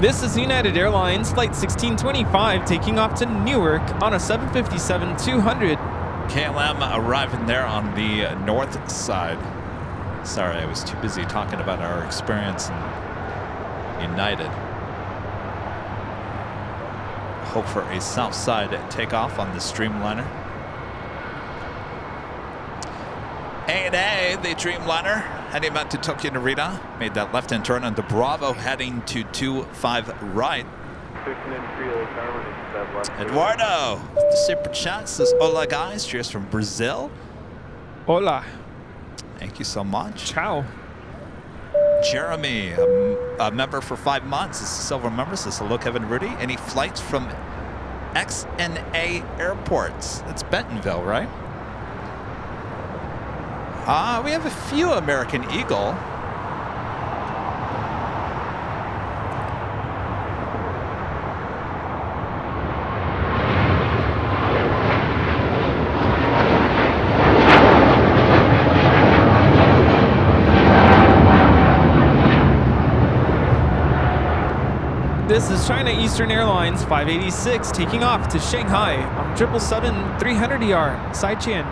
This is United Airlines Flight 1625 taking off to Newark on a 757-200. KLM arriving there on the north side. Sorry, I was too busy talking about our experience in United. Hope for a south side takeoff on the Dreamliner. A&A, the Dreamliner, heading back to Tokyo Narita. Made that left-hand turn on the Bravo, heading to 25 right. Eduardo, the super chat says, "Hola guys, cheers from Brazil." Hola. Thank you so much. Ciao. Jeremy, a member for 5 months. This is a silver member. Says hello, Kevin Rudy. Any flights from XNA airports? It's Bentonville, right? We have a few American Eagle. This is China Eastern Airlines 586 taking off to Shanghai on 777-300ER, Saichien.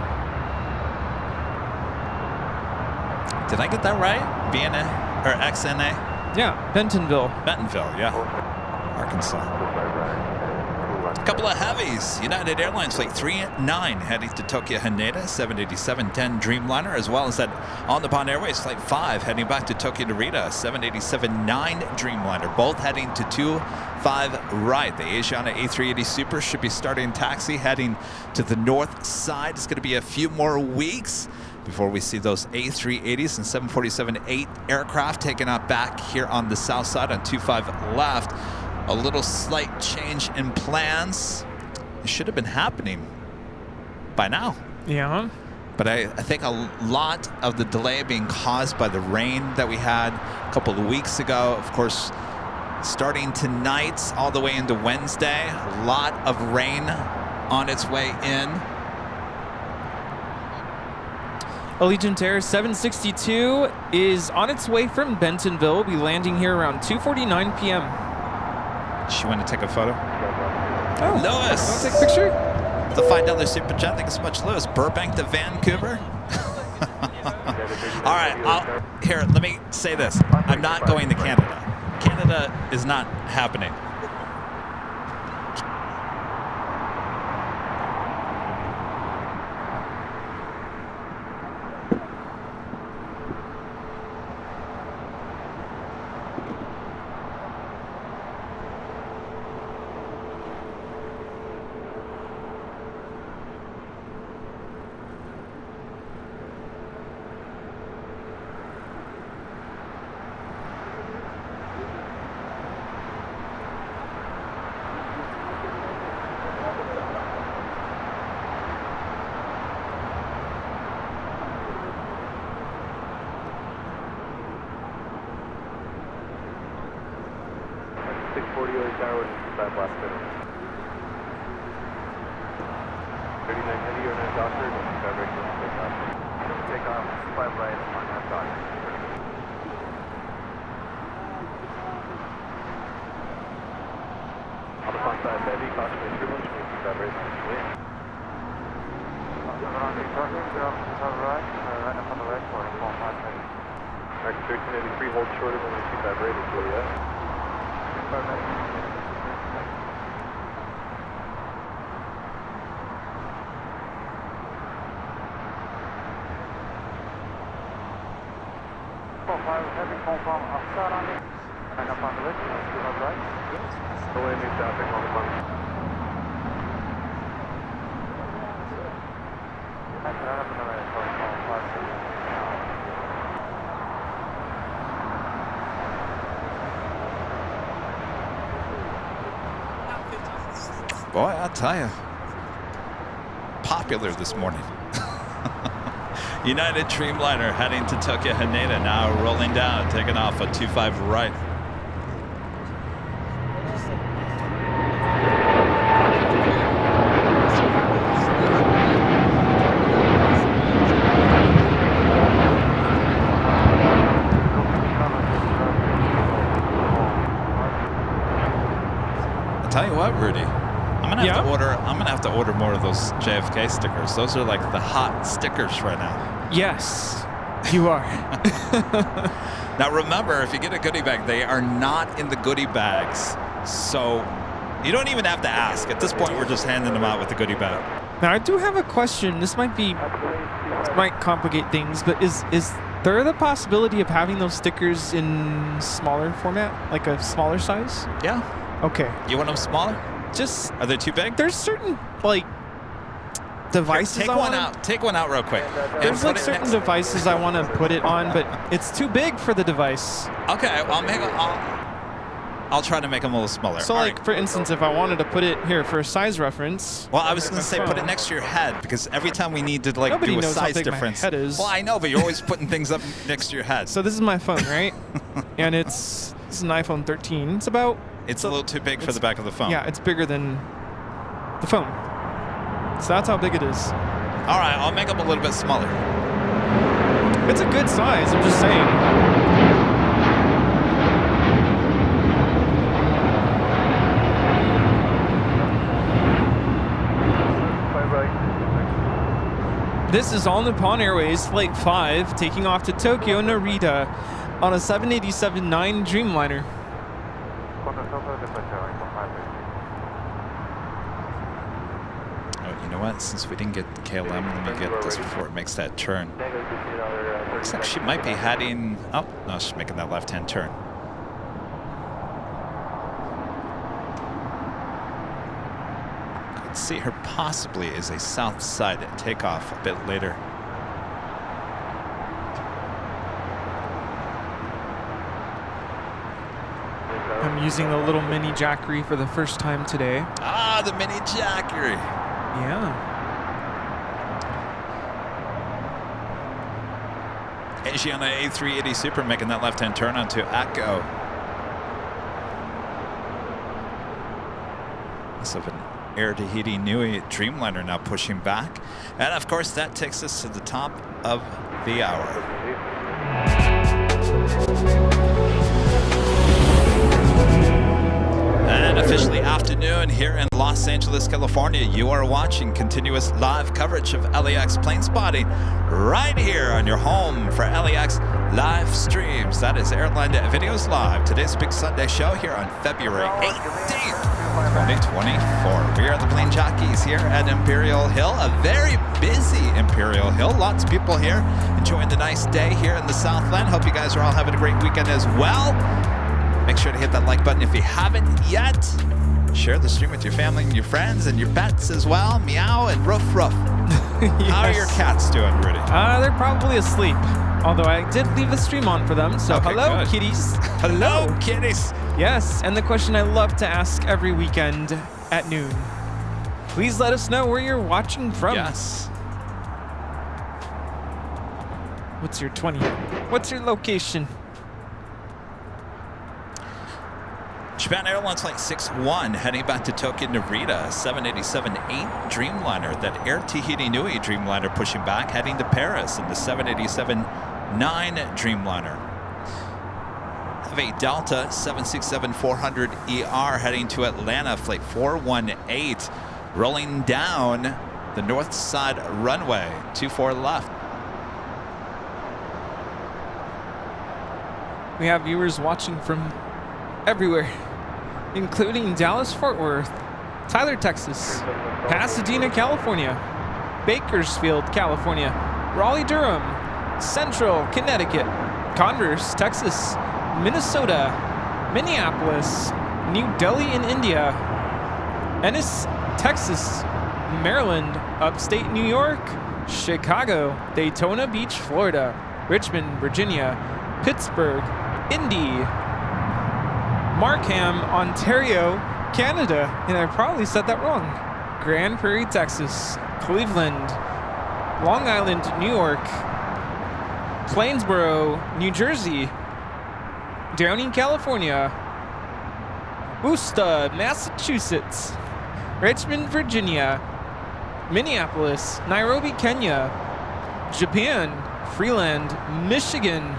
Did I get that right? Vienna or XNA? Yeah, Bentonville. Bentonville, yeah. Arkansas. A couple of heavies. United Airlines Flight 39 heading to Tokyo Haneda, 787-10 Dreamliner, as well as that On the Pond Airways Flight 5 heading back to Tokyo Narita, 787-9 Dreamliner, both heading to 25 right. The Asiana A380 Super should be starting taxi heading to the north side. It's going to be a few more weeks before we see those A380s and 747-8 aircraft taken up back here on the south side on 25 left. A little slight change in plans. It should have been happening by now. Yeah. But I think a lot of the delay being caused by the rain that we had a couple of weeks ago. Of course, starting tonight all the way into Wednesday, a lot of rain on its way in. Allegiant Air 762 is on its way from Bentonville. Will be landing here around 2:49 p.m. She want to take a photo? Oh, Lewis! Want to take a picture? The $5 super chat. Thank you so much, Lewis. Burbank to Vancouver. All right, here, let me say this. I'm not going to Canada. Canada is not happening. Boy, I'll tell you, popular this morning. United Dreamliner heading to Tokyo Haneda, now rolling down, taking off at 25 right. I'll tell you what, Rudy. I'm gonna have to order more of those JFK stickers. Those are like the hot stickers right now. Yes, you are. Now remember, if you get a goodie bag, they are not in the goodie bags. So you don't even have to ask. At this point, we're just handing them out with the goodie bag. Now I do have a question. This might complicate things, but is there the possibility of having those stickers in smaller format, like a smaller size? Yeah. Okay. You want them smaller? Just, are they too big? There's certain, like, devices Here, take I one wanna- out. Take one out real quick. There's And like put it certain next- devices I want to put it on, but it's too big for the device. Okay, I'll try to make them a little smaller. So All like, right. for instance, if I wanted to put it here for a size reference. Well, I was going to say put it phone. next to your head because every time we need to like Nobody do a knows how size big my difference. head is. Well, I know, but you're always putting things up next to your head. So this is my phone, right? And this is an iPhone 13. It's about. It's a little too big for the back of the phone. Yeah, it's bigger than the phone. So that's how big it is. All right, I'll make them a little bit smaller. It's a good size. I'm just saying. This is All Nippon Airways Flight 5 taking off to Tokyo Narita on a 787-9 Dreamliner. Oh, you know what? Since we didn't get KLM, let me get this before it makes that turn. Looks like she might be heading. Oh, no, she's making that left-hand turn. Could see her possibly as a south side takeoff a bit later. I'm using the little mini Jackery for the first time today. Ah, the mini Jackery. Yeah. Asiana A380 Super making that left-hand turn onto Echo. So an Air Tahiti Nui Dreamliner now pushing back. And of course that takes us to the top of the hour. And officially afternoon here in Los Angeles, California. You are watching continuous live coverage of LAX plane spotting right here on your home for LAX live streams. That is Airline Videos Live. Today's Big Sunday show here on February 18th, 2024. We are the Plane Jockeys here at Imperial Hill, a very busy Imperial Hill. Lots of people here enjoying the nice day here in the Southland. Hope you guys are all having a great weekend as well. Make sure to hit that like button if you haven't yet. Share the stream with your family and your friends and your pets as well. Meow and ruff ruff. Yes. How are your cats doing, Rudy? They're probably asleep. Although I did leave the stream on for them. So Okay, hello, good. kitties. Hello, kitties. Yes, and the question I love to ask every weekend at noon. Please let us know where you're watching from. Yes. What's your 20? What's your location? Japan Airlines Flight 61 heading back to Tokyo Narita, 787-8 Dreamliner. That Air Tahiti Nui Dreamliner pushing back, heading to Paris in the 787-9 Dreamliner. Have a Delta 767-400ER heading to Atlanta, Flight 418, rolling down the north side runway, 24 left. We have viewers watching from everywhere, including Dallas, Fort Worth, Tyler, Texas, Pasadena, California, Bakersfield, California, Raleigh, Durham, Central, Connecticut, Converse, Texas, Minnesota, Minneapolis, New Delhi in India, Ennis, Texas, Maryland, upstate New York, Chicago, Daytona Beach, Florida, Richmond, Virginia, Pittsburgh, Indy, Markham, Ontario, Canada, and I probably said that wrong. Grand Prairie, Texas, Cleveland, Long Island, New York, Plainsboro, New Jersey, Downey, California, Worcester, Massachusetts, Richmond, Virginia, Minneapolis, Nairobi, Kenya, Japan, Freeland, Michigan,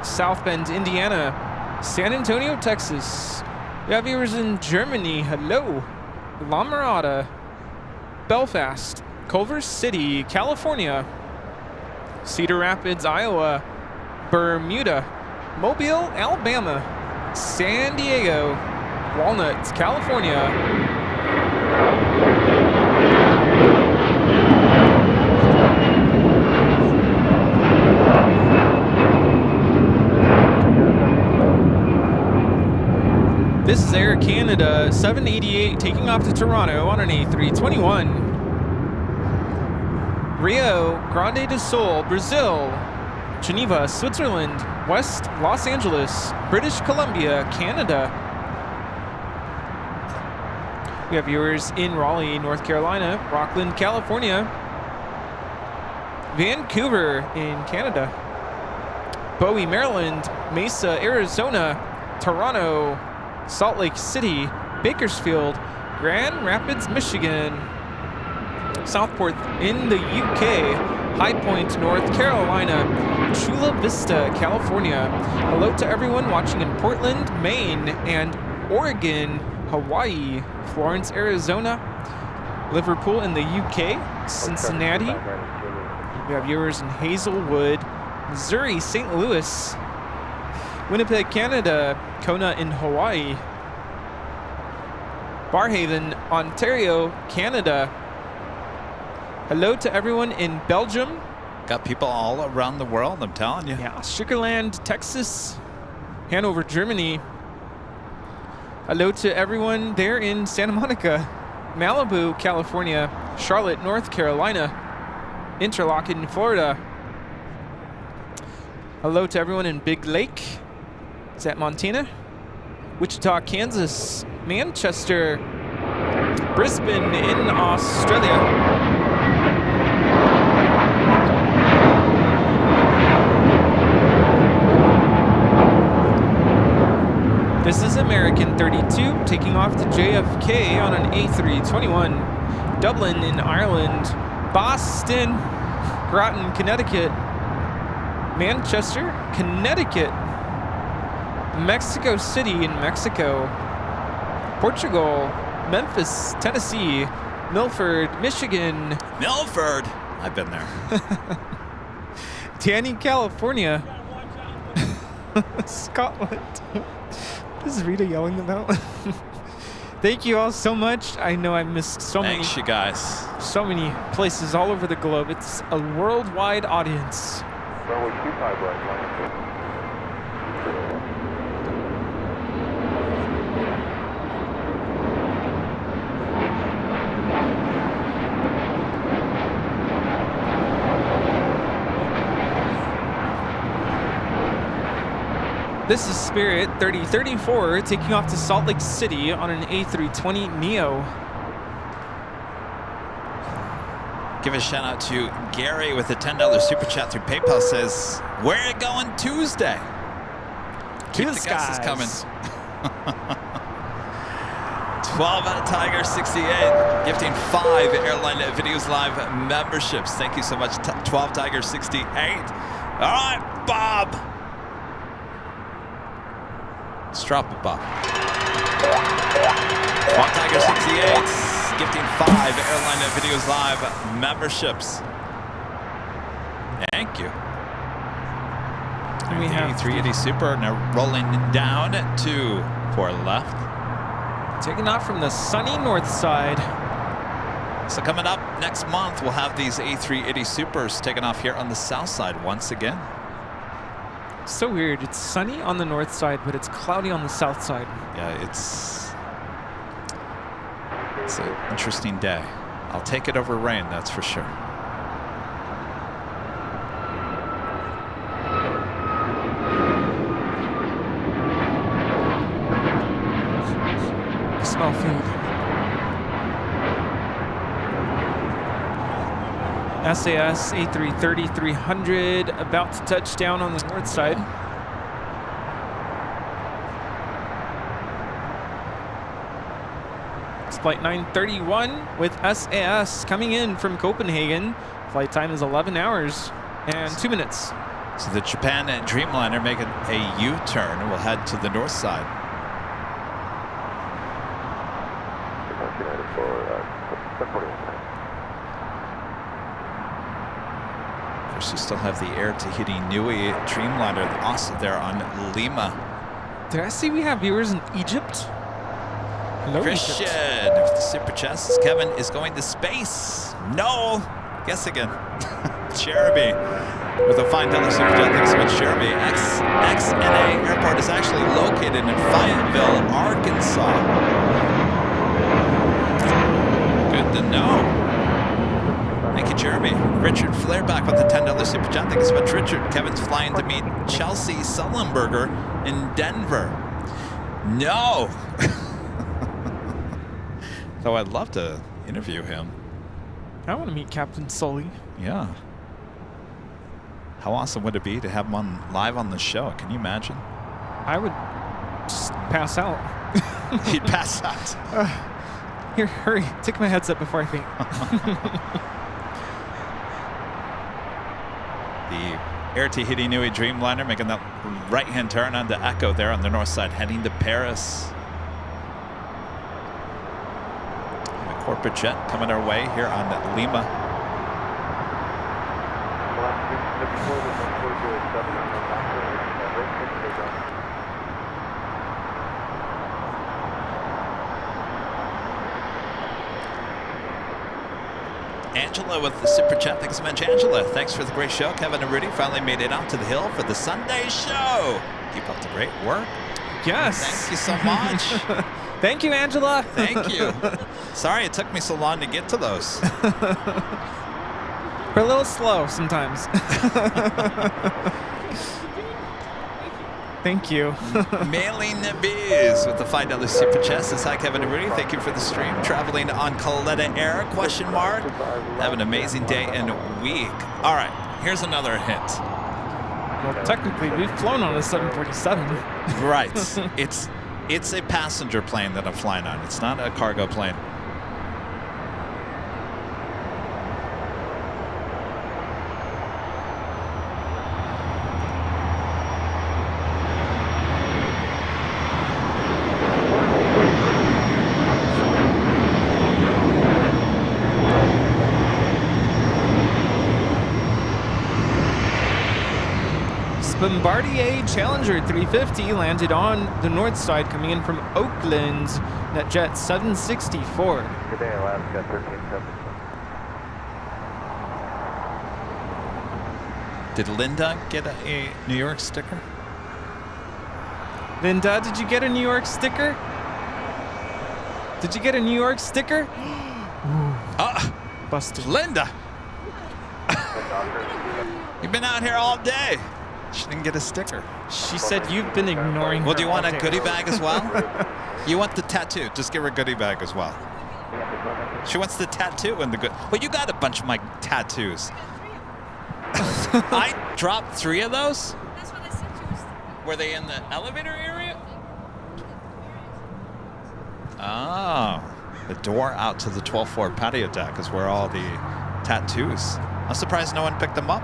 South Bend, Indiana, San Antonio, Texas. We have viewers in Germany. Hello. La Mirada, Belfast, Culver City, California, Cedar Rapids, Iowa, Bermuda, Mobile, Alabama, San Diego, Walnut, California. This is Air Canada 788 taking off to Toronto on an A321. Rio Grande do Sul, Brazil. Geneva, Switzerland. West Los Angeles, British Columbia, Canada. We have viewers in Raleigh, North Carolina, Rockland, California, Vancouver in Canada, Bowie, Maryland, Mesa, Arizona, Toronto, Salt Lake City, Bakersfield, Grand Rapids, Michigan, Southport in the UK, High Point, North Carolina, Chula Vista, California. Hello to everyone watching in Portland, Maine, and Oregon, Hawaii, Florence, Arizona, Liverpool in the UK, Cincinnati. We have viewers in Hazelwood, Missouri, St. Louis, Winnipeg, Canada, Kona in Hawaii, Barhaven, Ontario, Canada. Hello to everyone in Belgium. Got people all around the world, I'm telling you. Yeah, Sugarland, Texas, Hanover, Germany. Hello to everyone there in Santa Monica, Malibu, California, Charlotte, North Carolina, Interlaken, Florida. Hello to everyone in Big Lake. Is that Montana? Wichita, Kansas, Manchester, Brisbane in Australia. This is American 32 taking off to JFK on an A321. Dublin in Ireland, Boston, Groton, Connecticut, Manchester, Connecticut, Mexico City in Mexico, Portugal, Memphis, Tennessee, Milford, Michigan. Milford! I've been there. Danny, California. Scotland. This is Rita yelling them out. Thank you all so much. I know I missed so many. Thanks, you guys. So many places all over the globe. It's a worldwide audience. Runway 25 right, line. This is Spirit 3034 taking off to Salt Lake City on an A320 Neo. Give a shout out to Gary with a $10 super chat through PayPal. Says, where are you going Tuesday? To the skies is coming. 12 Tiger 68 gifting 5 Airline Videos Live memberships. Thank you so much, 12 Tiger 68. All right, Bob. Let's drop it, Bob. 12 Tiger 68 gifting 5 Airline Videos Live memberships. Thank you. And we have 380 Super now rolling down to 4 left. taking off from the sunny north side. So coming up next month, we'll have these A380 Supers taking off here on the south side once again. So weird. It's sunny on the north side, but it's cloudy on the south side. Yeah, it's an interesting day. I'll take it over rain, that's for sure. Smell food. SAS A330-300 about to touch down on the north side. It's flight 931 with SAS coming in from Copenhagen. Flight time is 11 hours and 2 minutes. So the Japan Dreamliner making a U-turn. We'll head to the north side. First, we still have the Air Tahiti Nui Dreamliner also there on Lima. Did I see we have viewers in Egypt? Hello, Christian Egypt. with the super chest. Kevin is going to space. No, guess again. Jeremy with a $5 super chat. Thanks so much, Jeremy. XNA Airport is actually located in Fayetteville, Arkansas. Good to know. Thank you, Jeremy. Richard Flair back with the $10 super chat. Thanks so much, Richard. Kevin's flying to meet Chelsea Sullenberger in Denver. No. Though I'd love to interview him. I want to meet Captain Sully. Yeah. How awesome would it be to have him on live on the show? Can you imagine? I would just pass out. He'd pass out. Here, hurry. Take my headset before I faint. The Air Tahiti Nui Dreamliner making that right-hand turn onto Echo there on the north side, heading to Paris. And a corporate jet coming our way here on Lima. Angela with the super chat. Thanks so much, Angela. Thanks for the great show. Kevin and Rudy finally made it out to the hill for the Sunday show. Keep up the great work. Yes. Thank you so much. Thank you, Angela. Thank you. Sorry it took me so long to get to those. We're a little slow sometimes. Thank you. Mailing Biz with the $5 super chat says, hi, Kevin and Rudy. Thank you for the stream. Traveling on Coletta Air, question mark. Have an amazing day and week. All right, here's another hint. Well, technically, we've flown on a 747. Right. It's a passenger plane that I'm flying on. It's not a cargo plane. Bombardier Challenger 350 landed on the north side coming in from Oakland. NetJet 764. Good day, Alaska 1370. Did Linda get a New York sticker? Linda, did you get a New York sticker? Did you get a New York sticker? Busted. Linda! You've been out here all day. She didn't get a sticker. She said you've been ignoring her. Well, do you want all a day. goodie bag as well? You want the tattoo. Just give her a goodie bag as well. She wants the tattoo and the good. Well, you got a bunch of my tattoos. I dropped 3 of those. That's what I said to you. Were they in the elevator area? Oh, the door out to the 12th floor patio deck is where all the tattoos. I'm surprised no one picked them up.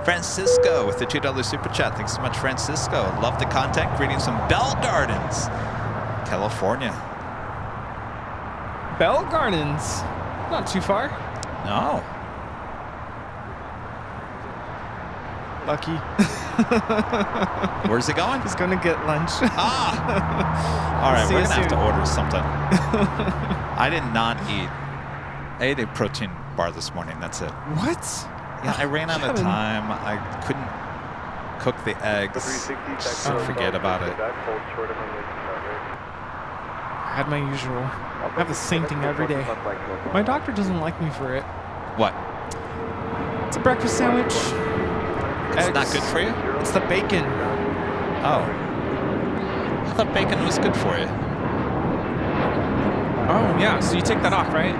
Francisco with the $2 super chat. Thanks so much, Francisco. Love the content. Greetings from Bell Gardens, California. Bell Gardens. Not too far. No. Lucky. Where's he going? He's going to get lunch. All right, See we're you going to have to soon. order something. I did not eat. I ate a protein bar this morning. That's it. What? Yeah, I ran out of Kevin. time. I couldn't cook the eggs. Just forget about it. I had my usual. I have the same thing every day. My doctor doesn't like me for it. What? It's a breakfast sandwich. It's Eggs. not good for you? It's the bacon. Oh. I thought bacon was good for you. Oh, yeah. So you take that off, right?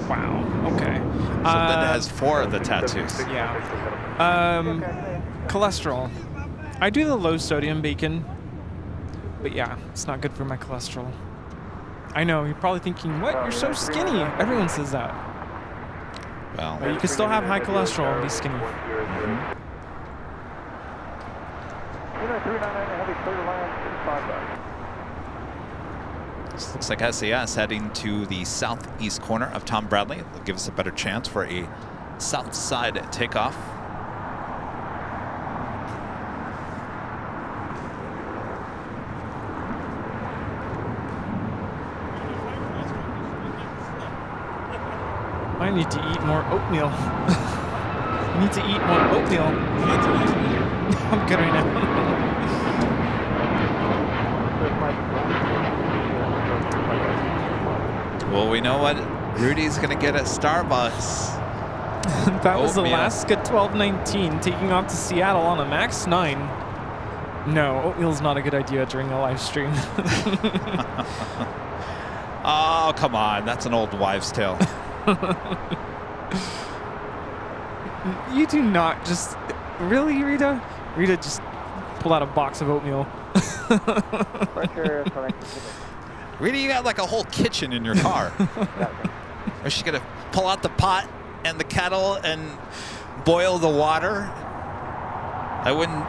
Wow. Okay. So Linda has 4 of the tattoos. Yeah. Cholesterol. I do the low sodium bacon, but yeah, it's not good for my cholesterol. I know, you're probably thinking, what? You're so skinny. Everyone says that. Well, But you can still have high cholesterol and be skinny. this looks like SAS heading to the southeast corner of Tom Bradley. It'll give us a better chance for a south side takeoff. I need to eat more oatmeal. I need to eat more oatmeal. I'm good right now. Well, we know what Rudy's going to get at Starbucks. That was Oatmeal. Alaska 1219 taking off to Seattle on a Max 9. No, oatmeal's not a good idea during a live stream. Oh, come on. That's an old wives' tale. You do not just... Really, Rita? Rita just pulled out a box of oatmeal. Rita, you got like a whole kitchen in your car. Is she gonna pull out the pot and the kettle and boil the water? I wouldn't.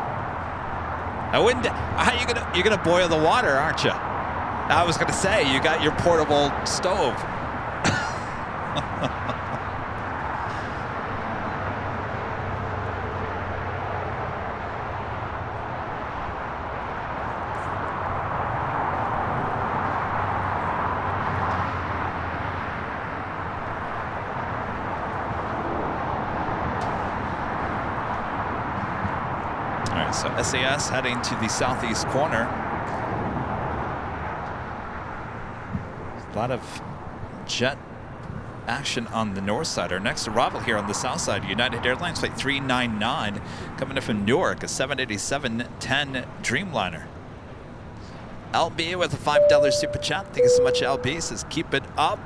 How you're gonna boil the water, aren't you? I was gonna say you got your portable stove. So SAS heading to the southeast corner. A lot of jet action on the north side. Our next arrival here on the south side, United Airlines flight 399, coming in from Newark, a 787-10 Dreamliner. LB with a $5 super chat. Thank you so much, LB. Says keep it up.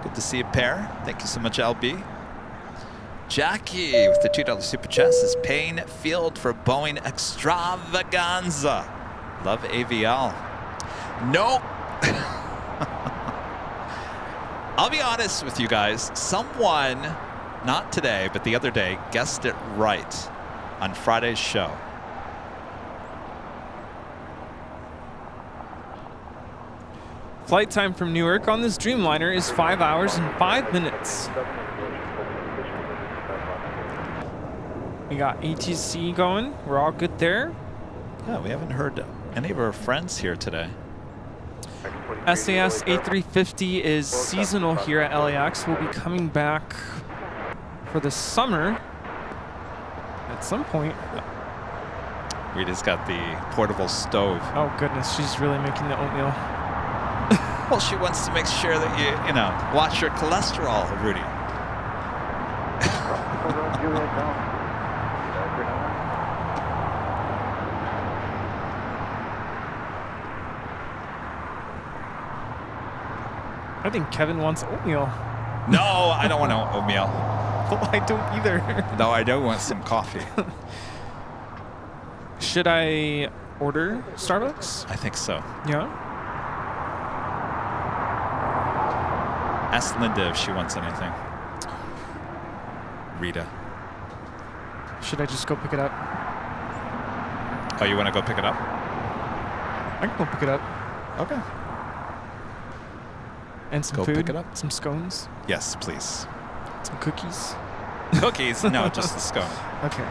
Good to see a pair. Thank you so much, LB. Jackie with the $2 super chat says Payne Field for Boeing Extravaganza. Love AVL. Nope. I'll be honest with you guys. Someone, not today, but the other day, guessed it right on Friday's show. Flight time from Newark on this Dreamliner is 5 hours and 5 minutes. We got ATC going. We're all good there. Yeah, we haven't heard any of our friends here today. SAS A350 is seasonal here at LAX. We'll be coming back for the summer at some point. Rita's got the portable stove. Oh goodness, she's really making the oatmeal. Well, she wants to make sure that you know, watch your cholesterol, Rudy. I think Kevin wants oatmeal. No, I don't want no oatmeal. Well, I don't either. No, I do want some coffee. Should I order Starbucks? I think so. Yeah. Ask Linda if she wants anything. Rita. Should I just go pick it up? Oh, you want to go pick it up? I can go pick it up. Okay. And some Go food, pick it up. some scones, Yes, please. some cookies. Cookies? No, just the scone. Okay.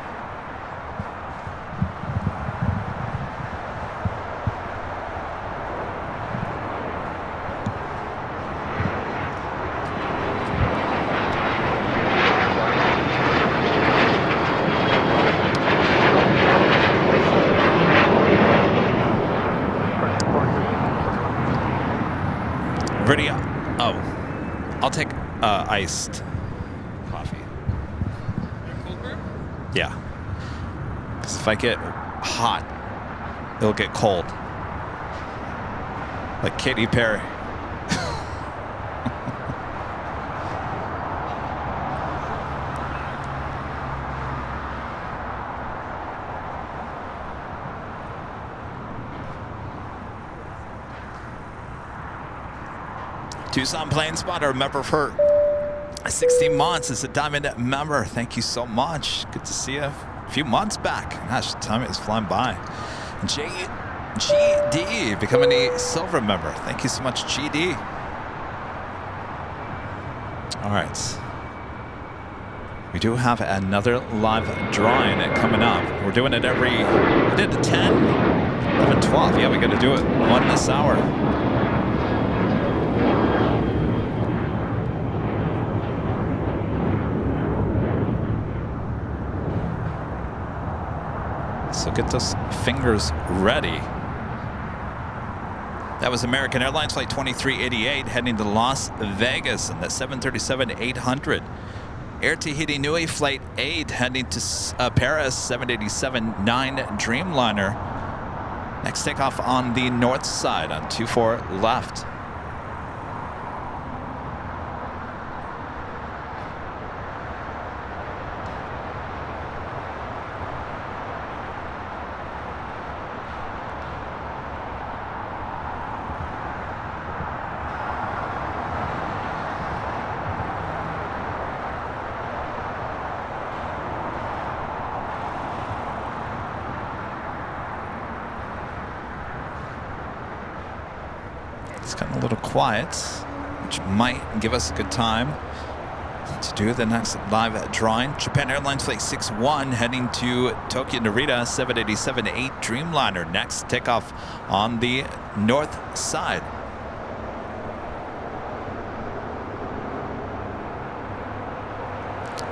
Ready? Oh, I'll take iced coffee. Cold brew? Yeah. Because if I get hot, it'll get cold. Like Katy Perry. Tucson Plane Spotter, member for 16 months, is a Diamond member. Thank you so much. Good to see you a few months back. Gosh, time is flying by. GD becoming a silver member. Thank you so much, GD. All right. We do have another live drawing coming up. We're doing it we did it 10, 11, 12. Yeah, we got to do it one this hour. So get those fingers ready. That was American Airlines Flight 2388 heading to Las Vegas and the 737-800. Air Tahiti Nui Flight 8 heading to Paris, 787-9 Dreamliner. Next takeoff on the north side on 24 left. It's gotten a little quiet, which might give us a good time to do the next live drawing. Japan Airlines Flight 61 heading to Tokyo Narita, 787-8 Dreamliner. Next takeoff on the north side.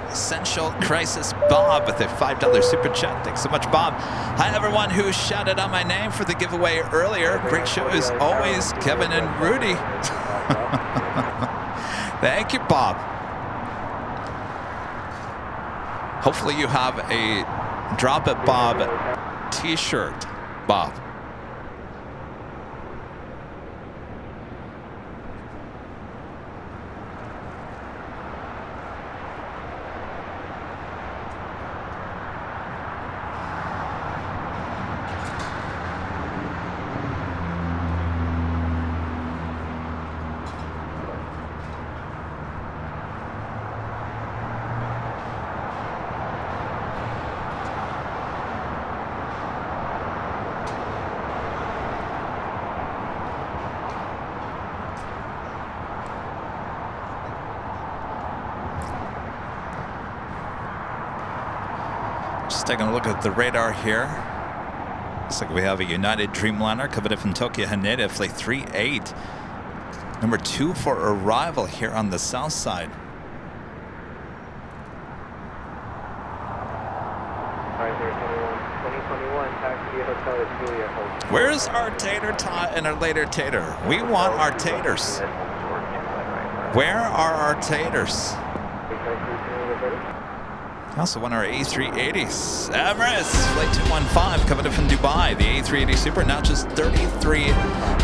Essential Crisis Bob with a $5 super chat. Thanks so much, Bob. Hi, everyone who shouted out my name for the giveaway earlier. Great show as always, Kevin and Rudy. Thank you, Bob. Hopefully you have a Drop It Bob t-shirt, Bob. Just taking a look at the radar here. Looks like we have a United Dreamliner coming in from Tokyo Haneda, Flight 38. Number 2 for arrival here on the south side. Where's our tater tot and our later tater? We want our taters. Where are our taters? I also want our A380s. Emirates Flight 215 coming in from Dubai. The A380 Super now just 33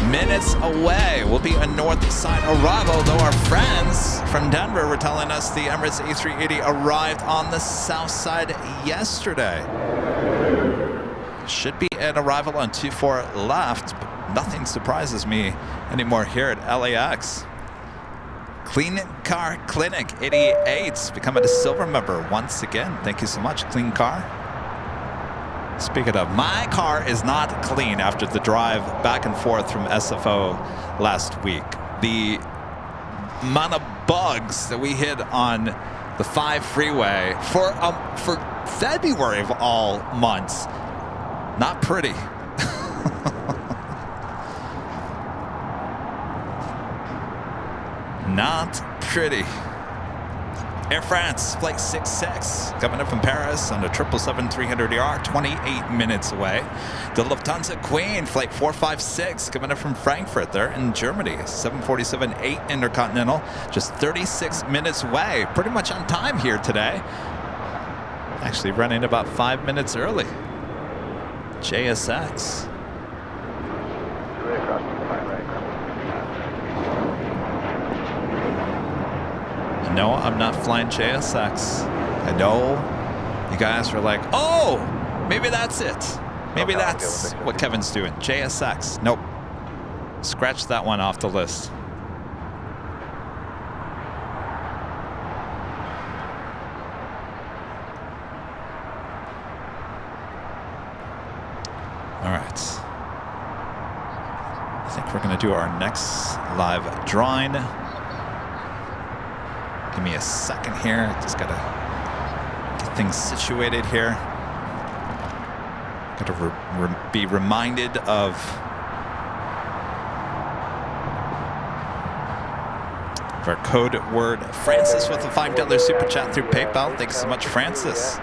minutes away. Will be a north side arrival, though our friends from Denver were telling us the Emirates A380 arrived on the south side yesterday. Should be an arrival on 24 left, but nothing surprises me anymore here at LAX. Clean Car Clinic 88's becoming a silver member once again. Thank you so much, Clean Car. Speaking of, my car is not clean after the drive back and forth from SFO last week. The amount of bugs that we hit on the 5 freeway for February of all months, not pretty. Not pretty. Air France Flight 66 coming up from Paris on the 777-300ER, 28 minutes away. The Lufthansa Queen Flight 456 coming up from Frankfurt. They're in Germany. 747-8 Intercontinental, just 36 minutes away. Pretty much on time here today. Actually running about 5 minutes early. JSX. No, I'm not flying JSX. I know you guys are like, oh, maybe that's it. Maybe that's what Kevin's doing. JSX. Nope. Scratch that one off the list. All right. I think we're going to do our next live drawing. Give me a second here. Just gotta get things situated here. Gotta be reminded of our code word. Francis with a $5 super chat through PayPal. Thanks so much, Francis.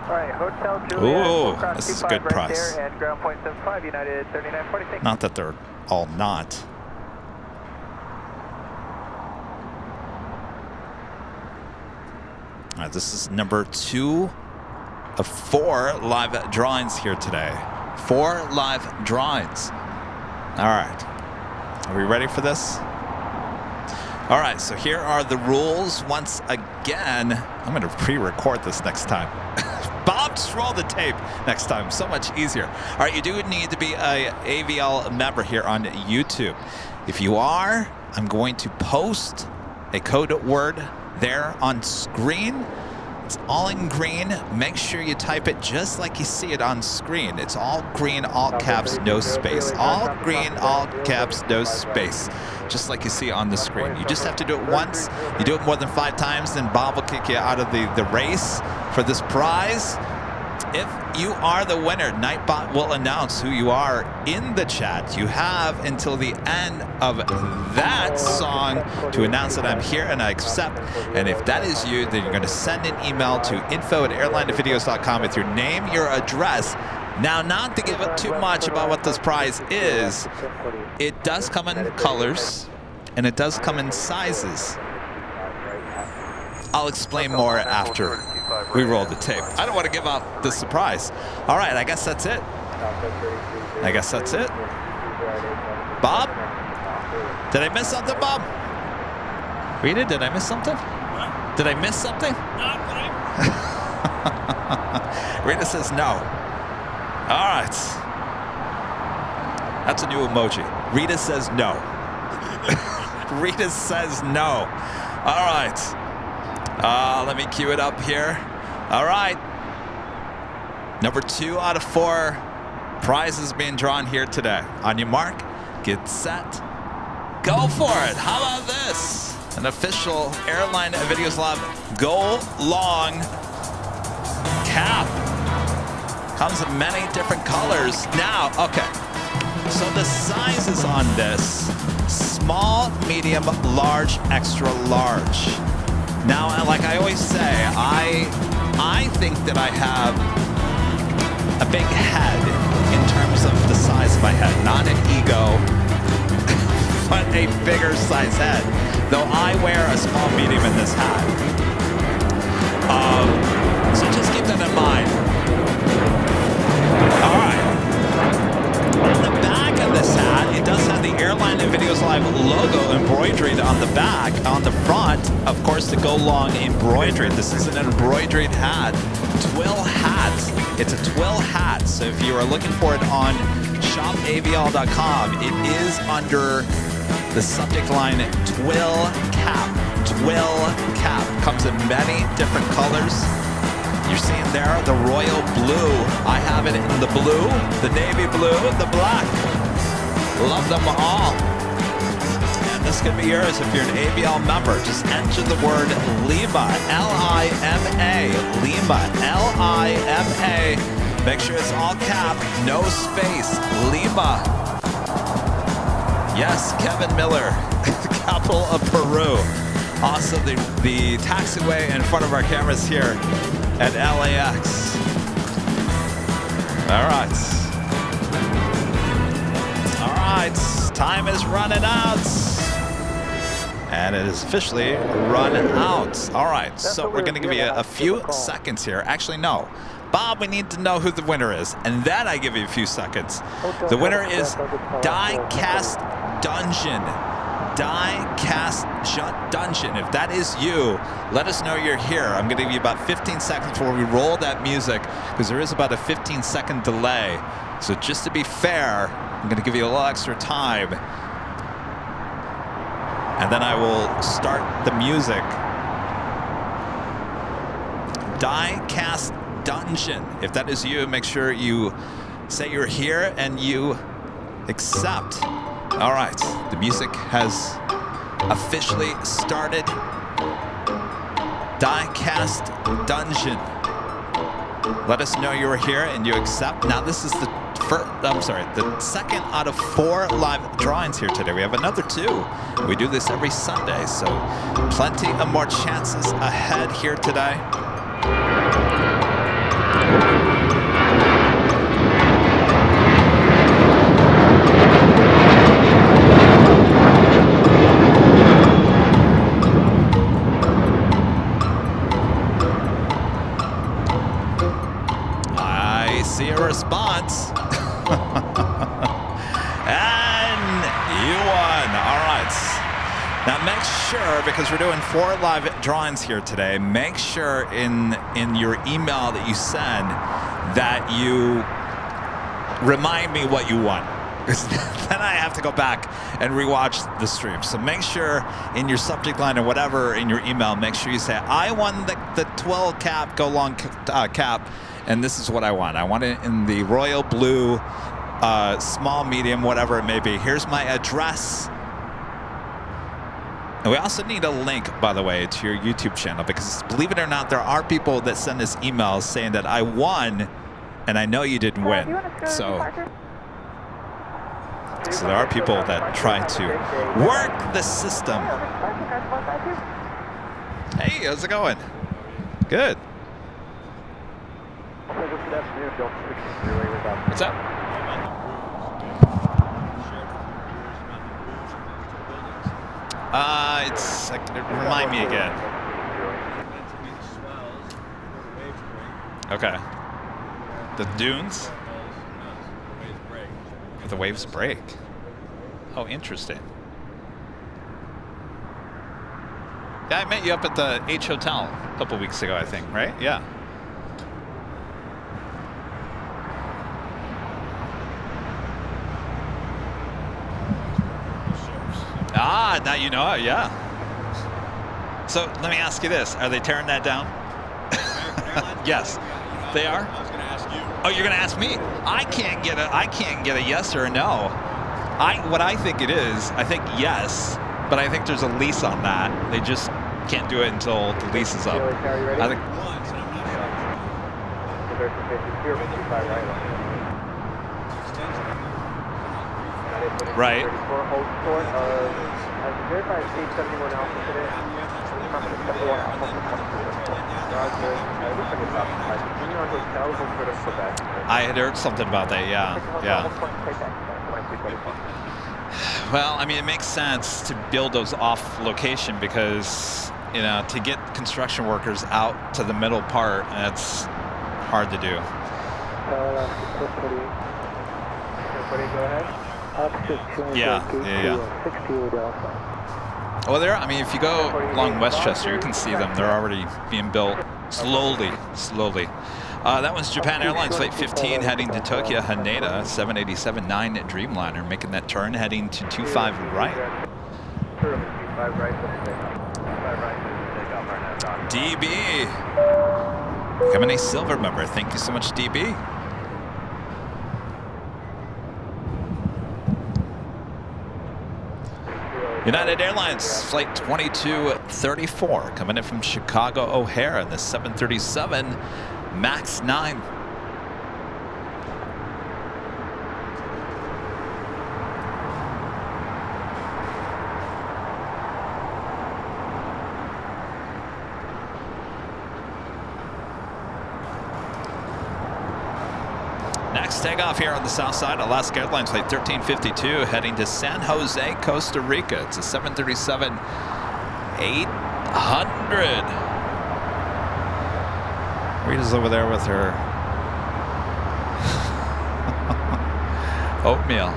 Alright, Hotel Juliet. Ooh, this is a good price. There, and ground point 75, United 3946. Not that they're all not. All right, this is number 2 of 4 live drawings here today. 4 live drawings. All right. Are we ready for this? All right, so here are the rules once again. I'm going to pre-record this next time. Bob, just roll the tape next time. So much easier. All right, you do need to be a AVL member here on YouTube. If you are, I'm going to post a code word there on screen. It's all in green. Make sure you type it just like you see it on screen. It's all green, all caps, no space. All green, all caps, no space. Just like you see on the screen. You just have to do it once. You do it more than 5 times, then Bob will kick you out of the race for this prize. If you are the winner, Nightbot will announce who you are in the chat. You have until the end of that song to announce that I'm here and I accept. And if that is you, then you're going to send an email to info@airlinevideos.com with your name, your address. Now, not to give it too much about what this prize is, it does come in colors and it does come in sizes. I'll explain more after we roll the tape. I don't want to give out the surprise. All right, I guess that's it. I guess that's it. Bob? Did I miss something, Bob? Rita, did I miss something? Did I miss something? Rita says no. All right. That's a new emoji. Rita says no. Rita says no. All right. Let me cue it up here. All right. Number 2 out of 4 prizes being drawn here today. On your mark, get set, go for it. How about this? An official Airline Videos Live Go Long cap. Comes in many different colors. Now, okay. So the sizes on this: small, medium, large, extra large. Now, like I always say, I think that I have a big head in terms of the size of my head. Not an ego, but a bigger size head. Though I wear a small, medium in this hat. So just keep that in mind. All right. On the back of this hat, it does have the Airline and Videos Live logo embroidered on the back. On the front, of course, the Go Long embroidered. This is an embroidered hat. Twill hat. It's a twill hat. So if you are looking for it on shopavl.com, it is under the subject line Twill Cap. Twill Cap. Comes in many different colors. You're seeing there the royal blue. I have it in the blue, the navy blue, the black. Love them all. And this could be yours if you're an AVL member. Just enter the word Lima, L-I-M-A, Lima, L-I-M-A. Make sure it's all cap, no space, Lima. Yes, Kevin Miller, capital of Peru. Also the taxiway in front of our cameras here at LAX. All right. All right, time is running out. And it is officially run out. All right, so we're gonna give you a few seconds here. Actually, no. Bob, we need to know who the winner is, and then I give you a few seconds. The winner is Die-Cast Dungeon. Die-Cast Dungeon. If that is you, let us know you're here. I'm going to give you about 15 seconds before we roll that music, because there is about a 15-second delay. So just to be fair, I'm going to give you a little extra time. And then I will start the music. Die-Cast Dungeon. If that is you, make sure you say you're here and you accept. All right, the music has officially started. Die-Cast Dungeon. Let us know you're here and you accept. Now this is the second out of 4 live drawings here today. We have another 2. We do this every Sunday, so plenty of more chances ahead here today. I see a response. And you won. All right. Now make sure, because we're doing 4 live drawings here today, make sure in your email that you send that you remind me what you won. Then I have to go back and rewatch the stream. So make sure in your subject line or whatever in your email, make sure you say, I won the 12 cap, go long cap, and this is what I want. I want it in the royal blue, small, medium, whatever it may be. Here's my address. And we also need a link, by the way, to your YouTube channel, because believe it or not, there are people that send us emails saying that I won and I know you didn't win. So there are people that try to work the system. Hey, how's it going? Good. What's up? It's remind me again. Okay. The dunes? The waves break. Oh, interesting. Yeah, I met you up at the H Hotel a couple weeks ago, I think, right? Yeah. Ah, now you know it, yeah. So let me ask you this: are they tearing that down? Yes, they are. I was going to ask you. Oh, you're going to ask me? I can't get a yes or a no. What I think it is, I think yes, but I think there's a lease on that. They just can't do it until the lease is up. I think. Right. I had heard something about that, yeah. Well, I mean, it makes sense to build those off location because, you know, to get construction workers out to the middle part, that's hard to do. Yeah. Well, I mean, if you go along Westchester, you can see them. They're already being built slowly. That one's Japan Airlines Flight 15 heading to Tokyo Haneda, 787-9 Dreamliner, making that turn heading to 25 right. DB, becoming a silver member. Thank you so much, DB. United Airlines Flight 2234 coming in from Chicago O'Hare in the 737 MAX 9. Next takeoff here on the south side, Alaska Airlines Flight 1352 heading to San Jose, Costa Rica. It's a 737-800. Rita's over there with her oatmeal.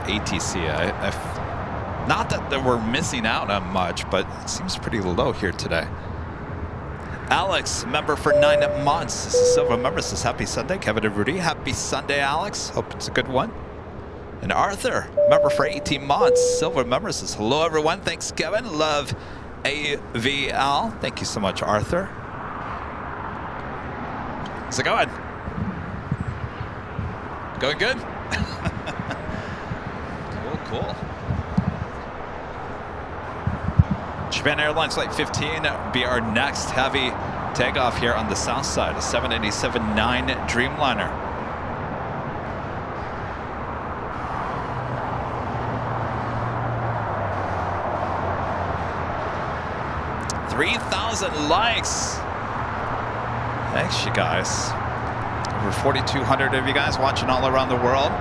ATC. Not that we're missing out on much, but it seems pretty low here today. Alex, member for 9 months. This is Silver member. Says happy Sunday. Kevin and Rudy, happy Sunday, Alex. Hope it's a good one. And Arthur, member for 18 months. Silver member says hello, everyone. Thanks, Kevin. Love AVL. Thank you so much, Arthur. How's it going? Going good? Cool. Japan Airlines Flight 15 will be our next heavy takeoff here on the south side, a 787-9 Dreamliner. $3,000 likes. Thanks, you guys. Over 4,200 of you guys watching all around the world.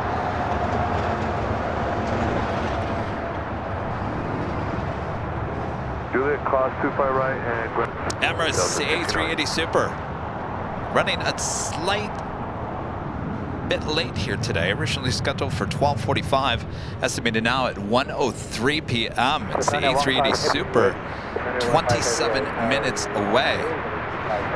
Juliet, class 25 right and Emirates A380 Super. Running a slight bit late here today. Originally scheduled for 12:45. Estimated now at 1:03 p.m. It's the A380 Super. 27 minutes away.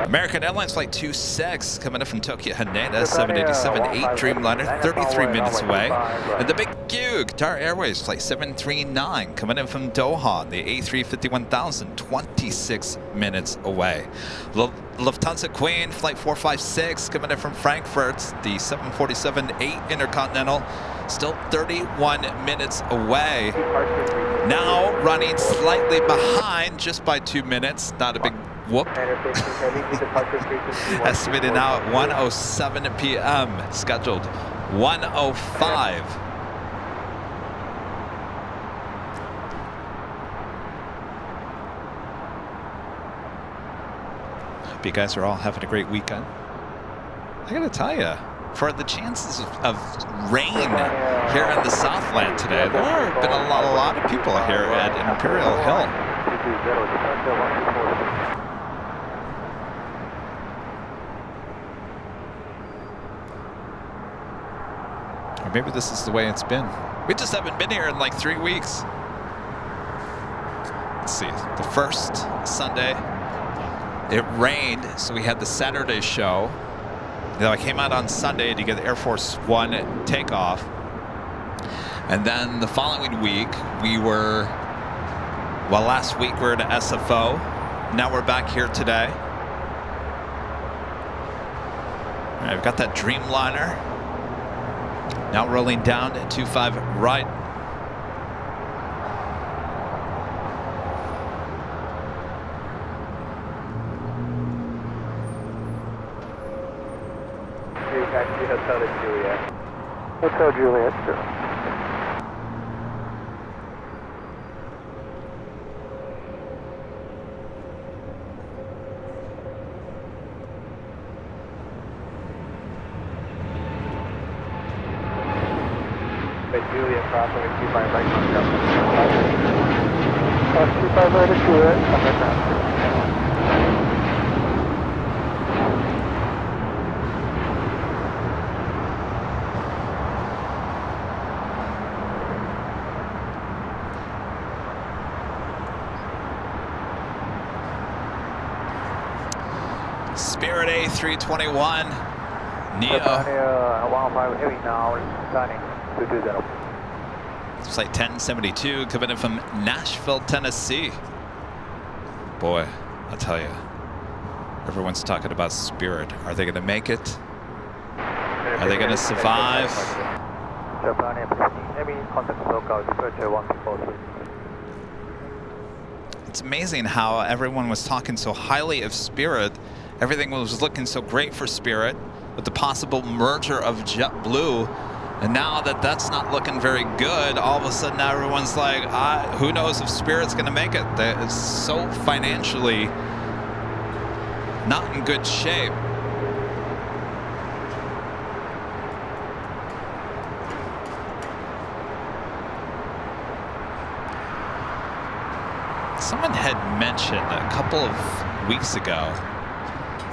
American Airlines Flight 26 coming in from Tokyo Haneda, 787-8 Dreamliner, 33 minutes away. And the big Q, Qatar Airways Flight 739 coming in from Doha, the A350-1000, 26 minutes away. Lufthansa Queen Flight 456 coming in from Frankfurt, the 747-8 Intercontinental, still 31 minutes away. Now running slightly behind just by 2 minutes, not a big whoop. Estimated now at 1:07 p.m. Scheduled 1:05. Hope you guys are all having a great weekend. I gotta tell you, for the chances of rain here in the Southland today, there have been a lot of people here at Imperial Hill. Or maybe this is the way it's been. We just haven't been here in like 3 weeks. Let's see, the first Sunday, it rained, so we had the Saturday show. You know, I came out on Sunday to get the Air Force One takeoff. And then the following week, last week we were at SFO. Now we're back here today. All right, we've got that Dreamliner. Now rolling down at 25 right. Hotel Juliet. Hotel Juliet, sure. Juliet, crossing 25 right contact. 25 right to Juliet, come back down. Spirit A321 Neo. 105 heavy now, starting 220. Flight 1072 coming in from Nashville, Tennessee. Boy, I'll tell you, everyone's talking about Spirit. Are they going to make it? Are they going to survive? It's amazing how everyone was talking so highly of Spirit. Everything was looking so great for Spirit with the possible merger of JetBlue. And now that that's not looking very good, all of a sudden everyone's like, who knows if Spirit's going to make it? It's so financially not in good shape. Someone had mentioned a couple of weeks ago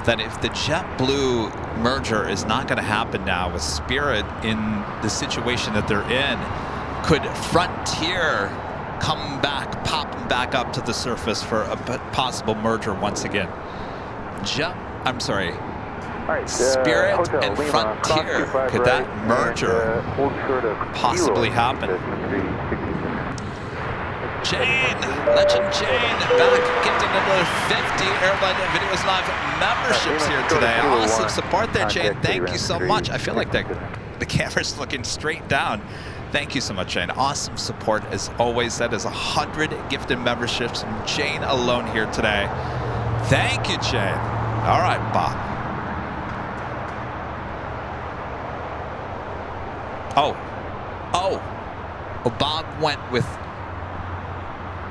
that if the JetBlue merger is not going to happen now with Spirit in the situation that they're in, could Frontier come back, popping back up to the surface for a possible merger once again? Spirit and Frontier, could that merger possibly happen? Jane, Legend Jane, back gifting another 50 Airline Videos Live memberships here today. Awesome support there, Jane. Thank you so much. I feel like that The camera's looking straight down. Thank you so much, Jane. Awesome support as always. That is 100 gifted memberships from Jane alone here today. Thank you, Jane. All right, Bob. Oh, Bob went with.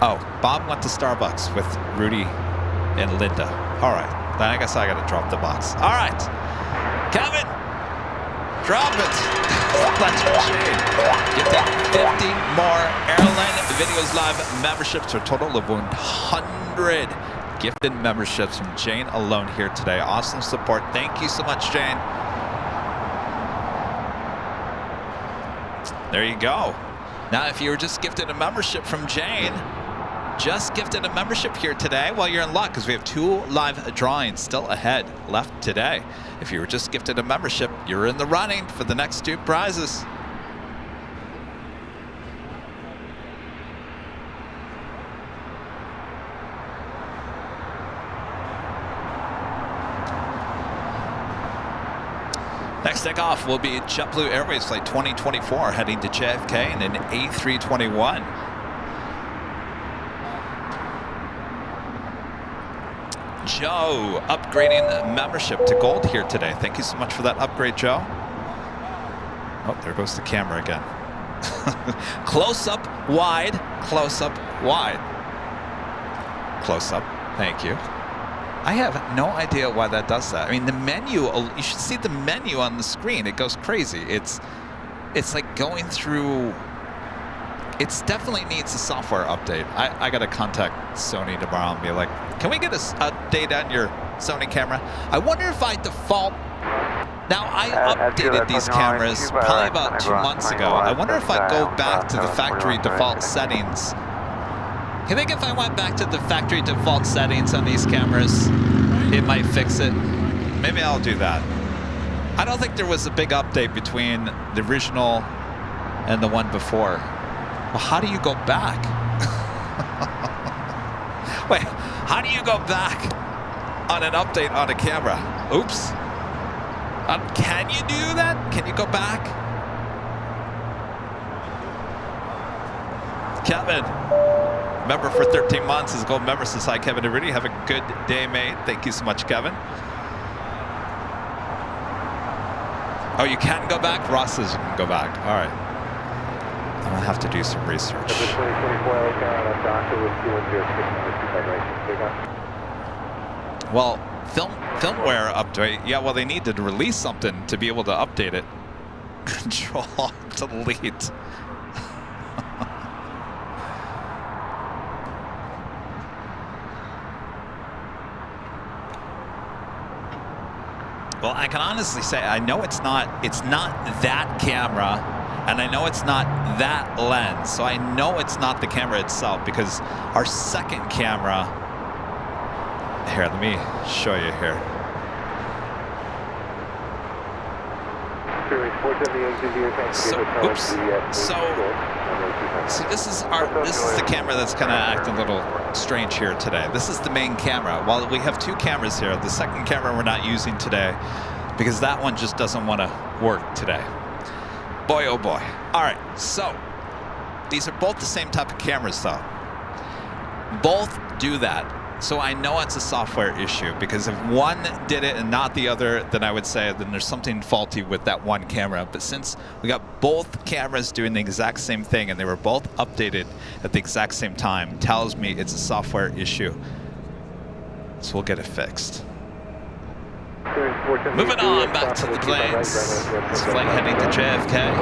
Oh, Bob went to Starbucks with Rudy and Linda. All right, then I guess I gotta drop the box. All right, Kevin, drop it. Let's Shane. Give that 50 more Airline Videos Live memberships for a total of 100 gifted memberships from Jane alone here today. Awesome support. Thank you so much, Jane. There you go. Now, if you were just gifted a membership from Jane, just gifted a membership here today, well, you're in luck because we have 2 live drawings still ahead left today. If you were just gifted a membership, you're in the running for the next 2 prizes. Next takeoff will be JetBlue Airways Flight 2024 heading to JFK in an A321. Joe, upgrading membership to gold here today. Thank you so much for that upgrade, Joe. Oh, there goes the camera again. Close up, wide, close up, wide. Close up, thank you. I have no idea why that does that. I mean, the menu, you should see the menu on the screen. It goes crazy. It's like going through, it definitely needs a software update. I got to contact Sony tomorrow and be like, can we get an update on your Sony camera? I wonder if I default. Now, I updated these cameras probably about 2 months ago. I wonder if I go back to the factory default settings. You think if I went back to the factory default settings on these cameras, it might fix it? Maybe I'll do that. I don't think there was a big update between the original and the one before. Well, how do you go back? Wait, how do you go back on an update on a camera? Oops. Can you do that? Can you go back? Kevin. Member for 13 months is a gold member. Says hi, Kevin Rudy. Have a good day, mate. Thank you so much, Kevin. Oh, you can go back? Ross says you can go back. All right. I'm going to have to do some research. Well, firmware update. Yeah, well, they need to release something to be able to update it. Control, delete. Well, I can honestly say I know it's not that camera, and I know it's not that lens. So I know it's not the camera itself because our second camera. Here, let me show you here. So, oops. So this is the camera that's kind of acting a little strange here today. This is the main camera. While we have 2 cameras here, the second camera we're not using today because that one just doesn't want to work today. Boy, oh boy. All right, so these are both the same type of cameras though. Both do that. So I know it's a software issue because if one did it and not the other, then I would say then there's something faulty with that one camera. But since we got both cameras doing the exact same thing and they were both updated at the exact same time, tells me it's a software issue. So we'll get it fixed. Moving on back to the planes. This flight heading to JFK.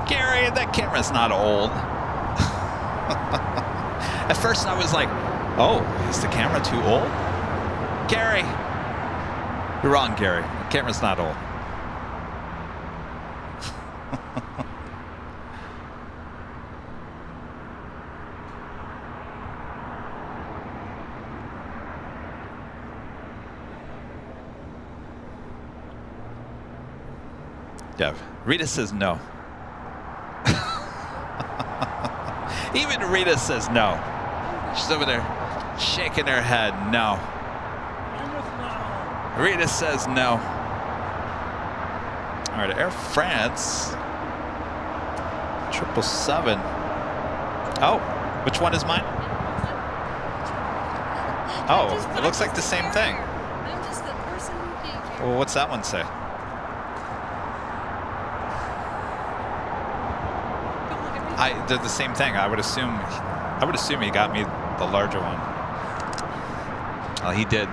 Gary, that camera's not old. At first I was like, oh, is the camera too old? Gary, you're wrong, Gary. The camera's not old. Yeah, Rita says no. Even Rita says no. She's over there shaking her head, no. Rita says no. All right, Air France. 777. Oh, which one is mine? Oh, it looks like the same thing. I'm just the person who came here. Well, what's that one say? They're the same thing. I would assume he got me the larger one. Well, he did.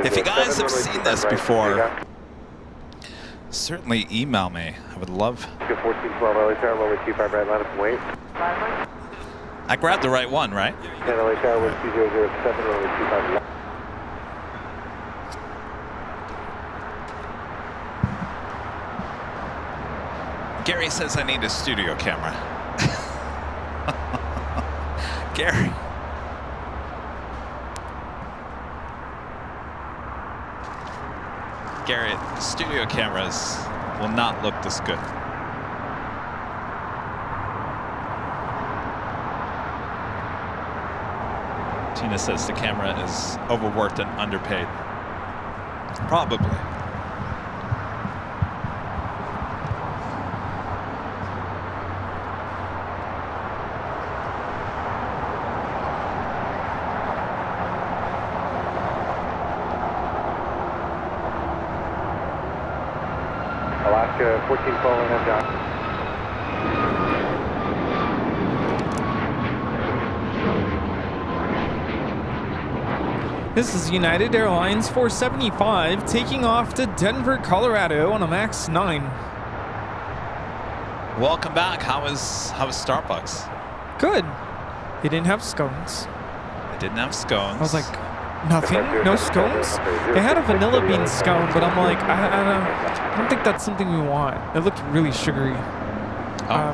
If you guys have seen this before, certainly email me. I would love. I grabbed the right one, right? Gary says I need a studio camera. Gary. Gary, the studio cameras will not look this good. Tina says the camera is overworked and underpaid. Probably. Alaska 14 following up, John. This is United Airlines 475 taking off to Denver, Colorado on a MAX 9. Welcome back. How was Starbucks? Good. They didn't have scones. They didn't have scones. I was like, nothing? No scones? They had a vanilla bean scone, but I'm like, I don't think that's something we want. It looked really sugary. Oh.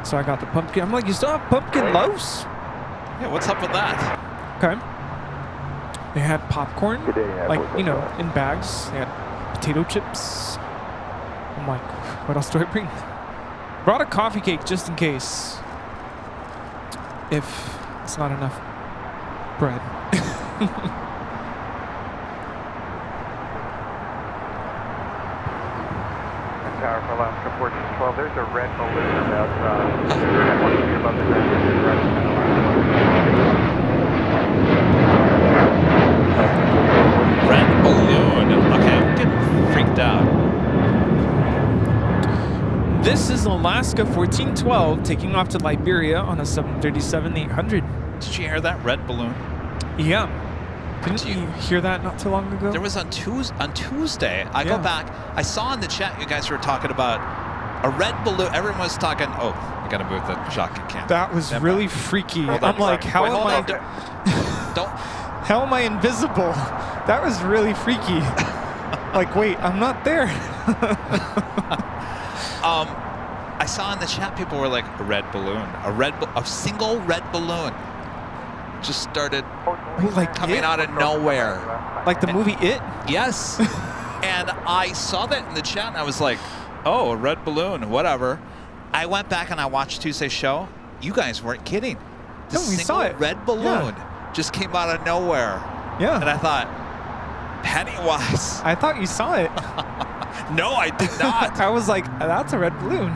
So I got the pumpkin. I'm like, you still have pumpkin loaves? Yeah, what's up with that? Okay. They had popcorn, like, you know, in bags. They had potato chips. I'm like, what else do I bring? Brought a coffee cake just in case. If it's not enough bread. Tower for Alaska 1412, there's a red balloon about 1 feet above the ground. Red balloon. Okay, I'm getting freaked out. This is Alaska 1412 taking off to Liberia on a 737-800. Did you hear that red balloon? Yeah. Didn't you hear that not too long ago? There was on Tuesday. I go back. I saw in the chat you guys were talking about a red balloon. Everyone was talking. Oh, I gotta move the shotgun cam. That was really freaky. I'm like, how am I? How am I invisible? That was really freaky. Like, wait, I'm not there. I saw in the chat people were like a red balloon, a single red balloon just started like coming out of nowhere. Like the movie It? Yes. And I saw that in the chat and I was like, oh, a red balloon, whatever. I went back and I watched Tuesday's show. You guys weren't kidding. The No, we saw it. red balloon just came out of nowhere. Yeah. And I thought, Pennywise. I thought you saw it. No, I did not. I was like, that's a red balloon.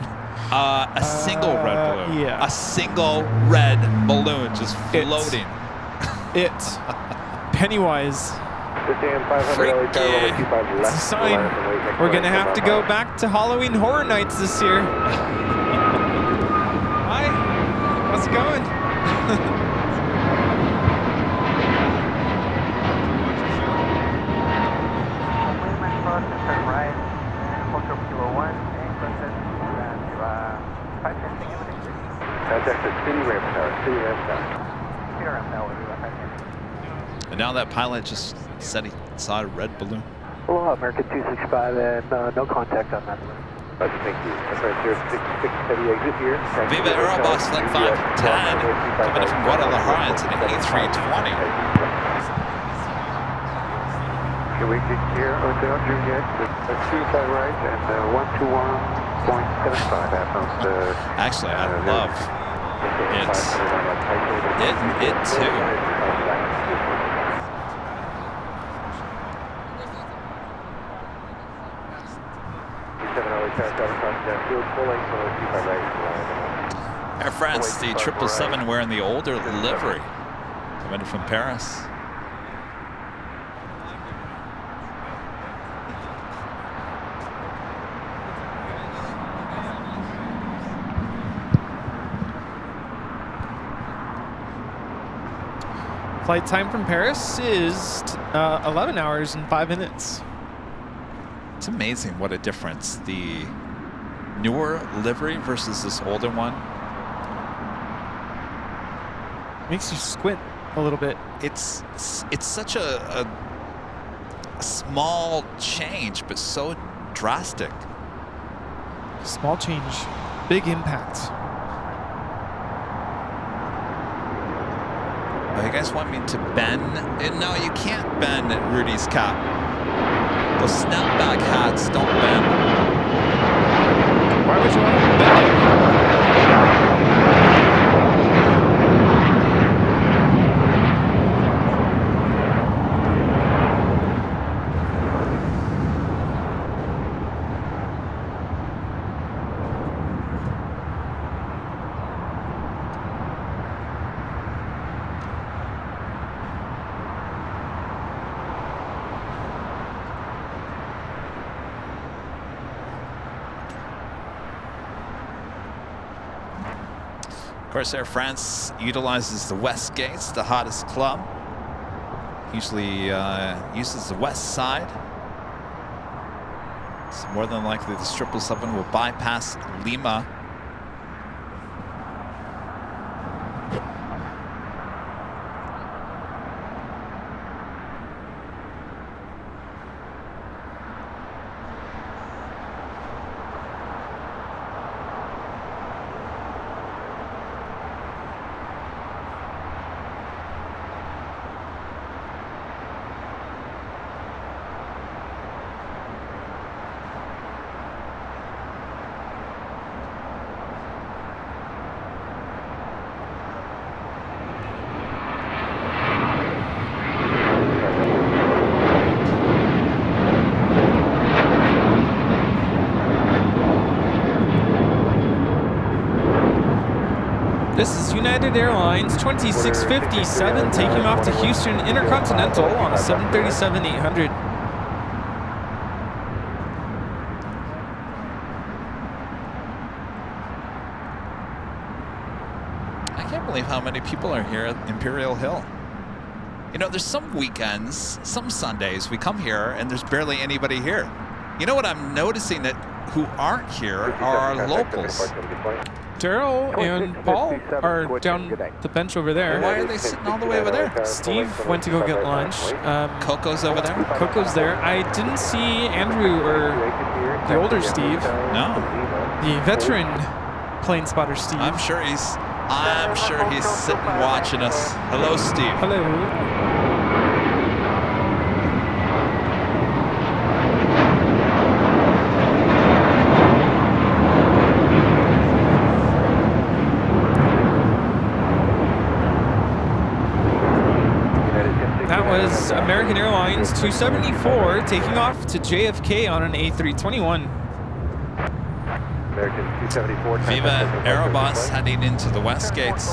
A single red balloon. Yeah. A single red balloon just floating. Pennywise. Freaky. It's a sign. We're going to have to go back to Halloween Horror Nights this year. Hi. How's it going? And now that pilot just said he saw a red balloon. Hello, American 265, and no contact on that balloon. Thank you. That's here, 66 heavy exit here. Viva Aerobus Flight 510 coming in from Guadalajara. It's an A320. Here we get here, Hotel Juliet, with 25 right and 121.75. That sounds Actually, I love it too. Air France, the 777 wearing the older livery, coming from Paris. Flight time from Paris is 11 hours and 5 minutes. It's amazing what a difference the newer livery versus this older one. Makes you squint a little bit. It's such a small change, but so drastic. Small change, big impact. Oh, you guys want me to bend? No, you can't bend Rudy's cap. Those snapback hats don't bend. Why would you want to bend it? Of course, Air France utilizes the west gates, the hottest club. Usually uses the west side. So more than likely the 777 will bypass Lima. This is United Airlines 2657 taking off to Houston Intercontinental on a 737-800. I can't believe how many people are here at Imperial Hill. You know, there's some weekends, some Sundays, we come here and there's barely anybody here. You know what I'm noticing that who aren't here are our locals. Daryl and Paul are down the bench over there. Why are they sitting all the way over there? Steve went to go get lunch. Coco's over there? Coco's there. I didn't see Andrew or the older Steve. No. The veteran plane spotter Steve. I'm sure he's sitting watching us. Hello, Steve. Hello. That was American Airlines 274 taking off to JFK on an A321. American 274. Viva Aerobus heading into the west gates.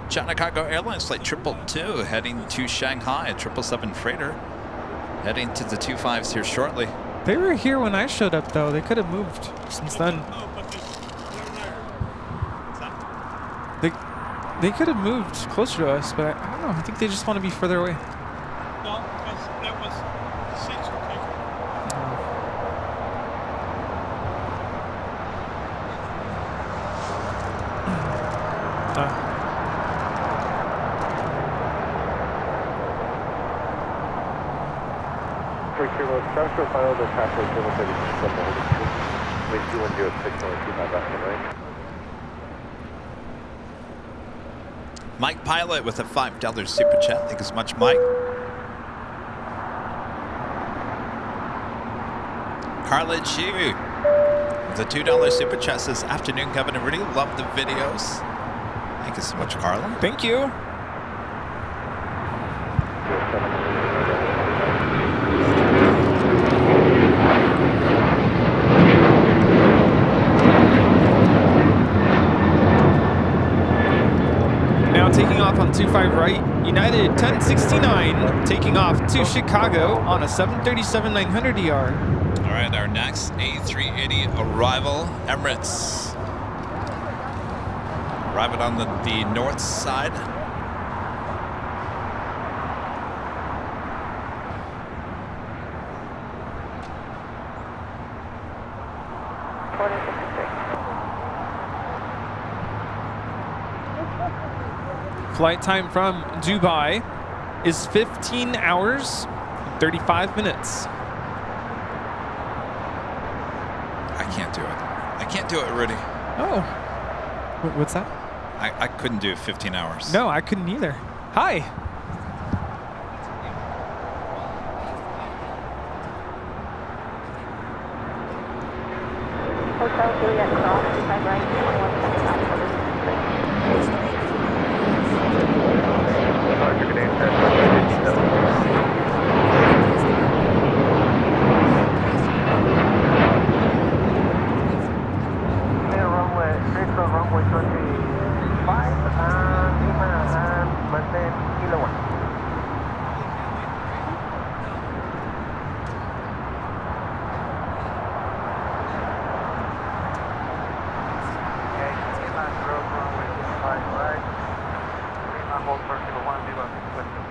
China Cargo Airlines flight 222 heading to Shanghai, a 777 freighter heading to the 25s here shortly. They were here when I showed up though. They could have moved since then. They could have moved closer to us, but I don't know. I think they just want to be further away. No, because that was the seats were taken. Break your load. Start to final the traffic level 36 on the holding street. Wind 210 625 left and right. Mike Pilot with a $5 super chat. Thank you so much, Mike. Carla G with a $2 super chat says, afternoon, Kevin and Rudy. Love the videos. Thank you so much, Carla. Thank you. Now taking off on 25 right, United 1069 taking off to Chicago on a 737-900ER. All right, our next A380 arrival, Emirates. Arriving on the north side. Flight time from Dubai is 15 hours, 35 minutes. I can't do it. I can't do it, Rudy. Oh. What's that? I couldn't do 15 hours. No, I couldn't either. Hi. Hotel Juliet Cross, 25 right, 2175. Runway 25 and maintain kilo 1. Okay, Lima Grove runway 25 right. Lima hold for kilo 1, Viva Western.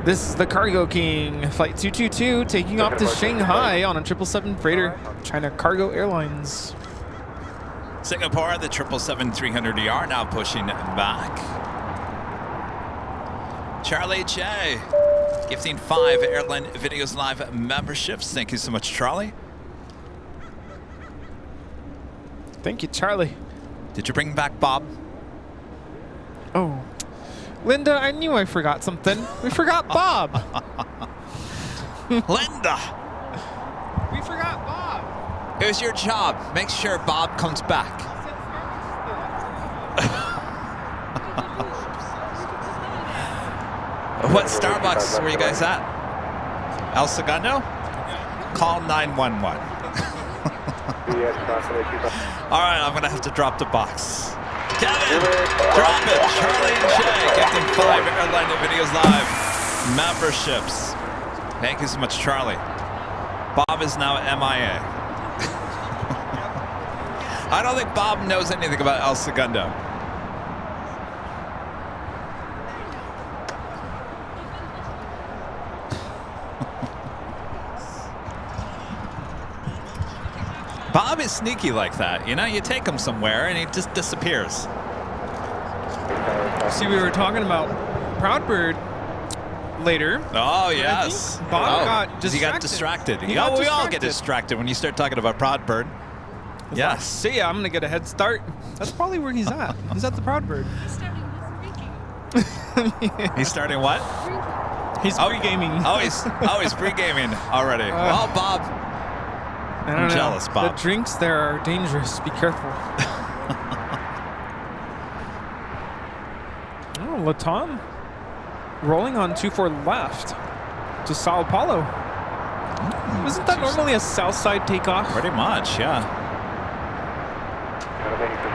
This is the Cargo King, Flight 222, taking off to Shanghai on a 777 freighter, China Cargo Airlines. Singapore, the 777-300ER now pushing back. Charlie J, gifting 5 Airline Videos Live memberships. Thank you so much, Charlie. Thank you, Charlie. Did you bring back Bob? Oh. Linda, I knew I forgot something. We forgot Bob. Linda! We forgot Bob. It was your job. Make sure Bob comes back. What Starbucks were you guys at? El Segundo? Call 911. All right, I'm going to have to drop the box. Kevin, drop it. Charlie and Jay gifting 5 Airline Videos Live memberships. Thank you so much, Charlie. Bob is now MIA. I don't think Bob knows anything about El Segundo. Bob is sneaky like that. You know, you take him somewhere and he just disappears. See, we were talking about Proudbird later. Oh, yes. Bob got distracted. He got distracted. He got we all distracted. get distracted when you start talking about Proudbird. Yes. See ya, I'm going to get a head start. That's probably where he's at. He's at the Proudbird. He's starting what? He's pre-gaming. He's pre-gaming already. Well, Bob. I'm jealous, Bob. The drinks there are dangerous. Be careful. Oh, Latam rolling on 24 left to Sao Paulo. Isn't that normally a south side takeoff? Pretty much, yeah.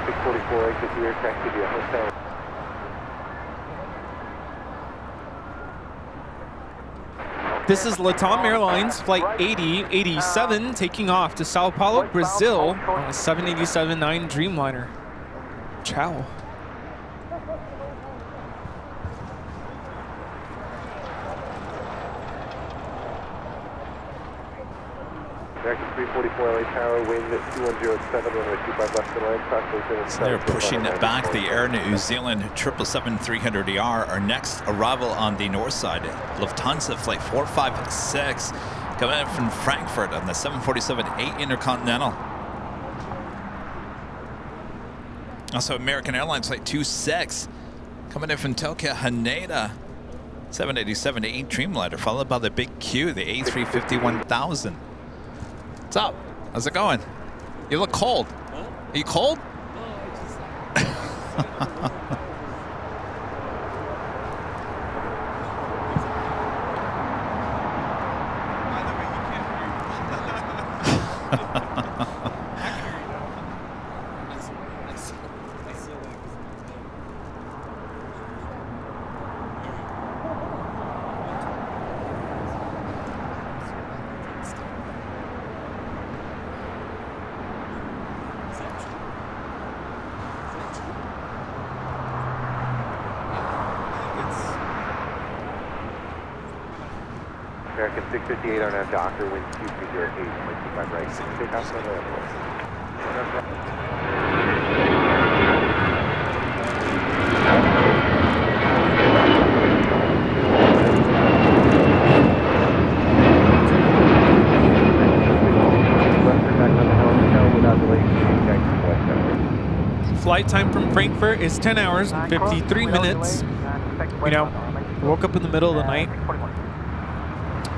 644 exit to your taxi to a hotel. This is Latam Airlines Flight 8087 taking off to Sao Paulo, Brazil on a 787-9 Dreamliner. Ciao. American 344 LA Tower, wind 2107, runway 25 left to land, cross So they're pushing it back. The Air New Zealand 777-300ER, our next arrival on the north side. Lufthansa Flight 456 coming in from Frankfurt on the 747-8 Intercontinental. Also American Airlines Flight 26 coming in from Tokyo Haneda. 787-8 Dreamliner, followed by the big Q, the A350-1000. What's up? How's it going? You look cold. Are you cold? American 658 on our Docker, wind 2308, 25 right. Take off on the Flight time from Frankfurt is 10 hours and 53 minutes. You know, woke up in the middle of the night.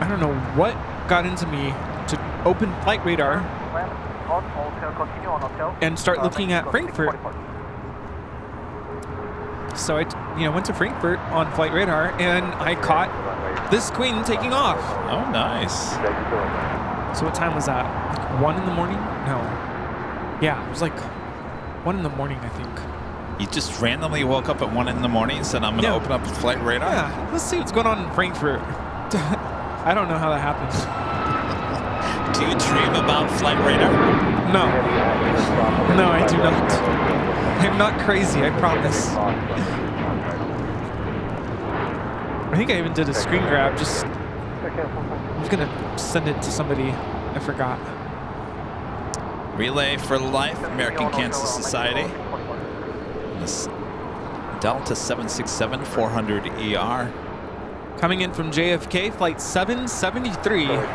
I don't know what got into me to open flight radar and start looking at Frankfurt. So I, went to Frankfurt on flight radar and I caught this queen taking off. Oh, nice. So what time was that? Like 1 in the morning? No. Yeah, it was like 1 in the morning, I think. You just randomly woke up at 1 in the morning and said, I'm going to open up flight radar? Yeah, let's see what's going on in Frankfurt. I don't know how that happened. Do you dream about flight radar? No. No, I do not. I'm not crazy, I promise. I think I even did a screen grab, just... I was gonna send it to somebody. I forgot. Relay for Life, American Cancer Society. This Delta 767-400ER. Coming in from JFK, flight 773. American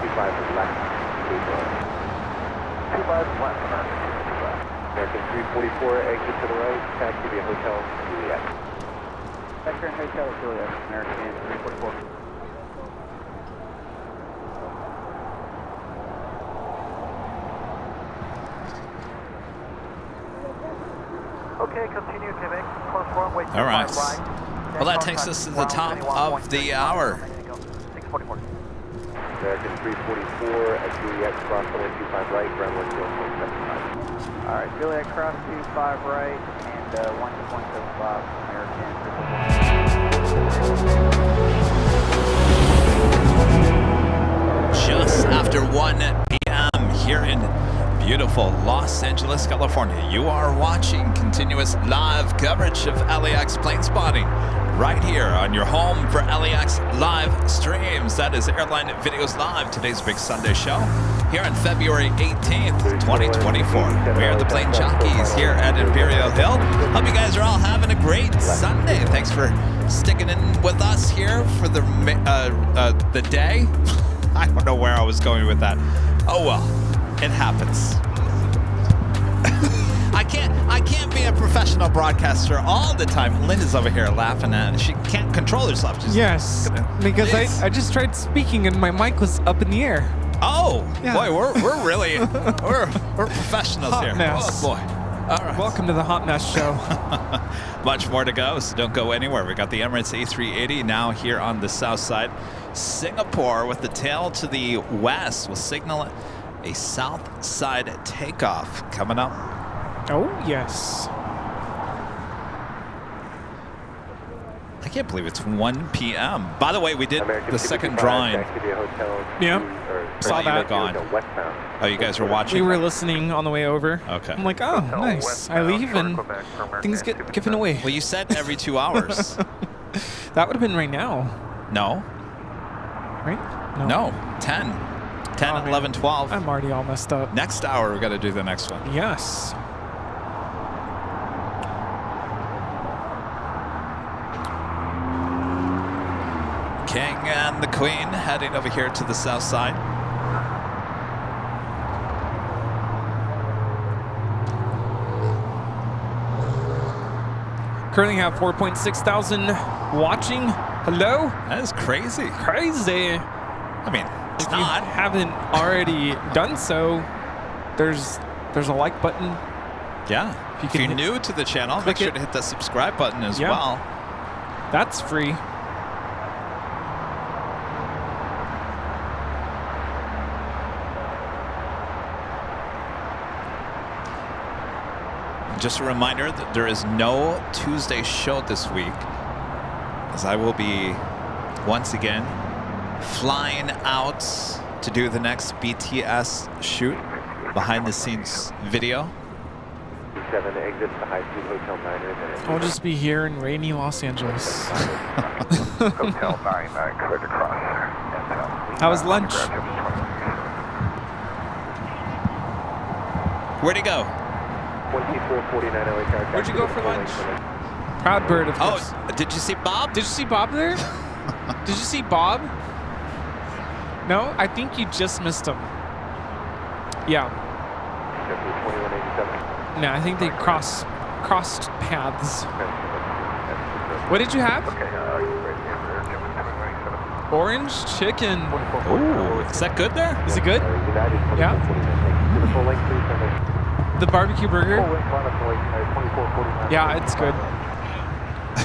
344, exit to the right, taxi via Hotel Juliet. Vector and Hotel Juliet, American 344. Okay, continue, Quebec. Close runway. All right. Well, that takes us to the top of the hour. 644. American 344 at Juliet, cross runway 25 right, ground 1.75. All right, Juliet cross 25 right and 1.75 American 344. Just after 1 p.m. here in beautiful Los Angeles, California. You are watching continuous live coverage of LAX plane spotting right here on your home for LAX live streams. That is Airline Videos Live, today's big Sunday show here on February 18th, 2024. We are the Plane Jockeys here at Imperial Hill. Hope you guys are all having a great Sunday. Thanks for sticking in with us here for the day. I don't know where I was going with that. Oh well. It happens. I can't be a professional broadcaster all the time. Linda's over here laughing at it. She can't control herself. She's because I just tried speaking and my mic was up in the air. Oh, yeah. Boy, we're really we're professionals hot here. Mess. Oh boy. All right. Welcome to the Hot Mess Show. Much more to go, so don't go anywhere. We got the Emirates A380 now here on the south side. Singapore with the tail to the west will signal a south side takeoff coming up. Oh, yes. I can't believe it's 1 p.m. By the way, we did the second drawing. Yeah. Saw that. Gone. Oh, you guys were watching? We were listening on the way over. Okay. I'm like, oh, nice. I leave and things get given away. Well, you said every 2 hours. That would have been right now. No. Right? No. 10. 10, 11, 12. I'm already all messed up. Next hour, we got to do the next one. Yes. King and the Queen heading over here to the south side. Currently have 4.6 thousand watching. Hello? That is crazy. Crazy. I mean, it's if not. you haven't already done so, there's a like button. Yeah. If you're new to the channel, make sure to hit that subscribe button as well. That's free. Just a reminder that there is no Tuesday show this week, as I will be once again flying out to do the next BTS shoot, behind the scenes video. I'll just be here in rainy Los Angeles. Hotel 99 cleared to cross. How was lunch? Where'd he go? Where'd you go for lunch? Proud Bird, of course. Oh, did you see Bob? Did you see Bob there? Did you see Bob? No, I think you just missed him. Yeah. No, I think they crossed paths. What did you have? Orange chicken. Ooh, is that good there? Is it good? Yeah. The barbecue burger. Yeah, it's good.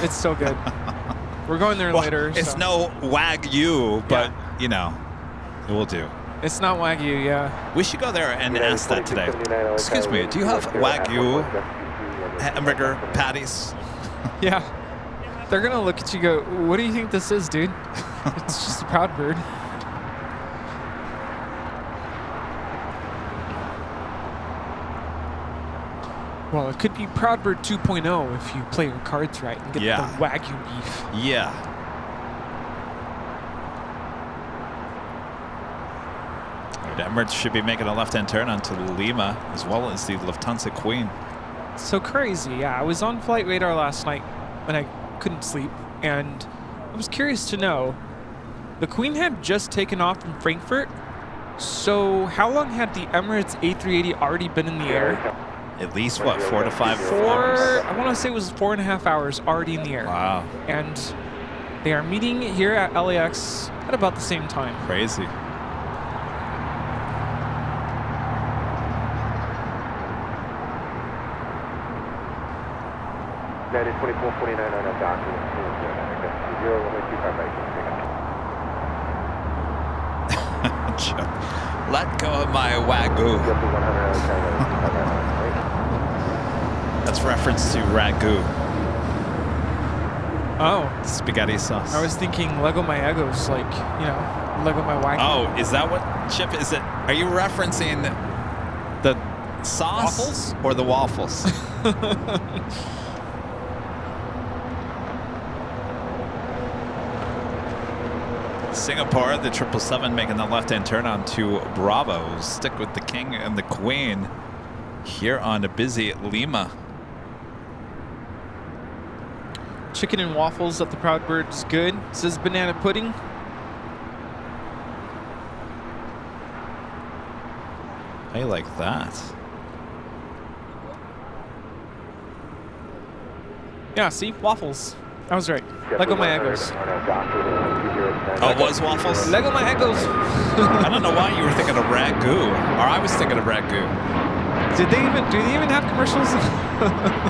It's so good. We're going there later. It's no Wagyu, but you know, it will do. It's not Wagyu, yeah. We should go there and ask that today. Excuse me, do you have Wagyu hamburger patties? Yeah. They're gonna look at you and go, what do you think this is, dude? It's just a Proud Bird. Well, it could be Proud Bird 2.0 if you play your cards right and get the Wagyu beef. Yeah. Emirates should be making a left-hand turn onto Lima, as well as the Lufthansa Queen. So crazy, yeah. I was on flight radar last night when I couldn't sleep, and I was curious to know, the Queen had just taken off from Frankfurt, so how long had the Emirates A380 already been in the air? At least, what, 4 to 5 hours? I want to say it was 4.5 hours already in the air. Wow. And they are meeting here at LAX at about the same time. Crazy. That is 2449 on a document. 0, Let go of my Wagyu. That's reference to ragu. Oh. Spaghetti sauce. I was thinking Lego my Egos, like, you know, Lego my Wagyu. Oh, is that what, Chip, is it? Are you referencing the sauce waffles? Or the waffles? Singapore, the 777 making the left-hand turn onto Bravo. Stick with the King and the Queen here on a busy Lima. Chicken and waffles at the Proud Bird is good. It says banana pudding. I like that. Yeah, see? Waffles. I was right. Lego my Egos. Oh, it was waffles? Lego my Egos. I don't know why you were thinking of ragu. Or I was thinking of ragu. Do they even have commercials?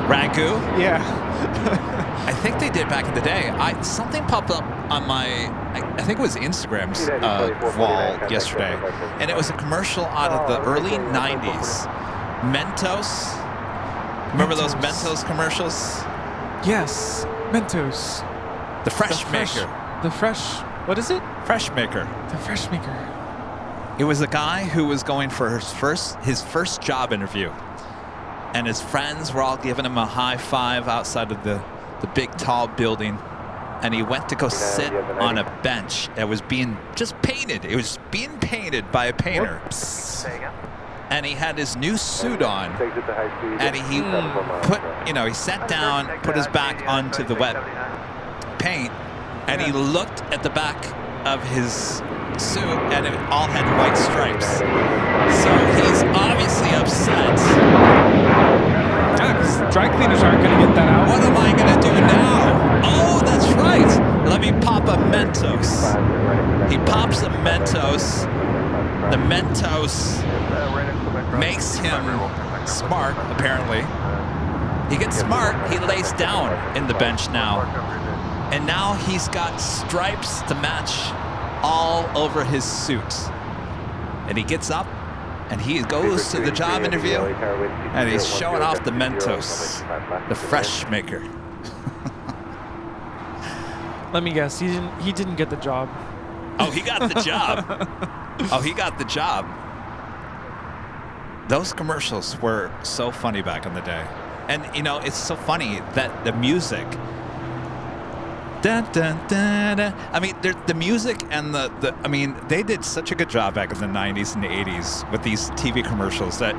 Ragu? Yeah. I think they did back in the day. Something popped up on my, I think it was Instagram's wall yesterday, and it was a commercial out of the early 90s. Mentos. Remember those Mentos commercials? Yes, Mentos. The Fresh Maker. The Fresh. What is it? Fresh Maker. The Fresh Maker. It was a guy who was going for his first job interview. And his friends were all giving him a high five outside of the big tall building. And he went to go sit on a bench that was being just painted. It was being painted by a painter. And he had his new suit on. And he put, he sat down, put his back onto the wet paint, and he looked at the back of his suit, and it all had white stripes. So he's obviously upset. Yeah, 'cause dry cleaners aren't going to get that out. What am I going to do now? Oh, that's right. Let me pop a Mentos. He pops a Mentos. The Mentos makes him smart, apparently. He gets smart. He lays down in the bench now. And now he's got stripes to match all over his suit. And he gets up and he goes to the job interview and he's showing off the Mentos, the Fresh Maker. Let me guess, he didn't get the job. Oh, he got the job. Oh, he got the job. Those commercials were so funny back in the day. And, it's so funny that the music... Dun, dun, dun, dun. I mean, the music and they did such a good job back in the 90s and the 80s with these TV commercials that,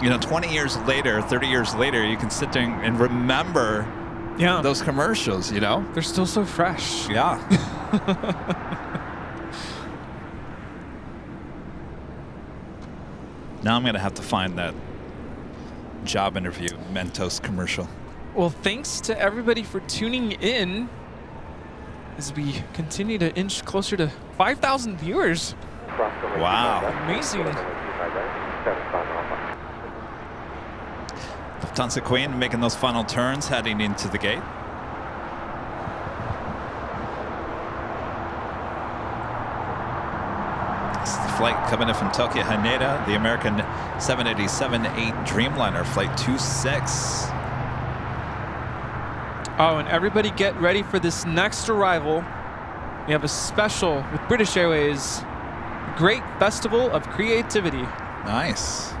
20 years later, 30 years later, you can sit there and remember those commercials, They're still so fresh. Yeah. Now I'm going to have to find that job interview Mentos commercial. Well, thanks to everybody for tuning in as we continue to inch closer to 5,000 viewers. Wow. Amazing. Lufthansa Queen making those final turns, heading into the gate. This is the flight coming in from Tokyo Haneda, the American 787-8 Dreamliner, flight 26. Oh, and everybody get ready for this next arrival. We have a special with British Airways, Great Festival of Creativity. Nice.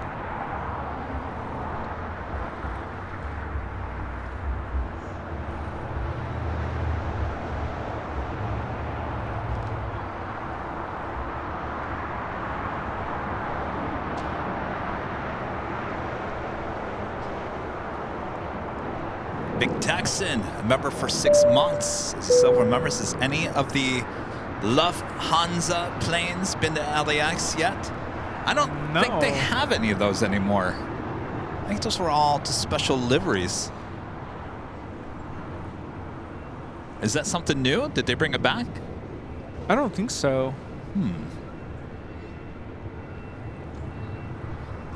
Big Texan, a member for 6 months. As Silver remembers, has any of the Lufthansa planes been to LAX yet? I don't think they have any of those anymore. I think those were all just special liveries. Is that something new? Did they bring it back? I don't think so.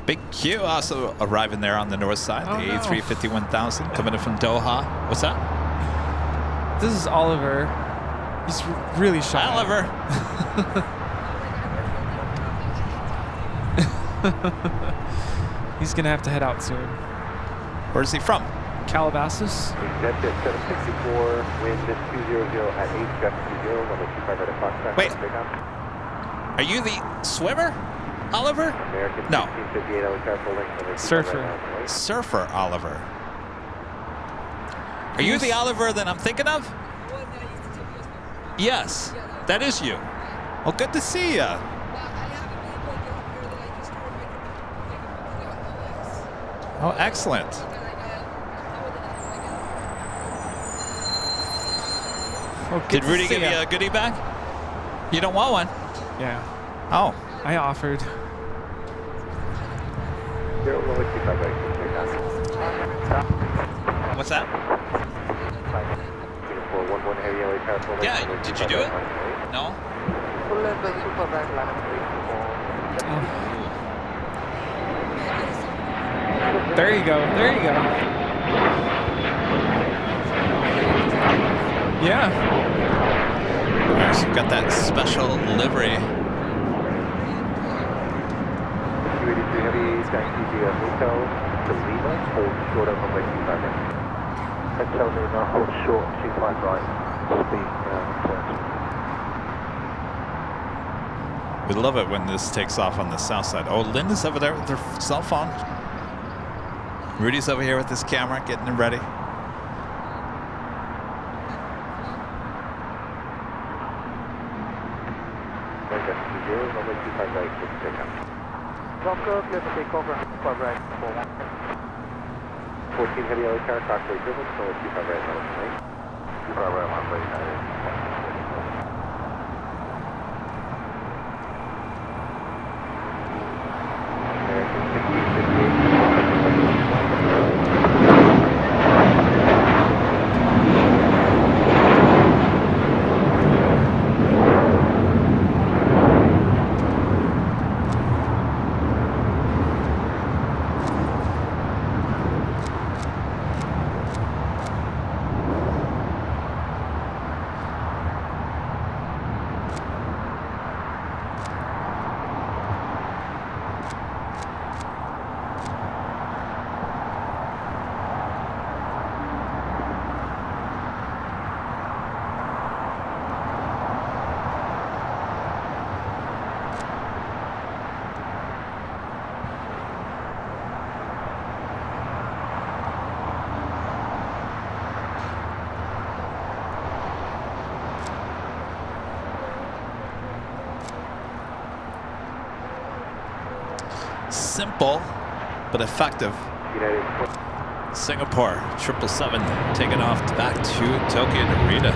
Big Q also arriving there on the north side, the A350-1000 coming in from Doha. What's that? This is Oliver. He's really shy. Hi, Oliver. He's going to have to head out soon. Where's he from? Calabasas. Executive 764, wind 200 at 8, gust 20, level 25 at Foxtrot. Wait. Are you the swimmer, Oliver? American No. 1658, Surfer. Surfer Oliver. Are you the Oliver that I'm thinking of? Yes, that is you. Well, good to see ya. Oh, excellent. Oh, Did Rudy give you a goodie bag? You don't want one? Yeah. Oh. I offered. What's that? Yeah, did you do it? No? There you go. There you go. Yeah. Alright, so you've got that special livery. Hotel to Lima, hold short of runway 25 right. Hotel Lima, hold short, 25 right. We love it when this takes off on the south side. Oh, Linda's over there with her cell phone. Rudy's over here with his camera, getting it ready. Bronco, clear for takeover, 5 right, 41. 14 heavy LA car, Cockpit driven, so 25 right, 25 right, 1 right, Simple, but effective. Singapore 777 taking off back to Tokyo Narita.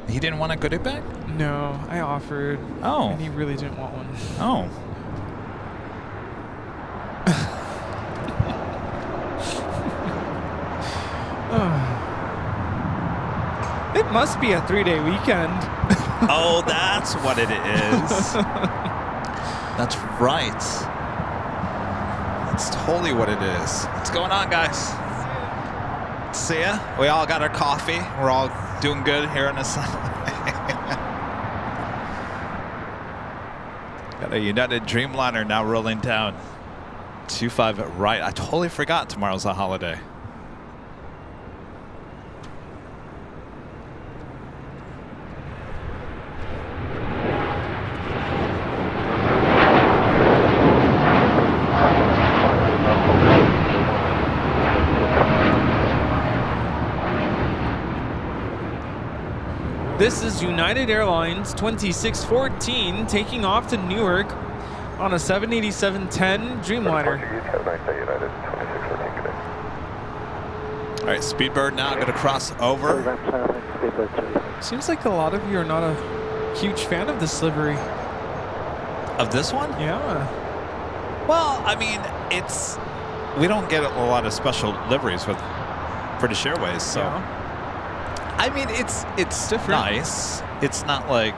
He didn't want a goodie bag? No, I offered. Oh. And he really didn't want one. Oh. It must be a 3-day weekend. Oh, that's what it is. That's right. That's totally what it is. What's going on, guys? See ya. We all got our coffee. We're all doing good here in the sun. Got a United Dreamliner now rolling down. 25 right. I totally forgot tomorrow's a holiday. This is United Airlines 2614 taking off to Newark on a 787-10 Dreamliner. All right, Speedbird now going to cross over. Seems like a lot of you are not a huge fan of this livery. Of this one? Yeah. Well, I mean, we don't get a lot of special liveries with British Airways, so. Yeah. I mean, it's different. Nice. It's not like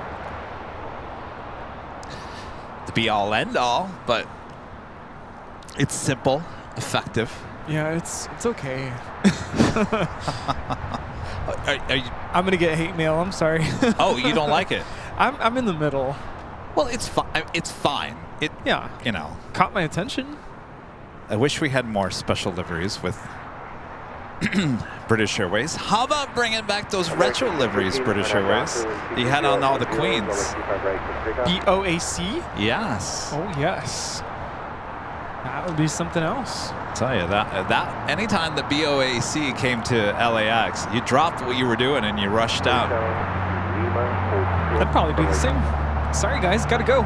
the be all end all, but it's simple, effective. Yeah, it's okay. Are you, I'm gonna get hate mail. I'm sorry. oh, you don't like it? I'm in the middle. Well, it's fine. It's fine. Yeah. You know, caught my attention. I wish we had more special liveries with British Airways. How about bringing back those retro liveries, British Airways? You had on all the Queens. BOAC? Yes. Oh, yes. That would be something else. I'll tell you, that anytime the BOAC came to LAX, you dropped what you were doing and you rushed out. That'd probably be the same. Sorry, guys. Gotta go.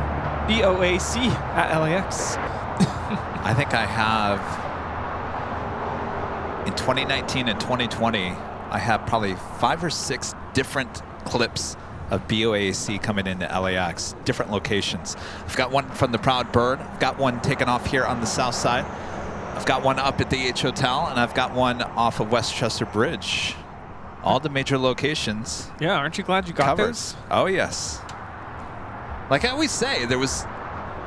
BOAC at LAX. I think I have... In 2019 and 2020, I have probably 5 or 6 different clips of BOAC coming into LAX, different locations. I've got one from the Proud Bird. I've got one taken off here on the south side. I've got one up at the H Hotel, and I've got one off of Westchester Bridge. All the major locations. Yeah, aren't you glad you got covered. those? Oh, yes. Like I always say,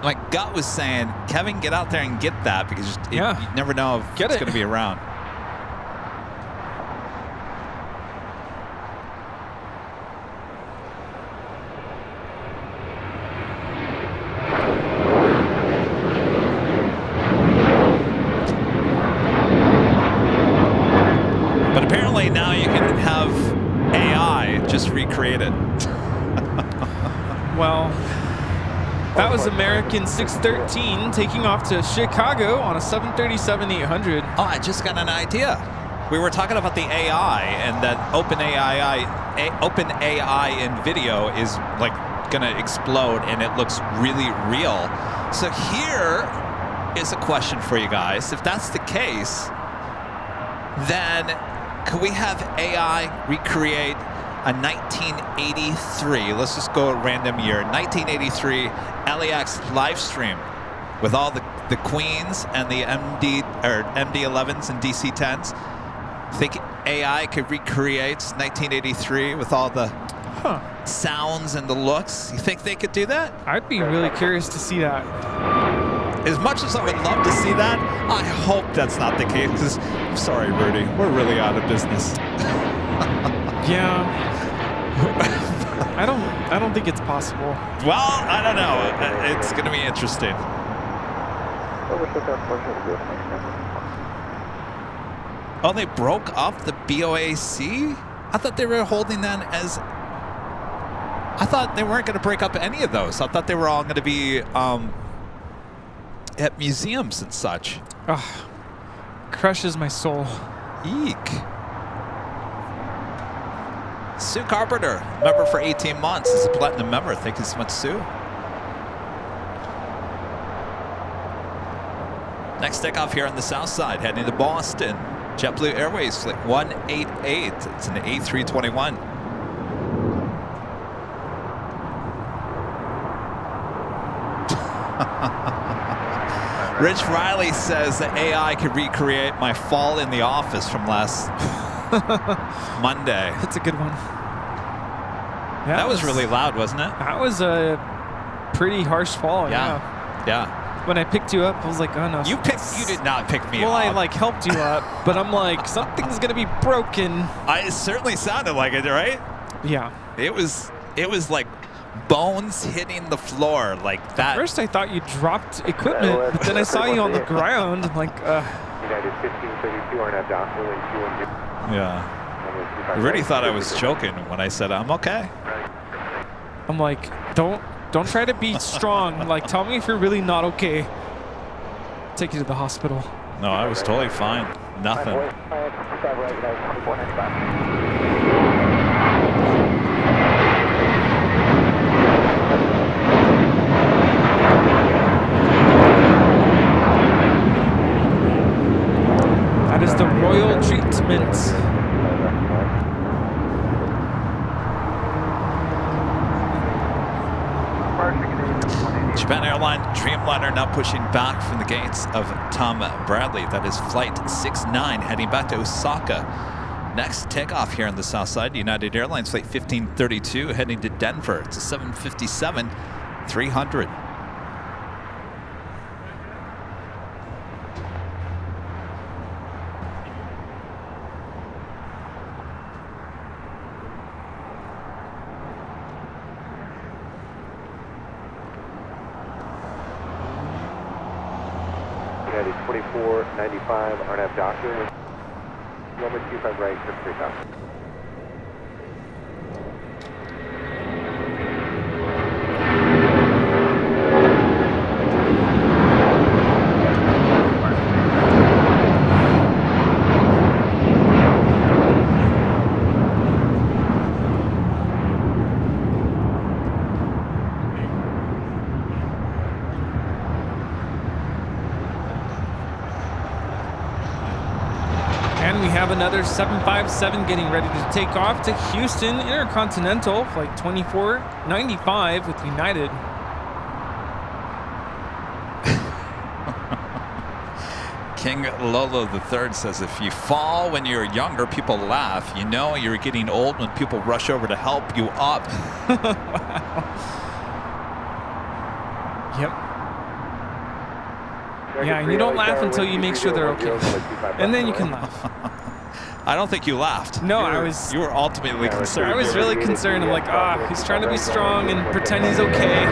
my gut was saying, Kevin, get out there and get that, because you never know if it's going to be around. But apparently now you can have AI just recreate it. Well, that was American 613 taking off to Chicago on a 737-800. Oh, I just got an idea. We were talking about the AI, and that OpenAI in video is like gonna explode, and it looks really real. So here is a question for you guys. If that's the case, then could we have AI recreate a 1983, let's just go a random year, 1983 LAX live stream with all the Queens and the MD-11s and DC-10s? Think AI could recreate 1983 with all the sounds and the looks? You think they could do that? I'd be really curious to see that. As much as I would love to see that, I hope that's not the case, because I'm sorry, Rudy, we're really out of business. Yeah. I don't think it's possible. Well, I don't know. It's going to be interesting. Oh, they broke up the BOAC? I thought they were holding that as... I thought they weren't going to break up any of those. I thought they were all going to be at museums and such. Ugh. Crushes my soul. Eek. Sue Carpenter, member for 18 months, is a platinum member. Thank you so much, Sue. Next takeoff here on the south side, heading to Boston. JetBlue Airways Flight 188. It's an A321. Rich Riley says that AI could recreate my fall in the office from last Monday. That's a good one. That was really loud, wasn't it? That was a pretty harsh fall. Yeah. When I picked you up, I was like, oh no. You did not pick me up. Well, I like helped you up, but I'm like, something's gonna be broken. It certainly sounded like it, right? Yeah. It was like bones hitting the floor like that. At first I thought you dropped equipment, but then I saw you on the ground. I'm like, United 1532 are now down. Yeah. I really thought I was joking when I said I'm okay. I'm like, don't try to be strong. Like, tell me if you're really not okay. Take you to the hospital. No, I was totally fine. Nothing. That is the royal treatment. Japan Airline Dreamliner now pushing back from the gates of Tom Bradley. That is flight 69 heading back to Osaka. Next takeoff here on the south side, United Airlines flight 1532 heading to Denver. It's a 757-300. United 2495, RNAV doctor. Number 25 right, for 3000. And we have another 757 getting ready to take off to Houston Intercontinental, flight 2495 with United. King Lolo III says, if you fall when you're younger, people laugh. You know you're getting old when people rush over to help you up. Yep. Yeah, and you don't laugh until you make sure they're okay. And then you can laugh. I don't think you laughed. No, You were ultimately concerned. I was really concerned. I'm like, he's trying to be strong and pretend he's okay.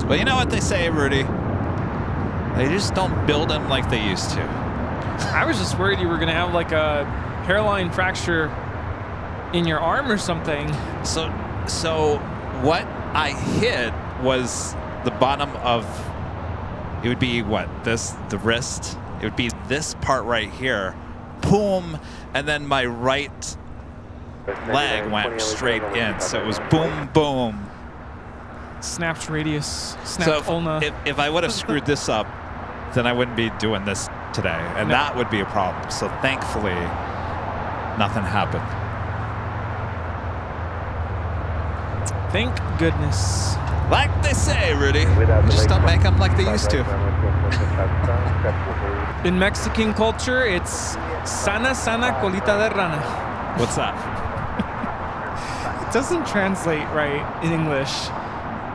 Well, you know what they say, Rudy? They just don't build them like they used to. I was just worried you were going to have like a hairline fracture in your arm or something. So what I hit was the bottom of, it would be what, the wrist? It would be this part right here. Boom, and then my right leg went straight in. So it was boom, boom. Snapped radius, snapped ulna. If I would have screwed this up, then I wouldn't be doing this today, and that would be a problem. So thankfully, nothing happened. Thank goodness. Like they say, Rudy, just don't make them like they used to. In Mexican culture, it's sana sana colita de rana. What's that? It doesn't translate right in English.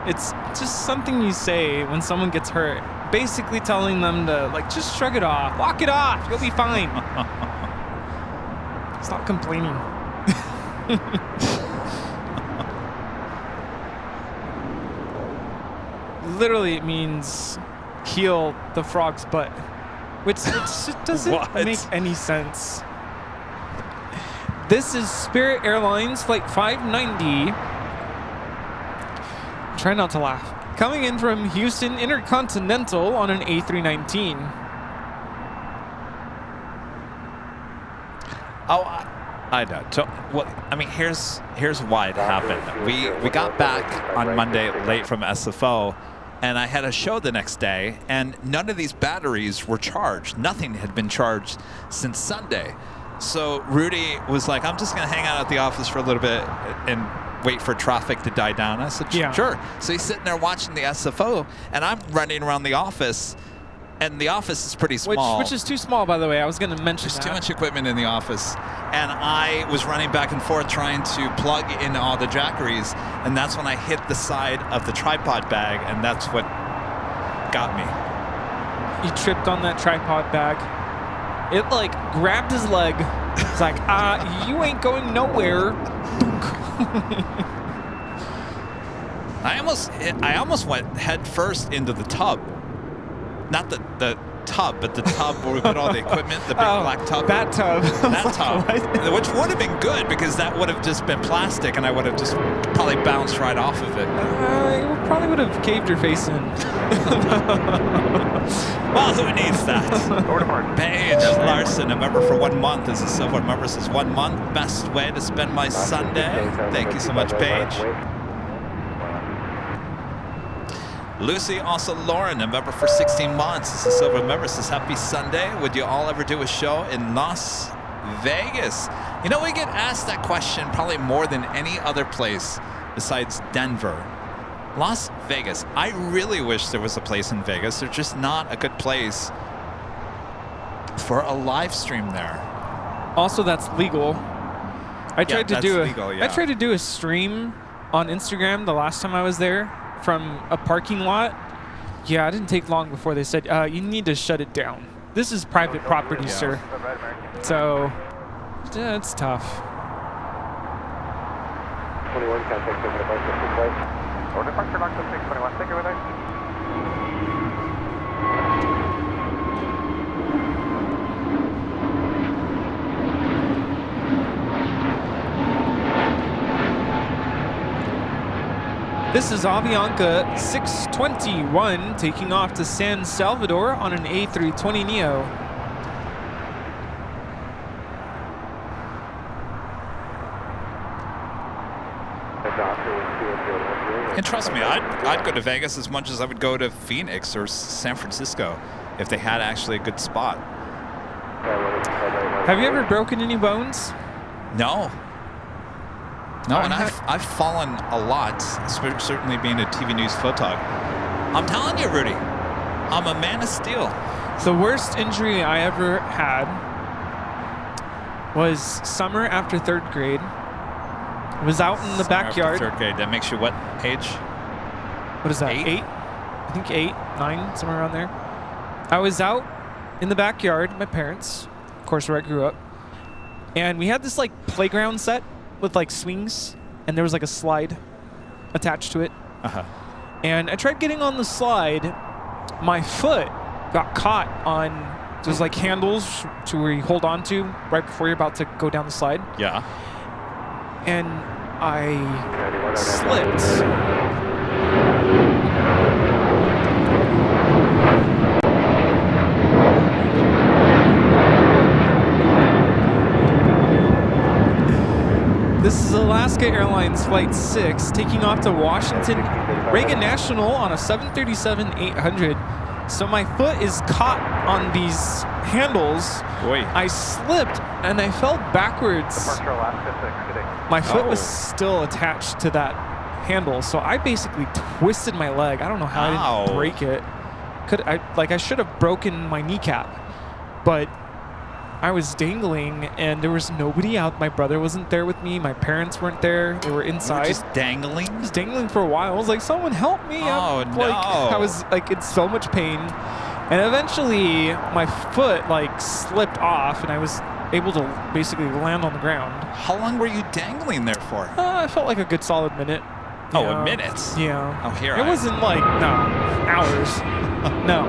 It's just something you say when someone gets hurt. Basically telling them to, like, just shrug it off. Walk it off. You'll be fine. Stop complaining. Literally, it means heal the frog's butt. Which it doesn't make any sense. This is Spirit Airlines Flight 590. Try not to laugh. Coming in from Houston Intercontinental on an A319. Oh, I know. Well, I mean, here's why it happened. We got back on Monday late from SFO, and I had a show the next day, and none of these batteries were charged. Nothing had been charged since Sunday. So Rudy was like, I'm just going to hang out at the office for a little bit and wait for traffic to die down. I said, sure. So he's sitting there watching the SFO, and I'm running around the office, and the office is pretty small. Which is too small, by the way. I was going to mention There's too much equipment in the office. And I was running back and forth trying to plug in all the jackeries, and that's when I hit the side of the tripod bag, and that's what got me. He tripped on that tripod bag. It, like, grabbed his leg. It's like, you ain't going nowhere. I almost went head first into the tub. Not the tub, but the tub where we put all the equipment, the big black tub. That tub. That tub. Which would have been good because that would have just been plastic and I would have just probably bounced right off of it. It probably would have caved your face in. Well, who needs that? Paige Larson, a member for 1 month, is a silver member, says 1 month, best way to spend my Sunday. Thank you so much, Paige. Lucy, also Lauren, a member for 16 months, is a silver member, says happy Sunday. Would you all ever do a show in Las Vegas? You know, we get asked that question probably more than any other place besides Denver. Las Vegas. I really wish there was a place in Vegas. There's just not a good place for a live stream there. Also, that's legal. I tried to do I tried to do a stream on Instagram the last time I was there from a parking lot. Yeah, it didn't take long before they said, you need to shut it down. This is private property, sir. So, yeah, it's tough. 21, contact departure, Or departure lock 621, take it with us. This is Avianca 621 taking off to San Salvador on an A320neo. And trust me, I'd go to Vegas as much as I would go to Phoenix or San Francisco if they had actually a good spot. Have you ever broken any bones? No. No, and I've fallen a lot, certainly being a TV news photog. I'm telling you, Rudy, I'm a man of steel. The worst injury I ever had was summer after 3rd grade. I was out in the backyard. 3rd grade, that makes you what age? What is that, 8? I think 8, 9, somewhere around there. I was out in the backyard, my parents, of course, where I grew up. And we had this like playground set with like swings, and there was like a slide attached to it. And I tried getting on the slide. My foot got caught on those like handles to where you hold on to right before you're about to go down the slide. Yeah. And I slipped. This is Alaska Airlines Flight 6 taking off to Washington Reagan National on a 737-800. So my foot is caught on these handles. Boy. I slipped and I fell backwards. My foot was still attached to that handle, so I basically twisted my leg. I don't know how I didn't break it. I should have broken my kneecap, but I was dangling and there was nobody out. My brother wasn't there with me. My parents weren't there. They were inside. You were just dangling? I was dangling for a while. I was like, someone help me. Oh, no. I was like in so much pain. And eventually my foot like slipped off and I was able to basically land on the ground. How long were you dangling there for? I felt like a good solid minute. Oh, a minute? Yeah. Oh, here It wasn't like, no, hours. No.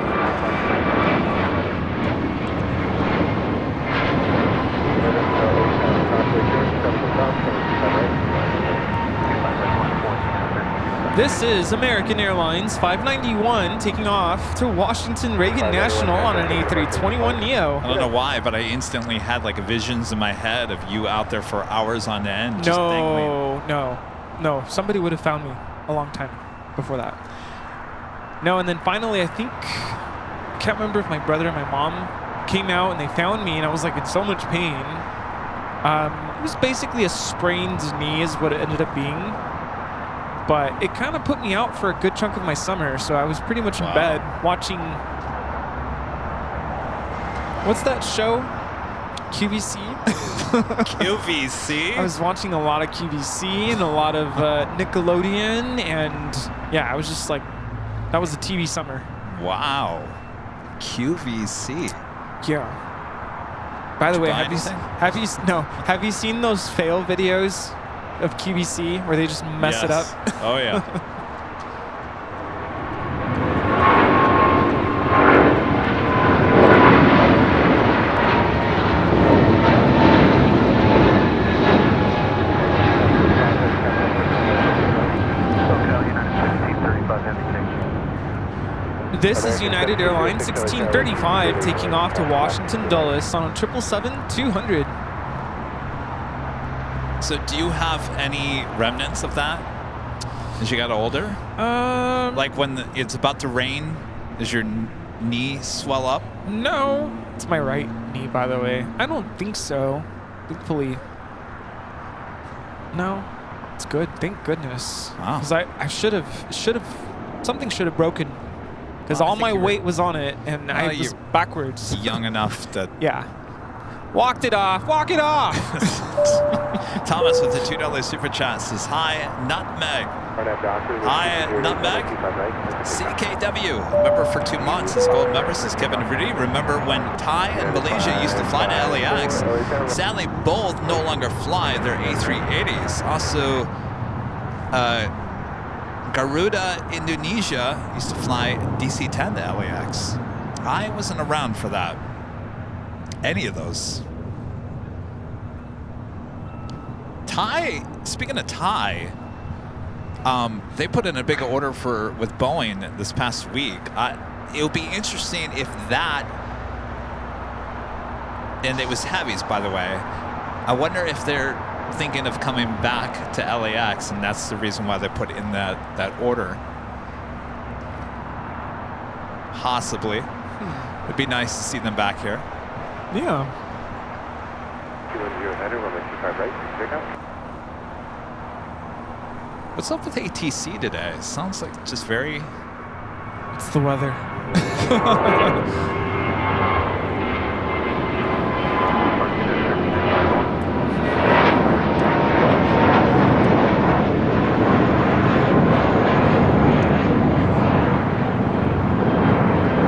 This is American Airlines 591 taking off to Washington Reagan National on an A321neo. I don't know why, but I instantly had like visions in my head of you out there for hours on end. Just dangling. No. Somebody would have found me a long time before that. No, and then finally, I can't remember if my brother and my mom came out and they found me, and I was like in so much pain. It was basically a sprained knee is what it ended up being. But it kind of put me out for a good chunk of my summer, so I was pretty much in bed watching, what's that show? QVC? QVC? I was watching a lot of QVC and a lot of Nickelodeon, and yeah, I was just like, that was a TV summer. Wow. QVC. Yeah. By the way, have you seen those fail videos of QVC where they just mess it up? Oh yeah. This is United Airlines 1635 taking off to Washington Dulles on a 777-200. So do you have any remnants of that as you got older? Like when it's about to rain, does your knee swell up? No. It's my right knee, by the way. I don't think so. Thankfully. No. It's good. Thank goodness. Wow. Because I should have, something should have broken. Because all my weight was on it, and I was backwards. Young enough that... Yeah. Walked it off. Walk it off. Thomas with the $2 super chat says, hi, Nutmeg. Hi, Nutmeg. CKW, member for 2 months. His gold member says, Kevin Rudy. Remember when Thai and Malaysia used to fly to LAX? Sadly, both no longer fly their A380s. Also, Garuda Indonesia used to fly DC-10 to LAX. I wasn't around for that. Any of those. Thai, speaking of Thai, they put in a big order with Boeing this past week. It'll be interesting if that, and it was heavies, by the way. I wonder if they're thinking of coming back to LAX, and that's the reason why they put in that order. Possibly. It'd be nice to see them back here. Yeah. 210 header, runway 25 right, take off. What's up with ATC today? It sounds like just very... It's the weather.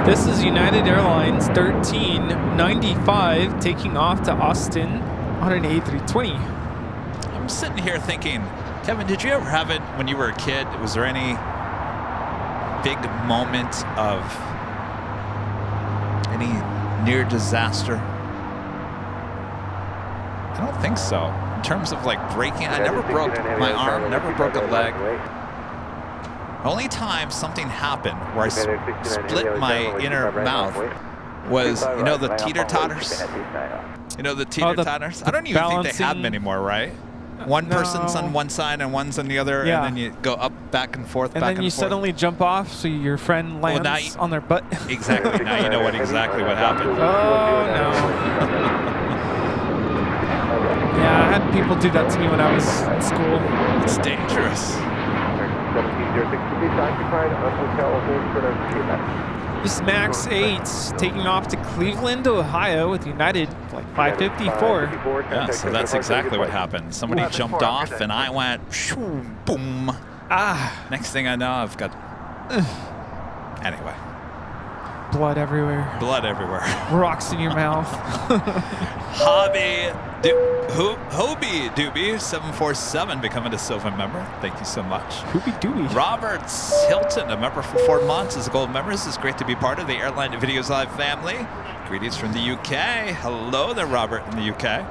This is United Airlines 1395 taking off to Austin on an A320. I'm sitting here thinking, Kevin, did you ever have it when you were a kid? Was there any big moment of any near disaster? I don't think so. In terms of like breaking, I never broke my arm, never broke a leg. The only time something happened where I split my inner mouth was, you know, the teeter-totters? You know, the teeter-totters? I don't even think they have them anymore, right? One person's on one side and one's on the other, and then you go up, back and forth, and then you suddenly jump off, so your friend lands on their butt. Exactly. Now you know exactly what happened. Oh, no. Yeah, I had people do that to me when I was in school. It's dangerous. This Max 8 taking off to Cleveland, Ohio with United like 554. Yeah, so that's exactly what happened. Somebody jumped off and I went shoo, boom. Next thing I know, I've got anyway. Blood everywhere. Blood everywhere. Rocks in your mouth. Hobie Doobie 747 becoming a silver member. Thank you so much. Hobie Doobie. Roberts Hilton, a member for 4 months as a gold member. It's great to be part of the Airline Videos Live family. Greetings from the UK. Hello there, Robert in the UK.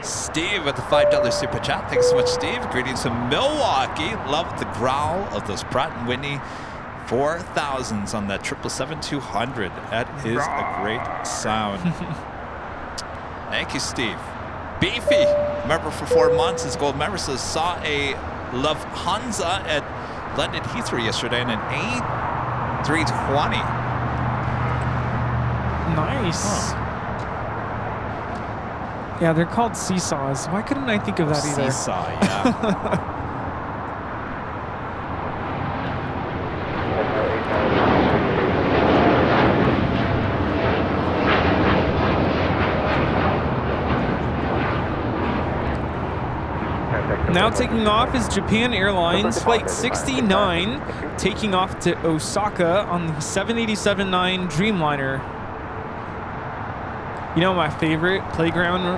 Steve with the $5 super chat. Thanks so much, Steve. Greetings from Milwaukee. Love the growl of those Pratt & Whitney 4000s on that 777-200. That is a great sound. Thank you, Steve. Beefy, member for 4 months, as gold member, says saw a Lufthansa at London Heathrow yesterday in an A320. Nice. Huh. Yeah, they're called seesaws. Why couldn't I think of that either? Seesaw, yeah. Now taking off is Japan Airlines Flight 69, taking off to Osaka on the 787-9 Dreamliner. You know, my favorite playground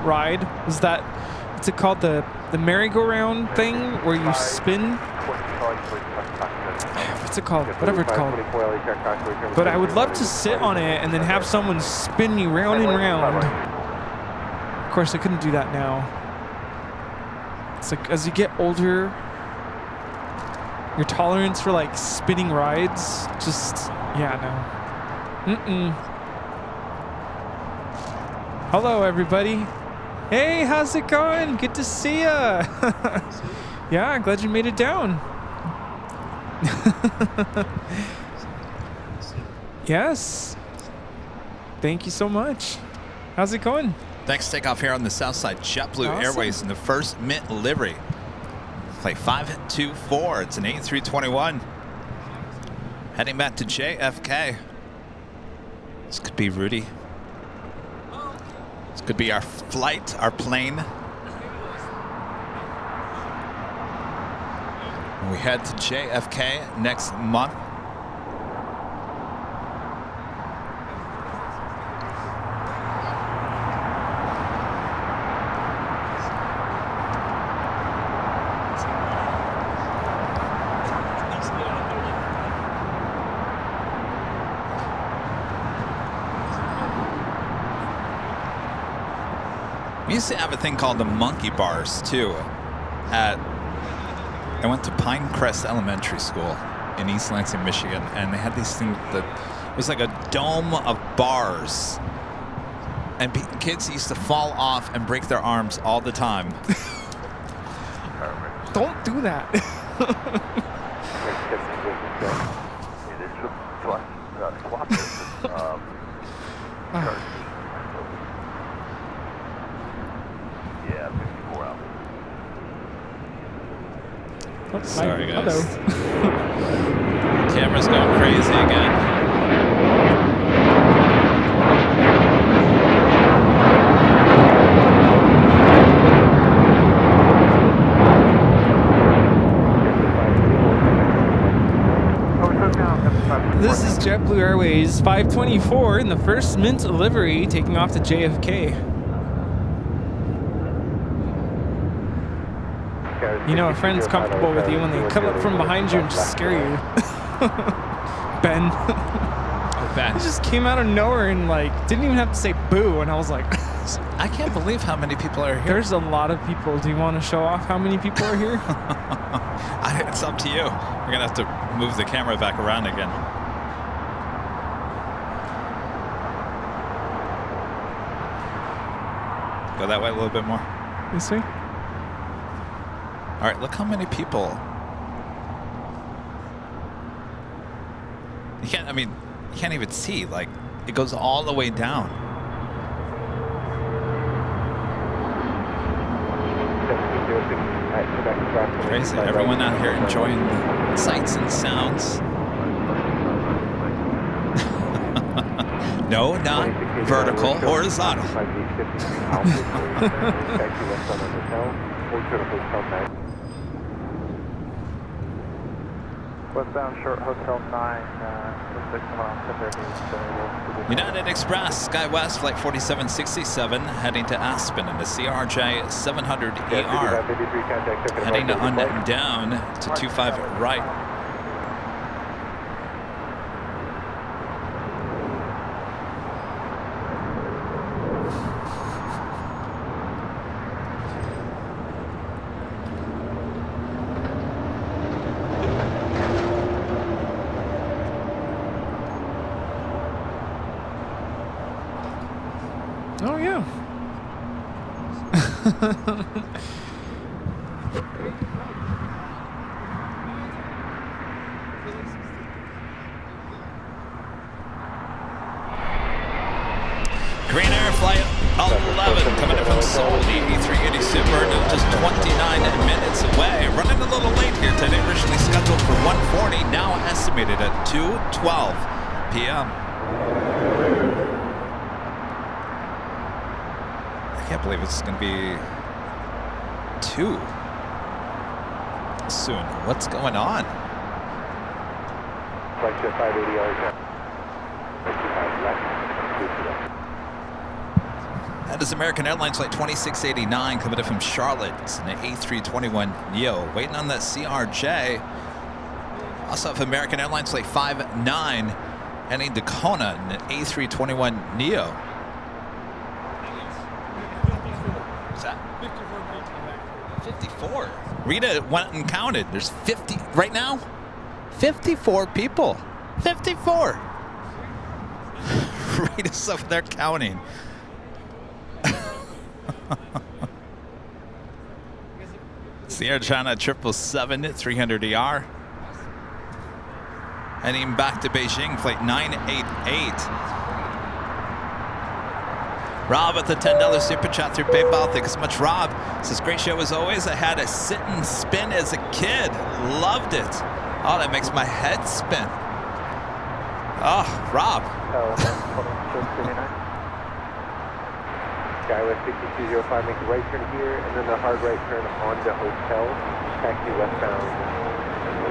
ride is that, what's it called, the merry-go-round thing where you spin? What's it called? Whatever it's called. But I would love to sit on it and then have someone spin me round and round. Of course, I couldn't do that now. It's like, as you get older, your tolerance for like spinning rides just, yeah, no. Hello, everybody. Hey, how's it going? Good to see ya. Yeah, I'm glad you made it down. Yes. Thank you so much. How's it going? Next takeoff here on the south side, JetBlue Airways in the first mint livery. Flight 524, it's an A321. Heading back to JFK. This could be Rudy. This could be our flight, our plane. We head to JFK next month. We used to have a thing called the monkey bars too. I went to Pinecrest Elementary School in East Lansing, Michigan, and they had these things that it was like a dome of bars, and kids used to fall off and break their arms all the time. Don't do that. Sorry, guys. Hello. Camera's going crazy again. This is JetBlue Airways 524 in the first Mint livery taking off to JFK. You know, a friend's comfortable with you when they come up from behind you and just scare you. Ben. Oh, Ben. He just came out of nowhere and like didn't even have to say boo, and I was like, I can't believe how many people are here. there's a lot of people. Do you want to show off how many people are here? It's up to you. We're gonna have to move the camera back around again. Go that way a little bit more. This way? All right, look how many people. You can't even see. Like, it goes all the way down. Crazy. Everyone out here enjoying the sights and sounds. No, not vertical, horizontal. Westbound short Hotel 9, United Express, SkyWest, flight 4767, heading to Aspen in the CRJ 700ER. Heading on down to 25 right. Oh yeah. Green Air Flight 11 coming in from Seoul, E380 Super, now just 29 minutes away. Running a little late here today, originally scheduled for 1:40, now estimated at 2:12 p.m. I can't believe it's going to be 2 soon. What's going on? That is American Airlines flight 2689 coming in from Charlotte. It's an A321neo. Waiting on that CRJ. Also have American Airlines flight 59 heading to Kona in an A321neo. What's that? 54. Rita went and counted. There's 50 right now. 54 people. 54. Rita's up there counting. Sierra China 777 300ER. Heading back to Beijing, flight 988. Rob with the $10 super chat through PayPal. Thanks so much, Rob. Says, great show as always. I had a sit and spin as a kid. Loved it. Oh, that makes my head spin. Oh, Rob. SkyWest 6205, make a right turn here, and then the hard right turn on the hotel, taxi westbound, and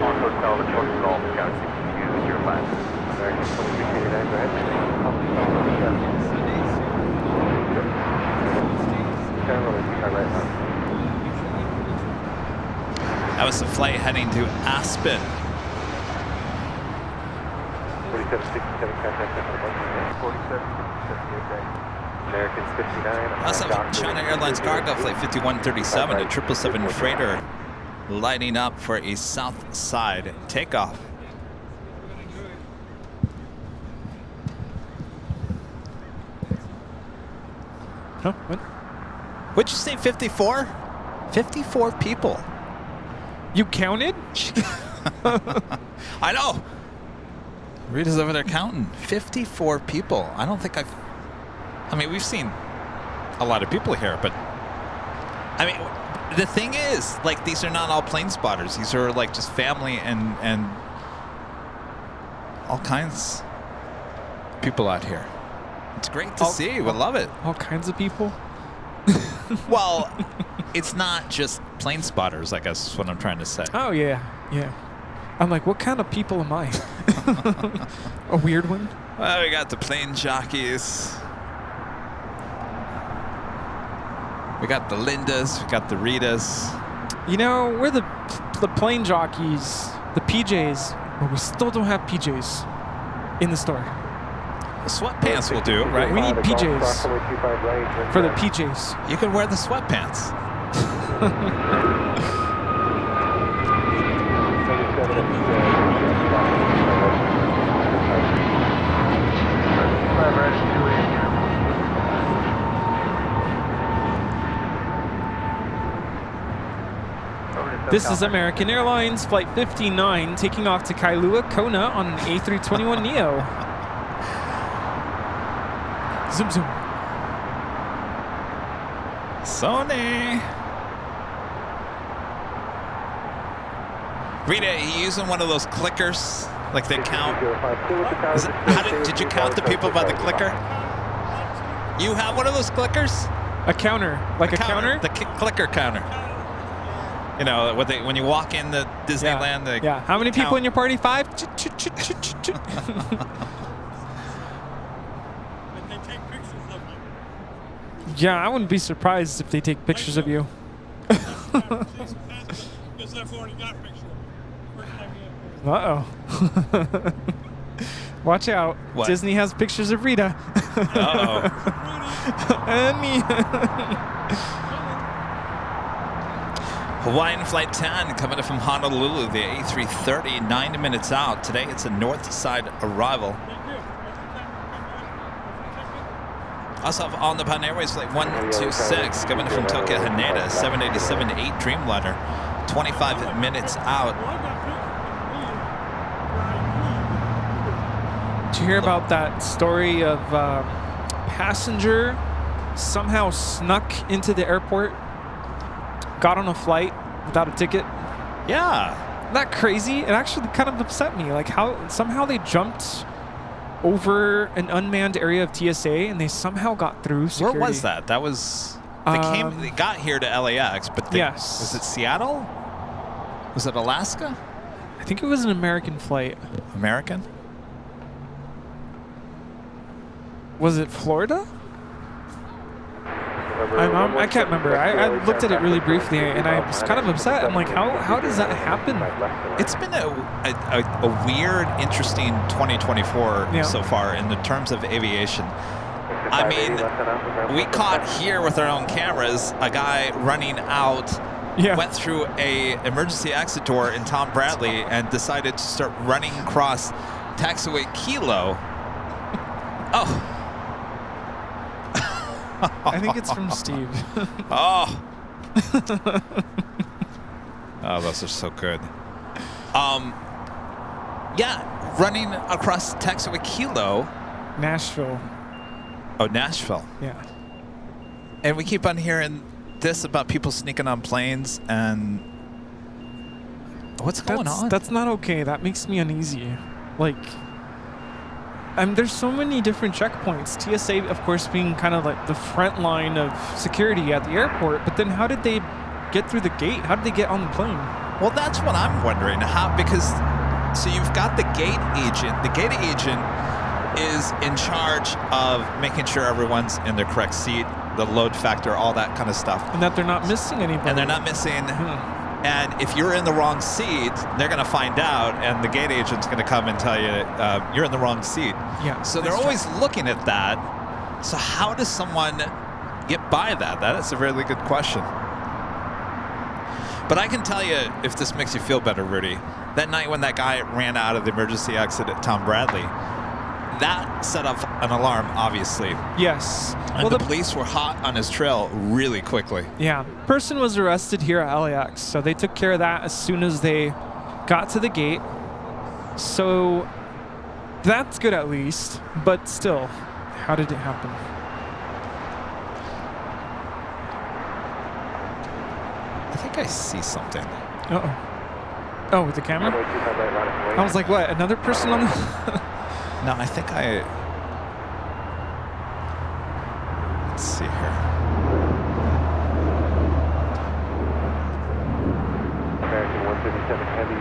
On hotel, the short stall, Scout 6205. American 2689, go ahead. That was the flight heading to Aspen. 4767, contact us. 4767, American 59. Also, China Airlines cargo flight 5137, a 777 freighter lighting up for a south side takeoff. Huh? What? What'd you say, 54? 54 people. You counted? I know. Rita's over there counting. 54 people. I don't think I mean, we've seen a lot of people here, but I mean, the thing is, like, these are not all plane spotters. These are like just family and all kinds of people out here. It's great to see. We love it. All kinds of people. Well, it's not just plane spotters, I guess is what I'm trying to say. Oh yeah, yeah. I'm like, what kind of people am I? A weird one? Well, we got the plane jockeys. We got the Lindas. We got the Ritas. You know, we're the plane jockeys, the PJs, but we still don't have PJs in the store. The sweatpants will do, right? We need PJs for the PJs. You can wear the sweatpants. This is American Airlines Flight 59 taking off to Kailua, Kona on an A321neo. Zoom, zoom. Sony. Rita, are you using one of those clickers? Like they count? Did you count the people by the clicker? You have one of those clickers? A counter. Like a counter? The clicker counter. You know, when you walk in the Disneyland, they yeah. How many people in your party? 5? And they take pictures of you. Yeah, I wouldn't be surprised if they take pictures of you. Because I've already got a picture of you. First time you have Uh-oh. Watch out. What? Disney has pictures of Rita. Uh-oh. And me. Hawaiian Flight 10 coming in from Honolulu, the A330, 9 minutes out. Today it's a north side arrival. Also have on the Pan Airways Flight 126 coming in from Tokyo Haneda, 787-8 Dreamliner, 25 minutes out. Did you hear about that story of passenger somehow snuck into the airport, got on a flight without a ticket? Yeah. Isn't that crazy? It actually kind of upset me. Like how somehow they jumped over an unmanned area of TSA and they somehow got through security. Where was that? That was... They got here to LAX, but yes. Was it Seattle? Was it Alaska? I think it was an American flight. American? Was it Florida? I can't remember. I looked at it really briefly and I was kind of upset. I'm like, how does that happen? It's been a weird, interesting 2024 so far in the terms of aviation. I mean, we caught here with our own cameras a guy running out, went through a emergency exit door in Tom Bradley and decided to start running across taxiway Kilo. Oh. I think it's from Steve. Oh, those are so good. Yeah, running across taxiway Kilo. Nashville. Oh, Nashville. Yeah. And we keep on hearing this about people sneaking on planes and what's going on? That's not okay. That makes me uneasy. Like, there's so many different checkpoints. TSA, of course, being kind of like the front line of security at the airport. But then how did they get through the gate? How did they get on the plane? Well, that's what I'm wondering. So you've got the gate agent. The gate agent is in charge of making sure everyone's in their correct seat, the load factor, all that kind of stuff. And that they're not missing anybody. And they're not missing... And if you're in the wrong seat, they're going to find out, and the gate agent's going to come and tell you you're in the wrong seat. Yeah. So they're always looking at that. So how does someone get by that? That is a really good question. But I can tell you, if this makes you feel better, Rudy, that night when that guy ran out of the emergency exit at Tom Bradley, that set off an alarm, obviously. Yes. And the police were hot on his trail really quickly. Yeah. Person was arrested here at LAX, so they took care of that as soon as they got to the gate. So that's good at least, but still, how did it happen? I see something. Uh-oh. Oh, with the camera? I was like, what? Another person on the... No, I think I... Let's see here. American 157 heavy.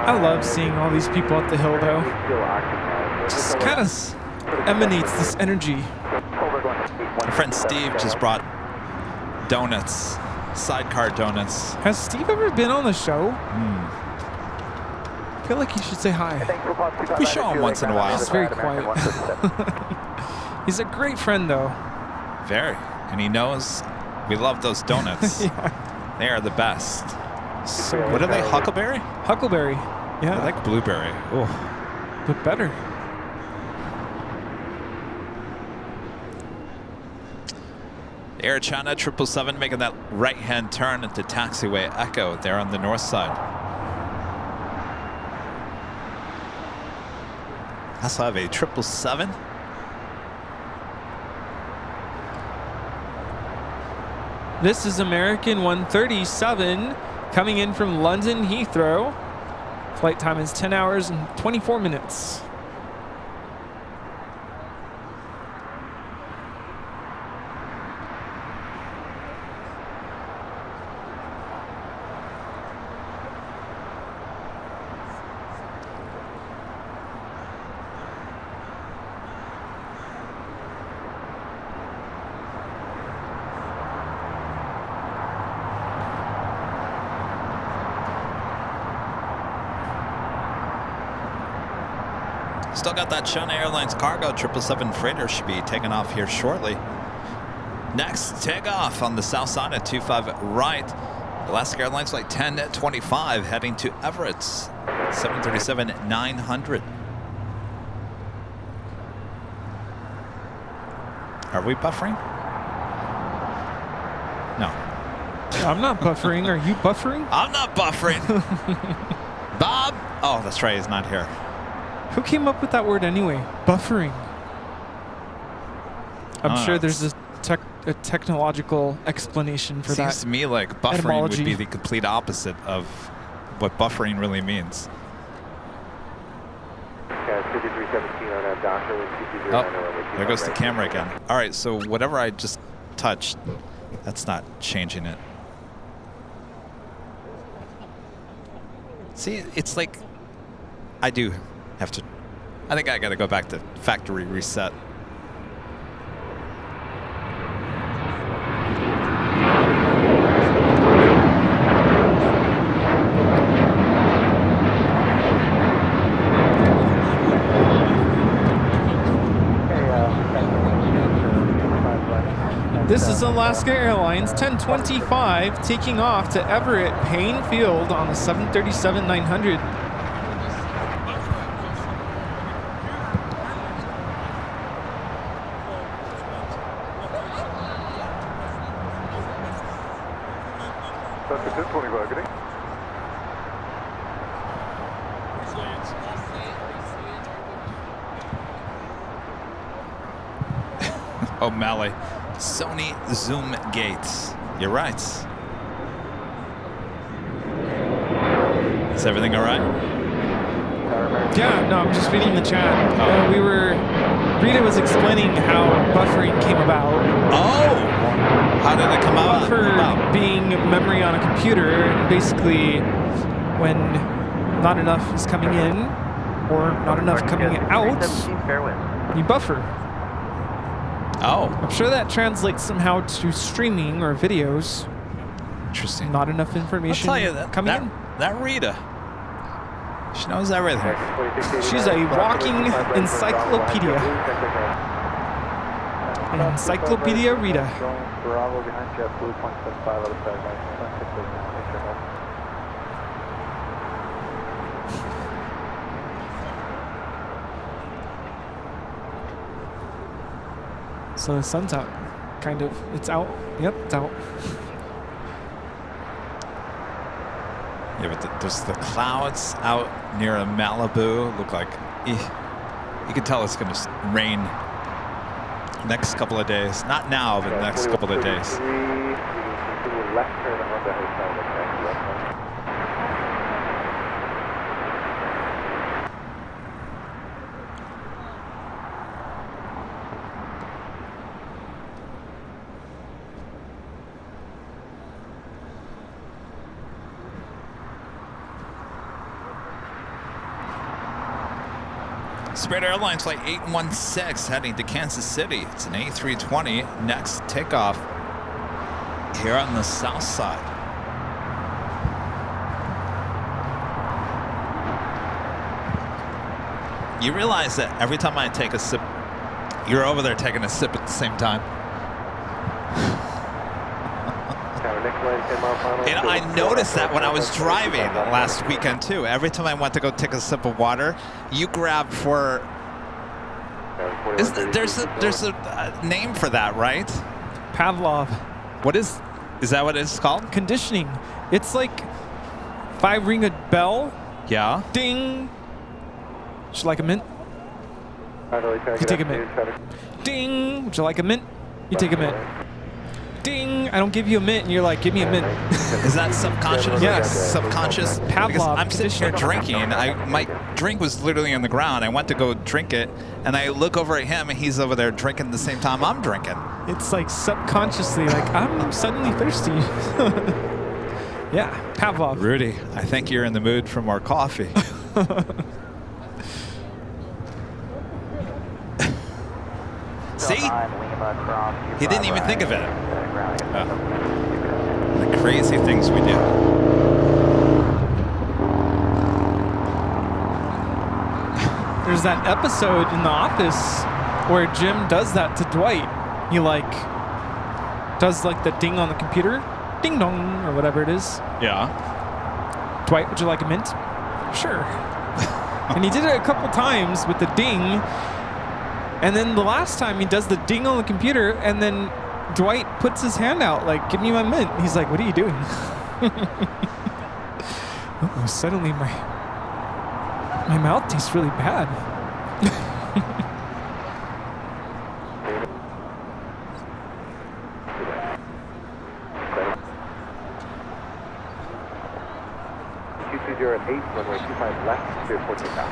I love seeing all these people at the hill, though. Just kind of emanates this energy. My friend Steve just brought donuts, sidecar donuts. Has Steve ever been on the show? I feel like he should say hi. We show him once in a while. He's very quiet. He's a great friend, though. Very. And he knows we love those donuts. Yeah. They are the best. So What are they, Huckleberry? Huckleberry. Yeah. I like blueberry. Oh, But better. Air China 777 making that right-hand turn into taxiway Echo there on the north side. Also have a 777. This is American 137 coming in from London Heathrow. Flight time is 10 hours and 24 minutes. Still got that China Airlines cargo 777 freighter should be taking off here shortly. Next, takeoff on the south side at 25 right. Alaska Airlines flight 1025 heading to Everett. 737-900. Are we buffering? No. I'm not buffering. Are you buffering? I'm not buffering. Bob? Oh, that's right. He's not here. Who came up with that word anyway? Buffering. I'm sure there's a technological explanation for that. Seems to me like buffering etymology would be the complete opposite of what buffering really means. Oh, there goes the camera again. All right, so whatever I just touched, that's not changing it. See, it's like I do have to. I think I got to go back to factory reset. This is Alaska Airlines 1025 taking off to Everett Payne Field on the 737-900. O'Malley. Sony Zoom Gates. You're right. Is everything all right? Yeah, no, I'm just reading the chat. Rita was explaining how buffering came about. Oh! How did it come out? Buffer being memory on a computer, and basically when not enough is coming in or not enough coming out, you buffer. Oh. I'm sure that translates somehow to streaming or videos. Interesting. Not enough information I'll tell you that, coming in. That Rita, she knows everything. She's a walking encyclopedia. Encyclopedia Rita. Bravo behind JetBlue 0.75 out of sight. So the sun's out, kind of. It's out. Yep, it's out. Yeah, but there's the clouds out near Malibu. Look like you can tell it's going to rain next couple of days. Not now, but next couple of days. left turn on the hotel, okay? Left turn. Spirit Airlines flight 816 heading to Kansas City. It's an A320. Next takeoff here on the south side. You realize that every time I take a sip, you're over there taking a sip at the same time. And I noticed that when I was driving last weekend too. Every time I went to go take a sip of water, you grab for. There's a name for that, right? Pavlov. What is that what it's called? Conditioning. It's like if I ring a bell. Yeah. Ding. Would you like a mint? You take a mint. Ding. Would you like a mint? You take a mint. Ding! I don't give you a mint, and you're like, give me a mint. Is that subconscious? Yes. Subconscious? Pavlov. Because I'm sitting here drinking. My drink was literally on the ground. I went to go drink it, and I look over at him, and he's over there drinking the same time I'm drinking. It's like subconsciously, like, I'm suddenly thirsty. Yeah, Pavlov. Rudy, I think you're in the mood for more coffee. See? He didn't even think of it. Oh. The crazy things we do. There's that episode in The Office where Jim does that to Dwight. He like does like the ding on the computer, ding dong or whatever it is. Yeah. Dwight, would you like a mint? Sure. And he did it a couple times with the ding. And then the last time he does the ding on the computer, and then Dwight puts his hand out like, give me my mint. He's like, what are you doing? Uh-oh, suddenly my mouth tastes really bad. Runway 25 left, clear 14 now.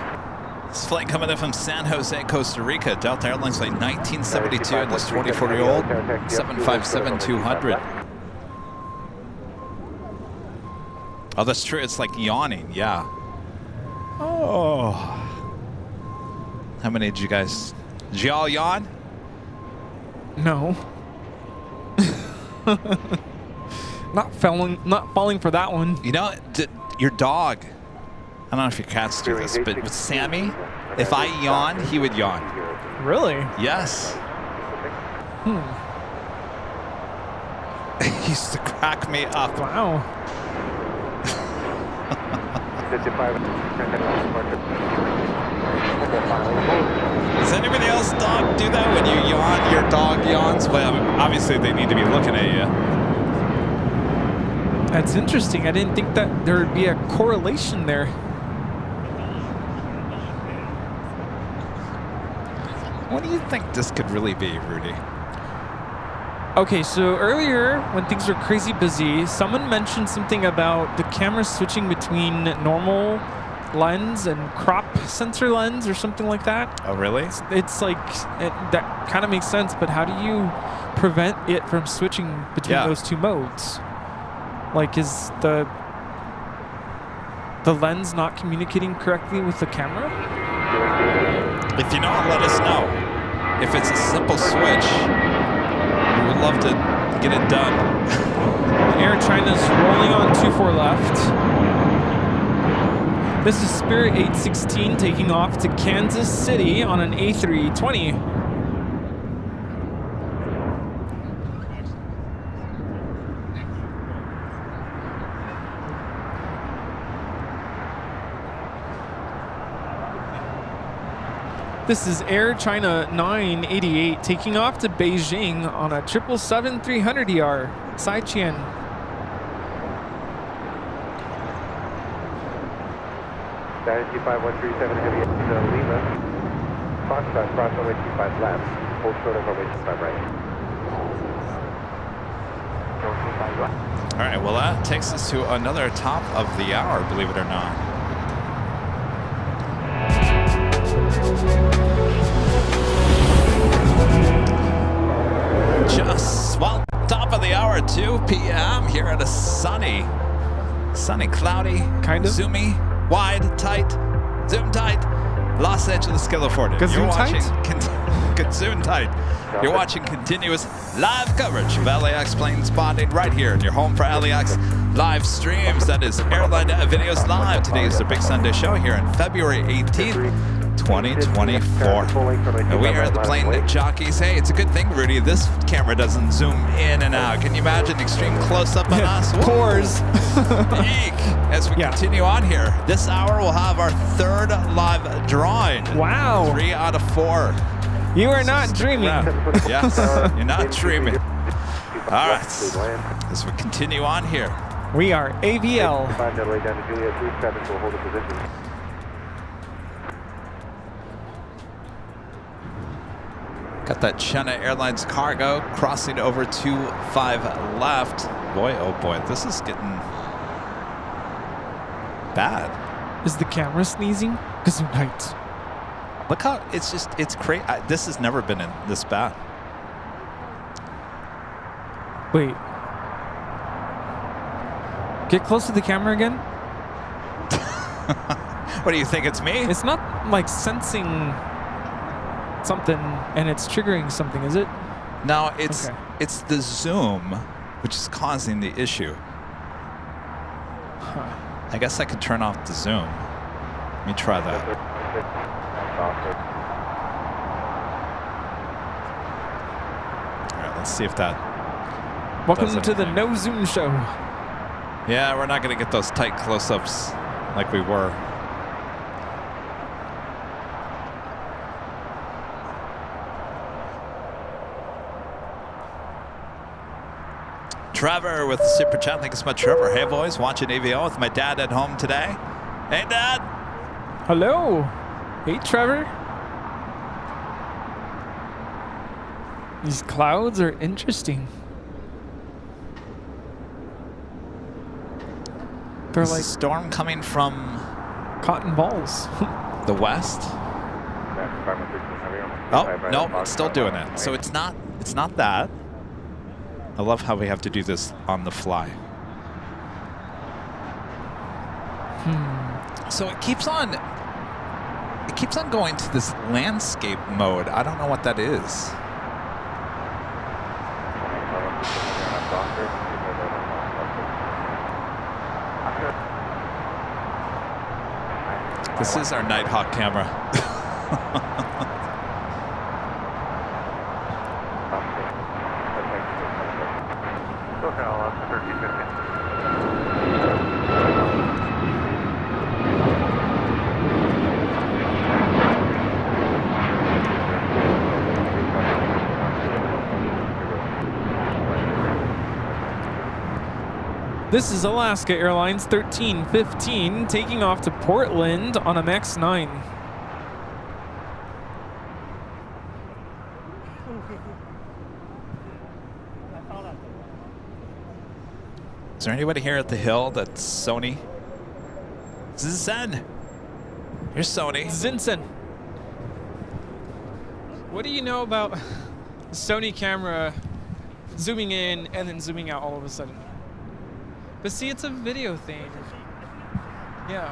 This flight coming in from San Jose, Costa Rica. Delta Airlines flight 1972 in this 24-year-old 757-200. Oh, that's true. It's like yawning. Yeah. Oh. How many did you guys? Did you all yawn? No. Not falling for that one. You know, your dog. I don't know if your cats do this, but with Sammy, if I yawn, he would yawn. Really? Yes. He used to crack me up. Wow. Does anybody else dog do that when you yawn? Your dog yawns? Well, obviously they need to be looking at you. That's interesting. I didn't think that there would be a correlation there. What do you think this could really be, Rudy? Okay, so earlier when things were crazy busy, someone mentioned something about the camera switching between normal lens and crop sensor lens or something like that. Oh, really? It's like, that kind of makes sense, but how do you prevent it from switching between those two modes? Like, is the lens not communicating correctly with the camera? If you know, let us know. If it's a simple switch, we would love to get it done. Air China's rolling on 24 left. This is Spirit 816 taking off to Kansas City on an A320. This is Air China 988 taking off to Beijing on a 777-300ER. Saiqian. Dynasty 5137 heavy engine Lima. Foxtrot, cross runway 25 left. Hold short of runway 25 right. right, well, that takes us to another top of the hour, believe it or not. Well, top of the hour, 2 p.m. here at a sunny, cloudy, kind of zoomy, wide, tight, zoom tight, Los Angeles, California. You're watching zoom tight. You're watching continuous live coverage of LAX plane spotting right here in your home for LAX live streams. That is Airline Videos Live. Today is the big Sunday show here on February 18th. 2024. And we are the Plane Jockeys. Hey, it's a good thing, Rudy, this camera doesn't zoom in and out. Can you imagine extreme close-up on us? Pores. Eek. As we continue on here, this hour we'll have our third live drawing. Wow. 3 out of 4. You are not dreaming. Yes, you're not dreaming. All right, as we continue on here. We are AVL. Got that China Airlines cargo crossing over 25 left. Boy, oh boy, this is getting bad. Is the camera sneezing? Because night. Look how it's crazy. This has never been this bad. Wait. Get close to the camera again. What do you think? It's me? It's not like sensing something and it's triggering something, is it? No, it's the zoom which is causing the issue. Huh. I guess I could turn off the zoom. Let me try that. All right, let's see if that. Welcome to the No Zoom Show. Yeah, we're not going to get those tight close-ups like we were. Trevor with the super chat. Thank you so much, Trevor. Hey, boys, watching AVO with my dad at home today. Hey, Dad. Hello. Hey, Trevor. These clouds are interesting. They're like a storm coming from cotton balls. The west. Oh no, it's still doing it. So it's not that. I love how we have to do this on the fly. So it keeps on going to this landscape mode. I don't know what that is. This is our Nighthawk camera. This is Alaska Airlines 1315 taking off to Portland on a MAX 9. Is there anybody here at the hill that's Sony? Zen. Here's Sony. Zinsen. What do you know about the Sony camera zooming in and then zooming out all of a sudden? But see, it's a video thing. Yeah.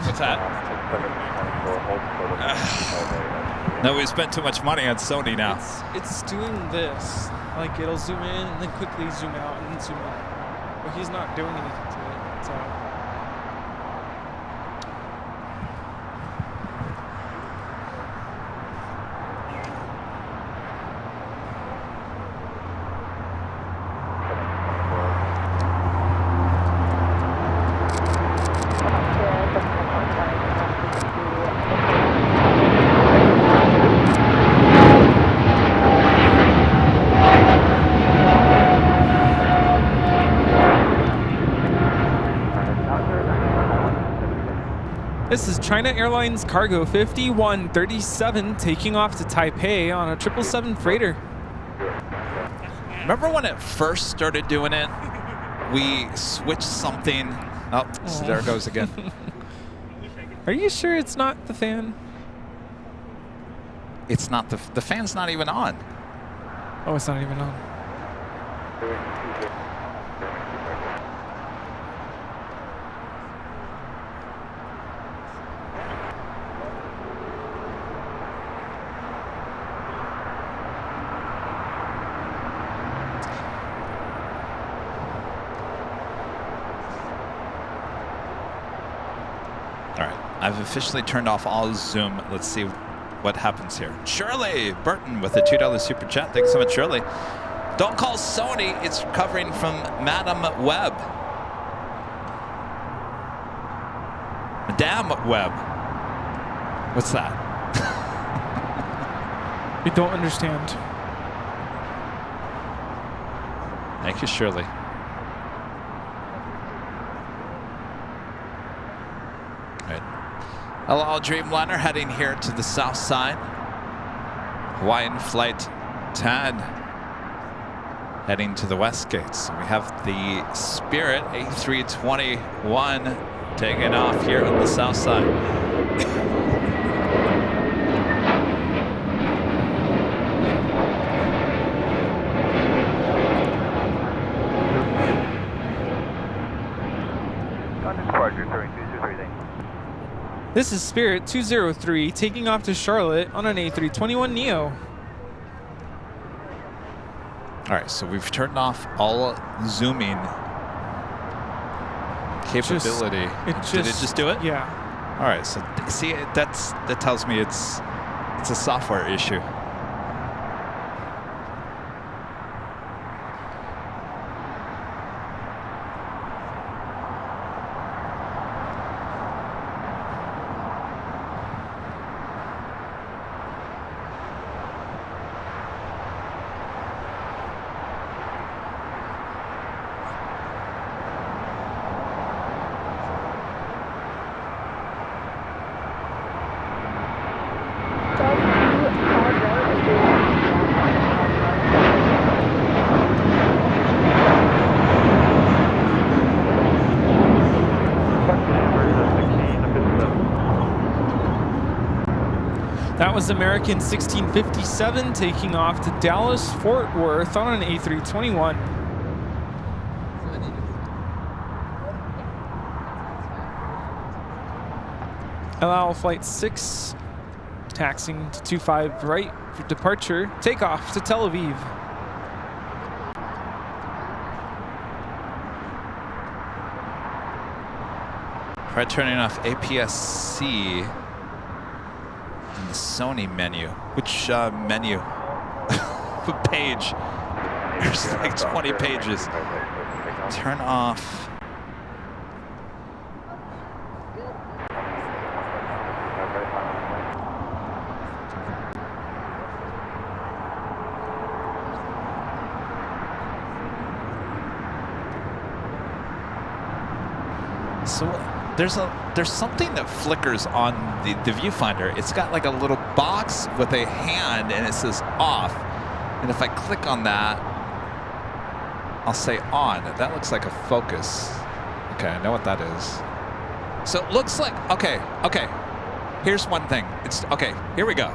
What's that? No, we spent too much money on Sony now. It's doing this. Like, it'll zoom in and then quickly zoom out and then zoom in. But he's not doing anything to it, so. This is China Airlines Cargo 5137 taking off to Taipei on a 777 freighter. Remember when it first started doing it? We switched something. Oh, so there it goes again. Are you sure it's not the fan? It's not the fan's not even on. Oh, it's not even on. I've officially turned off all Zoom. Let's see what happens here. Shirley Burton with a $2 super chat. Thanks so much, Shirley. Don't call Sony. It's recovering from Madam Web. Madame Web. What's that? We don't understand. Thank you, Shirley. Hello, Dreamliner, heading here to the south side. Hawaiian Flight 10, heading to the west gates. We have the Spirit A321 taking off here on the south side. This is Spirit 203 taking off to Charlotte on an A321neo. All right, so we've turned off all zooming capability. Did it just do it? Yeah. All right, so see, that tells me it's a software issue. That was American 1657 taking off to Dallas Fort Worth on an A321. Allow Flight 6 taxiing to 25 right for departure. Takeoff to Tel Aviv. Try turning off APS-C in the Sony menu. Which menu? What page? There's like 20 pages. Turn off. So there's something that flickers on the viewfinder. It's got like a little box with a hand and it says off. And if I click on that, I'll say on. That looks like a focus. Okay, I know what that is. So it looks like, okay. Here's one thing. Okay, here we go.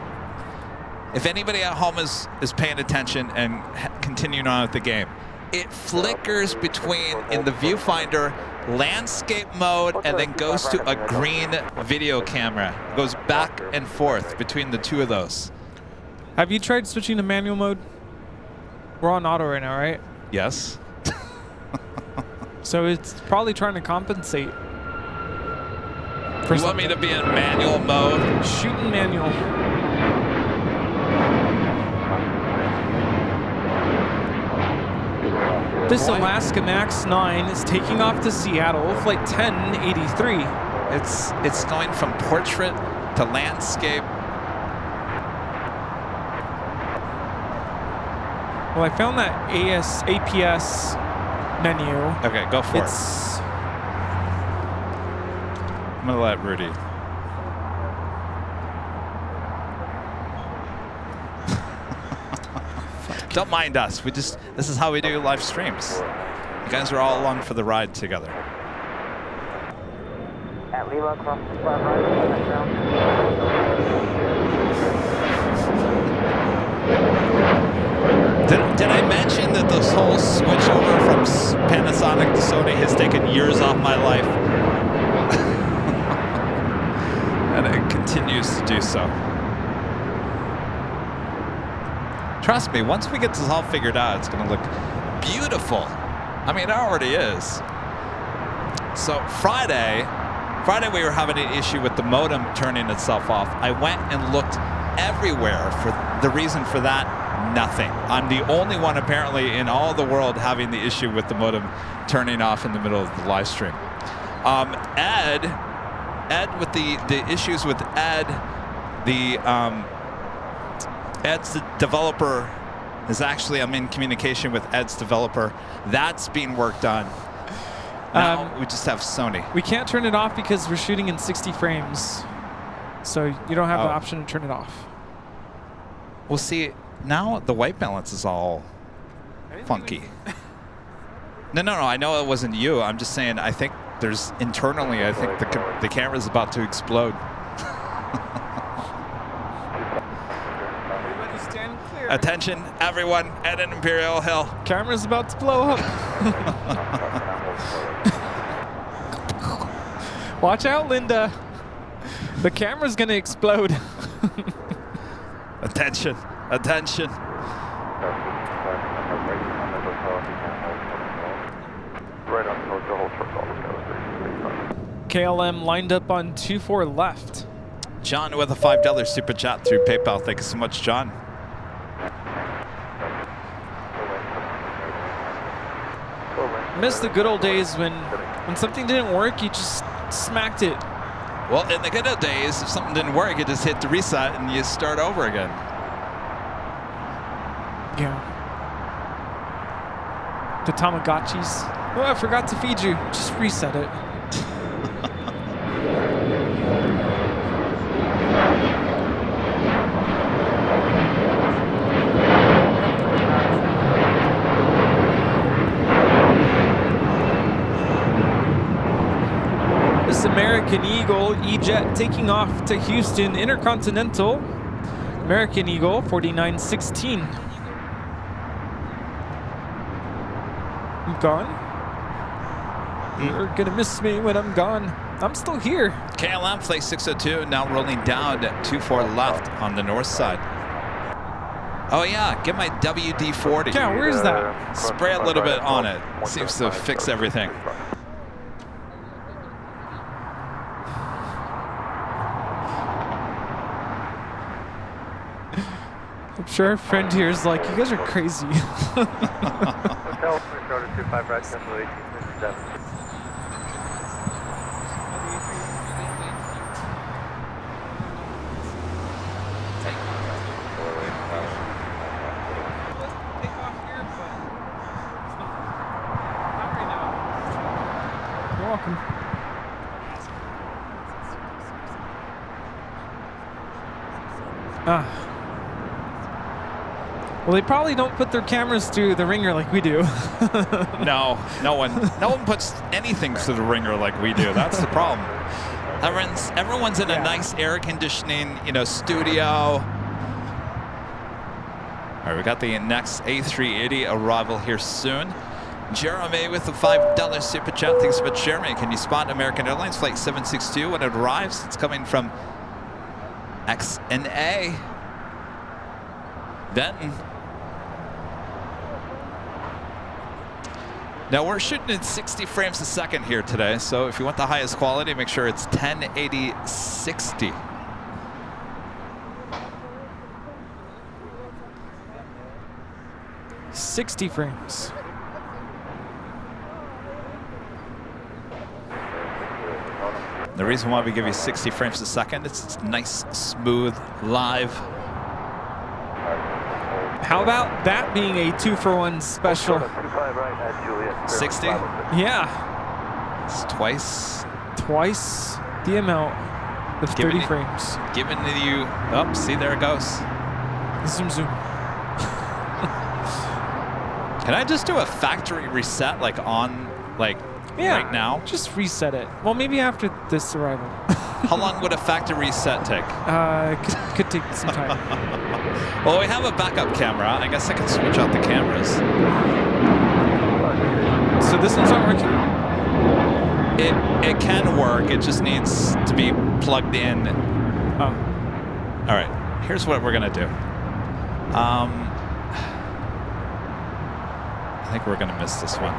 If anybody at home is paying attention and continuing on with the game, it flickers between, in the viewfinder, landscape mode and then goes to a green video camera. It goes back and forth between the two of those. Have you tried switching to manual mode? We're on auto right now, right? Yes. So it's probably trying to compensate. You want me to be in manual mode? Shooting manual. This Alaska Max 9 is taking off to Seattle, flight 1083. It's going from portrait to landscape. Well, I found that APS menu. Okay, go for it. I'm gonna let Rudy. Don't mind us. This is how we do live streams. You guys are all along for the ride together. At Lima, cross the flat right, down. Did I mention that this whole switch over from Panasonic to Sony has taken years off my life? And it continues to do so. Trust me, once we get this all figured out, it's going to look beautiful. I mean, it already is. So Friday we were having an issue with the modem turning itself off. I went and looked everywhere for the reason for that. Nothing. I'm the only one apparently in all the world having the issue with the modem turning off in the middle of the live stream. Ed, with the issues with Ed, Ed's the developer is actually, I'm in communication with Ed's developer. That's being worked on. Now we just have Sony. We can't turn it off because we're shooting in 60 frames. So you don't have the option to turn it off. We'll see. Now the white balance is all funky. No, I know it wasn't you. I'm just saying, I think there's internally, I think the camera's about to explode. Everybody stand clear. Attention, everyone, at an Imperial Hill. Camera's about to blow up. Watch out, Linda. The camera's gonna explode. Attention. KLM lined up on 24 left. John with a $5 super chat through PayPal. Thank you so much, John. Miss the good old days when something didn't work, you just smacked it. Well, in the good old days, if something didn't work, you just hit the reset and you start over again. Yeah. The Tamagotchis. Oh, I forgot to feed you. Just reset it. This American Eagle E-Jet taking off to Houston Intercontinental. American Eagle 4916. I'm gone. You're gonna miss me when I'm gone. I'm still here. KLM flight 602 now rolling down 24 left on the north side. Oh yeah, get my WD-40. Yeah, where's that? Spray a little bit on it. Seems to fix everything. I'm sure our friend here is like, you guys are crazy. Hotel, started 25 right, cancel 1857. You're welcome. Well, they probably don't put their cameras through the ringer like we do. No one puts anything through the ringer like we do. That's the problem. Everyone's in a nice air conditioning, studio. All right, we got the next A380 arrival here soon. Jeremy with the $5 super chat. Thanks so much, Jeremy. Can you spot American Airlines flight 762 when it arrives? It's coming from XNA. Denton. Now we're shooting in 60 frames a second here today, so if you want the highest quality, make sure it's 1080-60. $60 frames. The reason why we give you 60 frames a second, it's nice, smooth, live. How about that being a 2-for-1 special? 60? Yeah. It's twice the amount of 30 frames. Giving you, see, there it goes. Zoom. Can I just do a factory reset, like on, like right now? Just reset it. Well, maybe after this arrival. How long would a factory reset take? Could take some time. Well, we have a backup camera. I guess I can switch out the cameras. So this one's not working? It can work. It just needs to be plugged in. Oh. All right. Here's what we're gonna do. I think we're gonna miss this one.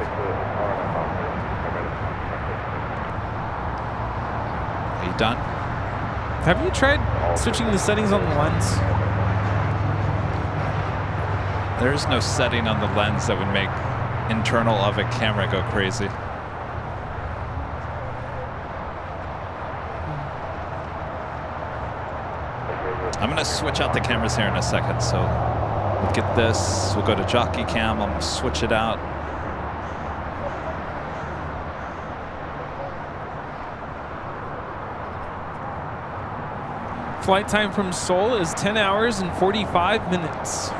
Are you done? Have you tried switching the settings on the lens? There is no setting on the lens that would make internal of a camera go crazy. I'm gonna switch out the cameras here in a second, so we'll get this, we'll go to jockey cam, I'm gonna switch it out. Flight time from Seoul is 10 hours and 45 minutes.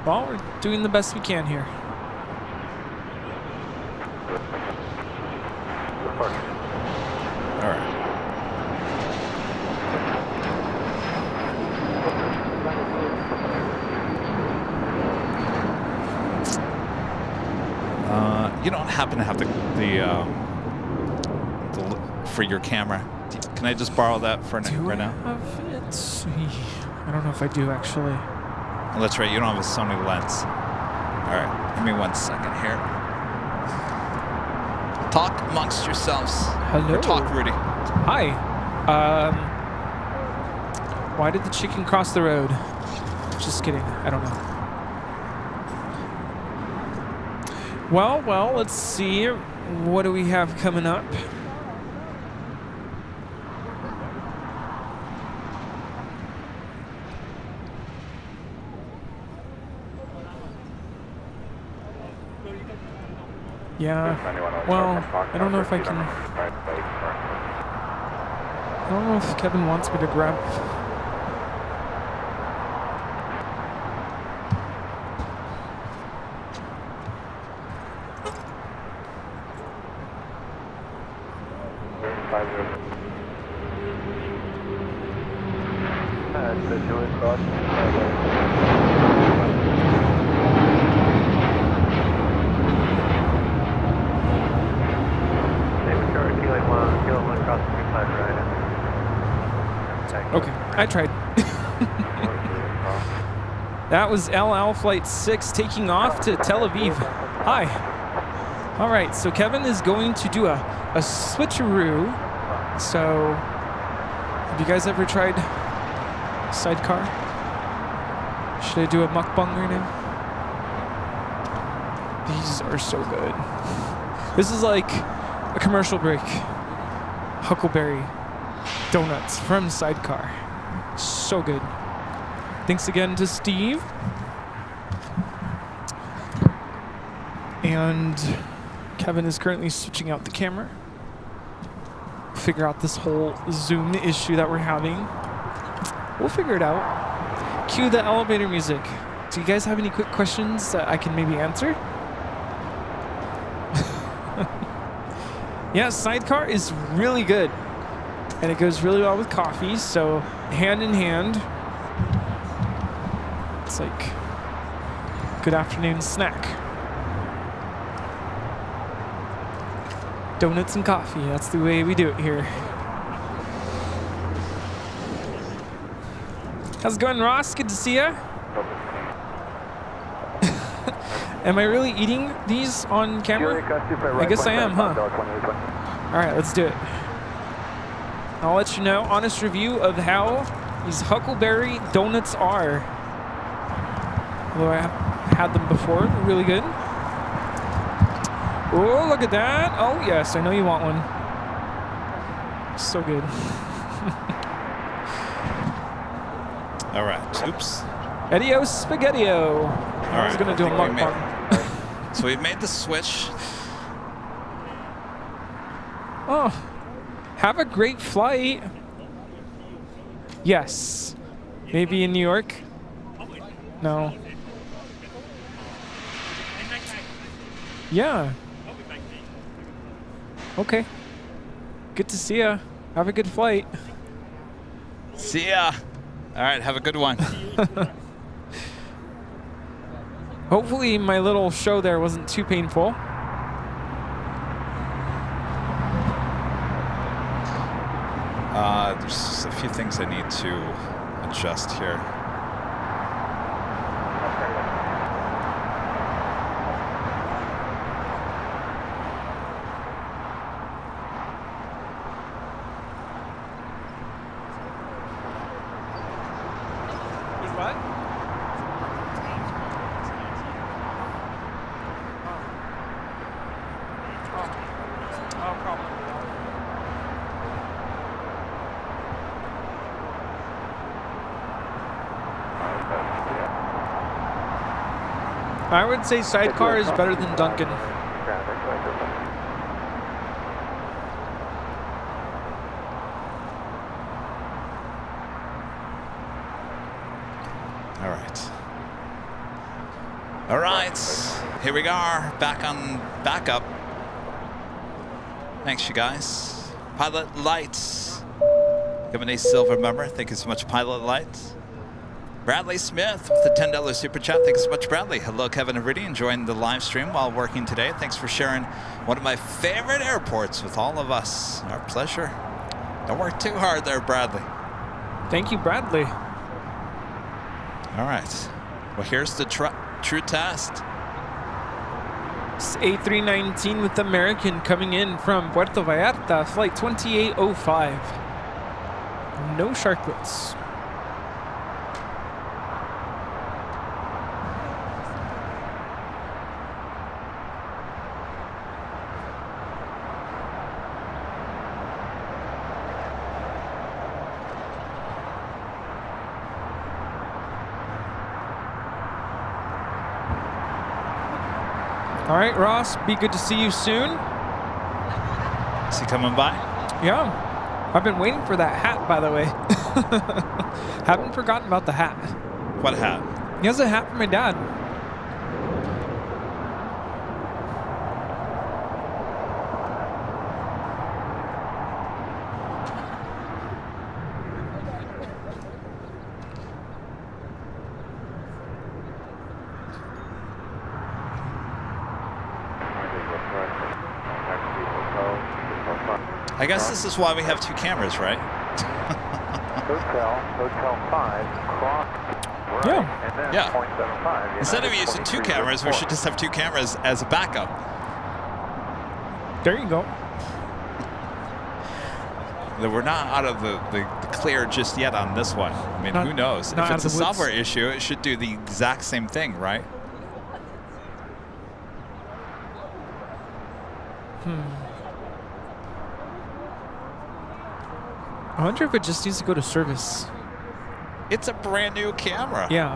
Well, we're doing the best we can here. All right. You don't happen to have the for your camera? Can I just borrow that for right now? Let's see. I don't know if I do actually. Oh, that's right. You don't have a Sony lens. All right. Give me 1 second here. Talk amongst yourselves. Hello. Or talk, Rudy. Hi. Why did the chicken cross the road? Just kidding. I don't know. Well, let's see. What do we have coming up? Yeah. Well, I don't know if I can. I don't know if Kevin wants me to grab. Okay, I tried. That was LL Flight 6 taking off to Tel Aviv. Hi. All right, so Kevin is going to do a switcheroo. So, have you guys ever tried sidecar? Should I do a mukbang right now? These are so good. This is like a commercial break. Huckleberry donuts from Sidecar. So good. Thanks again to Steve. And Kevin is currently switching out the camera. Figure out this whole zoom issue that we're having. We'll figure it out. Cue the elevator music. Do you guys have any quick questions that I can maybe answer? Yeah, Sidecar is really good. And it goes really well with coffee, so hand in hand. It's like good afternoon snack. Donuts and coffee, that's the way we do it here. How's it going, Ross? Good to see ya. Am I really eating these on camera? I guess I am, huh? All right, let's do it. I'll let you know, honest review of how these Huckleberry donuts are. Although I have had them before, they're really good. Oh, look at that. Oh, yes, I know you want one. So good. All right, oops. Edio Spaghettio. I was going to do a mukbang. So we've made the switch. Oh, have a great flight. Yes. Maybe in New York? No. Yeah. Okay. Good to see ya. Have a good flight. See ya. All right, have a good one. Hopefully my little show there wasn't too painful. There's just a few things I need to adjust here. What? Oh, problem. I would say sidecar is better than Duncan. All right, here we are, back on backup. Thanks, you guys. Pilot Lights, giving a silver member. Thank you so much, Pilot Lights. Bradley Smith with the $10 super chat. Thanks so much, Bradley. Hello, Kevin Rudy, enjoying the live stream while working today. Thanks for sharing one of my favorite airports with all of us. Our pleasure. Don't work too hard there, Bradley. Thank you, Bradley. All right. Well, here's the true test. It's A319 with American coming in from Puerto Vallarta, flight 2805. No sharklets. All right, Ross, be good to see you soon. Is he coming by? Yeah. I've been waiting for that hat, by the way. Haven't forgotten about the hat. What hat? He has a hat for my dad. I guess this is why we have two cameras, right? Hotel 5, cross right, Yeah. and then Yeah. 0.75. Instead of using two cameras, we should just have two cameras as a backup. There you go. We're not out of the clear just yet on this one. I mean, who knows? If it's a software issue, it should do the exact same thing, right? I wonder if it just needs to go to service. It's a brand new camera. Yeah.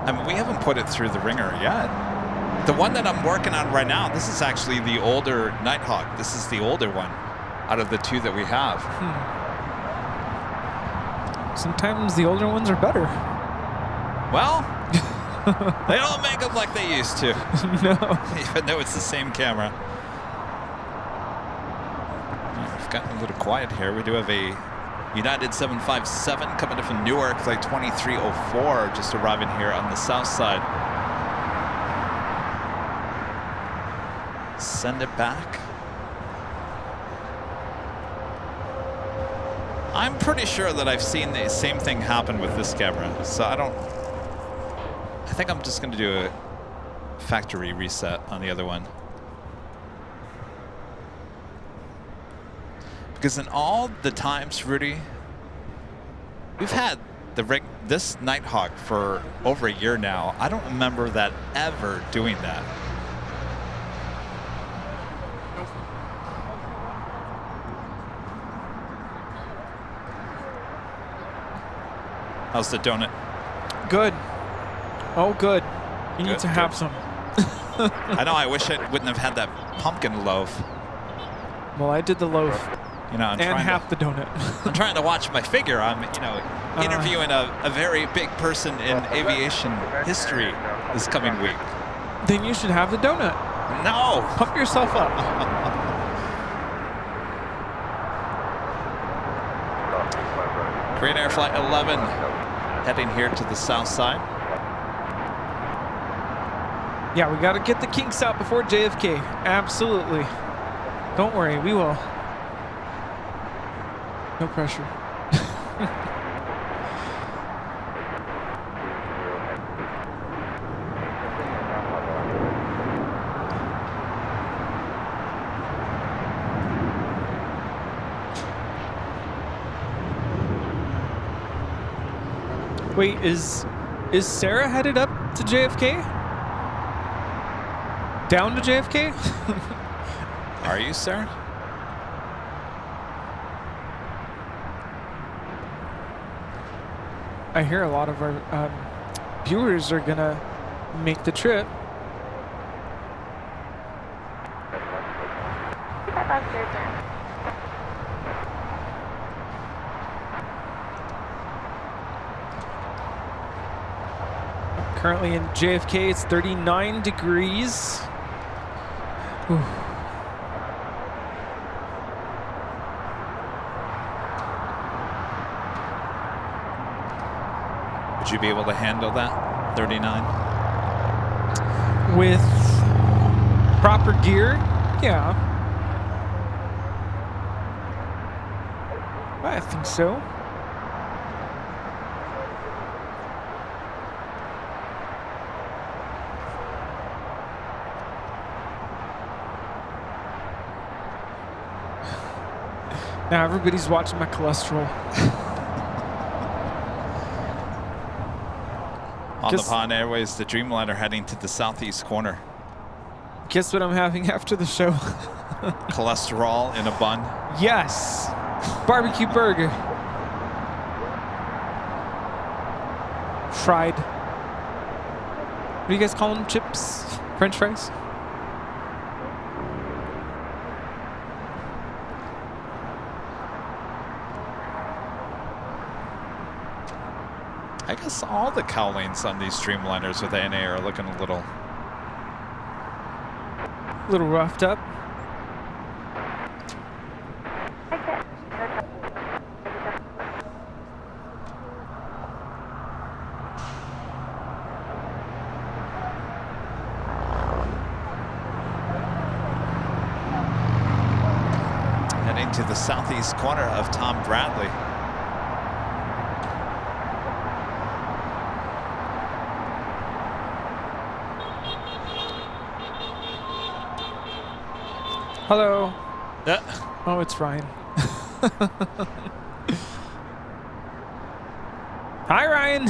I mean, we haven't put it through the ringer yet. The one that I'm working on right now, this is actually the older Nighthawk. This is the older one out of the two that we have. Sometimes the older ones are better. Well, they don't make them like they used to. No. Even though it's the same camera. We've gotten a little quiet here. We do have a United 757 coming in from Newark, flight 2304, just arriving here on the south side. Send it back. I'm pretty sure that I've seen the same thing happen with this camera, so I think I'm just going to do a factory reset on the other one. Because in all the times, Rudy, we've had this Nighthawk for over a year now. I don't remember that ever doing that. How's the donut? Good. Oh, good. You need to have some. I know, I wish I wouldn't have had that pumpkin loaf. Well, I did the loaf. You know, And half the donut. I'm trying to watch my figure. I'm, interviewing a very big person in aviation history this coming week. Then you should have the donut. No! Pump yourself up. Korean Air Flight 11 heading here to the south side. Yeah, we got to get the kinks out before JFK. Absolutely. Don't worry, we will. No pressure. Wait, is Sarah headed up to JFK? Down to JFK? Are you, Sarah? I hear a lot of our viewers are gonna make the trip. Currently in JFK, it's 39 degrees. Whew. Would you be able to handle that? 39? With proper gear, yeah. I think so. Now everybody's watching my cholesterol. On the Pond Airways, the Dreamliner heading to the southeast corner. Guess what I'm having after the show? Cholesterol in a bun. Yes. Barbecue burger. Fried. What do you guys call them? Chips? French fries? I guess all the cowlings on these Dreamliners with ANA are looking a little roughed up. Heading to the southeast corner of Tom Bradley. Hello. Yeah. Oh, it's Ryan. Hi, Ryan.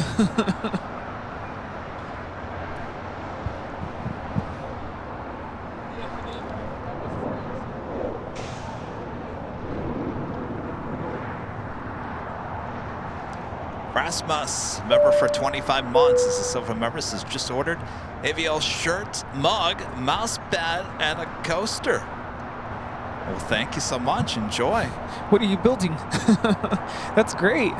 Rasmus, member for 25 months, is a silver member, has just ordered AVL shirt, mug, mouse pad, and a coaster. Well, thank you so much. Enjoy. What are you building? That's great.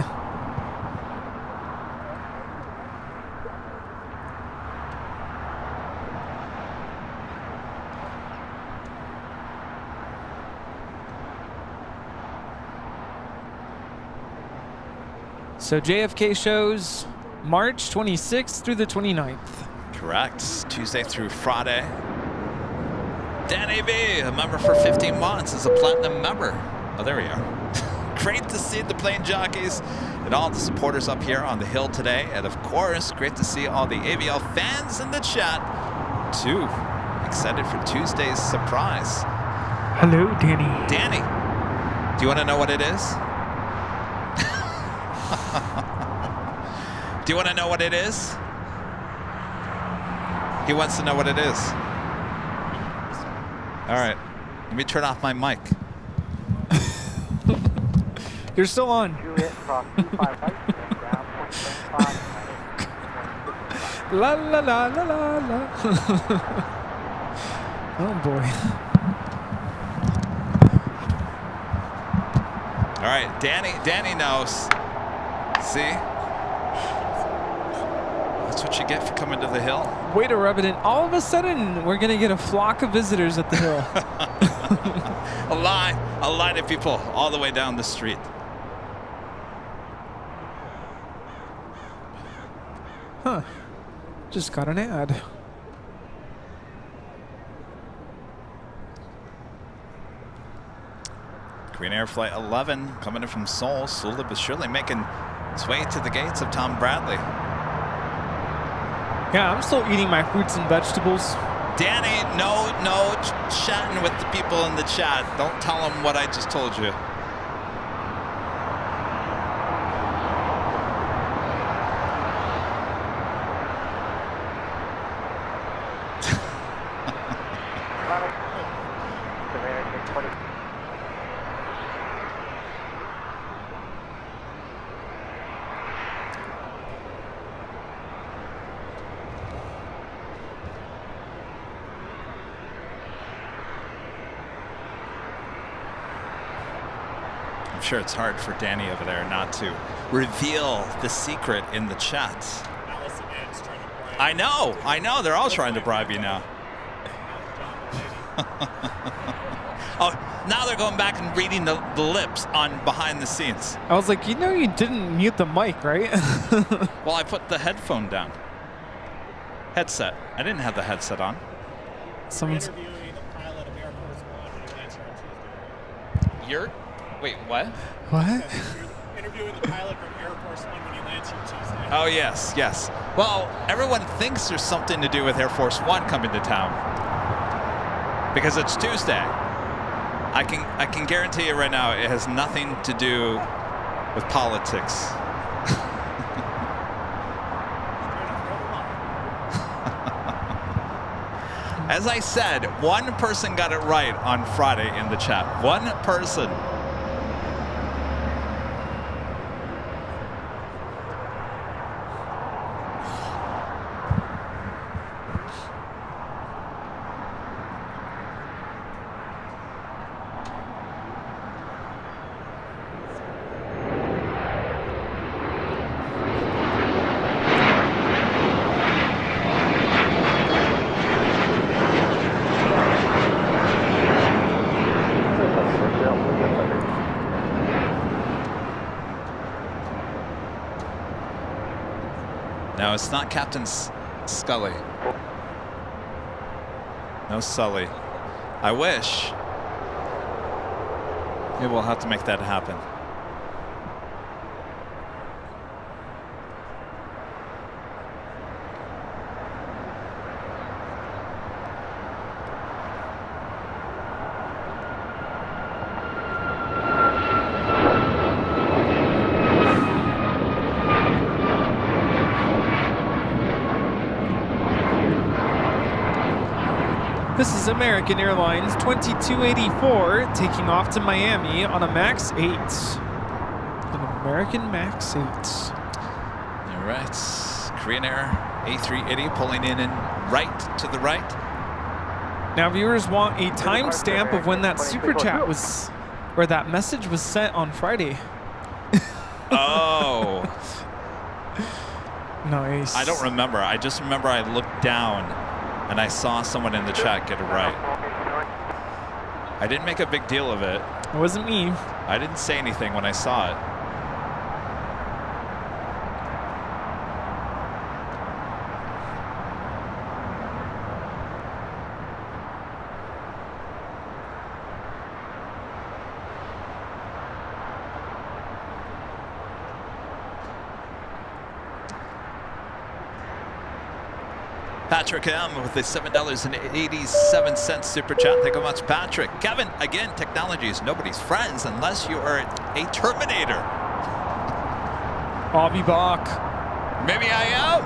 So JFK shows March 26th through the 29th. Correct. Tuesday through Friday. Danny B, a member for 15 months, is a platinum member. Oh, there we are. Great to see the Plane Jockeys and all the supporters up here on the hill today. And of course, great to see all the AVL fans in the chat too. Excited for Tuesday's surprise. Hello, Danny. Danny, do you want to know what it is? Do you want to know what it is? He wants to know what it is. All right, let me turn off my mic. You're still on. La la la la la la. Oh boy. right, Danny knows. See? That's what you get for coming to the hill. Way to rub it in. All of a sudden, we're going to get a flock of visitors at the hill. a line of people all the way down the street. Huh. Just got an ad. Green Air Flight 11 coming in from Seoul, slowly but surely making its way to the gates of Tom Bradley. Yeah, I'm still eating my fruits and vegetables. Danny, no chatting with the people in the chat. Don't tell them what I just told you. I'm sure it's hard for Danny over there not to reveal the secret in the chat. I know. They're all trying to bribe you now. Oh, now they're going back and reading the lips on behind the scenes. I was like, you know you didn't mute the mic, right? Well, I put the headphone down. Headset. I didn't have the headset on. Someone's Interviewing the pilot of Air Force One when he lands here on Tuesday. You're... Wait, what? What? You're interviewing the pilot from Air Force One when he lands here Tuesday. Oh, yes. Well, everyone thinks there's something to do with Air Force One coming to town. Because it's Tuesday. I can guarantee you right now it has nothing to do with politics. As I said, one person got it right on Friday in the chat. One person. No, it's not Captain Scully. No Sully. I wish. Maybe we'll have to make that happen. This is American Airlines 2284 taking off to Miami on a MAX 8. An American MAX 8. All right. Korean Air A380 pulling in and right to the right. Now viewers want a timestamp of when that super chat was, or that message was sent on Friday. Oh. Nice. I don't remember. I just remember I looked down and I saw someone in the chat get it right. I didn't make a big deal of it. It wasn't me. I didn't say anything when I saw it. Patrick M with the $7.87 super chat. Thank you very much, Patrick. Kevin, again, technology is nobody's friends unless you are a Terminator. Bobby Bach. Maybe I am.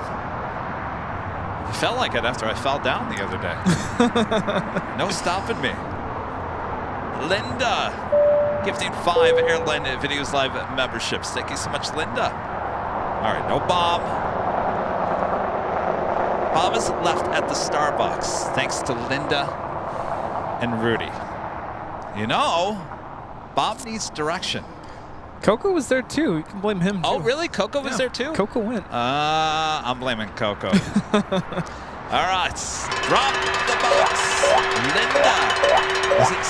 I felt like it after I fell down the other day. No stopping me. Linda, gifting 5 Airline Videos Live memberships. Thank you so much, Linda. All right, no Bob. Bob is left at the Starbucks, thanks to Linda and Rudy. You know, Bob needs direction. Coco was there too. You can blame him too. Oh, really? Coco was there too? Coco went. I'm blaming Coco. All right, drop the box. Linda. Is it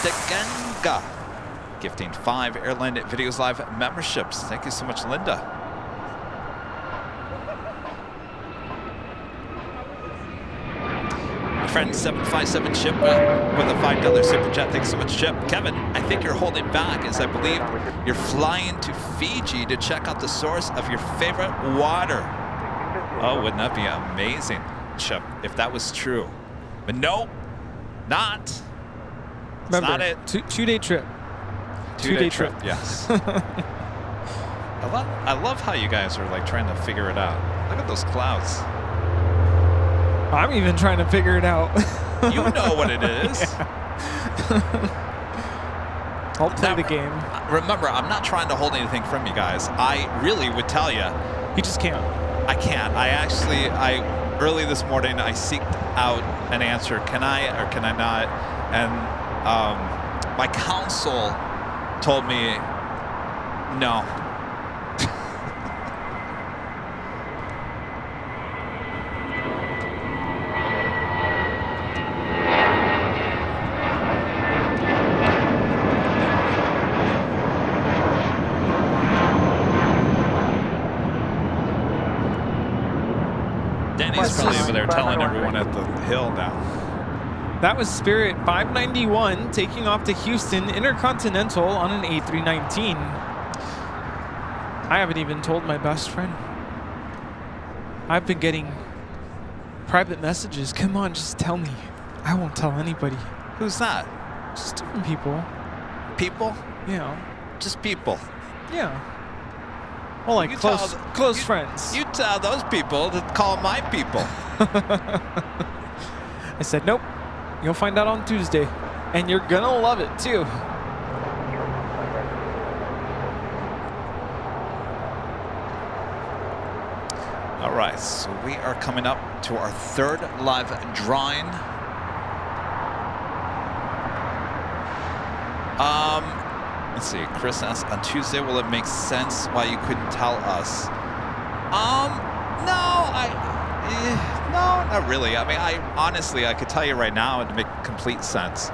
Stigenga? Gifting 5 Airline Videos Live memberships. Thank you so much, Linda. My friend 757 Chip with a $5 super chat. Thanks so much, Chip. Kevin, I think you're holding back as I believe you're flying to Fiji to check out the source of your favorite water. Oh, wouldn't that be amazing, Chip, if that was true? But no, not. Remember, not it. Two-day trip. Two-day trip, yes. I love how you guys are like trying to figure it out. Look at those clouds. I'm even trying to figure it out. You know what it is. I'll play the game. Remember, I'm not trying to hold anything from you guys. I really would tell you. You just can't. I can't. Early this morning, I seeked out an answer. Can I or can I not? And my counsel told me no. Danny's probably over there telling everyone at the hill now. That was Spirit 591 taking off to Houston Intercontinental on an A319. I haven't even told my best friend. I've been getting private messages. Come on, just tell me. I won't tell anybody. Who's that? Just different people. People? Yeah. Just people. Yeah. Well, like close friends. You tell those people to call my people. I said, nope. You'll find out on Tuesday. And you're gonna love it, too. All right, so we are coming up to our 3rd live drawing. Let's see, Chris asks, on Tuesday, will it make sense why you couldn't tell us? No, not really. I mean, honestly, I could tell you right now, it'd make complete sense.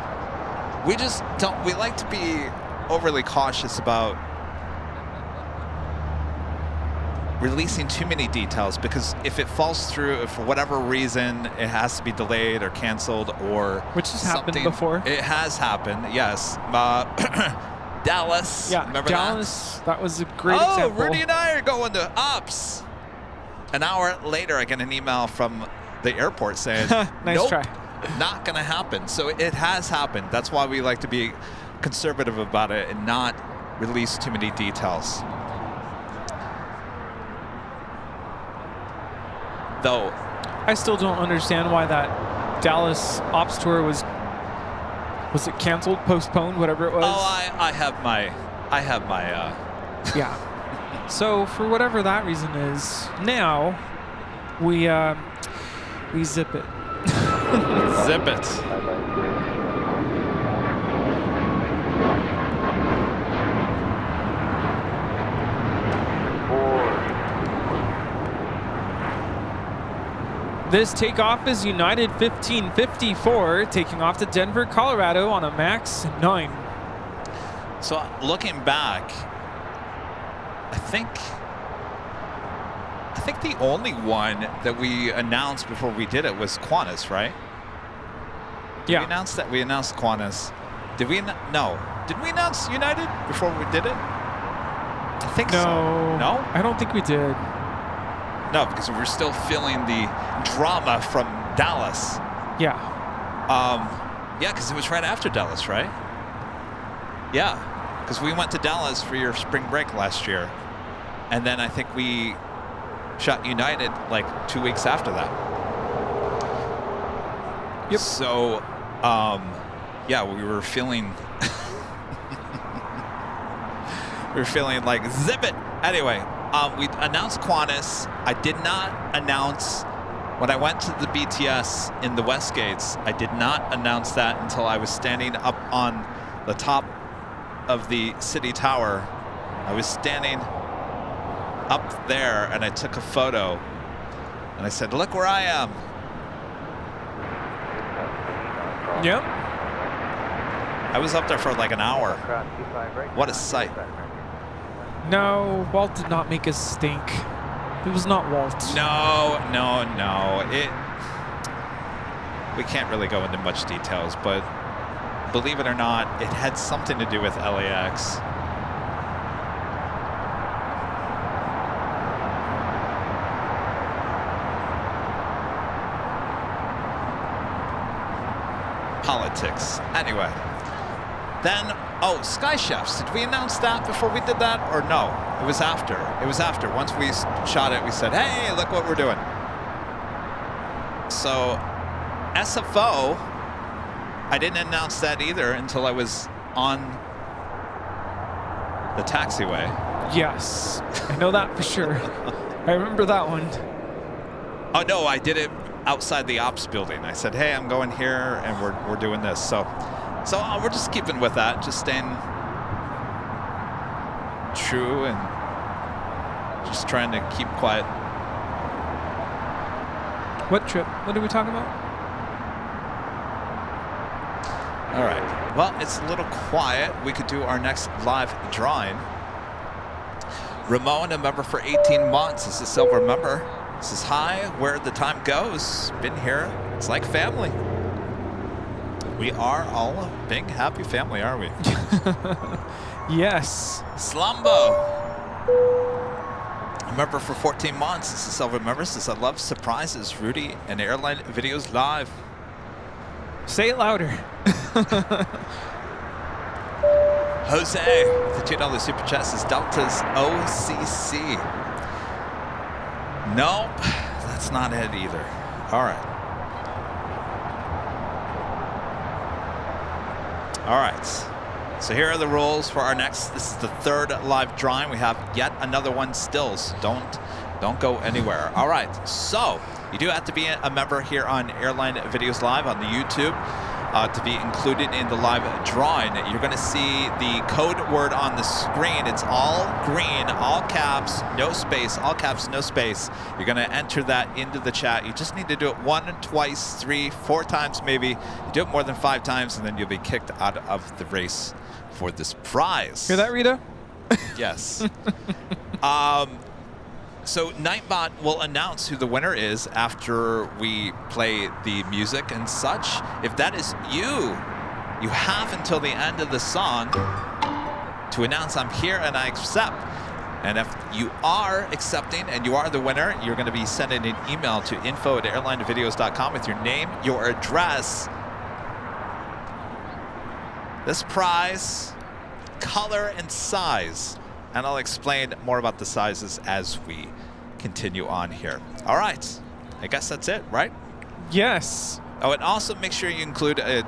We just don't, we like to be overly cautious about releasing too many details, because if it falls through, if for whatever reason it has to be delayed or canceled or which has happened before. It has happened, yes. Dallas, yeah, remember Dallas, that was a great example. Oh, Rudy and I are going to ops. An hour later, I get an email from the airport saying, nice nope, try. Not gonna happen. So it has happened. That's why we like to be conservative about it and not release too many details. Though I still don't understand why that Dallas ops tour was it canceled, postponed, whatever it was? Oh, I have my yeah. So for whatever that reason is, now we zip it. Zip it. This takeoff is United 1554, taking off to Denver, Colorado on a MAX 9. So looking back, I think the only one that we announced before we did it was Qantas, right? Yeah. We announced that. We announced Qantas. Did we? No. Did we announce United before we did it? I think no. so. No? I don't think we did. No, because we were still feeling the drama from Dallas. Yeah. Yeah, because it was right after Dallas, right? Yeah, because we went to Dallas for your spring break last year. And then I think we shot United like 2 weeks after that. Yep. So, yeah, we were feeling... we were feeling like, zip it! Anyway, we announced Qantas. I did not announce... When I went to the BTS in the West Gates, I did not announce that until I was standing up on the top of the city tower. I was standing up there and I took a photo and I said, look where I am. Yep. I was up there for like an hour. What a sight. No, Walt did not make us stink. It was not Walt. No. We can't really go into much details, but believe it or not, it had something to do with LAX. Politics. Anyway. Then, oh, Sky Chefs. Did we announce that before we did that? Or no? It was after. It was after. Once we shot it, we said, hey, look what we're doing. So, SFO, I didn't announce that either until I was on the taxiway. Yes, I know that for sure. I remember that one. Oh, no, I did it outside the ops building. I said, hey, I'm going here, and we're doing this. So we're just keeping with that, just staying true and just trying to keep quiet. What trip? What are we talking about? All right. Well, it's a little quiet. We could do our next live drawing. Ramon, a member for 18 months. This is a silver member. This is hi, where the time goes. Been here. It's like family. We are all a big, happy family, aren't we? Yes. Slumbo. A member for 14 months. This is silver member. Says, I love surprises. Rudy and Airline Videos Live. Say it louder. Jose, with the $2 super chat, says Delta's OCC. Nope, that's not it either. All right. All right. So here are the rules for our next. This is the third live drawing. We have yet another one still. So don't go anywhere. All right. So you do have to be a member here on Airline Videos Live on the YouTube to be included in the live drawing. You're going to see the code word on the screen. It's all green, all caps, no space, all caps, no space. You're going to enter that into the chat. You just need to do it 1, twice, 3, 4 times maybe. You do it more than 5 times and then you'll be kicked out of the race for this prize. Hear that, Rita? Yes. So Nightbot will announce who the winner is after we play the music and such. If that is you, you have until the end of the song to announce I'm here and I accept. And if you are accepting and you are the winner, you're going to be sending an email to info@airlinevideos.com with your name, your address, this prize, color, and size. And I'll explain more about the sizes as we continue on here. All right. I guess that's it, right? Yes. Oh, and also make sure you include a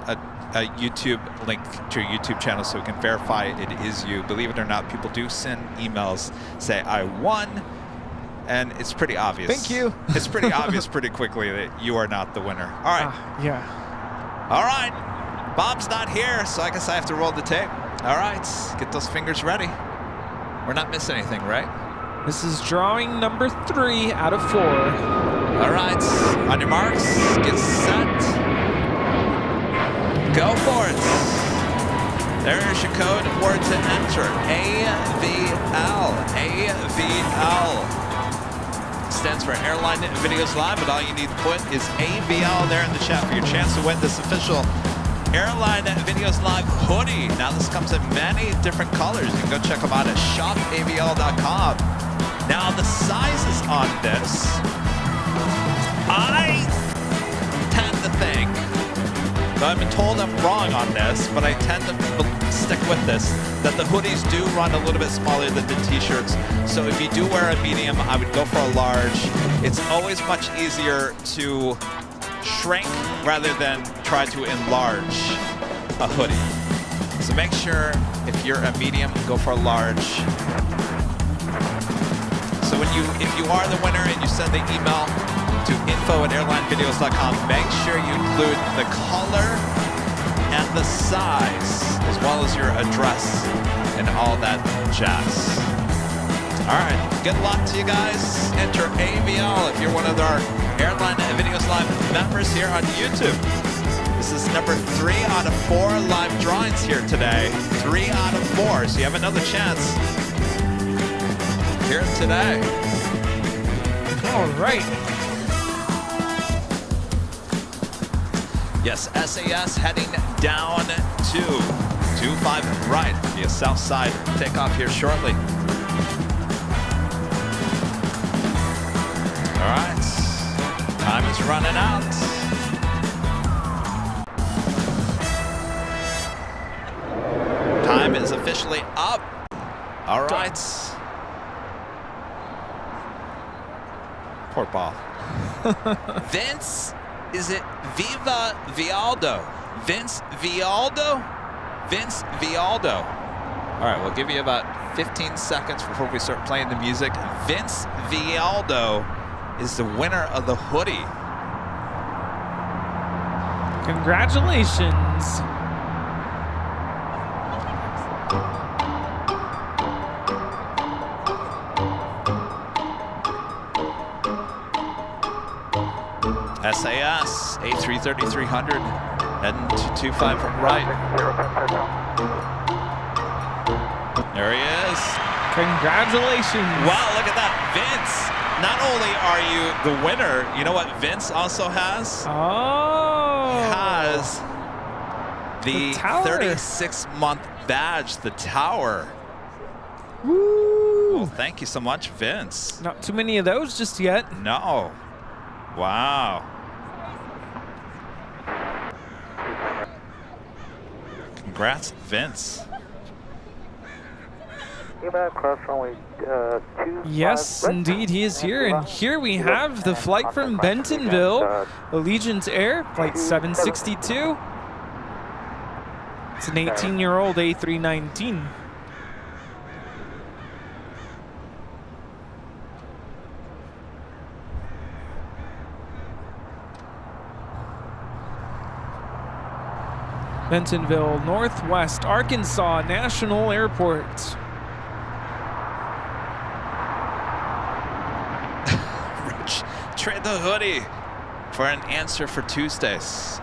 YouTube link to your YouTube channel so we can verify it is you. Believe it or not, people do send emails, say, I won, and it's pretty obvious. Thank you. It's pretty obvious pretty quickly that you are not the winner. All right. Yeah. All right. Bob's not here, so I guess I have to roll the tape. All right. Get those fingers ready. We're not missing anything, right? This is drawing number 3 out of 4. All right. On your marks, get set. Go for it. There's your code word to enter. AVL. AVL. Stands for Airline Videos Live, but all you need to put is AVL there in the chat for your chance to win this official Airline Videos Live hoodie. Now this comes in many different colors. You can go check them out at shopavl.com. Now the sizes on this, I tend to think, though I've been told I'm wrong on this, but I tend to stick with this, that the hoodies do run a little bit smaller than the t-shirts. So if you do wear a medium, I would go for a large. It's always much easier to shrink rather than try to enlarge a hoodie. So make sure if you're a medium, go for a large. So if you are the winner and you send the email to info@airlinevideos.com, make sure you include the color and the size, as well as your address and all that jazz. All right, good luck to you guys. Enter AVL if you're one of our Airline Videos Live members here on YouTube. This is number 3 out of 4 live drawings here today. 3 out of 4, so you have another chance here today. All right. Yes, SAS heading down to 25 right via south side. Takeoff here shortly. All right, time is running out. Time is officially up. All right. Poor Bob. Vince, is it Viva Vialdo? Vince Vialdo? Vince Vialdo. All right, we'll give you about 15 seconds before we start playing the music. Vince Vialdo is the winner of the hoodie. Congratulations. SAS A330-300 heading to 25 right. There he is. Congratulations. Wow, look at that. Vince, not only are you the winner, you know what Vince also has? Oh. He has the tower. 36-month badge, the tower. Woo. Well, thank you so much, Vince. Not too many of those just yet. No. Wow. Congrats, Vince. Yes, indeed, he is here. And here we have the flight from Bentonville, Allegiant Air, flight 762. It's an 18-year-old A319. Bentonville, Northwest Arkansas National Airport. Rich, trade the hoodie for an answer for Tuesdays.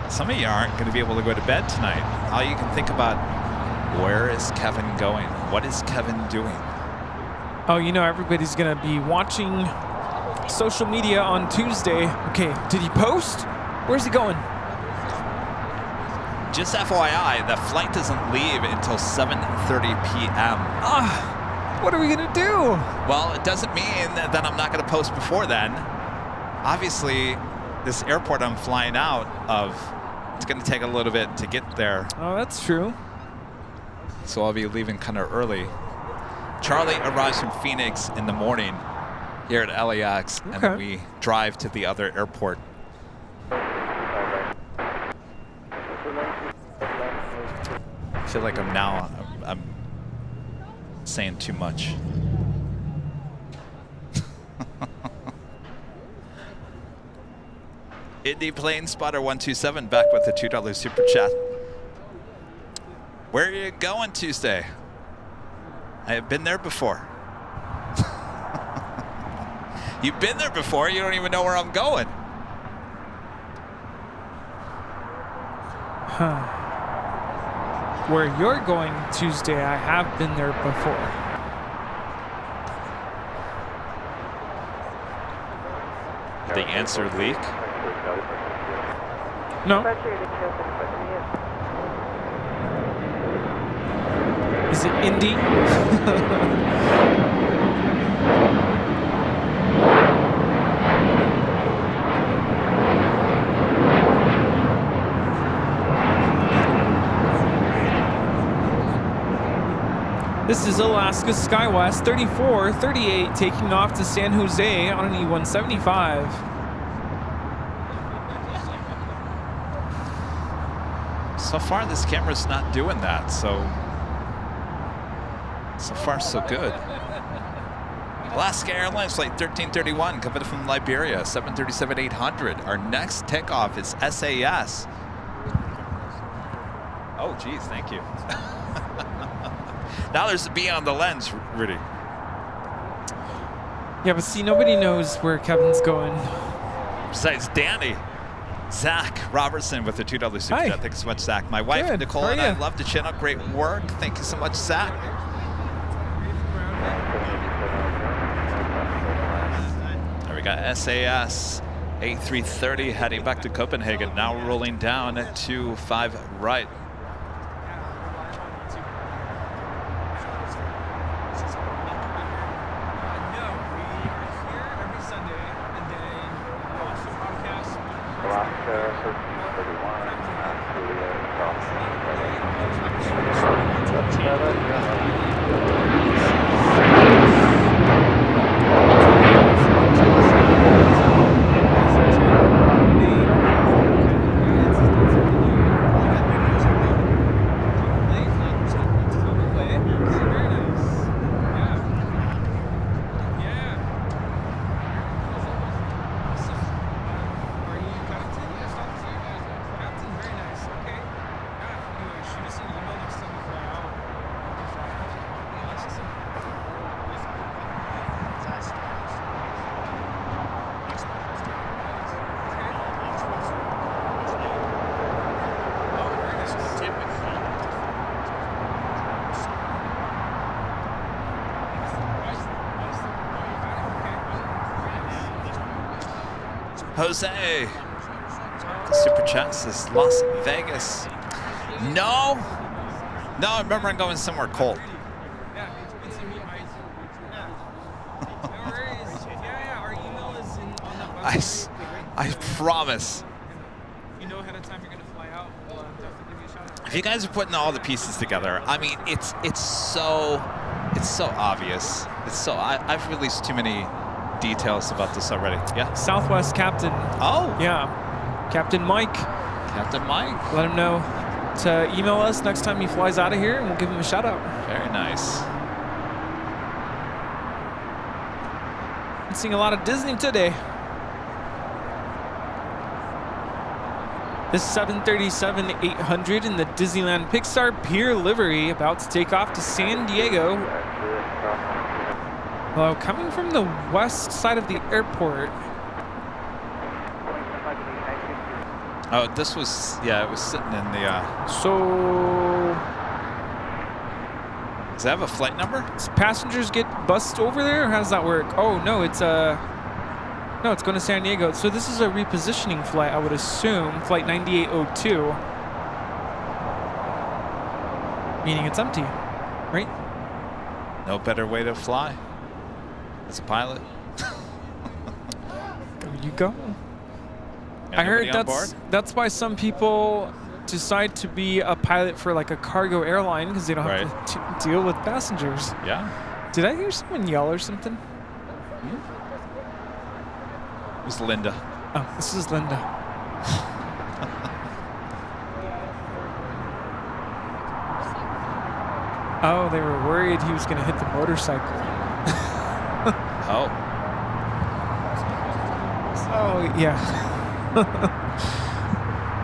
Some of you aren't going to be able to go to bed tonight. All you can think about, where is Kevin going? What is Kevin doing? Oh, you know, everybody's going to be watching social media on Tuesday. Okay, did he post? Where's he going? Just FYI, the flight doesn't leave until 7:30 p.m. What are we going to do? Well, it doesn't mean that I'm not going to post before then. Obviously, this airport I'm flying out of, it's going to take a little bit to get there. Oh, that's true. So I'll be leaving kind of early. Charlie arrives from Phoenix in the morning here at LAX, and then we drive to the other airport. I feel like I'm saying too much. Indy Plane Spotter 127 back with a $2 super chat. Where are you going Tuesday? I have been there before. You've been there before, you don't even know where I'm going. Where you're going Tuesday, I have been there before. The answer leak? No. Is it Indy? This is Alaska SkyWest 3438 taking off to San Jose on an E-175. So far, this camera's not doing that, so far so good. Alaska Airlines flight 1331 coming from Liberia, 737-800. Our next takeoff is SAS. Oh, geez, thank you. Now there's a B on the lens, Rudy. Yeah, but see, nobody knows where Kevin's going. Besides Danny. Zach Robertson with the $2 super chat. Thanks so much, Zach. My wife, Good. Nicole, How are and I ya? love the channel. Great work. Thank you so much, Zach. There we got SAS 8330 heading back to Copenhagen. Now rolling down to 5 right. Alaska 57. Jose. The super chat says Las Vegas. No. No, I remember I'm going somewhere cold. I promise. You know ahead of time you're gonna fly out. We'll definitely give you a shout out. If you guys are putting all the pieces together, I mean, it's so obvious. It's so I've released too many details about this already. Yeah. Southwest Captain. Oh. Yeah. Captain Mike. Captain Mike. Let him know to email us next time he flies out of here, and we'll give him a shout out. Very nice. I'm seeing a lot of Disney today. This 737-800 in the Disneyland Pixar Pier livery about to take off to San Diego. Well, coming from the west side of the airport. Oh, this was, yeah, it was sitting in the, So, does it have a flight number? does passengers get bussed over there, or how does that work? Oh, no, it's no, it's going to San Diego. So this is a repositioning flight, I would assume, flight 9802. Meaning it's empty, right? No better way to fly as a pilot. There you go. Got I heard anybody on board? that's why some people decide to be a pilot for like a cargo airline, because they don't have to deal with passengers. Yeah. Did I hear someone yell or something? It was Linda. Oh, this is Linda. Oh, they were worried he was going to hit the motorcycle. Oh. Oh, yeah.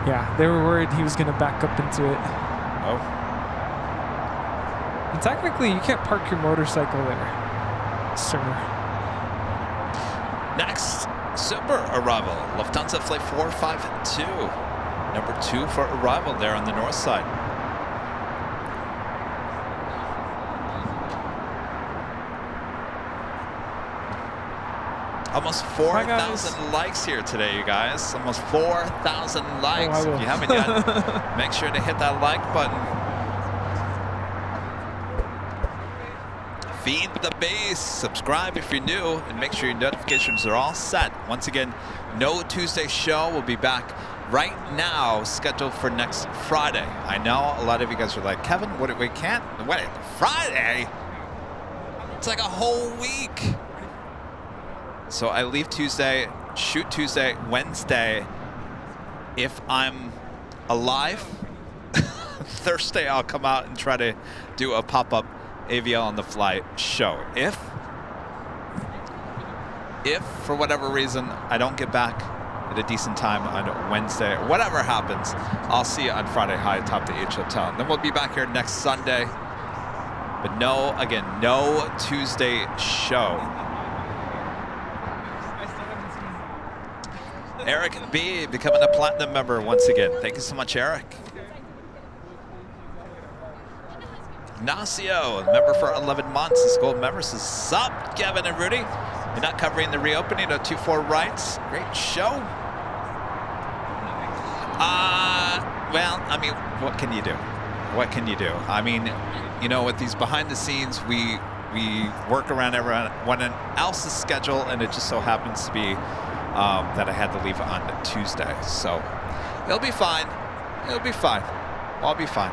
Yeah, they were worried he was going to back up into it. Oh. And technically, you can't park your motorcycle there, sir. Next, super arrival. Lufthansa flight 452. Number 2 for arrival there on the north side. Almost 4,000 likes here today, you guys. Almost 4,000 likes. Oh, if you haven't yet, make sure to hit that like button. Feed the base, subscribe if you're new, and make sure your notifications are all set. Once again, no Tuesday show. We'll be back right now, scheduled for next Friday. I know a lot of you guys are like, Kevin, what, we can't? Wait, Friday? It's like a whole week. So I leave Tuesday, shoot Tuesday, Wednesday. If I'm alive, Thursday I'll come out and try to do a pop-up AVL on the fly show. If if for whatever reason I don't get back at a decent time on Wednesday, or whatever happens, I'll see you on Friday high atop the H Hotel. And then we'll be back here next Sunday. But no Tuesday show. Eric B becoming a platinum member once again. Thank you so much, Eric. Ignacio, member for 11 months. This gold member says, sup, Kevin and Rudy. You're not covering the reopening of 24 rights. Great show. Well, I mean, what can you do? What can you do? I mean, you know, with these behind the scenes, we work around everyone else's schedule, and it just so happens to be that I had to leave on Tuesday. So it'll be fine. It'll be fine. I'll be fine.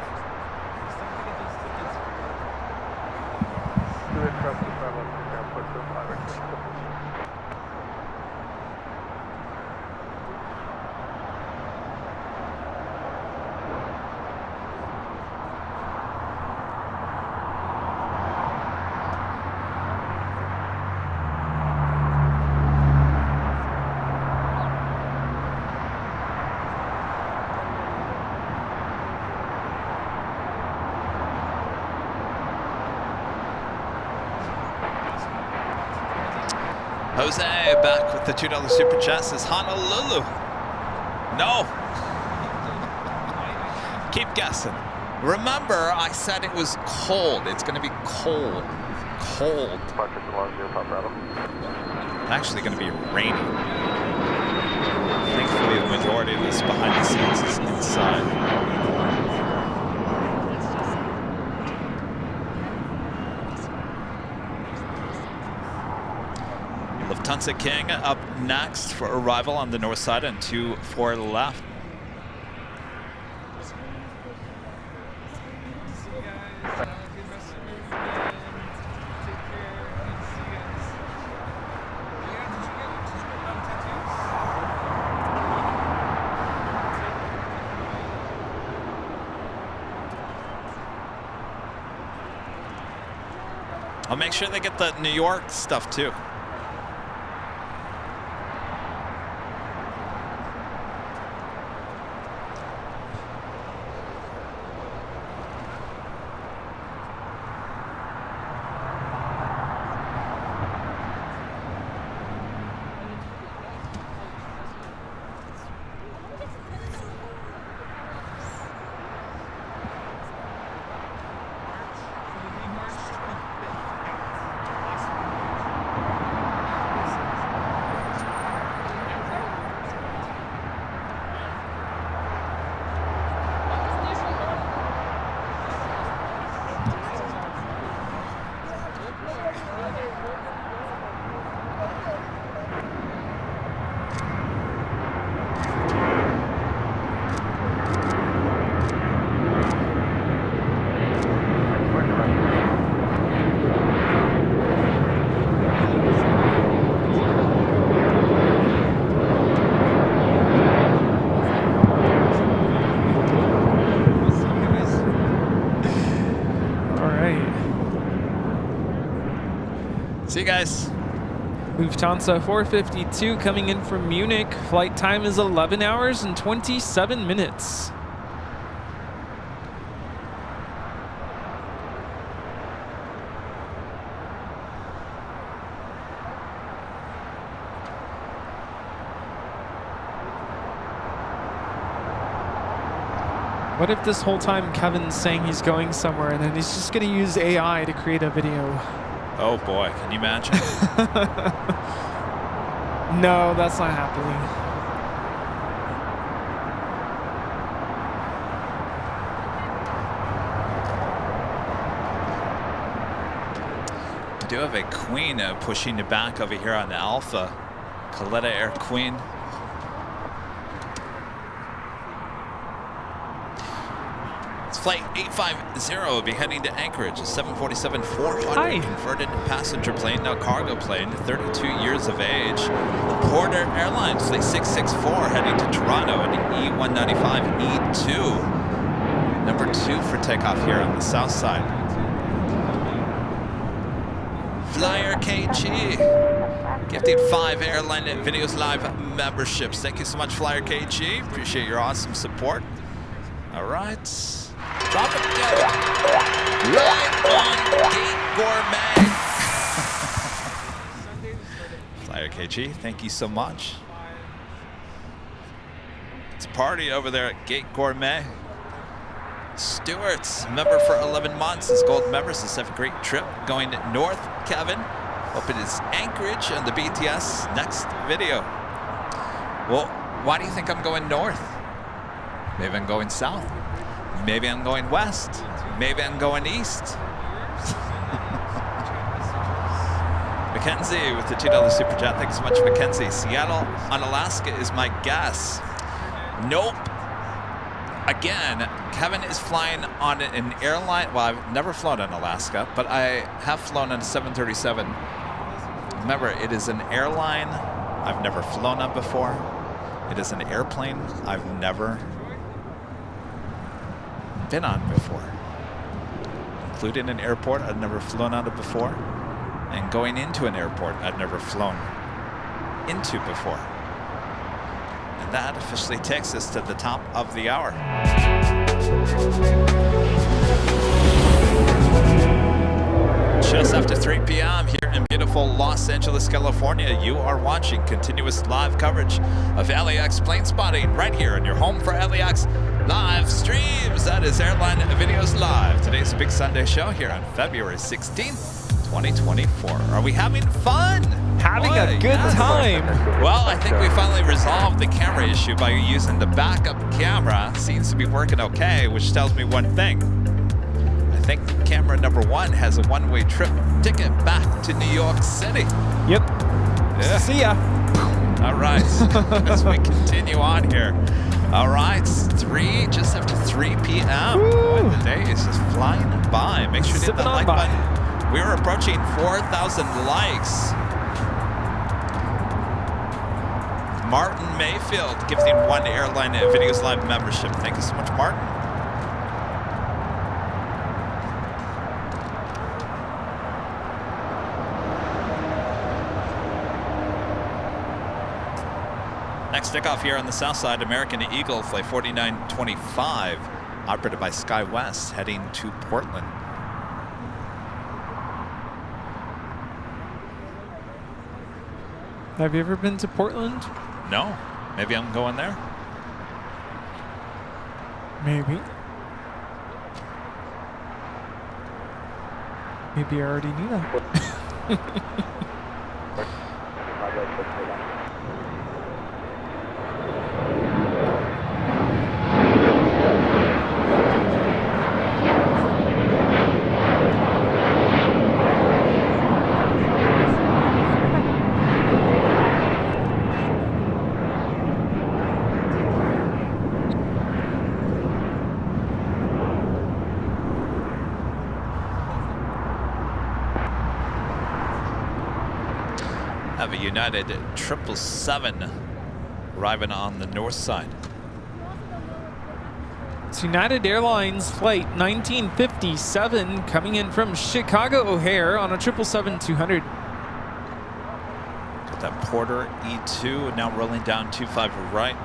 Jose back with the $2 super chat says Honolulu. No. Keep guessing. Remember, I said it was cold. It's going to be cold. Cold. Actually going to be rainy. Thankfully, the majority of this behind the scenes is inside. Lufthansa King up next for arrival on the north side and 24 left. I'll make sure they get the New York stuff too. See you guys. Lufthansa 452 coming in from Munich. Flight time is 11 hours and 27 minutes. What if this whole time Kevin's saying he's going somewhere and then he's just going to use AI to create a video? Oh boy, can you imagine? No, that's not happening. We do have a Queen pushing it back over here on the Alpha. Coletta Air Queen. Flight 850 will be heading to Anchorage, a 747-400 converted passenger plane, now cargo plane, 32 years of age. Porter Airlines, Flight 664 heading to Toronto, an E195-E2. Number 2 for takeoff here on the south side. Flyer KG, gifting 5 Airline Videos Live memberships. Thank you so much, Flyer KG. Appreciate your awesome support. All right. Drop it together. Right on Gate Gourmet. Flyer KG, thank you so much. It's a party over there at Gate Gourmet. Stewart's member for 11 months is gold members. Let's have a great trip going north, Kevin. Hope it is Anchorage and the BTS next video. Well, why do you think I'm going north? Maybe I'm going south. Maybe I'm going west. Maybe I'm going east. Mackenzie with the $2 super chat. Thank you so much, Mackenzie. Seattle on Alaska is my guess. Nope. Again, Kevin is flying on an airline. Well, I've never flown in Alaska, but I have flown on a 737. Remember, it is an airline I've never flown on before. It is an airplane I've never been on before. Including an airport I've never flown out of before. And going into an airport I've never flown into before. And that officially takes us to the top of the hour. Just after 3 p.m. here in beautiful Los Angeles, California, you are watching continuous live coverage of LAX plane spotting right here in your home for LAX live streams. That is Airline Videos Live. Today's a big Sunday show here on February 16th. 2024. Are we having fun? Having a good time. Well, I think we finally resolved the camera issue by using the backup camera. Seems to be working okay, which tells me one thing. I think camera number 1 has a one-way trip ticket back to New York City. Yep. Yeah. See ya. All right. As we continue on here. All right, just after 3 p.m. Boy, the day is just flying by. Make sure you hit that like button. We are approaching 4,000 likes. Martin Mayfield gifting 1 Airline Videos Live membership. Thank you so much, Martin. Next takeoff here on the south side, American Eagle Flight 4925, operated by SkyWest, heading to Portland. Have you ever been to Portland? No. Maybe I'm going there. Maybe. Maybe I already knew that. Have a United 777 arriving on the north side. It's United Airlines flight 1957 coming in from Chicago O'Hare on a 777-200. Got that Porter E2 now rolling down 25 right.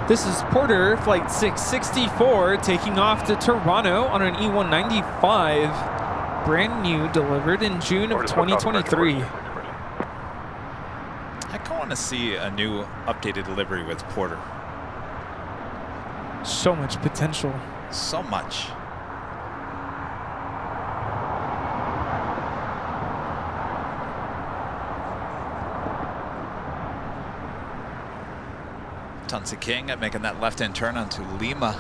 This is Porter, flight 664, taking off to Toronto on an E195, brand new, delivered in June of 2023. I kind of want to see a new updated delivery with Porter. So much potential. So much. Lufthansa King making that left-hand turn onto Lima.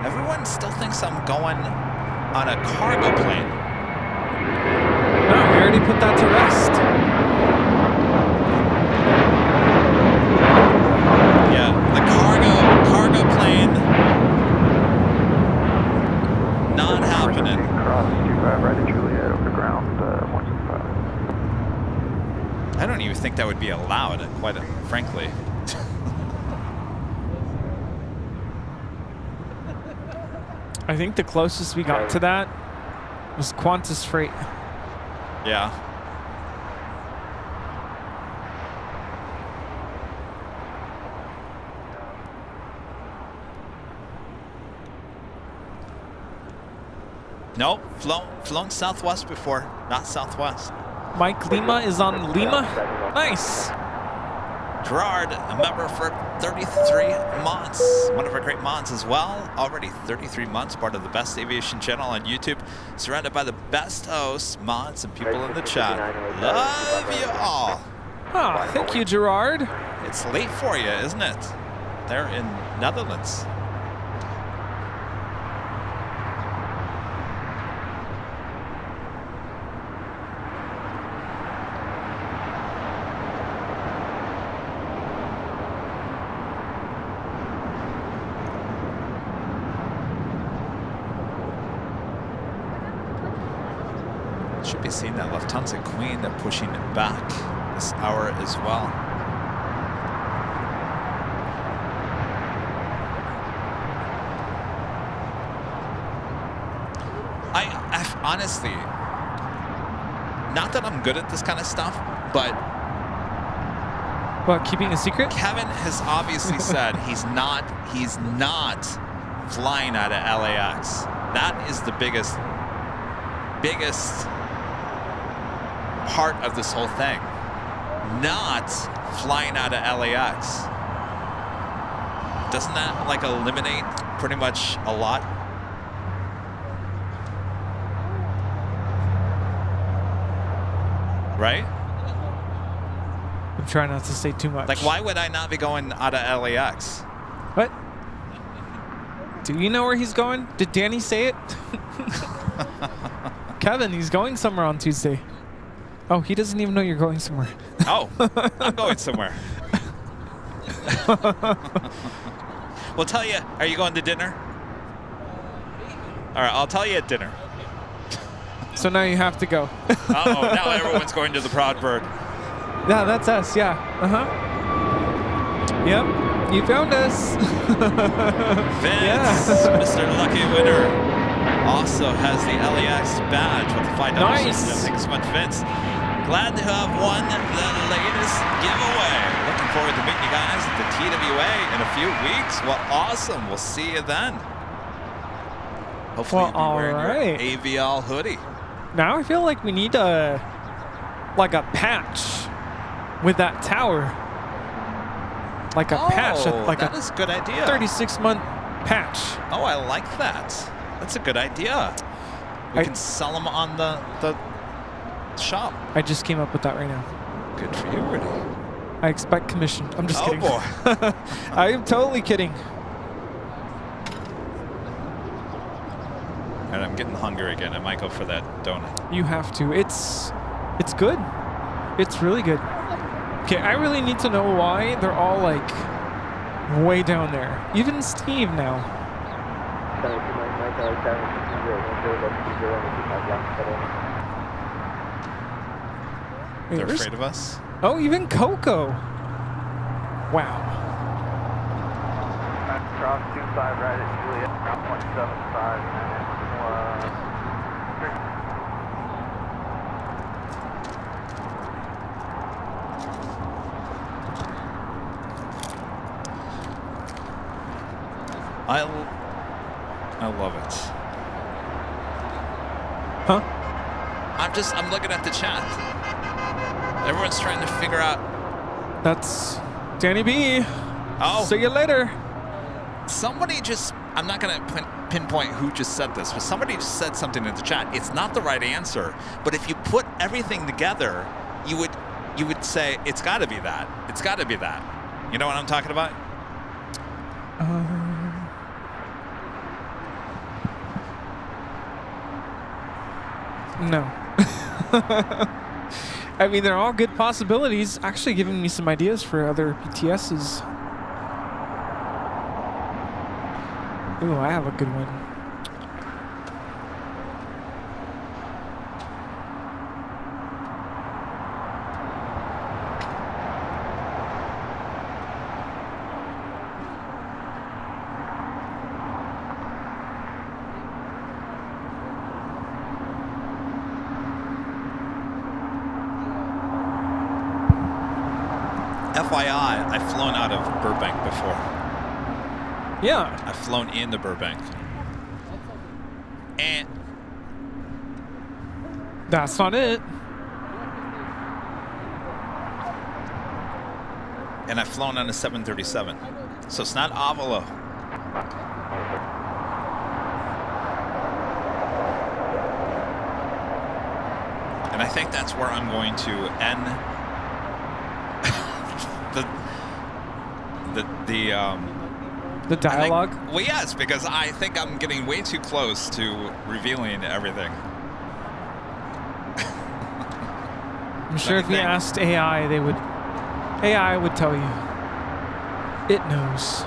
Everyone still thinks I'm going on a cargo plane. No, we already put that to rest. Yeah, the cargo plane not happening. Cross 25 right at Juliet over ground 165. I don't even think that would be allowed, quite frankly. I think the closest we got to that was Qantas Freight. Yeah. Nope, flown Southwest before, not Southwest. Mike Lima is on Lima. Nice. Gerard, a member for 33 months. One of our great mods as well. Already 33 months, part of the Best Aviation channel on YouTube. Surrounded by the best hosts, mods, and people in the chat. Love you all. Oh, thank you, Gerard. It's late for you, isn't it? They're in Netherlands. Should be seeing that Lufthansa Queen pushing it back this hour as well. I've honestly, not that I'm good at this kind of stuff, but what, keeping a secret? Kevin has obviously said he's not flying out of LAX. That is the biggest part of this whole thing. Not flying out of LAX. Doesn't that like eliminate pretty much a lot? Right? I'm trying not to say too much. Like, why would I not be going out of LAX? What? Do you know where he's going? Did Danny say it? Kevin, he's going somewhere on Tuesday. Oh, he doesn't even know you're going somewhere. Oh, I'm going somewhere. We'll tell you. Are you going to dinner? All right, I'll tell you at dinner. So now you have to go. Uh-oh, now everyone's going to the Proud Bird. Yeah, that's us, yeah. Uh-huh. Yep, you found us. Vince, Mr. Lucky Winner, also has the LAX badge with the $5. Nice. Thanks so much, Vince. Glad to have won the latest giveaway. Looking forward to meeting you guys at the TWA in a few weeks. Well, awesome. We'll see you then. Hopefully you'll be wearing your AVL hoodie. Now I feel like we need a patch with that tower. Like a patch, like that is a good idea. 36-month patch. Oh, I like that. That's a good idea. We can sell them on the shop. I just came up with that right now. Good for you, Rudy. I expect commission. I'm just kidding. Oh, boy. I am totally kidding. And I'm getting hungry again. I might go for that donut. You have to. It's good. It's really good. Okay, I really need to know why they're all like way down there. Even Steve now. Wait, They're afraid of us? Oh, even Coco. Wow. Cross 25 right at Juliet, ground 175, and I love it. Huh? I'm looking at the chat. Everyone's trying to figure out. That's Danny B. Oh. See you later. Somebody just I'm not going to pinpoint who just said this, but somebody just said something in the chat. It's not the right answer, but if you put everything together, you would say it's got to be that. It's got to be that. You know what I'm talking about? No. I mean, they're all good possibilities. Actually giving me some ideas for other PTSs. Ooh, I have a good one. FYI, I've flown out of Burbank before. Yeah. I've flown into Burbank. And that's not it. And I've flown on a 737. So it's not Avalo. And I think that's where I'm going to end the dialogue. Well, yes, because I think I'm getting way too close to revealing everything. I'm sure if you asked AI, AI would tell you. It knows.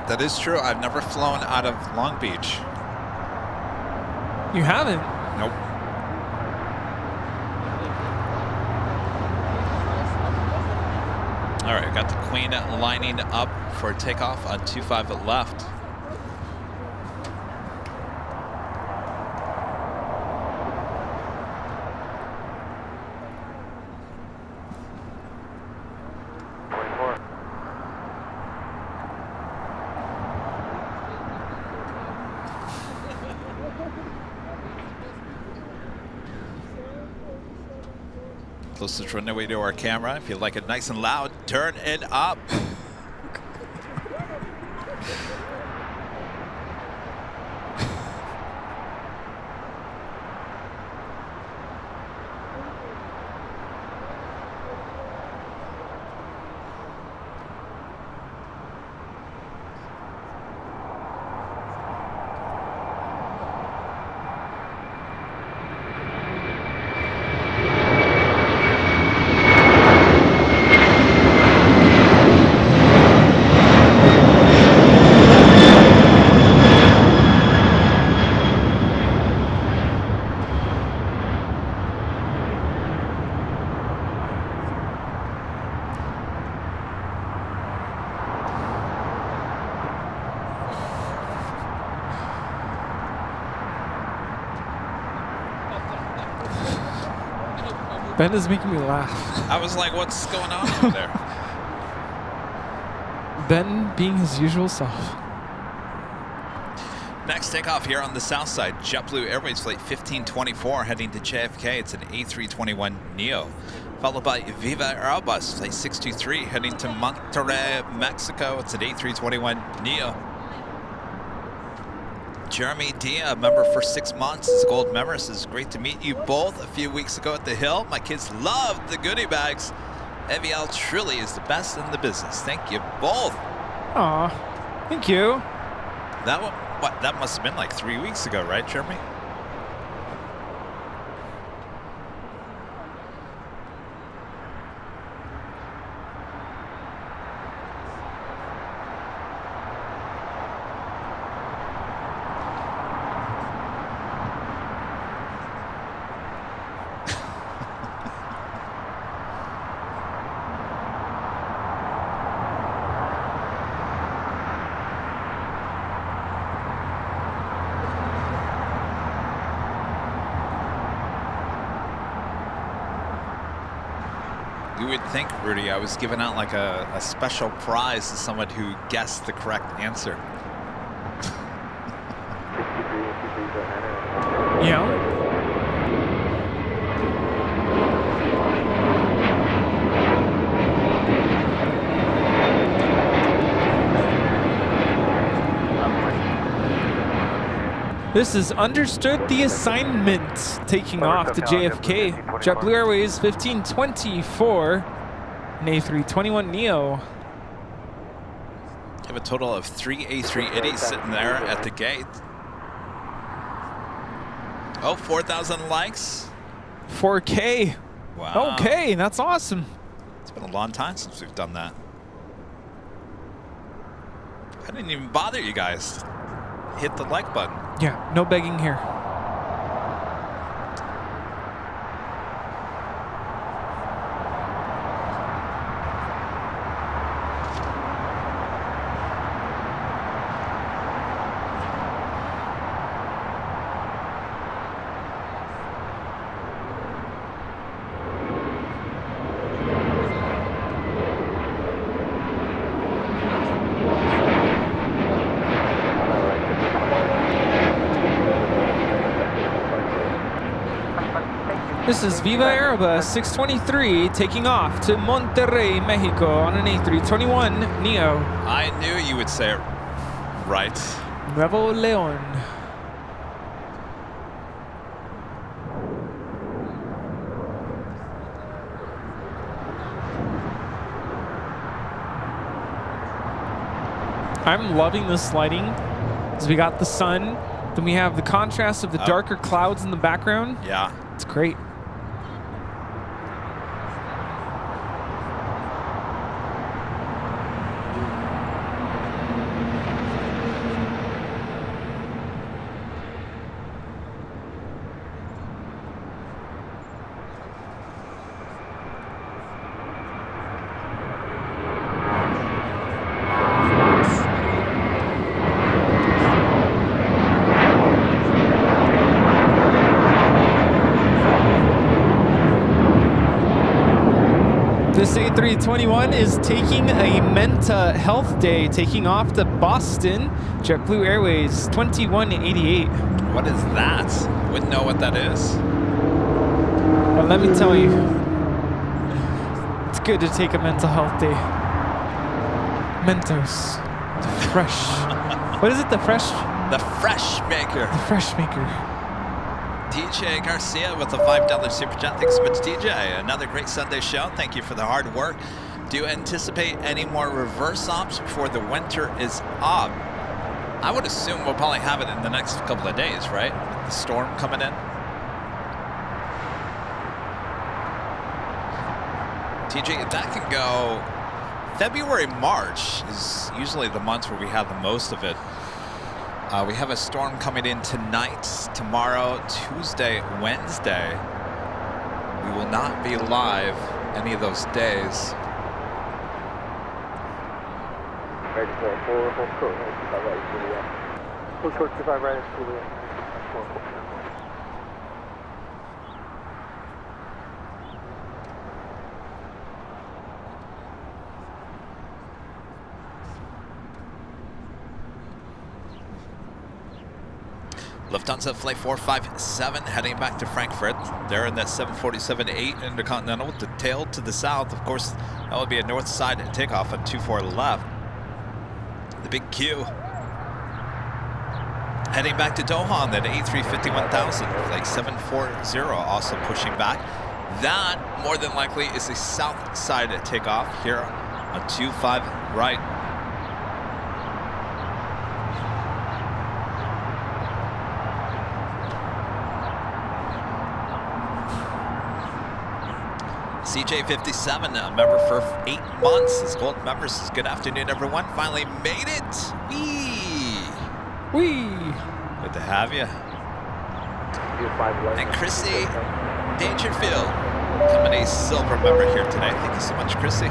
That is true. I've never flown out of Long Beach. You haven't? Nope. All right, got the Queen lining up for takeoff on 25 left. Closest runway to our camera. If you like it nice and loud, turn it up. Ben is making me laugh. I was like, what's going on over there? Ben being his usual self. Next takeoff here on the south side, JetBlue Airways flight 1524 heading to JFK. It's an A321neo. Followed by Viva Aerobus flight 623 heading to Monterrey, Mexico. It's an A321neo. Jeremy D, a member for 6 months, is a gold member. Says, great to meet you both a few weeks ago at the Hill. My kids loved the goodie bags. AVL truly is the best in the business. Thank you both. Aw, thank you. That one, what? That must have been like 3 weeks ago, right, Jeremy? You would think, Rudy, I was giving out like a special prize to someone who guessed the correct answer. Yeah. This is Understood the Assignment, taking off to JFK. JetBlue Airways 1524, an A321neo. You have a total of 3 A380s sitting there at the gate. Oh, 4,000 likes. 4K. Wow. Okay, that's awesome. It's been a long time since we've done that. I didn't even bother you guys. Hit the like button. Yeah, no begging here. This is Viva Aerobus 623 taking off to Monterrey, Mexico on an A321 Neo. I knew you would say it right. Nuevo Leon. I'm loving this lighting. So we got the sun, then we have the contrast of the darker clouds in the background. Yeah. It's great. This A321 is taking a Menta Health Day, taking off to Boston, JetBlue Airways 2188. What is that? Wouldn't know what that is. Well, let me tell you, it's good to take a mental health day. Mentos, the fresh. What is it? The fresh? The Fresh Maker. The Fresh Maker. DJ Garcia with a $5 super chat. Thanks so much, DJ. Another great Sunday show. Thank you for the hard work. Do you anticipate any more reverse ops before the winter is up? I would assume we'll probably have it in the next couple of days, right? The storm coming in. TJ, that can go. February, March is usually the months where we have the most of it. We have a storm coming in tonight, tomorrow, Tuesday, Wednesday. We will not be live any of those days. Lufthansa Flight 457 heading back to Frankfurt. They're in that 747-8 Intercontinental with the tail to the south. Of course, that would be a north side takeoff on 24 left. The big Q. Heading back to Doha on that A350-1000, Flight 740 also pushing back. That, more than likely, is a south side takeoff here on 25 right. CJ57, a member for 8 months. As gold members, good afternoon, everyone. Finally made it. Wee. Good to have you. And Chrissy Dangerfield, becoming a silver member here today. Thank you so much, Chrissy.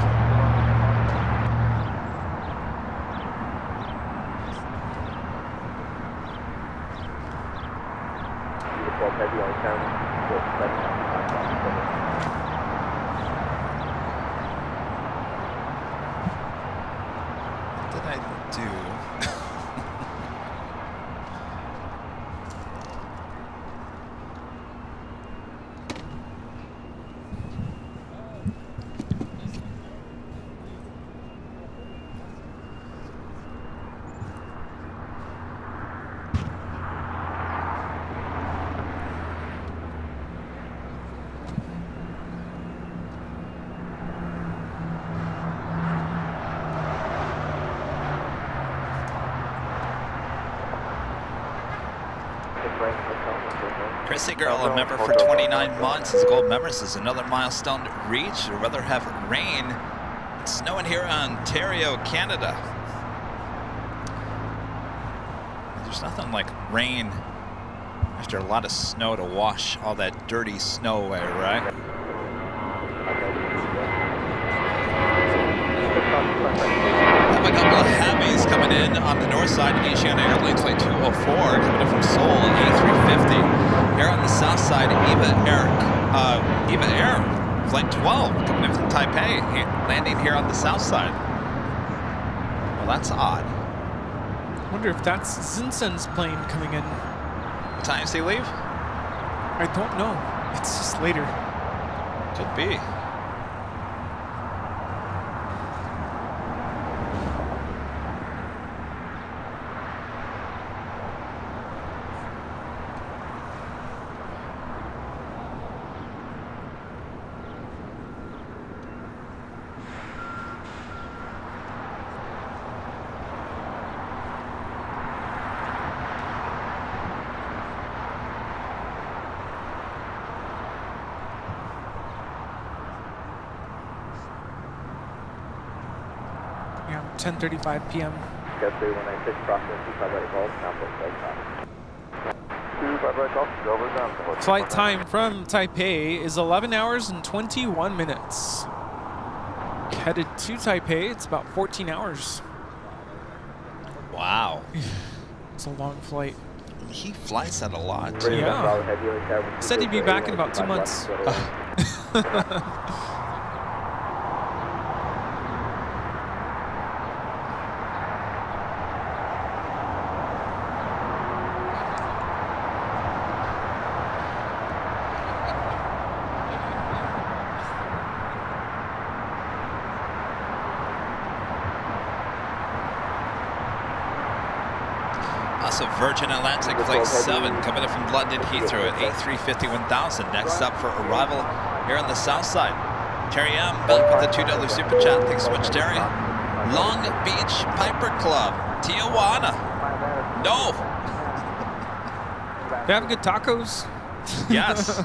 Chrissy Girl, a member for 29 months, is a gold member. This is another milestone reached. We'd rather have rain. It's snowing here in Ontario, Canada. There's nothing like rain after a lot of snow to wash all that dirty snow away, right? Have a couple of heavies coming in on the north side of Asiana Airlines flight 204, coming in from Seoul, A350. Here on the south side, Eva Air, flight 12, coming in from Taipei, landing here on the south side. Well, that's odd. I wonder if that's Zinsen's plane coming in. What time does he leave? I don't know. It's just later. Could be. Yeah, 10:35 p.m. Flight time from Taipei is 11 hours and 21 minutes. Headed to Taipei, it's about 14 hours. Wow. It's a long flight. He flies that a lot. Yeah. Said he'd be back in about 2 months. Also, Virgin Atlantic Flight 7 coming in from London Heathrow at A350-1000. Next up for arrival here on the south side. Terry M. back with the $2 super chat. Thanks so much, Terry. Long Beach Piper Club, Tijuana. No. They have good tacos. Yes.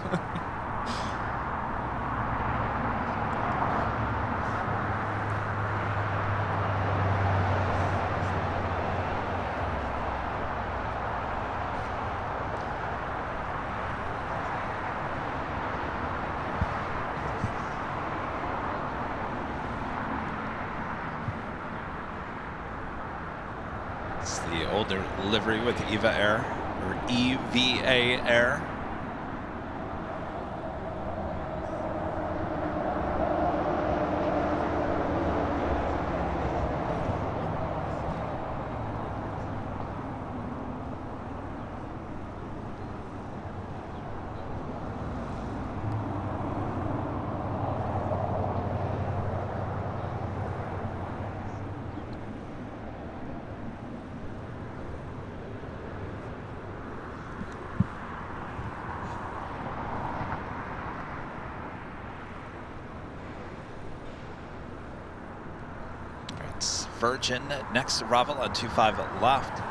It's the older livery with EVA Air, or EVA Air. Virgin next arrival on 25 left.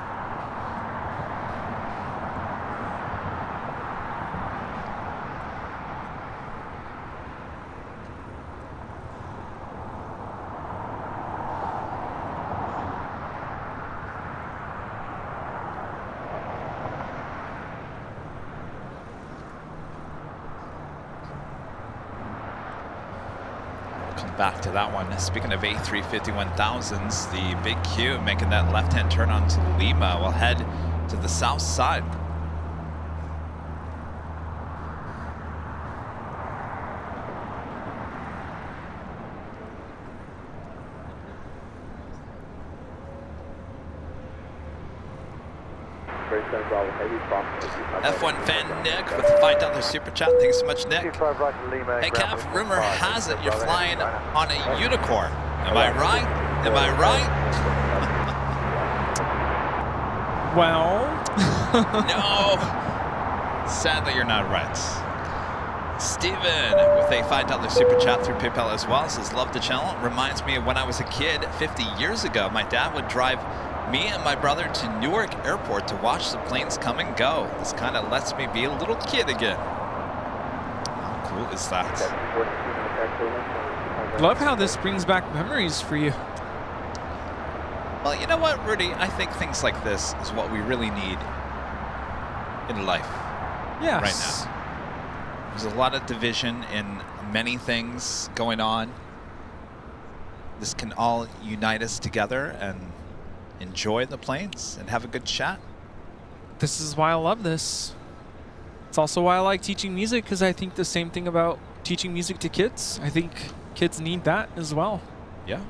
Back to that one. Speaking of A350-1000s, the big Q making that left-hand turn onto Lima will head to the south side. F1 fan Nick with a $5 super chat. Thanks so much, Nick. Hey, Kev, rumor has it you're flying on a unicorn. Am I right? Am I right? Well. No. Sadly, you're not right. Steven with a $5 super chat through PayPal as well says, love the channel. Reminds me of when I was a kid 50 years ago. My dad would drive me and my brother to Newark Airport to watch the planes come and go. This kind of lets me be a little kid again. How cool is that? Love how this brings back memories for you. Well, you know what, Rudy? I think things like this is what we really need in life Yes. right now. There's a lot of division in many things going on. This can all unite us together and enjoy the planes and have a good chat. This is why I love this. It's also why I like teaching music, because I think the same thing about teaching music to kids. I think kids need that as well. Yeah.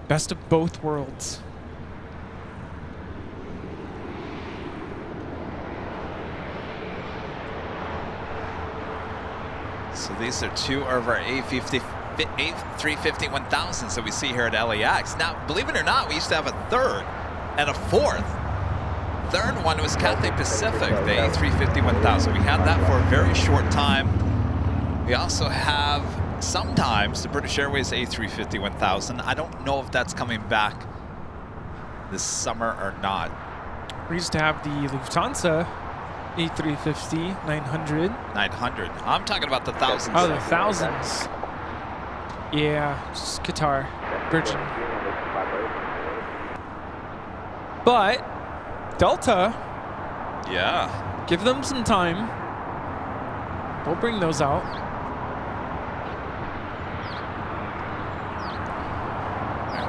Best of both worlds. So these are two of our A350-1000s that we see here at LAX. Now, believe it or not, we used to have a third and a fourth. Third one was Cathay Pacific, the A350-1000. We had that for a very short time. We also have sometimes the British Airways A350-1000. I don't know if that's coming back this summer or not. We used to have the Lufthansa A350-900. 900. I'm talking about the thousands. Oh, the thousands. Yeah, just Qatar, Virgin. But Delta, yeah, give them some time. We'll bring those out.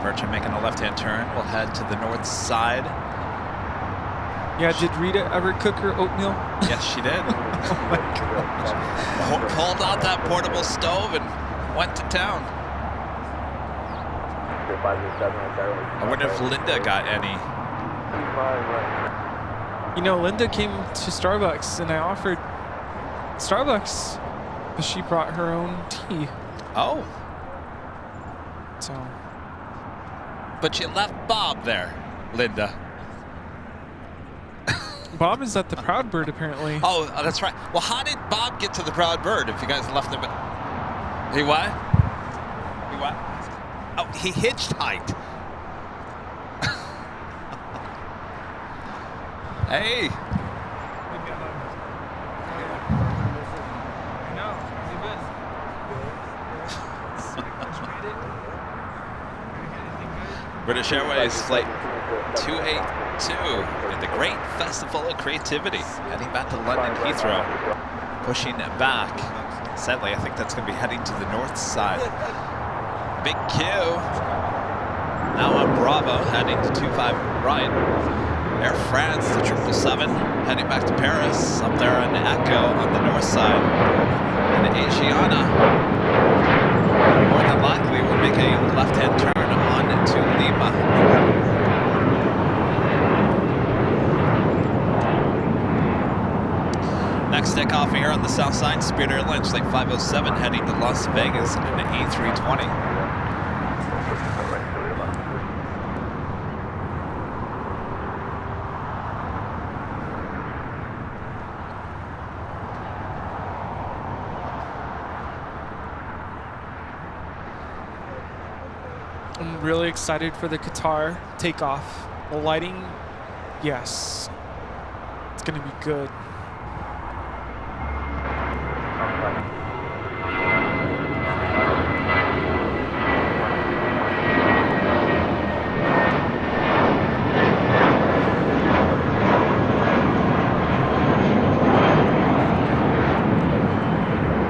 Virgin making a left-hand turn. We'll head to the north side. Yeah, did Rita ever cook her oatmeal? Yes, she did. Oh my gosh. Pulled out that portable stove and went to town. I wonder if Linda got any. You know, Linda came to Starbucks and I offered Starbucks, but she brought her own tea. Oh. So. But you left Bob there, Linda. Bob is at the Proud Bird, apparently. Oh, that's right. Well, how did Bob get to the Proud Bird if you guys left him? He what? He what? Oh, he hitchhiked. Hey. British Airways flight 282 at the Great Festival of Creativity, heading back to London Heathrow, pushing it back. Sadly, I think that's going to be heading to the north side. Big Q. Now on Bravo, heading to 25 right. Air France, the 777, heading back to Paris, up there on Echo on the north side. And Asiana, more than likely, will make a left-hand turn on to Lima. Next takeoff here on the south side, Spirit Airlines Flight 507 heading to Las Vegas in an A320. I'm really excited for the Qatar takeoff. The lighting, yes. It's going to be good.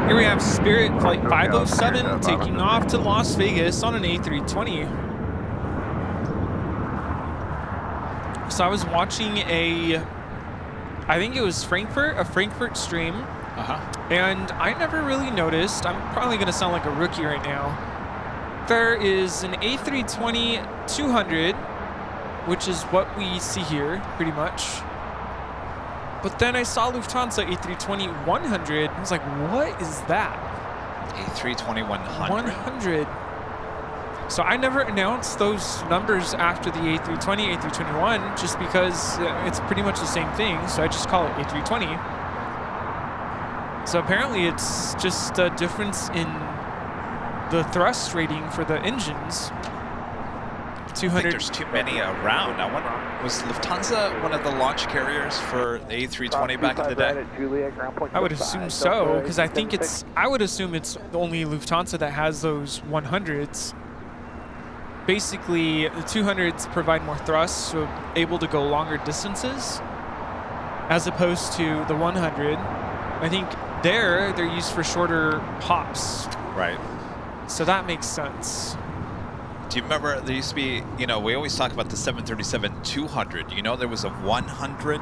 Here we have Spirit Flight 507 taking off to Las Vegas on an A320. So I was watching I think it was a Frankfurt stream. And I never really noticed, I'm probably gonna sound like a rookie right now. There is an A320-200, which is what we see here, pretty much. But then I saw Lufthansa A320-100. I was like, what is that? A320-100. 100. So I never announced those numbers after the A320, A321, just because it's pretty much the same thing. So I just call it A320. So apparently it's just a difference in the thrust rating for the engines. I think there's too many around. I wonder, was Lufthansa one of the launch carriers for the A320 back in the day? I would assume so, because I think I would assume it's only Lufthansa that has those 100s. Basically, the 200s provide more thrust, so able to go longer distances, as opposed to the 100. I think they're used for shorter hops. Right. So that makes sense. Do you remember there used to be, you know, we always talk about the 737-200. You know there was a 100?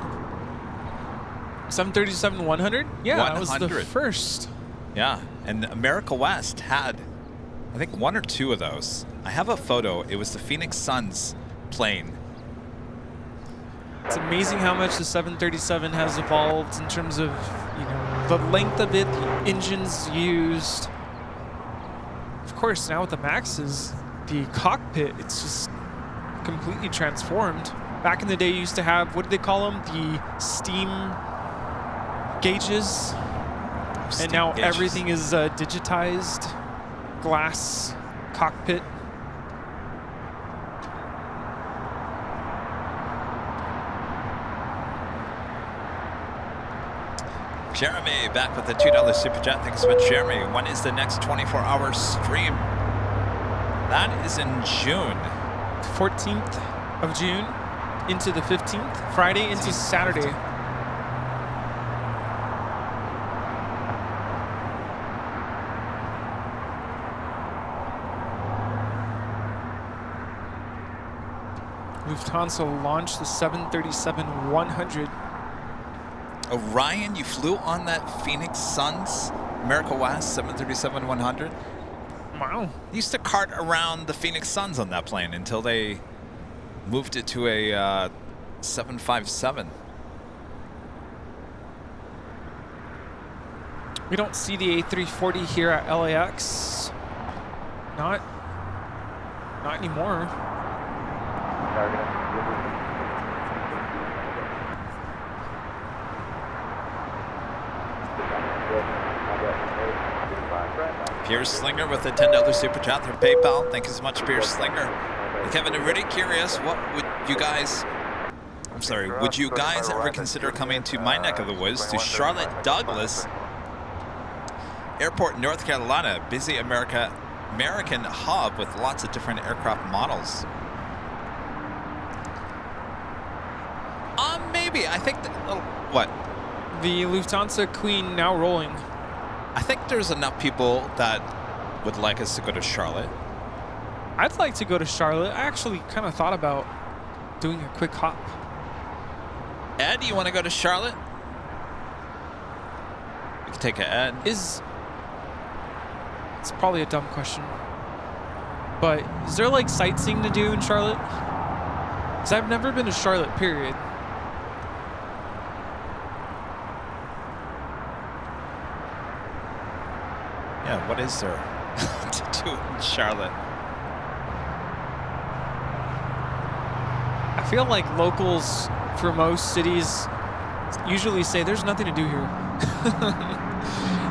737-100? Yeah, 100. that was the first. Yeah, and America West had, I think, 1 or 2 of those. I have a photo. It was the Phoenix Suns plane. It's amazing how much the 737 has evolved in terms of, you know, the length of it, the engines used. Of course, now with the Maxes, the cockpit, it's just completely transformed. Back in the day, you used to have, what did they call them? The steam gauges. And now everything is digitized. Glass cockpit. Jeremy back with the $2 super chat. Thanks so much, Jeremy. When is the next 24-hour stream? That is in June. 14th of June into the 15th. Friday into Saturday. Lufthansa launched the 737-100. Orion, you flew on that Phoenix Suns America West 737-100? Wow. Used to cart around the Phoenix Suns on that plane until they moved it to a 757. We don't see the A340 here at LAX. Not anymore. Pierce Slinger with a $10 super chat through PayPal. Thank you so much, Pierce Slinger. And Kevin Rudy, curious, what would you guys, would you guys ever consider coming to my neck of the woods, to Charlotte Douglas Airport, North Carolina, busy American hub with lots of different aircraft models? Maybe. I think, what? The Lufthansa Queen now rolling. I think there's enough people that would like us to go to Charlotte. I'd like to go to Charlotte. I actually kind of thought about doing a quick hop. Ed, you want to go to Charlotte? We can take an Ed. It's probably a dumb question, but is there like sightseeing to do in Charlotte? Because I've never been to Charlotte, period. Yeah, what is there to do in Charlotte? I feel like locals for most cities usually say there's nothing to do here.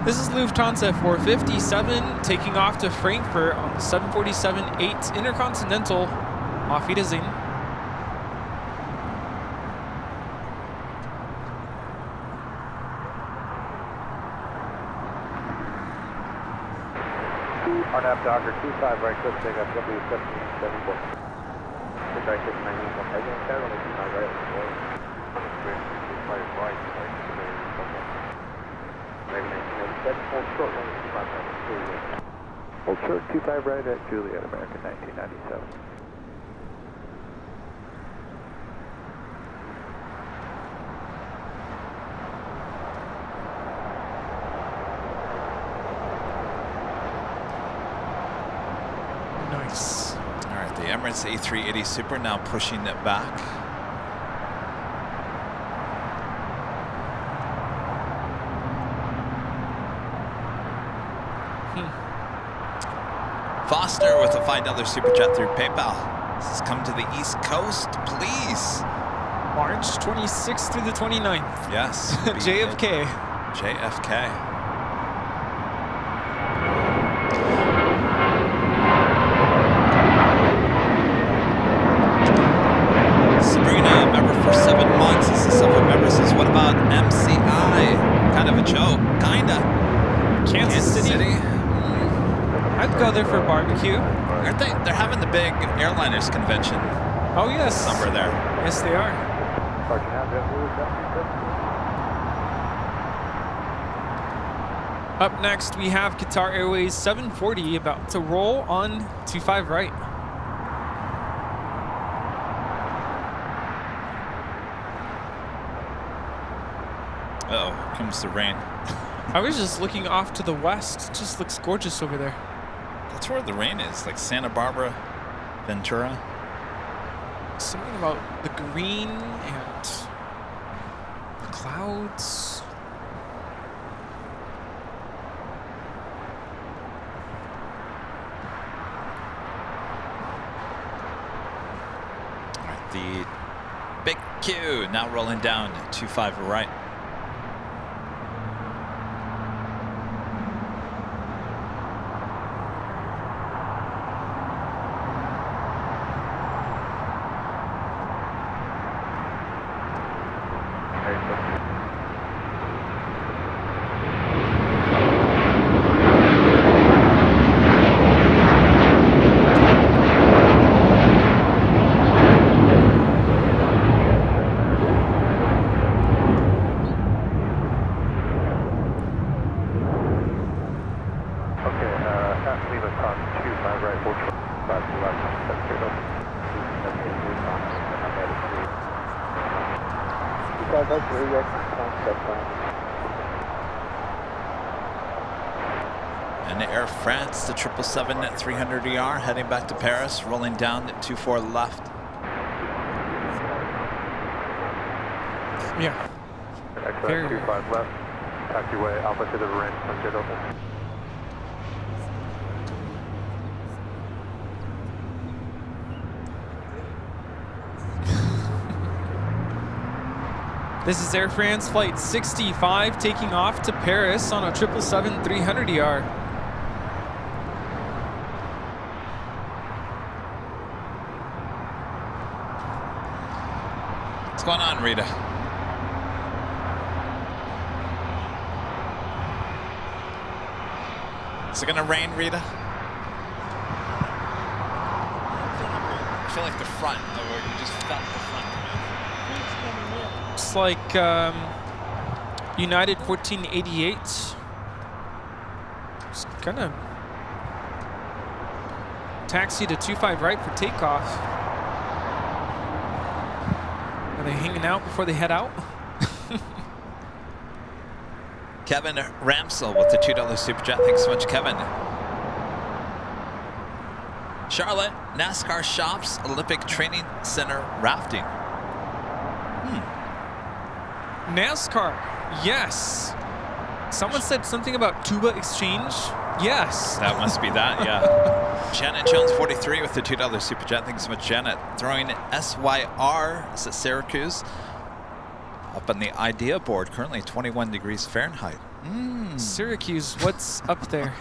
This is Lufthansa 457 taking off to Frankfurt on the 747-8 Intercontinental. Auf Wiedersehen. RNAV Docker 25 right, click take up W1774. Click right, 619, again, Carol, 25 right, hold short 25 right at Juliet, American 1997. Nice. All right, the Emirates A380 Super now pushing it back. Foster with a $5 super chat through PayPal. This has come to the East Coast, please. March 26th through the 29th. Yes. JFK. JFK. Joe, kinda. Kansas City. I'd go there for a barbecue. Aren't they? They're having the big airliners convention. Oh yes. Somewhere there. Yes, they are. Up next, we have Qatar Airways 740 about to roll on 25 right. Uh-oh, comes the rain. I was just looking off to the west. It just looks gorgeous over there. That's where the rain is, like Santa Barbara, Ventura. Something about the green and the clouds. All right, the big Q now rolling down 25 right. And Air France, the 777-300ER heading back to Paris, rolling down at 24 left. Yeah. Excellent, 25 left. Taxiway Alpha to the range, sunset open. This is Air France Flight 65 taking off to Paris on a 777-300ER. What's going on, Rita? Is it gonna rain, Rita? I feel like the front, you just felt the front. Looks like United 1488. Just gonna taxi to 25 right for takeoff. Are they hanging out before they head out? Kevin Ramsell with the $2 Super Chat. Thanks so much, Kevin. Charlotte, NASCAR Shops, Olympic Training Center, rafting. NASCAR, yes. Someone said something about Tuba Exchange. Yes. That must be that, yeah. Janet Jones, 43 with the $2 Super Chat. Thanks so much, Janet. Throwing SYR, is it Syracuse? Up on the idea board, currently 21 degrees Fahrenheit. Syracuse, what's up there?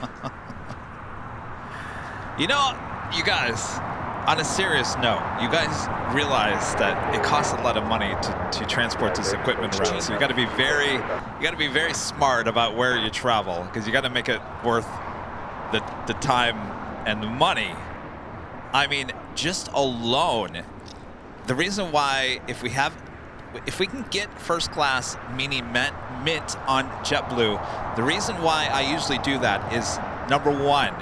You know, you guys, on a serious note, you guys realize that it costs a lot of money to transport this equipment around. So you got to be very smart about where you travel, because you got to make it worth the time and the money. I mean, just alone, the reason why if we can get first class meaning mint on JetBlue, the reason why I usually do that is number one,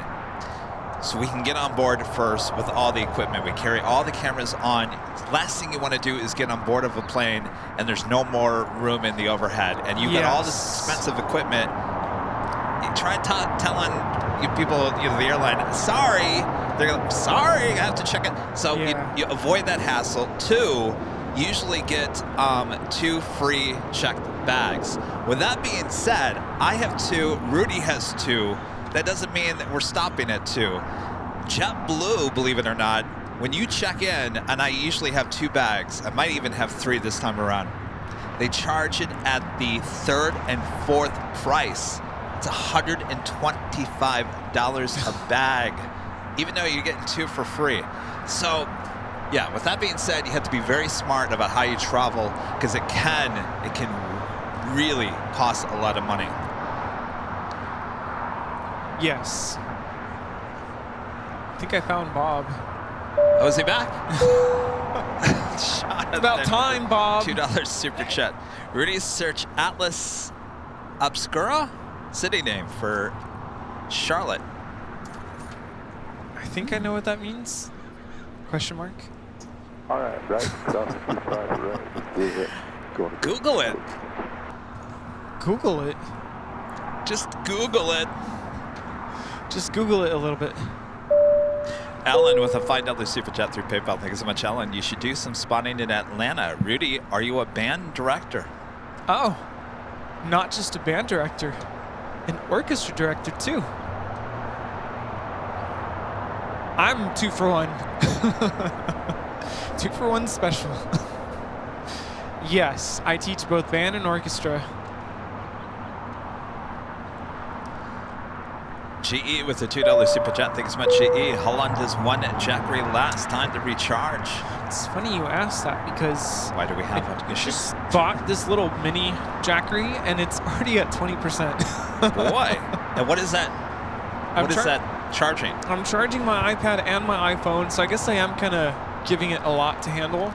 so we can get on board first with all the equipment. We carry all the cameras on. Last thing you want to do is get on board of a plane and there's no more room in the overhead. And you've got all this expensive equipment. You try telling people, the airline, sorry. They're like, sorry, I have to check it. So you avoid that hassle. Two, usually get 2 free checked bags. With that being said, I have 2, Rudy has 2. That doesn't mean that we're stopping at 2. JetBlue, believe it or not, when you check in, and I usually have 2 bags, I might even have 3 this time around, they charge it at the 3rd and 4th price. It's $125 a bag, even though you're getting 2 for free. So, yeah, with that being said, you have to be very smart about how you travel, because it can really costs a lot of money. Yes. I think I found Bob. Oh, is he back? It's about time, Bob. $2 super chat. Rudy, search Atlas Obscura, city name for Charlotte. I think I know what that means. Question mark. All right, right, south 25, right. Google it. Google it. Just Google it. Just Google it a little bit. Ellen with a $5 super chat through PayPal. Thank you so much, Ellen. You should do some spotting in Atlanta. Rudy, are you a band director? Oh, not just a band director, an orchestra director too. I'm 2 for 1. 2 for 1 special. Yes, I teach both band and orchestra. GE with a $2 super chat. Thank you so much, GE. How long does one Jackery last? Time to recharge. It's funny you asked that because why do we have I just bought this little mini Jackery and it's already at 20%. Boy, and what is that? What is that charging? I'm charging my iPad and my iPhone, so I guess I am kind of giving it a lot to handle.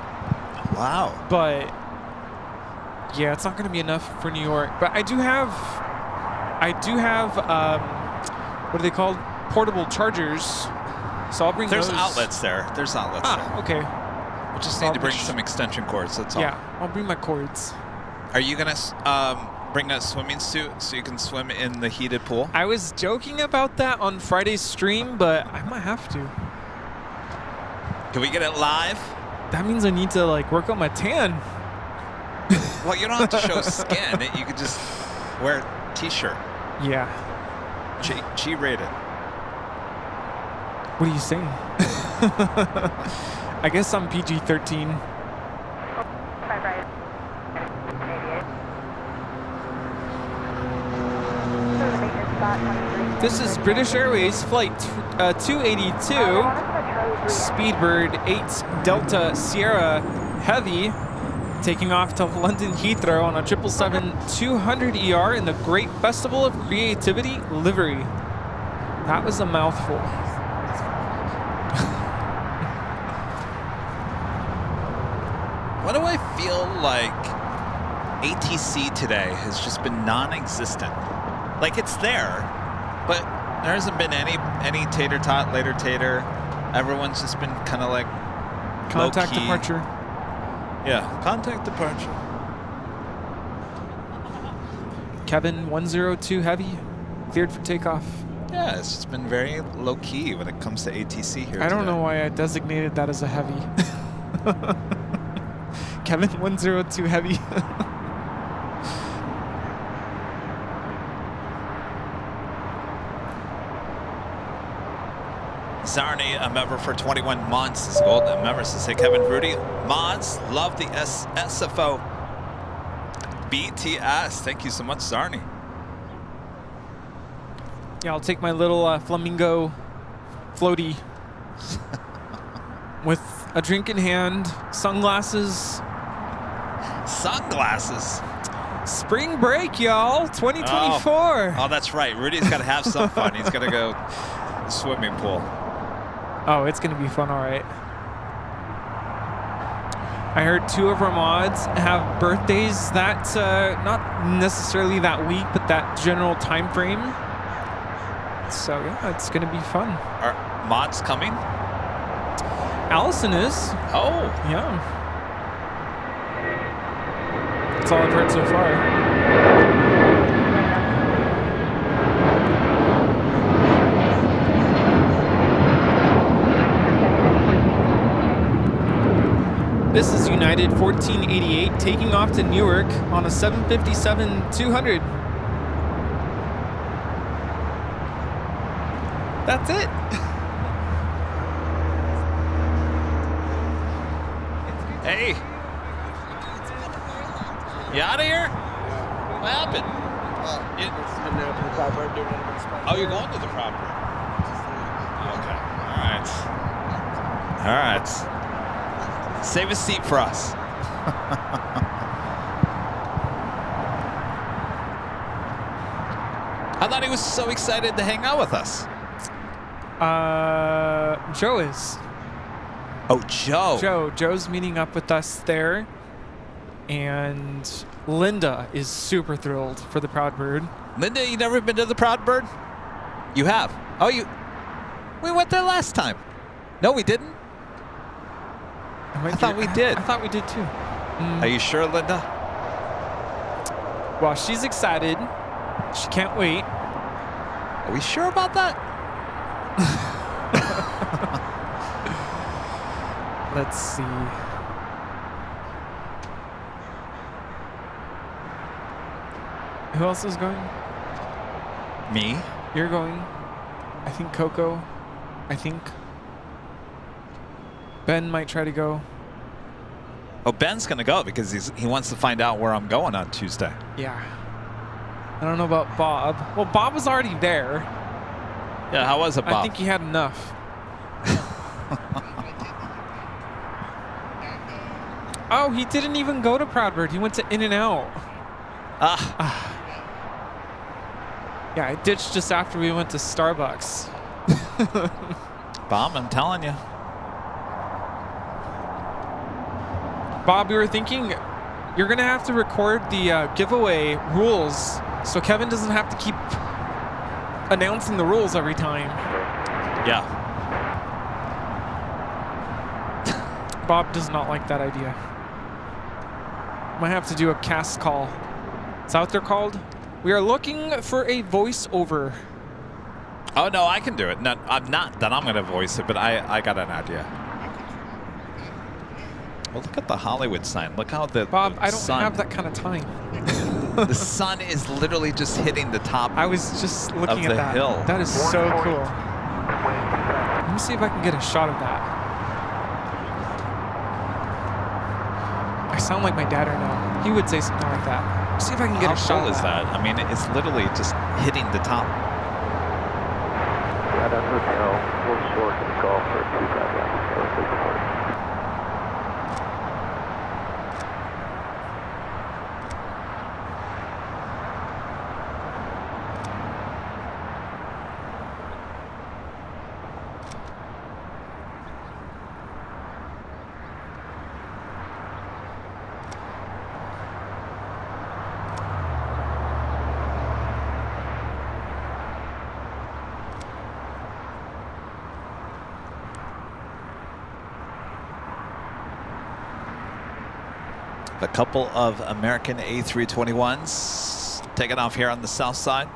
Wow. But yeah, it's not going to be enough for New York. But I do have what are they called? Portable chargers. So I'll bring There's those. outlets there. There's outlets there. Okay. We just need to bring some extension cords, that's all. Yeah, I'll bring my cords. Are you going to bring a swimming suit so you can swim in the heated pool? I was joking about that on Friday's stream, but I might have to. Can we get it live? That means I need to like work on my tan. Well, you don't have to show skin. You could just wear a t-shirt. Yeah. G-rated. What are you saying? I guess I'm PG-13. This is British Airways Flight 282, Speedbird 8 Delta Sierra Heavy, taking off to London Heathrow on a 777-200 ER in the Great Festival of Creativity livery. That was a mouthful. Why do I feel like ATC today has just been non-existent? Like it's there, but there hasn't been any tater tot, later tater. Everyone's just been kind of like Contact low-key. departure. Yeah, contact departure. Kevin 102 Heavy, cleared for takeoff. Yeah, it's just been very low-key when it comes to ATC here. I don't know why I designated that as a heavy. Kevin 102 Heavy. Zarni, a member for 21 months, is gold. A member says, hey, Kevin Rudy. Mods, love the SFO. BTS. Thank you so much, Zarni. Yeah, I'll take my little flamingo floaty with a drink in hand, sunglasses. Sunglasses. Spring break, y'all. 2024. Oh, that's right. Rudy's got to have some fun. He's got to go to the swimming pool. Oh, it's going to be fun, all right. I heard 2 of our mods have birthdays that, not necessarily that week, but that general time frame. So, yeah, it's going to be fun. Are mods coming? Allison is. Oh. Yeah. That's all I've heard so far. This is United 1488 taking off to Newark on a 757-200. That's it. Hey. You out of here? What happened? Oh, you're going to the property. Okay. All right. Save a seat for us. I thought he was so excited to hang out with us. Joe is. Oh, Joe. Joe's meeting up with us there. And Linda is super thrilled for the Proud Bird. Linda, you never been to the Proud Bird? You have. Oh, we went there last time. No, we didn't. I thought we did. I thought we did too. Are you sure, Linda? Well, she's excited. She can't wait. Are we sure about that? Let's see. Who else is going? Me. You're going. I think Coco. I think Ben might try to go. Oh, Ben's going to go because he wants to find out where I'm going on Tuesday. Yeah. I don't know about Bob. Well, Bob was already there. Yeah, how was it, Bob? I think he had enough. Oh, he didn't even go to Proud Bird. He went to In-N-Out. Yeah, I ditched just after we went to Starbucks. Bob, I'm telling you. Bob, we were thinking you're going to have to record the giveaway rules so Kevin doesn't have to keep announcing the rules every time. Yeah. Bob does not like that idea. Might have to do a cast call. Is that what they're called? We are looking for a voiceover. Oh, no, I can do it. No, I'm not that I'm going to voice it, but I got an idea. Well, look at the Hollywood sign. Look how the Bob, I don't sun, have that kind of time. the sun is literally just hitting the top I was just looking of at the that. hill. That is so cool. Let me see if I can get a shot of that. I sound like my dad right now. He would say something like that. See if I can get a shot How cool of is that? I mean, it's literally just hitting the top. Yeah, that's the hill. A little short to the golf for a 2-5 left. A couple of American A321s taking off here on the south side.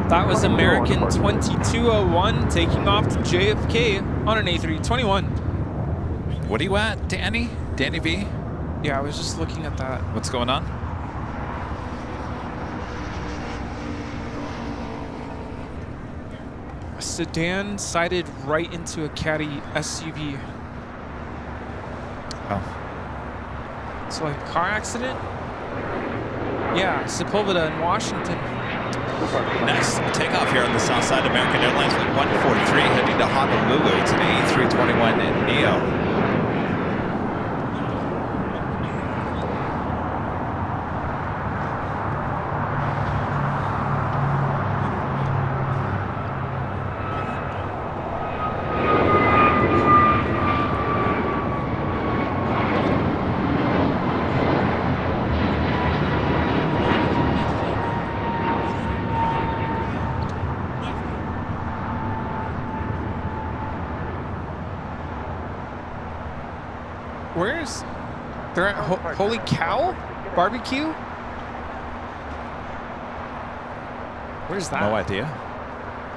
That was American 2201 taking off to JFK on an A321. What are you at, Danny? Danny V? Yeah, I was just looking at that. What's going on? A sedan sided right into a Caddy SUV. Oh. So like a car accident? Yeah, Sepulveda in Washington. Next takeoff here on the south side, American Airlines with 143 heading to Honolulu. It's an A321 Neo. Where's... They're at Holy Cow Barbecue? Where's that? No idea.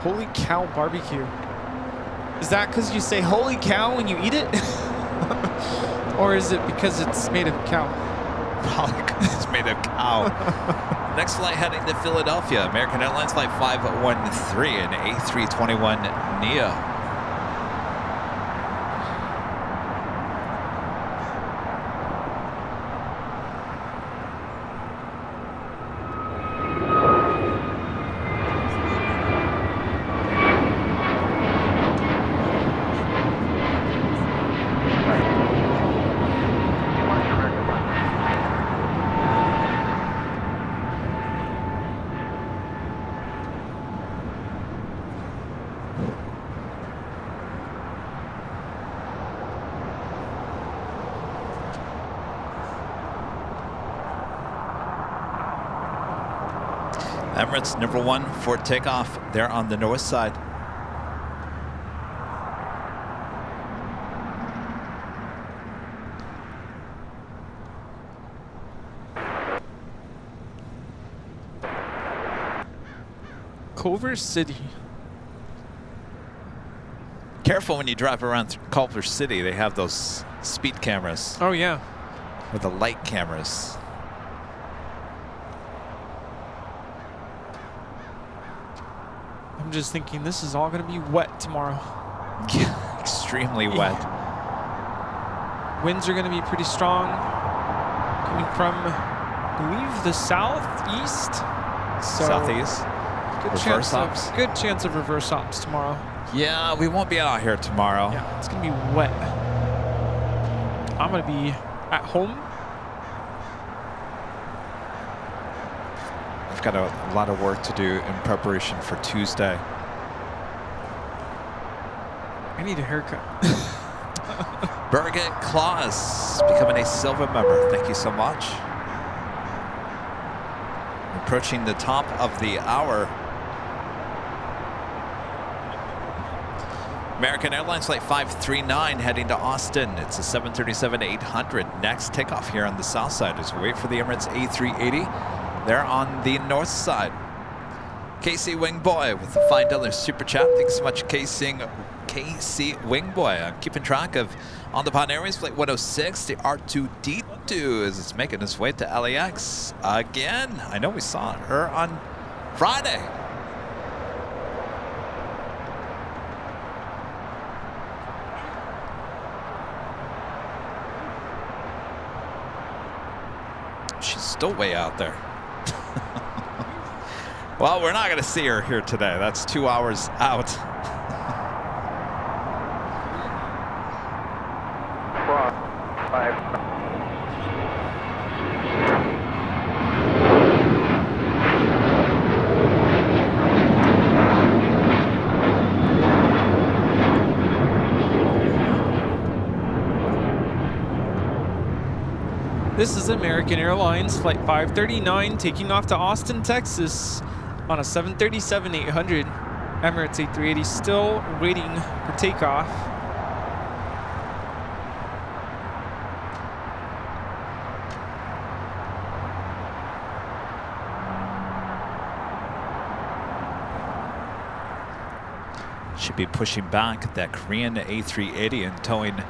Holy Cow Barbecue. Is that because you say holy cow when you eat it? Or is it because it's made of cow? parabolic is made of cow. Next flight heading to Philadelphia. American Airlines Flight 513 and A321 Neo. Emirates number 1 for takeoff there on the north side. Culver City. Careful when you drive around Culver City. They have those speed cameras. Oh yeah. Or the light cameras. I'm just thinking this is all going to be wet tomorrow. Yeah, extremely wet. Winds are going to be pretty strong. Coming from, I believe, the southeast. So Southeast. Good chance of reverse ops tomorrow. Yeah, we won't be out here tomorrow. Yeah, it's going to be wet. I'm going to be at home. I've got a lot of work to do in preparation for Tuesday. I need a haircut. Birgit Claus becoming a silver member. Thank you so much. Approaching the top of the hour. American Airlines Flight 539 heading to Austin. It's a 737-800. Next takeoff here on the south side as we wait for the Emirates A380. They're on the north side. KC Wingboy with the $5 super chat. Thanks so much, KC Wingboy. I'm keeping track of On the Pod Airways Flight 106. The R2D2 as it's making its way to LAX again. I know we saw her on Friday. She's still way out there. Well, we're not going to see her here today. That's 2 hours out. This is American Airlines Flight 539 taking off to Austin, Texas on a 737-800. Emirates A380 still waiting for takeoff. Should be pushing back that Korean A380 and towing the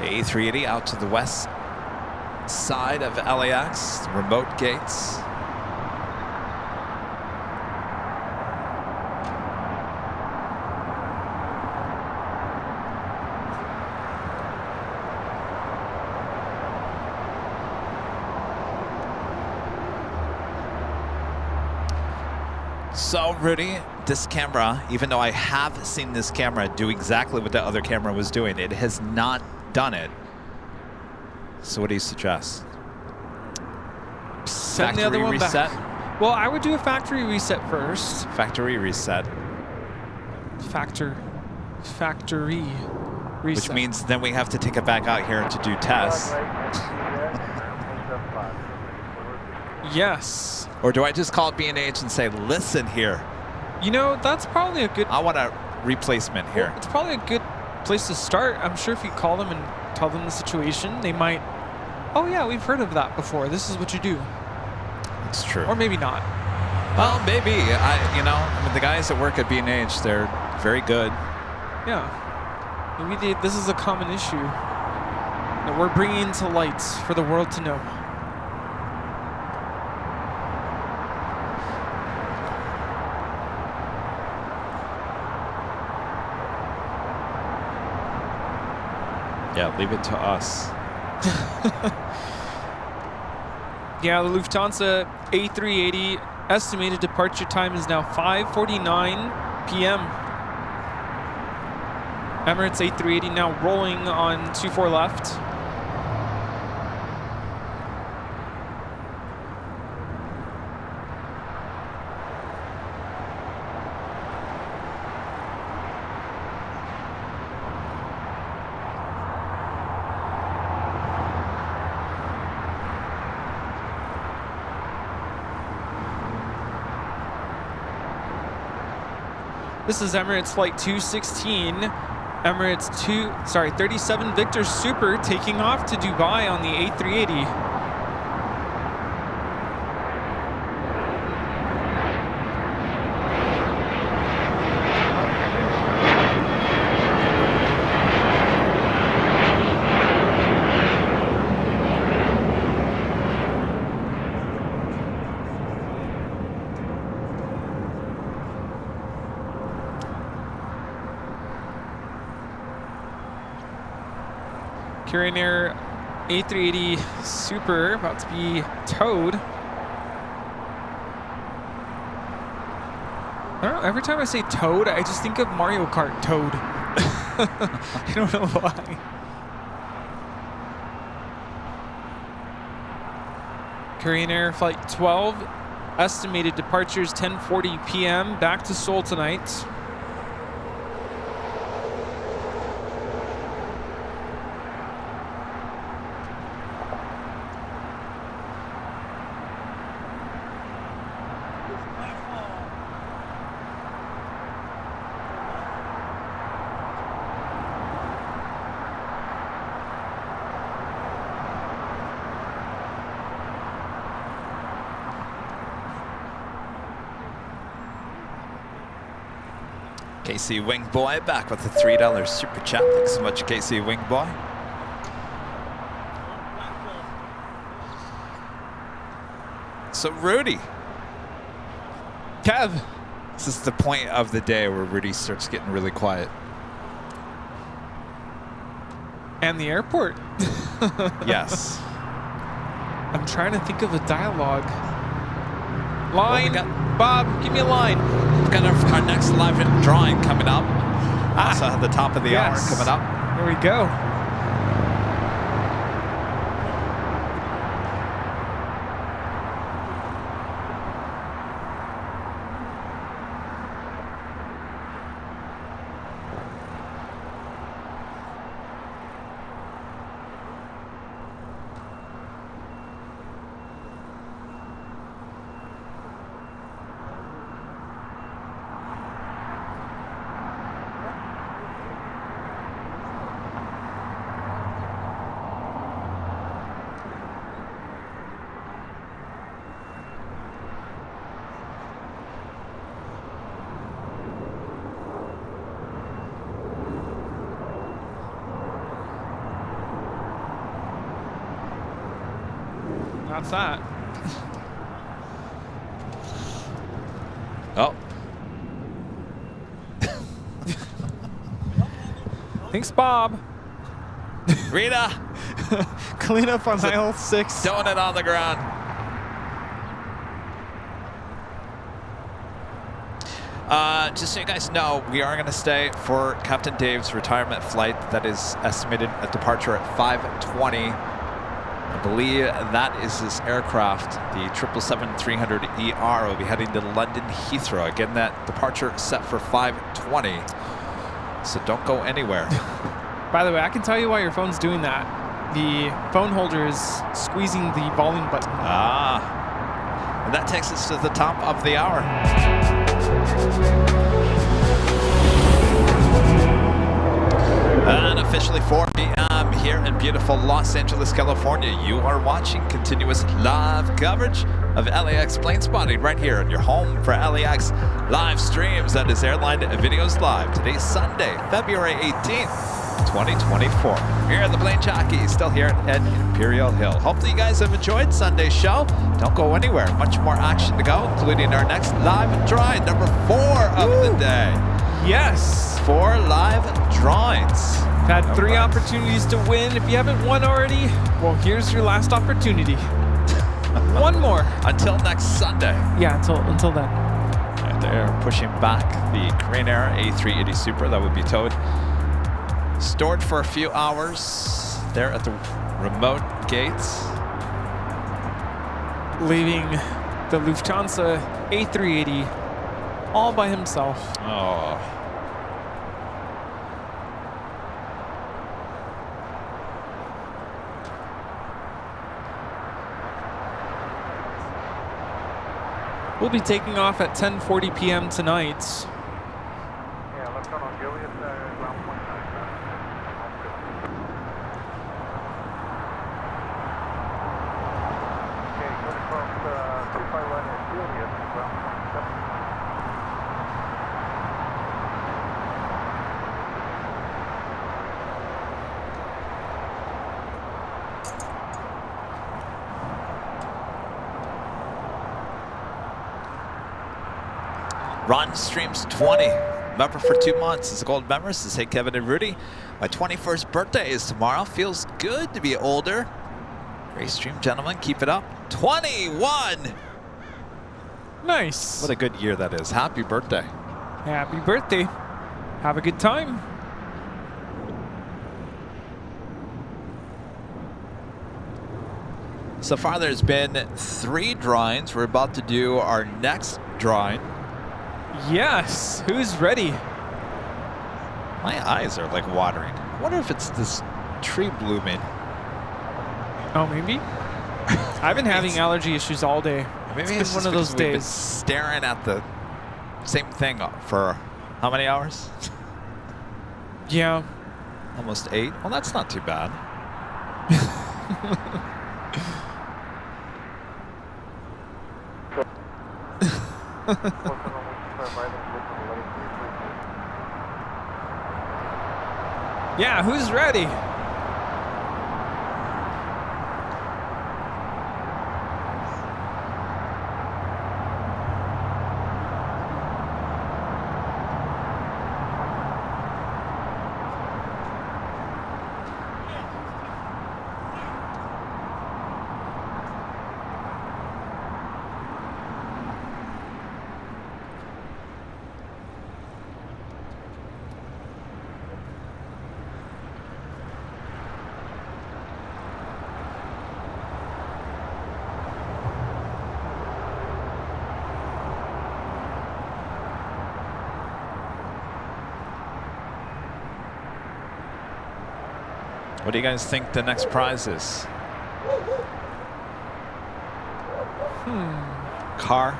A380 out to the west side of LAX, remote gates. So, Rudy, this camera, even though I have seen this camera do exactly what the other camera was doing, it has not done it. So what do you suggest? Send the other one reset? back. Well, I would do a factory reset first. Factory reset. Factory reset. Which means then we have to take it back out here to do tests. Yes. Or do I just call B&H and say, listen here? You know, that's probably a good... I want a replacement here. Well, it's probably a good place to start. I'm sure if you call them and tell them the situation, they might... Oh yeah, we've heard of that before. This is what you do. It's true. Or maybe not. Well, maybe. I mean, the guys that work at B&H, they're very good. Yeah. Maybe this is a common issue that we're bringing to light for the world to know. Yeah, leave it to us. Yeah, the Lufthansa A380 estimated departure time is now 5:49 p.m. Emirates A380 now rolling on 24 left. This is Emirates Flight 216, Emirates 37 Victor Super taking off to Dubai on the A380. Carrying Air A380 Super about to be towed. I don't know, every time I say Toad, I just think of Mario Kart Toad. I don't know why. Korean Air Flight 12, estimated departures 10:40 p.m. back to Seoul tonight. KC Wing Boy back with a $3 super chat. Thanks so much, KC Wing Boy. So Rudy. Kev. This is the point of the day where Rudy starts getting really quiet. And the airport. Yes. I'm trying to think of a dialogue. Line. Bob, give me a line. We've got our next live drawing coming up. Also at the top of the hour coming up. There we go. That's that. Oh. Thanks, Bob. Rita. Clean up on aisle 6. Donut on the ground. Just so you guys know, we are going to stay for Captain Dave's retirement flight that is estimated at departure at 5:20. I believe that is his aircraft, the 777-300ER, will be heading to London Heathrow. Again, that departure set for 5:20, so don't go anywhere. By the way, I can tell you why your phone's doing that. The phone holder is squeezing the volume button. Ah, and that takes us to the top of the hour. And officially 4 p.m. here in beautiful Los Angeles, California. You are watching continuous live coverage of LAX Plane Spotting right here on your home for LAX live streams. That is Airline Videos Live. Today's Sunday, February 18th, 2024. Here are the Plane Jockeys, still here at Imperial Hill. Hopefully you guys have enjoyed Sunday's show. Don't go anywhere. Much more action to go, including our next live drawing, number 4 of the day. Yes. 4 live drawings. Had 3 opportunities to win. If you haven't won already, well, here's your last opportunity. One more. Until next Sunday. Yeah, until then. Right there, pushing back the Korean Air A380 Super that would be towed. Stored for a few hours there at the remote gates. Leaving the Lufthansa A380 all by himself. Oh. We'll be taking off at 10:40 p.m. tonight. Yeah, left on Julius, ground point 9. Okay, good across 25 right at Julius, ground point 7. Ron Streams 20, member for 2 months. As a gold member, says, hey, Kevin and Rudy, my 21st birthday is tomorrow. Feels good to be older. Great stream, gentlemen. Keep it up. 21! Nice. What a good year that is. Happy birthday. Happy birthday. Have a good time. So far, there's been 3 drawings. We're about to do our next drawing. Yes. Who's ready? My eyes are like watering. I wonder if it's this tree blooming. Oh, maybe. I've been having allergy issues all day. Maybe It's been one of those we've been days. staring at the same thing for how many hours? Yeah. Almost 8. Well, that's not too bad. Yeah, who's ready? What do you guys think the next prize is? Car?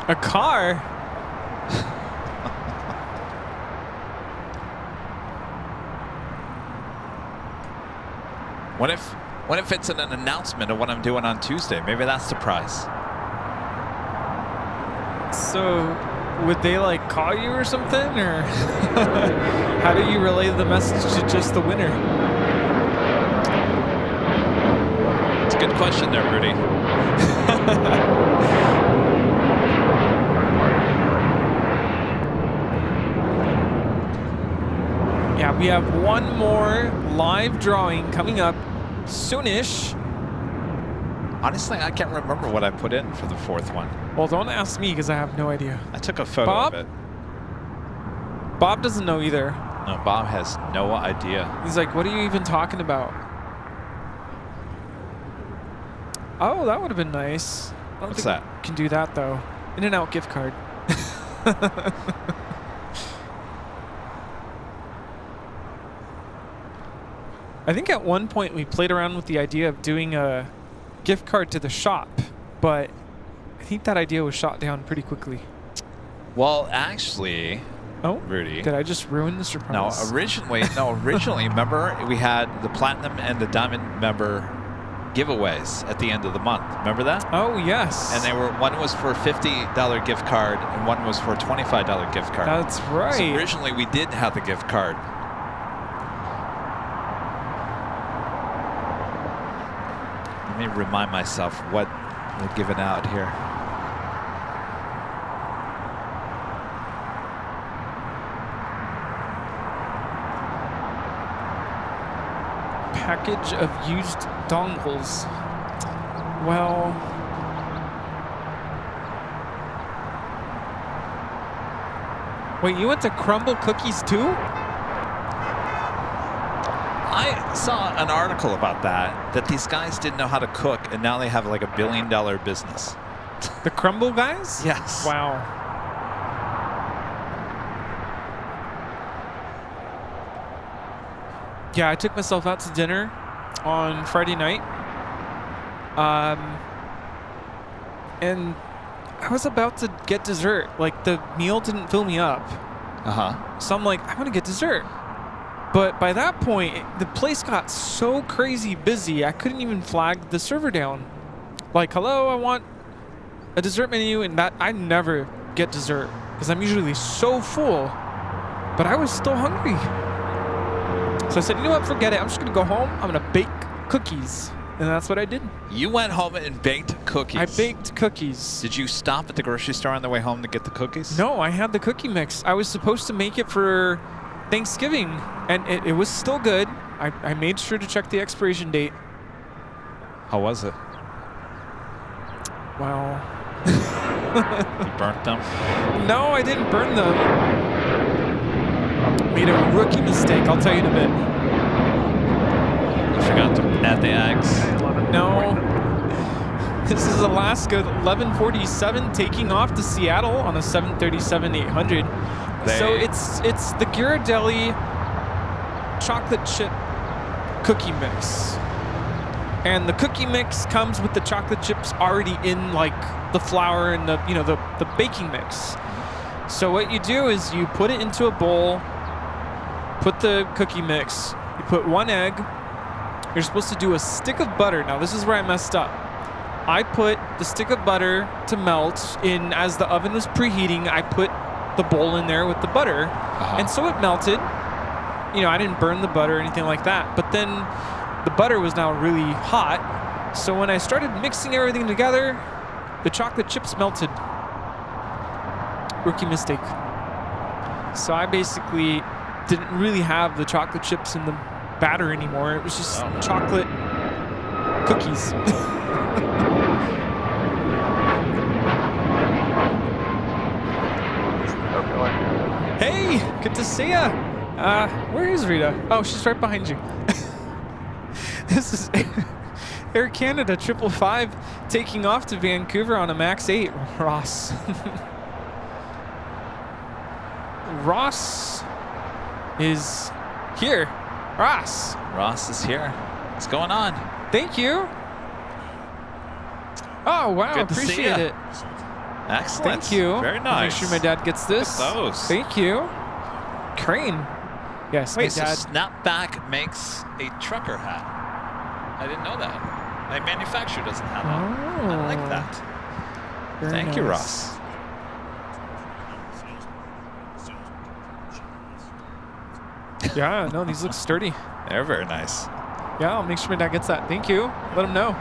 A car? What if it's an announcement of what I'm doing on Tuesday? Maybe that's the prize. So, would they like call you or something, or how do you relay the message to just the winner? It's a good question there, Rudy. Yeah, we have one more live drawing coming up soonish. Honestly, I can't remember what I put in for the 4th one. Well, don't ask me because I have no idea. I took a photo Bob? of it. Bob doesn't know either. No, Bob has no idea. He's like, what are you even talking about? Oh, that would have been nice. I don't What's think that? we can do that, though. In-N-Out gift card. I think at one point we played around with the idea of doing a gift card to the shop, but I think that idea was shot down pretty quickly. Well, actually, Oh, Rudy. did I just ruin the surprise? No, originally, remember we had the platinum and the diamond member giveaways at the end of the month. Remember that? Oh, yes. And one was for a $50 gift card and one was for a $25 gift card. That's right. So originally we did have the gift card. Let me remind myself what we're giving out here. package of used dongles. Well, wait, you went to Crumble Cookies too? I saw an article about that these guys didn't know how to cook, and now they have like $1 billion business. The Crumble guys? Yes. Wow. Yeah, I took myself out to dinner on Friday night. And I was about to get dessert. Like, the meal didn't fill me up. So I'm like, I want to get dessert. But by that point, the place got so crazy busy, I couldn't even flag the server down. Like, hello, I want a dessert menu, and that I never get dessert because I'm usually so full. But I was still hungry. So I said, you know what, forget it. I'm just going to go home. I'm going to bake cookies. And that's what I did. You went home and baked cookies. I baked cookies. Did you stop at the grocery store on the way home to get the cookies? No, I had the cookie mix. I was supposed to make it for Thanksgiving, and it was still good. I made sure to check the expiration date. How was it? Wow. You burnt them? No, I didn't burn them. Made a rookie mistake, I'll tell you in a bit. You forgot to add the eggs? No. This is Alaska 1147 taking off to Seattle on a 737-800. So it's the Ghirardelli chocolate chip cookie mix. And the cookie mix comes with the chocolate chips already in like the flour and the baking mix. So what you do is you put it into a bowl, put the cookie mix, you put 1 egg. You're supposed to do a stick of butter. Now this is where I messed up. I put the stick of butter to melt in as the oven was preheating. I put the bowl in there with the butter, and so it melted. I didn't burn the butter or anything like that, but then the butter was now really hot. So when I started mixing everything together, the chocolate chips melted. Rookie mistake. So I basically didn't really have the chocolate chips in the batter anymore. It was just chocolate cookies. Hey, good to see ya. Where is Rita? Oh, she's right behind you. This is Air Canada 555 taking off to Vancouver on a MAX 8. Ross. Ross is here. Ross is here. What's going on? Thank you. Oh, wow. Good to see Appreciate ya. it. Excellent. Thank you. Very nice. Make sure my dad gets this. Look at those. Thank you. Crane. Yes, Wait, my so dad. Snapback makes a trucker hat. I didn't know that. My manufacturer doesn't have that. I like that. Very Thank you, nice. Ross. Yeah, no, these look sturdy. They're very nice. Yeah, I'll make sure my dad gets that. Thank you. Let him know.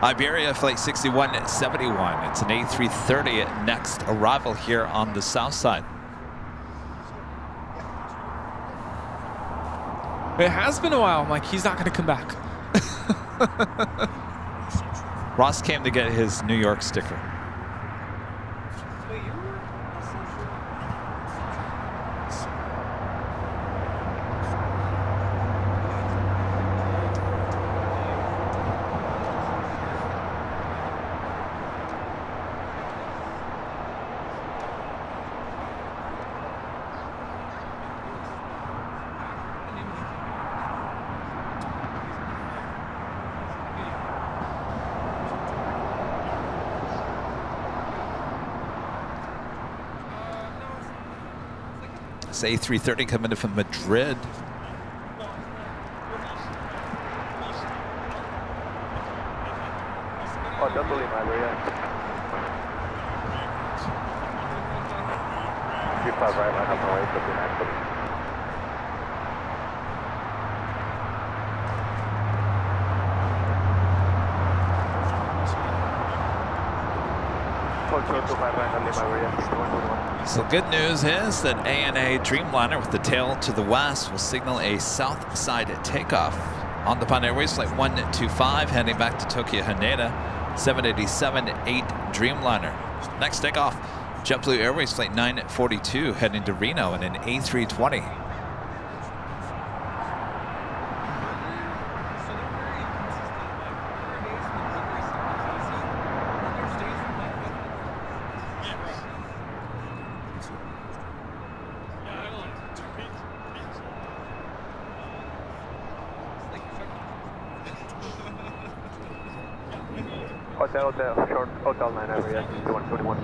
Iberia Flight 6171. It's an A330 next arrival here on the south side. It has been a while. I'm like, he's not going to come back. Ross came to get his New York sticker. It's A330 coming in from Madrid. Oh, don't believe my Iberia. 35 right, line up and away, 59, please. So good news is that ANA Dreamliner with the tail to the west will signal a south side takeoff. On the Japan Airways Flight 125 heading back to Tokyo Haneda, 787-8 Dreamliner. Next takeoff, JetBlue Airways Flight 942 heading to Reno in an A320. Hotel 9 over, yes, 121.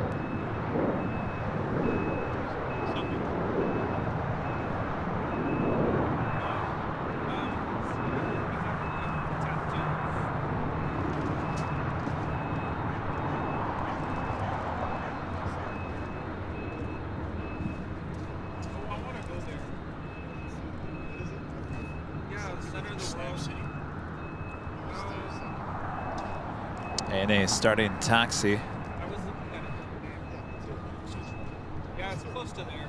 ANA starting taxi. Yeah, it's close to there.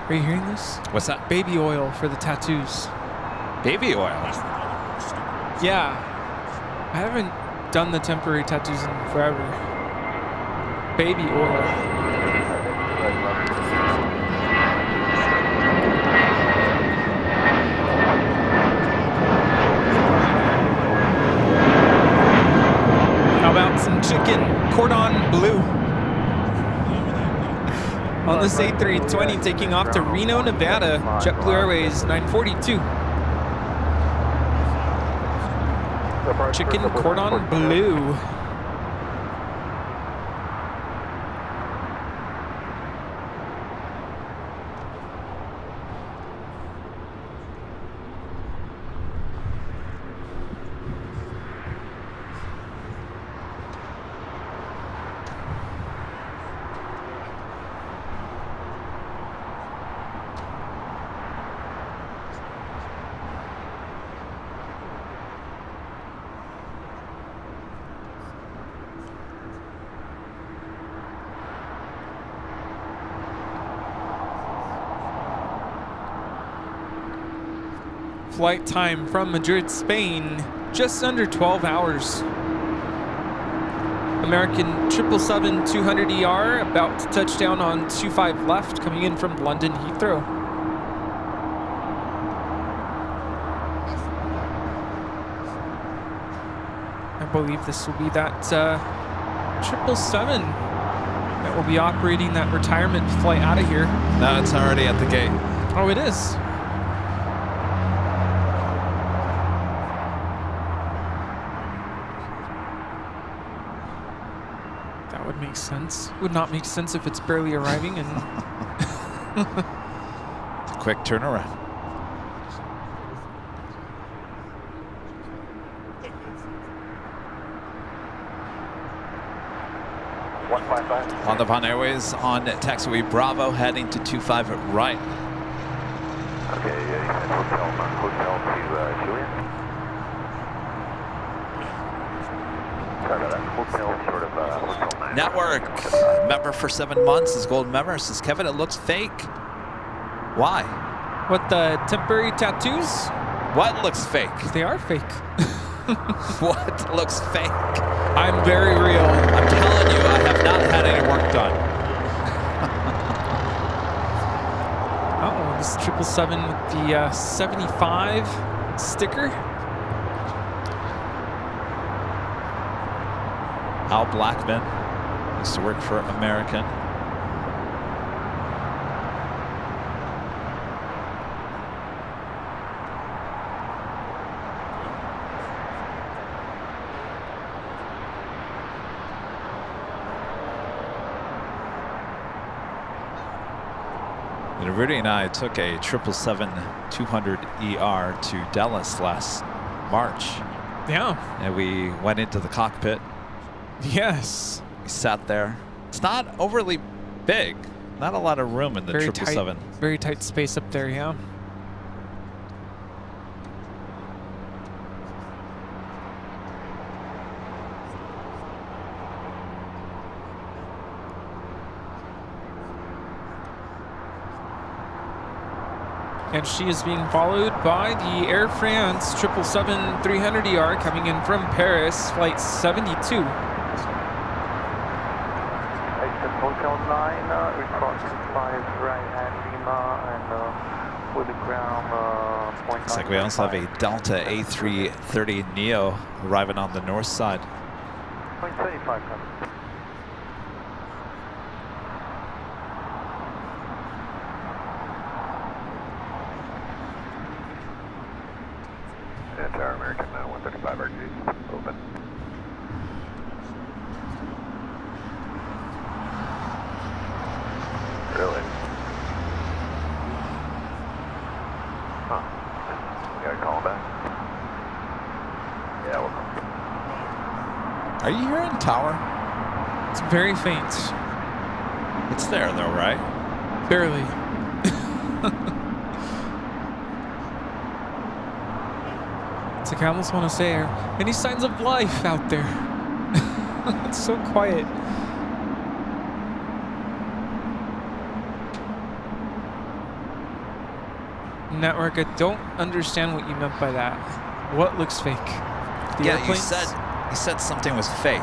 Are you hearing this? What's that? Baby oil for the tattoos. Baby oil? Yeah. I haven't done the temporary tattoos in forever. Baby oil. How about some chicken? Cordon bleu. On this A320 taking off to Reno, Nevada, JetBlue Airways 942. Chicken cordon bleu. Flight time from Madrid, Spain, just under 12 hours. American 777-200ER about to touch down on 25 left, coming in from London Heathrow. I believe this will be that 777 that will be operating that retirement flight out of here. No, it's already at the gate. Oh, it is. That would make sense. Would not make sense if it's barely arriving and quick turnaround. On the Japan Airways on taxiway Bravo heading to 25 right. Okay, you said hotel to Julian? Sorry about that. Hotel short of Hotel 9. Network member for 7 months is gold member. Says Kevin, it looks fake. Why? What, the temporary tattoos? What looks fake? They are fake. What looks fake? I'm very real. I'm telling you, I have not had any work done. Oh, this 777 with the 75 sticker. Al Blackman used to work for American. And Rudy and I took a 777-200ER to Dallas last March. Yeah. And we went into the cockpit. Yes. We sat there. It's not overly big. Not a lot of room in the 777. Very tight space up there, yeah. And she is being followed by the Air France 777-300ER coming in from Paris, flight 72. Hotel 9, request 5 right at Lima and for the ground point. Looks like we also have a Delta A330 Neo arriving on the north side. 0.35 coming. That's our American 135 RG, open. Really? Huh. We gotta call back. Yeah, we'll call. Are you hearing tower? It's very faint. It's there though, right? Barely. It's like I almost want to say, any signs of life out there? It's so quiet. Network, I don't understand what you meant by that. What looks fake? The Yeah, airplanes? you said something was fake.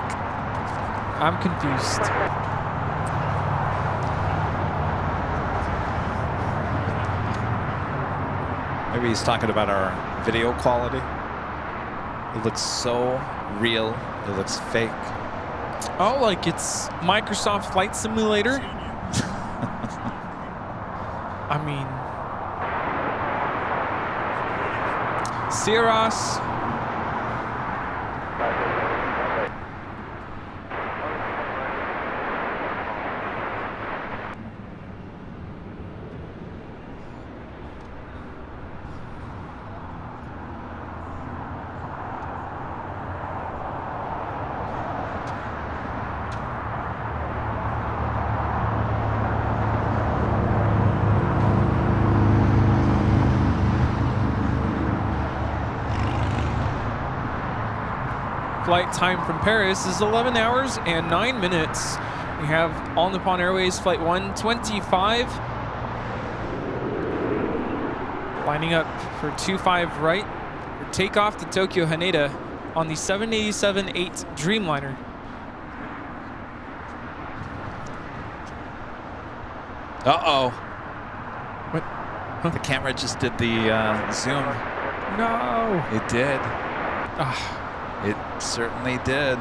I'm confused. Maybe he's talking about our video quality. It looks so real. It looks fake. Oh, like it's Microsoft Flight Simulator? I mean, Sierras. Flight time from Paris is 11 hours and 9 minutes. We have All Nippon Airways Flight 125 lining up for 25 right for takeoff to Tokyo Haneda on the 787-8 Dreamliner. Uh-oh. What? Huh? The camera just did the zoom. No. It did. Ah. It certainly did.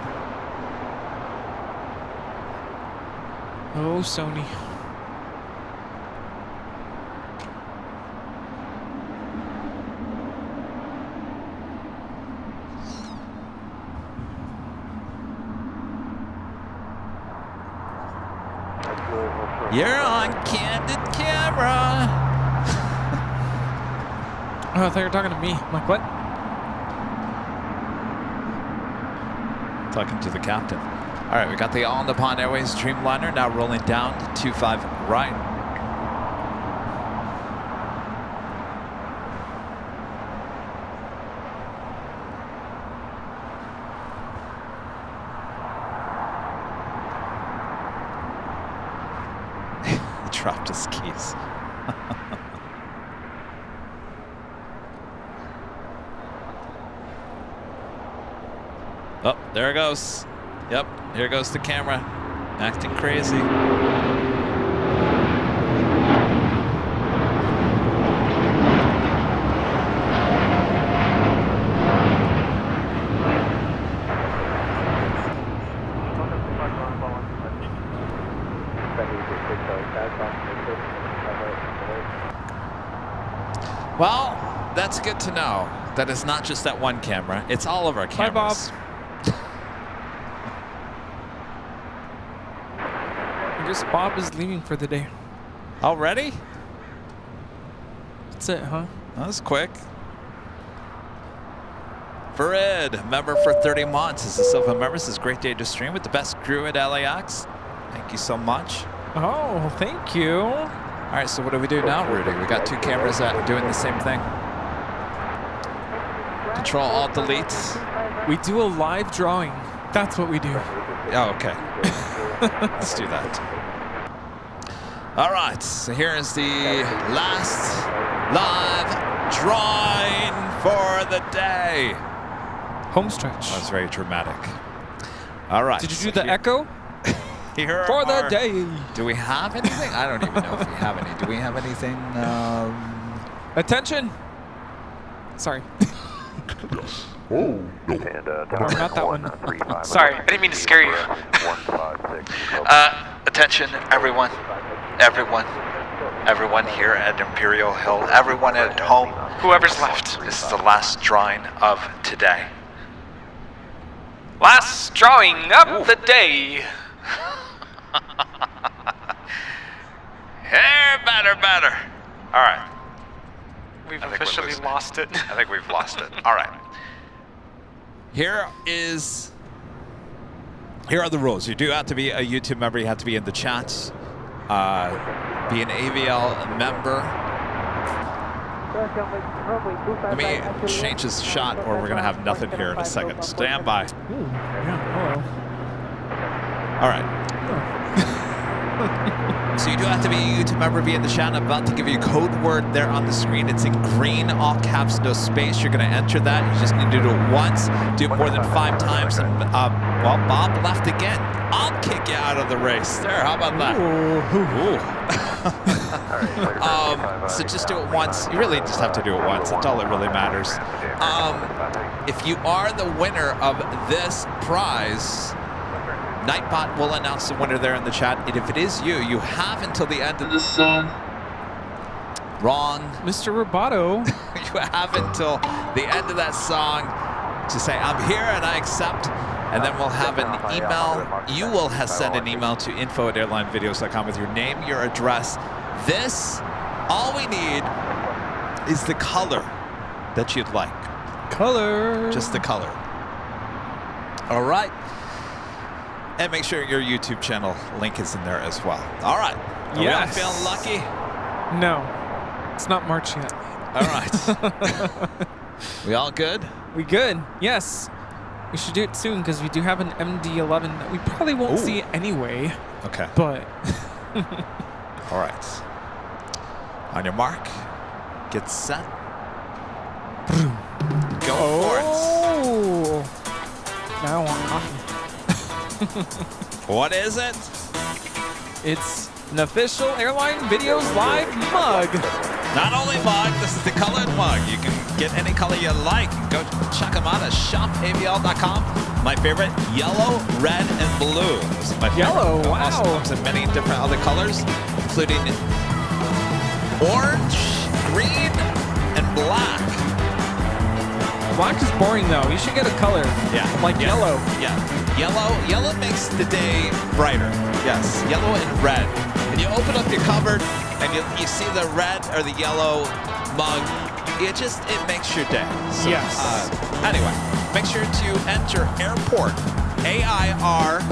Oh, Sony. You're on candid camera. Oh, I thought you were talking to me. I'm like, what? Talking to the captain. All right, we got the All Nippon Airways Dreamliner now rolling down to 25 right. He dropped his keys. Oh, there it goes. Yep, here goes the camera, acting crazy. Well, that's good to know. That it's not just that one camera. It's all of our cameras. Hi, Bob. I guess Bob is leaving for the day. Already? That's it, huh? That was quick. Farid, member for 30 months. This is Silva members. This is a great day to stream with the best crew at LAX. Thank you so much. Oh, thank you. All right, so what do we do now, Rudy? We got 2 cameras that are doing the same thing. Control Alt Delete. We do a live drawing. That's what we do. Oh, okay. Let's do that. All right, so here is the last live drawing for the day. Home stretch. That was very dramatic. All right. Did you do the echo? Here for the day. Do we have anything? I don't even know if we have any. Do we have anything? Attention. Sorry. Oh, no. And not that one. Sorry, I didn't mean to scare you. Attention, everyone. Everyone here at Imperial Hill. Everyone at home. Whoever's left. This is the last drawing of today. Last drawing of the day. Hey, better. All right. We've officially lost it. I think we've lost it. All right. Here are the rules. You do have to be a YouTube member. You have to be in the chats. Be an AVL member. Let me change this shot or we're going to have nothing here in a second. Stand by. Ooh, yeah, hello. All right. So you do have to be a YouTube member, be in the chat. I'm about to give you a code word there on the screen. It's in green, all caps, no space. You're going to enter that. You just need to do it once. Do it more than 5 times. And, well, Bob left again. I'll kick you out of the race. There, how about that? Ooh. So just do it once. You really just have to do it once. That's all that really matters. If you are the winner of this prize, Nightbot will announce the winner there in the chat. And if it is you, you have until the end of the song. Wrong. Mr. Roboto. You have until the end of that song to say, I'm here and I accept. And then we'll have an email. You will send an email to info@airlinevideos.com with your name, your address. This, all we need is the color that you'd like. Color. Just the color. All right. And make sure your YouTube channel link is in there as well. All right. Are we all feeling lucky? No. It's not March yet. All right. We all good? We good. Yes. We should do it soon because we do have an MD-11 that we probably won't see anyway. Okay. But. All right. On your mark. Get set. Go for it. Now I want coffee. What is it? It's an official Airline Videos Live mug. Not only mug, this is the colored mug. You can get any color you like. Go check them out at shopavl.com. My favorite, yellow, red, and blue. This is my favorite. Yellow, wow. Also comes in many different other colors, including orange, green, and black. Black is boring though. You should get a color. Yeah. Like yellow. Yeah. Yellow makes the day brighter. Yes. Yellow and red. And you open up your cupboard and you see the red or the yellow mug. It makes your day. So, yes. Anyway, make sure to enter airport. AIRPORT.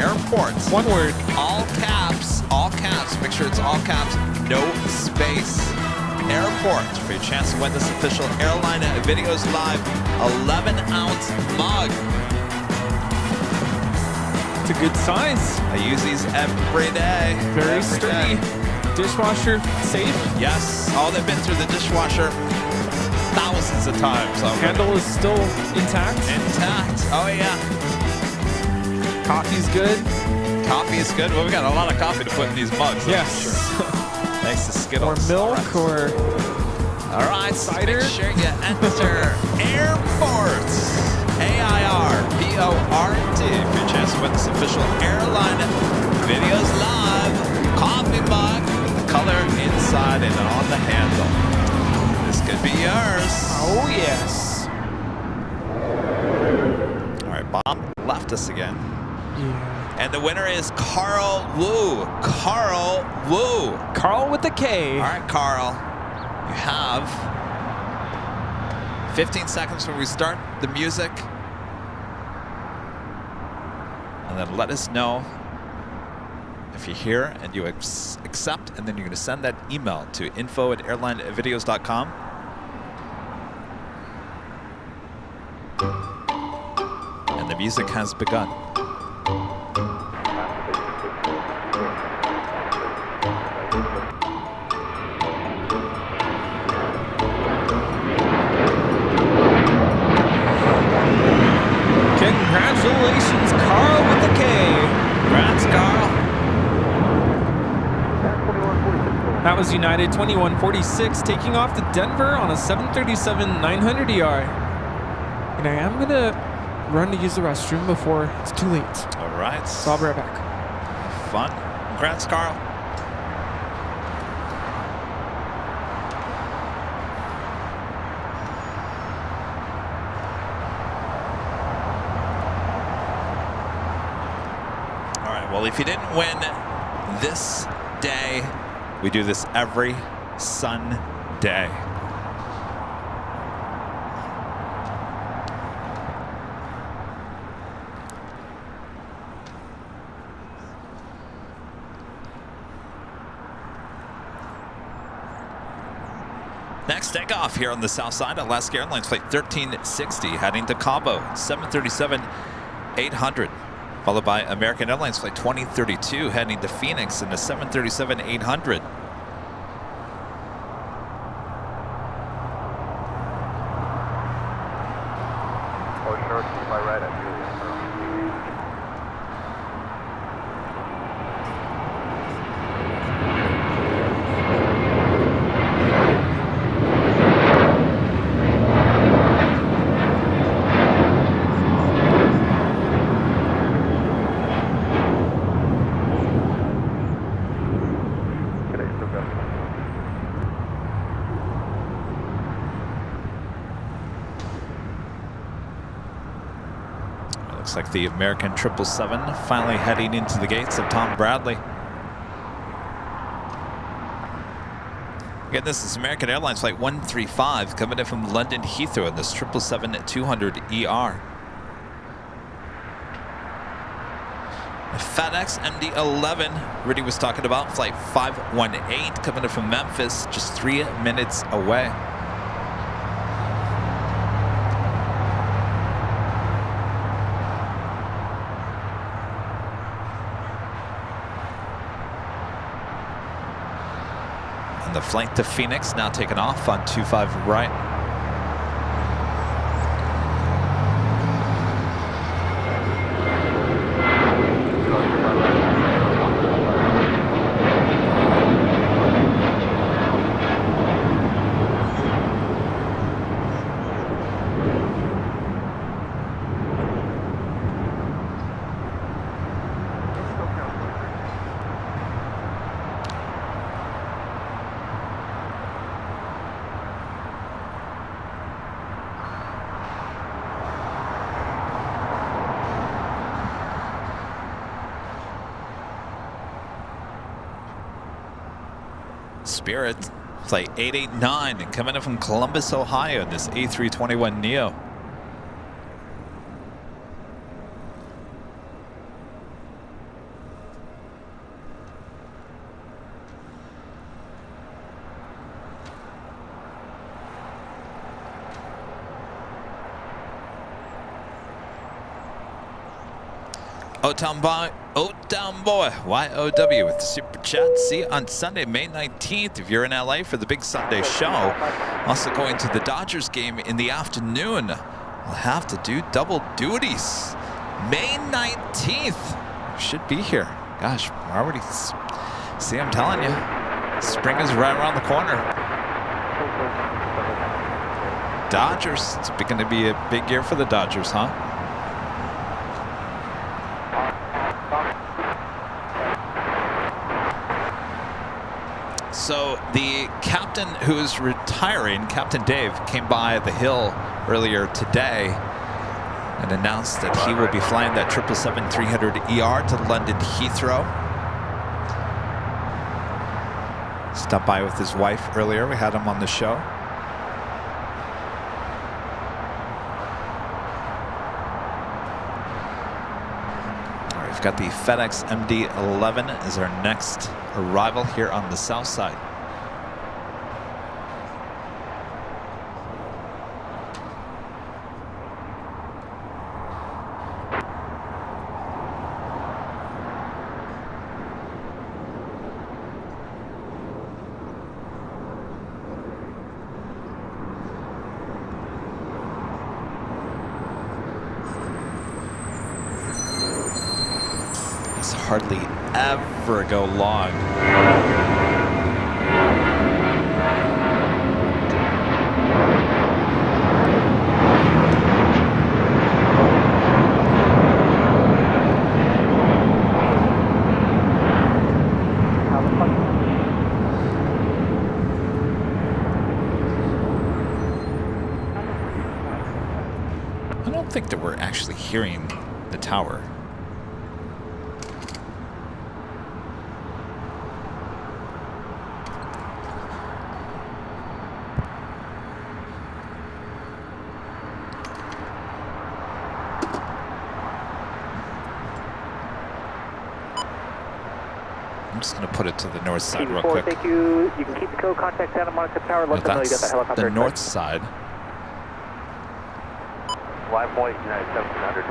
Airport. One word. All caps. All caps. Make sure it's all caps. No space. Airport for your chance to win this official Airline Videos Live 11-ounce mug. It's a good size. I use these every day. Very sturdy. Dishwasher safe. Yes. Oh, they've been through the dishwasher thousands of times. Handle is still intact. Intact. Oh, yeah. Coffee's good. Coffee is good. Well, we got a lot of coffee to put in these mugs. Yes. Sure. Thanks to Skittles. Or milk or... All right, cider. Make sure you enter airports. AIRPORT for your chance to win this official Airline Videos Live coffee mug with the color inside and on the handle. This could be yours. Oh, yes. All right, Bob left us again. Yeah. And the winner is Carl Wu. Carl Wu. Carl with the K. All right, Carl. You have 15 seconds when we start the music. And then let us know if you're here and you accept, and then you're going to send that email to info@airlinevideos.com. And the music has begun. Congratulations, Carl with the K. Congrats, Carl. That was United 2146 taking off to Denver on a 737-900ER. And I am gonna run to use the restroom before it's too late. All right. So I'll be right back. Fun. Congrats, Carl. All right. Well, if you didn't win this day, we do this every Sunday. Next takeoff here on the south side, Alaska Airlines flight 1360 heading to Cabo, 737-800. Followed by American Airlines flight 2032 heading to Phoenix in the 737-800. Oh, short, keep my right at Julia. Looks like the American 777 finally heading into the gates of Tom Bradley. Again, this is American Airlines flight 135 coming in from London Heathrow in this 777-200ER. FedEx MD-11, Rudy was talking about, flight 518 coming in from Memphis, just 3 minutes away. And the flight to Phoenix now taking off on 25 right. Spirit flight 889 coming in from Columbus, Ohio in this A321neo. O-Town Boy, Y-O-W with the super chat. See you on Sunday, May 19th if you're in LA for the big Sunday show. Also going to the Dodgers game in the afternoon. I'll have to do double duties. May 19th. Should be here. Gosh, we're already... See, I'm telling you. Spring is right around the corner. Dodgers. It's going to be a big year for the Dodgers, huh? So the captain who's retiring, Captain Dave, came by the hill earlier today and announced that he will be flying that 777-300ER to London Heathrow. Stopped by with his wife earlier. We had him on the show. got the FedEx MD-11 as our next arrival here on the south side. Hardly ever go long. I don't think that we're actually hearing the tower. I'm just going to put it to the north side real quick. Thank you. You can keep the code. Contact Santa Monica Tower. Let them know you got the helicopter. The north side. Live point, United 1700.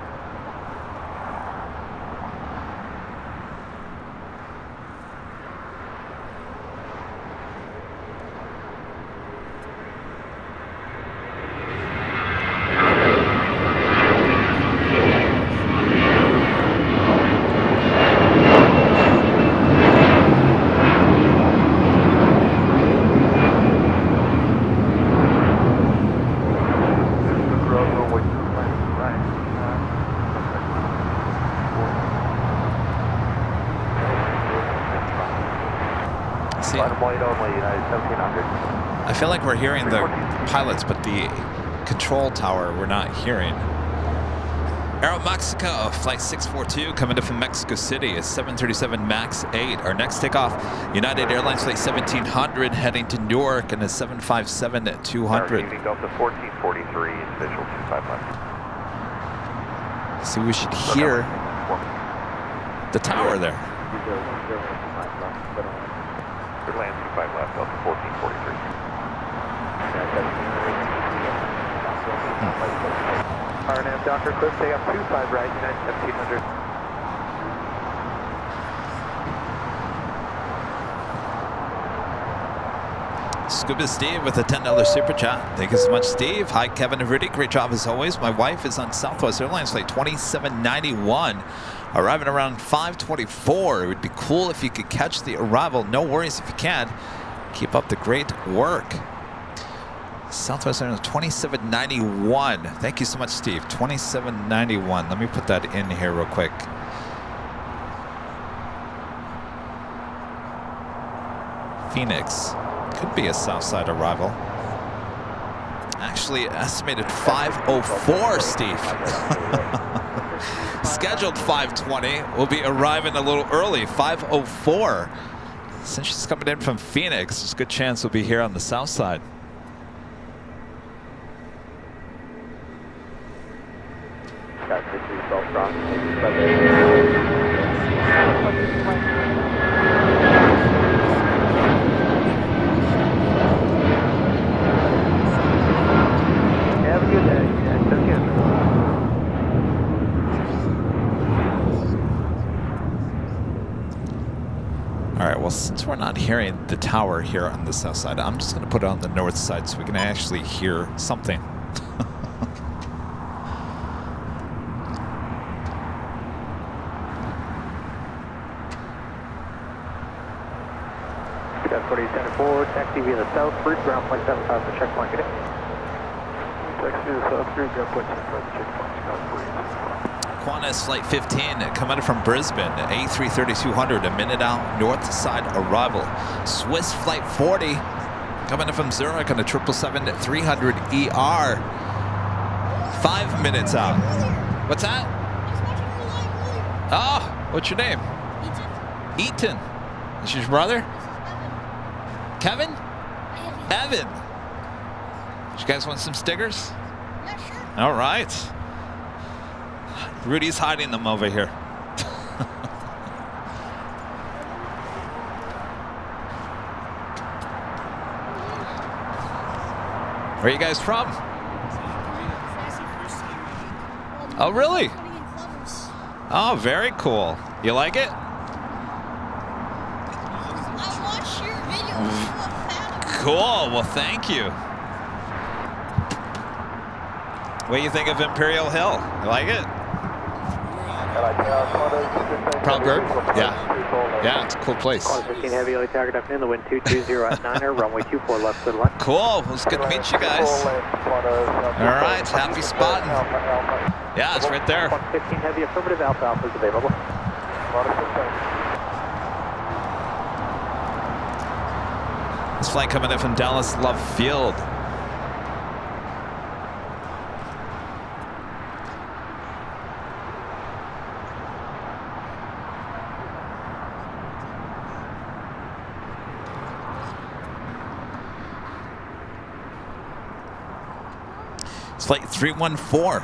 I feel like we're hearing the pilots, but the control tower we're not hearing. Aeromexico, flight 642, coming in from Mexico City, is 737 MAX 8. Our next takeoff, United Airlines flight 1700, heading to Newark, and a 757-200. Delta 1443, visual 25 left. So we should hear the tower there. Land 25 left, Delta 1443. RNAV Docker, clear, stay up 25 right, United 1700. Scuba Steve with a $10 super chat. Thank you so much, Steve. Hi, Kevin and Rudy. Great job as always. My wife is on Southwest Airlines flight 2791, arriving around 5:24. It would be cool if you could catch the arrival. No worries if you can't. Keep up the great work. Southwest Airlines 2791. Thank you so much, Steve. 2791. Let me put that in here real quick. Phoenix. Could be a south side arrival. Actually, estimated 5:04, Steve. Scheduled 5:20. We'll be arriving a little early, 5:04. Since she's coming in from Phoenix, there's a good chance we'll be here on the south side. Got 60 yourself strong. Have a good day. All right, well, since we're not hearing the tower here on the south side, I'm just going to put it on the north side so we can actually hear something. Got 4074, taxi via the south route, ground point 75 for checkpoint. Good day. Taxi via the south route, ground point 75 for checkpoint. Qantas Flight 15 coming from Brisbane, A330-200, a minute out, north side arrival. Swiss Flight 40 coming in from Zurich on a 777-300ER, 5 minutes out. What's that? Oh, what's your name? Eaton. Is your brother? Kevin? Evan. You guys want some stickers? Yeah, sure. All right. Rudy's hiding them over here. Where are you guys from? Oh, really? Oh, very cool. You like it? I watched your video. I'm a fan of Cool. Well, thank you. What do you think of Imperial Hill? You like it? Proud bird? Yeah. Yeah, it's a cool place. Call 15 heavy, LA target up in the wind 220 at 9er, runway 24 left, good luck. Cool. Well, it's good to meet you guys. All right. Happy spotting. Yeah, it's right there. 15 heavy, affirmative, Alpha Alpha is available. This flight coming in from Dallas Love Field. It's flight 314.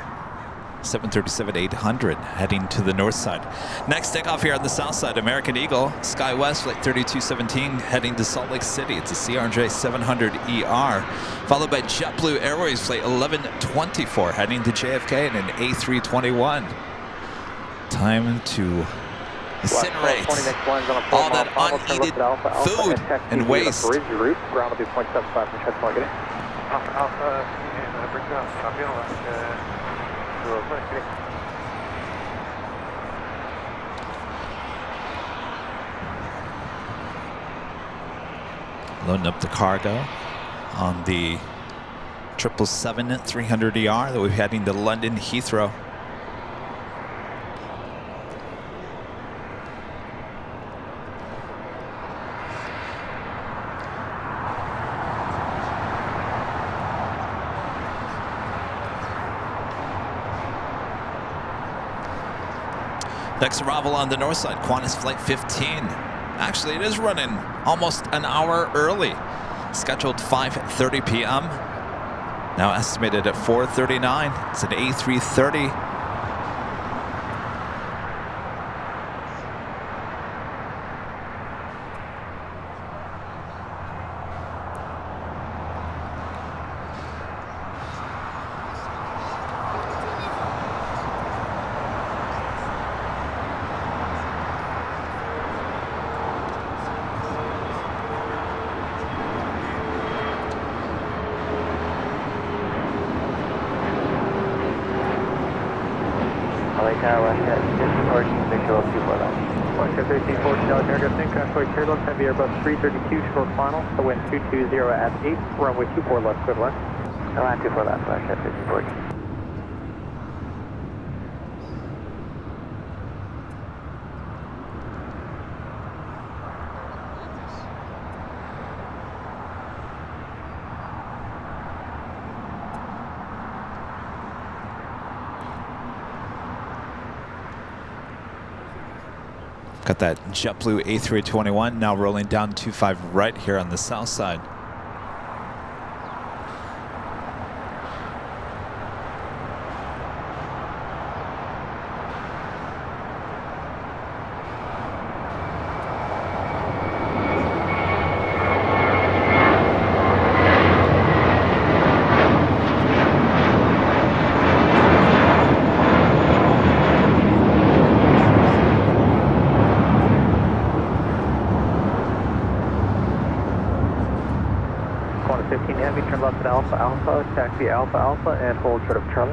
737-800 heading to the north side. Next takeoff here on the south side, American Eagle, SkyWest flight 3217 heading to Salt Lake City. It's a CRJ 700ER, followed by JetBlue Airways flight 1124 heading to JFK in an A321. Time to incinerate all that uneaten food and waste. Ground will be 0.75 from checkpoint. Get it. Loading up the cargo on the 777-300ER that we're heading to London Heathrow. Next arrival on the north side, Qantas Flight 15. Actually, it is running almost an hour early. Scheduled 5:30 p.m. Now estimated at 4:39. It's an A330. Heavy Airbus 332 short final, the wind 220 at 8, runway 24 left, good luck. Line 24 left, flash at 1540. Got that JetBlue A321 now rolling down 25 right here on the south side. Alpha, taxi Alpha Alpha, and hold short of Charlie.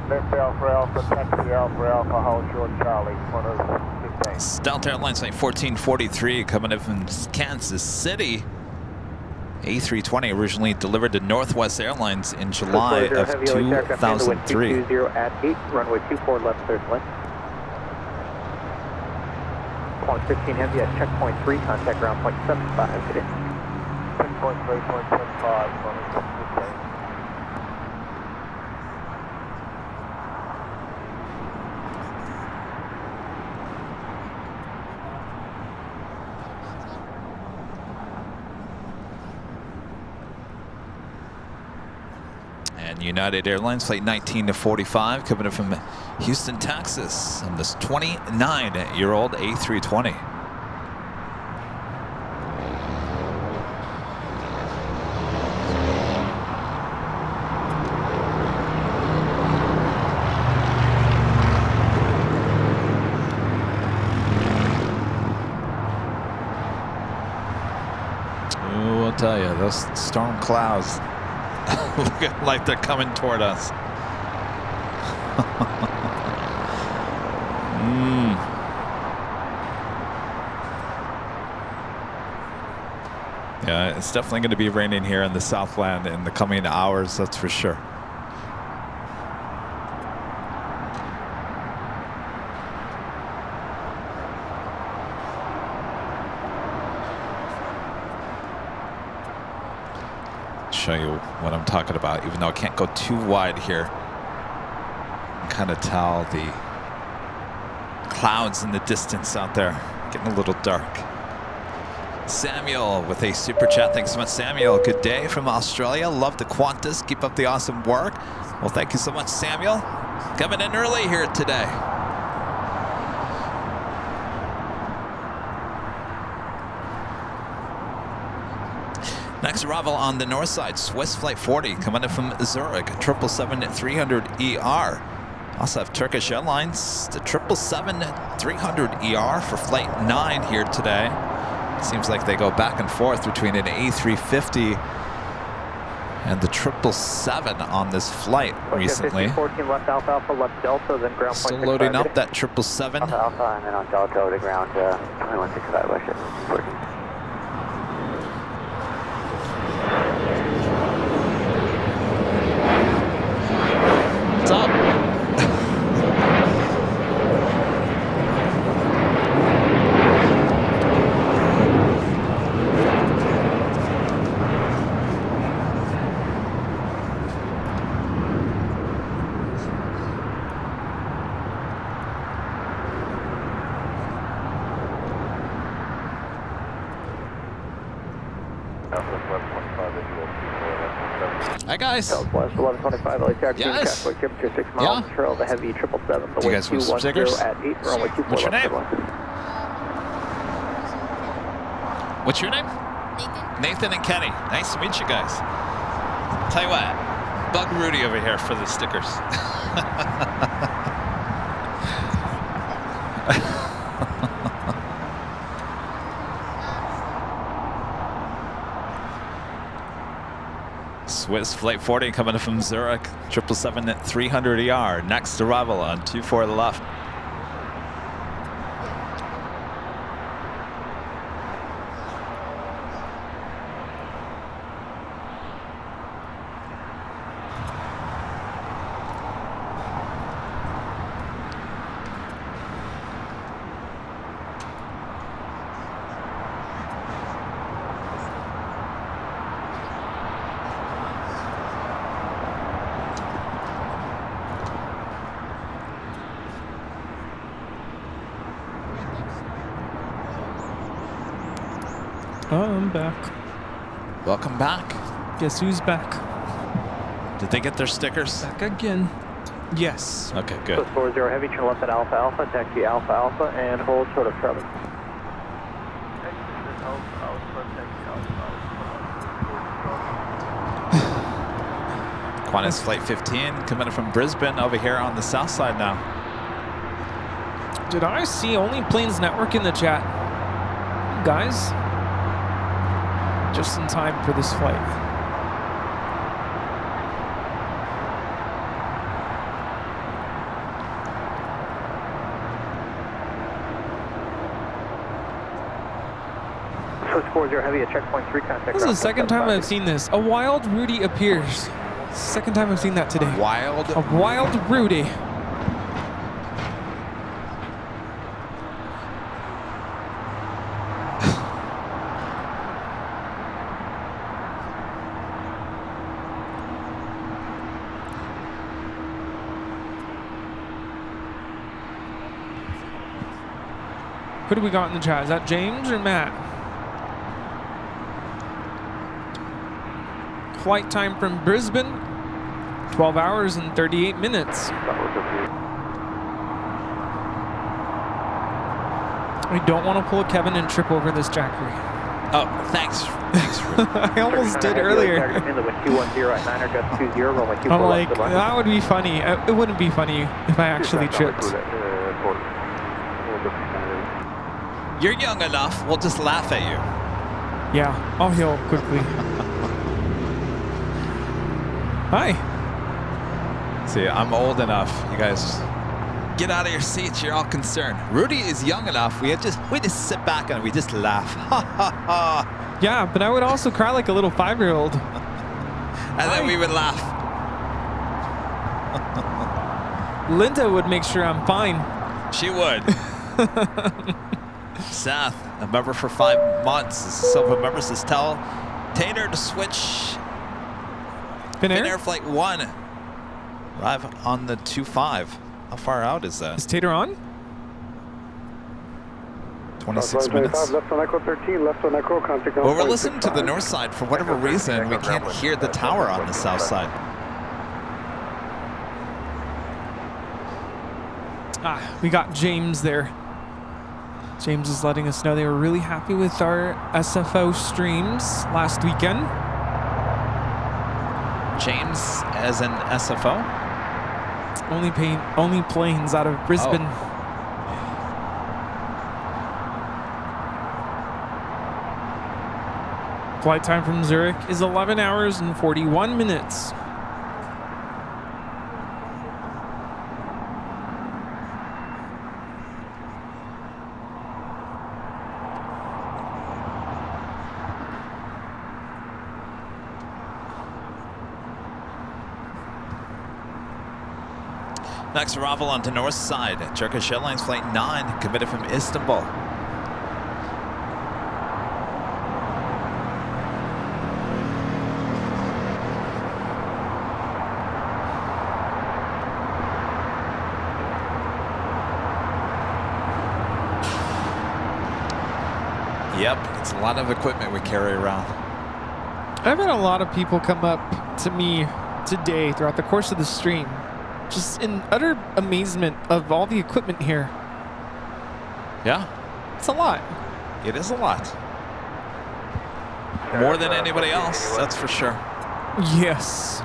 Left Alpha Alpha, taxi Alpha Alpha, hold short Charlie, 115. It's Delta Airlines flight 1443 coming in from Kansas City. A320 originally delivered to Northwest Airlines in July of 2003. 220 at 8, runway 24 left, clear to land. Quantum 15 heavy at checkpoint 3, contact ground point 75 today. 10.3.75, And United Airlines flight 1945 coming in from Houston, Texas on this 29-year-old A320. those storm clouds look like they're coming toward us. Yeah, it's definitely going to be raining here in the Southland in the coming hours, that's for sure. Show you what I'm talking about, even though I can't go too wide here. You can kind of tell the clouds in the distance out there getting a little dark. Samuel with a super chat. Thanks so much, Samuel. Good day from Australia. Love the Qantas. Keep up the awesome work. Well, thank you so much, Samuel. Coming in early here today. Next arrival on the north side, Swiss Flight 40 coming in from Zurich, 777-300ER. Also have Turkish Airlines, the 777-300ER for Flight 9 here today. Seems like they go back and forth between an A350 and the 777 on this flight recently. 14 left Alpha Alpha, left Delta, then ground Still loading up that 777. Alpha Alpha, and then on Delta to ground 2165 West 14. What's up? Hi guys. Southwest 1125 LAX, yes. temperature 6 miles, trail the heavy 777. Do you guys want some stickers? At 8, runway 24 What's your left, name? What's your name? Nathan and Kenny. Nice to meet you guys. Tell you what, bug Rudy over here for the stickers. Swiss Flight 40 coming in from Zurich, 777-300ER. Next arrival on 24 left. I'm back. Welcome back. Guess who's back? Did they get their stickers? Back again. Yes. Okay, good. 40 heavy, turn left at Alpha Alpha, taxi Alpha Alpha, and hold short of Trevor. Qantas Flight 15 coming in from Brisbane over here on the south side now. Did I see only Planes Network in the chat? Guys? Just in time for this flight. Switch 40 heavy at checkpoint 3, contact. This is the second time I've seen this. A wild Rudy appears. Second time I've seen that today. A wild Rudy. Who do we got in the chat? Is that James or Matt? Flight time from Brisbane, 12 hours and 38 minutes. I don't want to pull a Kevin and trip over this Jackery. Oh, thanks. Thanks, I almost did earlier. I'm like, that would be funny. It wouldn't be funny if I actually tripped. You're young enough, we'll just laugh at you. Yeah, I'll heal quickly. Hi. See, I'm old enough. You guys get out of your seats. You're all concerned. Rudy is young enough. We just sit back and we just laugh. Ha ha ha. Yeah, but I would also cry like a little 5-year-old. And then we would laugh. Linda would make sure I'm fine. She would. Seth, a member for 5 months. Silver member says, tell Tater to switch Finnair Flight 1. Arrive on the 2-5. How far out is that? Is Tater on? 26 minutes. Left on Echo 13, left on Echo, contact Well, we're listening to the north side. For whatever reason, we can't hear the tower on the south side. We got James there. James is letting us know they were really happy with our SFO streams last weekend. James as an SFO? Only planes out of Brisbane. Oh. Flight time from Zurich is 11 hours and 41 minutes. Next arrival onto north side. Turkish Airlines Flight 9, committed from Istanbul. Yep, it's a lot of equipment we carry around. I've had a lot of people come up to me today throughout the course of the stream, just in utter amazement of all the equipment here. Yeah. It's a lot. It is a lot. More than anybody else, that's for sure. Yes.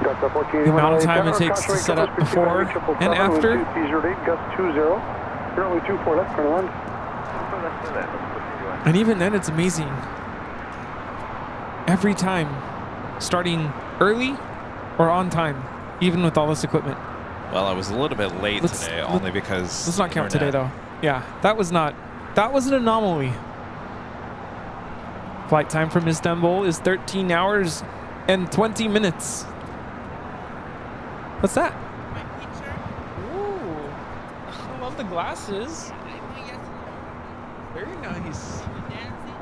The amount of time it takes to set up before and after. And even then, it's amazing. Every time, starting early or on time, even with all this equipment. Well, I was a little bit late today, only because... Let's not count today, though. Yeah, that was an anomaly. Flight time from Istanbul is 13 hours and 20 minutes. What's that? My picture. Ooh, I love the glasses. Very nice. Dancing.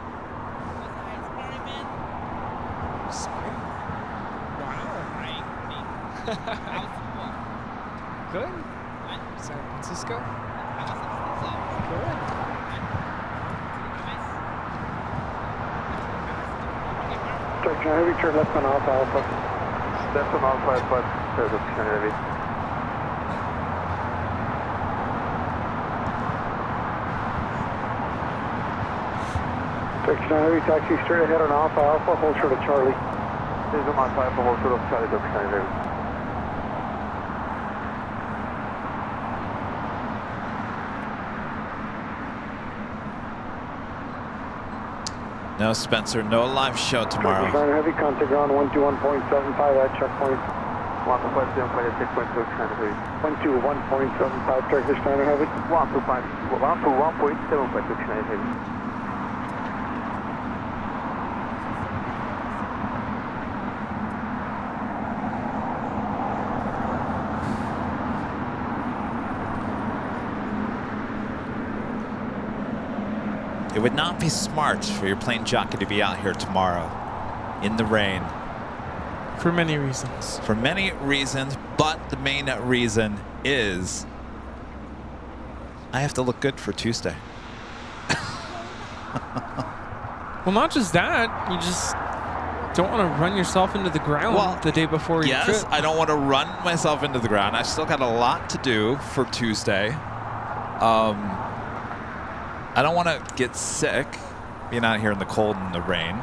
Was I experiment? Wow. Good. San Francisco. Good. Turkish Heavy, turn left on Alpha Alpha. Left on Alpha Alpha, Turkish Heavy. Turkish Heavy, taxi straight ahead on Alpha Alpha, hold short of Charlie. This is on Alpha Alpha, hold short of Charlie, Turkish Heavy. No, Spencer, no live show tomorrow. Turkish Heavy, contact ground 121.75 at checkpoint. 125.75 checkpoint, Turkish Heavy. 121.75 Turkish Heavy. 121.75 Turkish Heavy. It would not be smart for your plane jockey to be out here tomorrow in the rain. For many reasons. For many reasons, but the main reason is I have to look good for Tuesday. Well, not just that, you just don't want to run yourself into the ground the day before your trip. Yes, I don't want to run myself into the ground. I've still got a lot to do for Tuesday. I don't want to get sick being out here in the cold and the rain.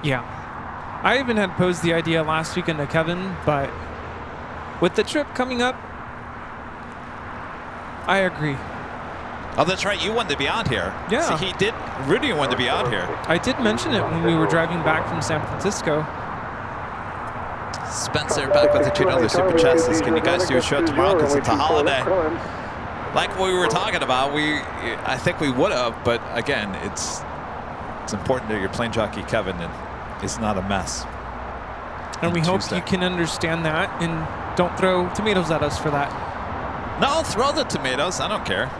Yeah. I even had posed the idea last weekend to Kevin, but with the trip coming up, I agree. Oh, that's right. You wanted to be out here. Yeah. See, he did. Rudy wanted to be out here. I did mention it when we were driving back from San Francisco. Spencer back with the $2 super chat says, can you guys do a show tomorrow because it's a holiday? Like what we were talking about, I think we would have, but again, it's important that your plane jockey Kevin is not a mess. And we hope you can understand that and don't throw tomatoes at us for that. No, throw the tomatoes. I don't care.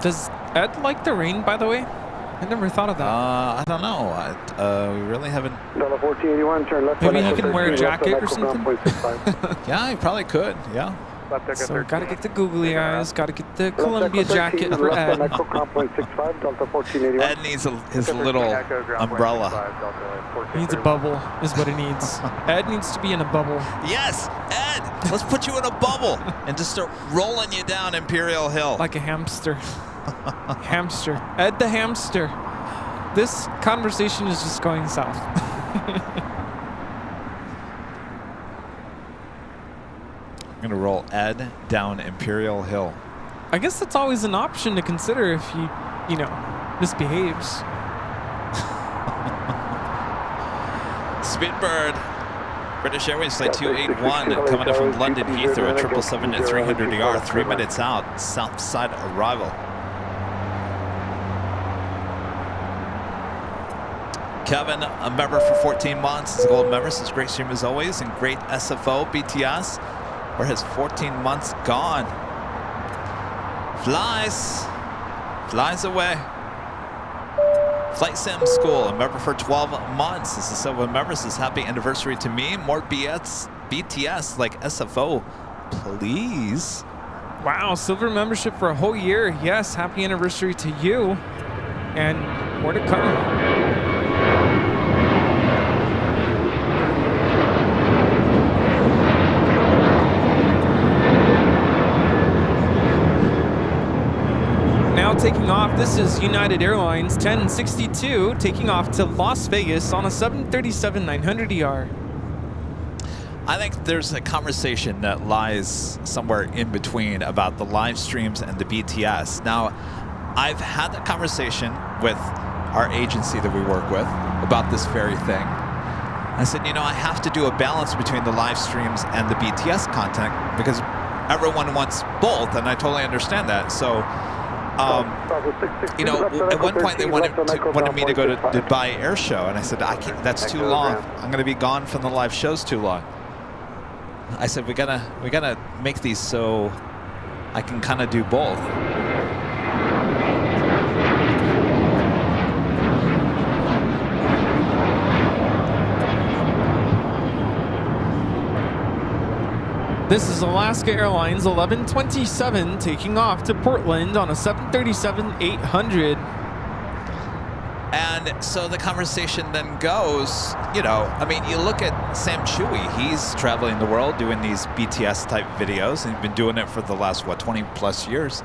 Does Ed like the rain, by the way? I never thought of that. I don't know. We really haven't. $14.81, turn left. Maybe he can wear a jacket or something. Yeah, he probably could. Yeah. So gotta get the googly eyes. Gotta get the Columbia jacket for Ed. Ed needs his little umbrella. He needs a bubble, is what he needs. Ed needs to be in a bubble. Yes, Ed. Let's put you in a bubble and just start rolling you down Imperial Hill like a hamster. Hamster. Ed the hamster. This conversation is just going south. I'm going to roll Ed down Imperial Hill. I guess that's always an option to consider if he, misbehaves. Speedbird. British Airways Flight 281 coming in from London Heathrow at 777 at 300 ER, 3 minutes out, south side arrival. Kevin, a member for 14 months, is a gold member, says great stream as always, and great SFO BTS. Where his 14 months gone? Flies away. Flight Sim School, a member for 12 months. This is Silver member, says happy anniversary to me. More BTS like SFO, please. Wow, silver membership for a whole year. Yes, happy anniversary to you. And more to come. Taking off, this is United Airlines 1062 taking off to Las Vegas on a 737-900ER. I think there's a conversation that lies somewhere in between about the live streams and the BTS. Now, I've had that conversation with our agency that we work with about this very thing. I said, I have to do a balance between the live streams and the BTS content because everyone wants both, and I totally understand that. So, at one point they wanted me to go to Dubai Air Show, and I said, I can't. That's too long. I'm going to be gone from the live shows too long. I said, we gotta make these so I can kind of do both. This is Alaska Airlines 1127 taking off to Portland on a 737-800. And so the conversation then goes, you look at Sam Chewy. He's traveling the world doing these BTS type videos, and he's been doing it for the last, 20 plus years.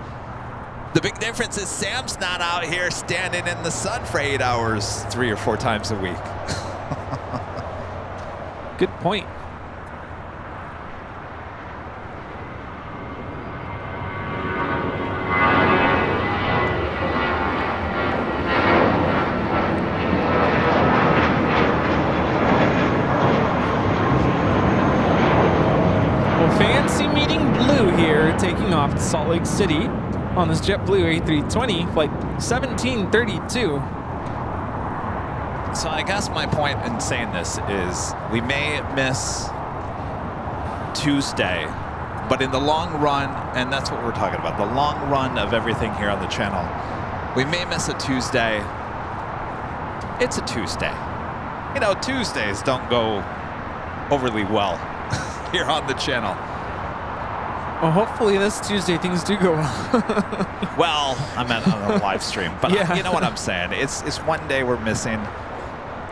The big difference is Sam's not out here standing in the sun for 8 hours 3 or 4 times a week. Good point. Taking off to Salt Lake City on this JetBlue A320 flight 1732. So I guess my point in saying this is we may miss Tuesday, but in the long run, and that's what we're talking about, the long run of everything here on the channel, we may miss a Tuesday. It's a Tuesday. Tuesdays don't go overly well here on the channel. Well, hopefully this Tuesday things do go well. Well, I meant on a live stream, but yeah. You know what I'm saying. It's one day we're missing.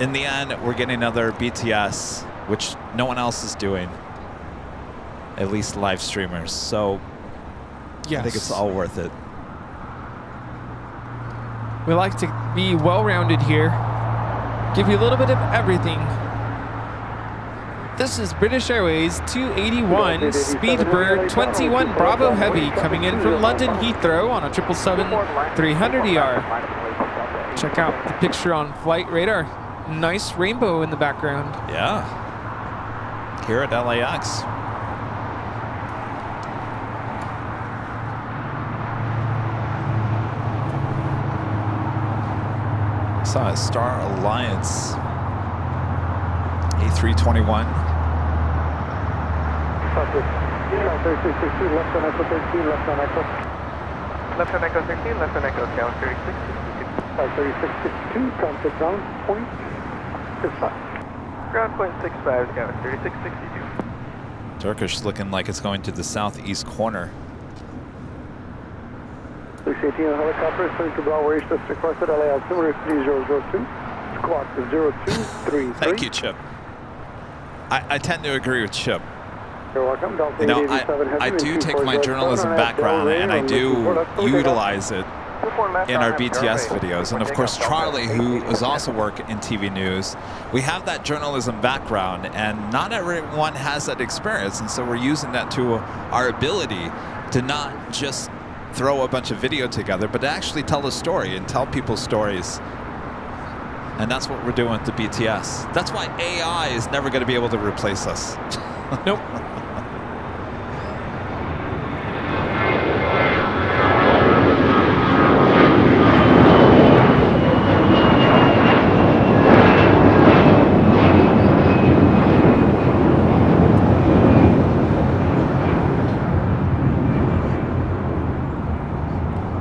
In the end, we're getting another BTS, which no one else is doing, at least live streamers. So yes. I think it's all worth it. We like to be well-rounded here. Give you a little bit of everything. This is British Airways 281 Speedbird 21 Bravo Heavy coming in from London Heathrow on a 777-300ER. Check out the picture on flight radar. Nice rainbow in the background. Yeah. Here at LAX. Saw a Star Alliance A321. Left on Echo 16, left on Echo, down 36. 3662, transit ground point 65. Ground point 65, down 3662. Turkish looking like it's going to the southeast corner. 618 helicopter, turn to Bravo East, requested LA altimeter 3002, squawk 0233. Thank you, Chip. I tend to agree with Chip. You're welcome. You know, I do take my journalism background and I do utilize it in our BTS videos. And of course, Charlie, who is also working in TV news, we have that journalism background and not everyone has that experience. And so we're using that to our ability to not just throw a bunch of video together, but to actually tell a story and tell people stories. And that's what we're doing with the BTS. That's why AI is never going to be able to replace us. Nope.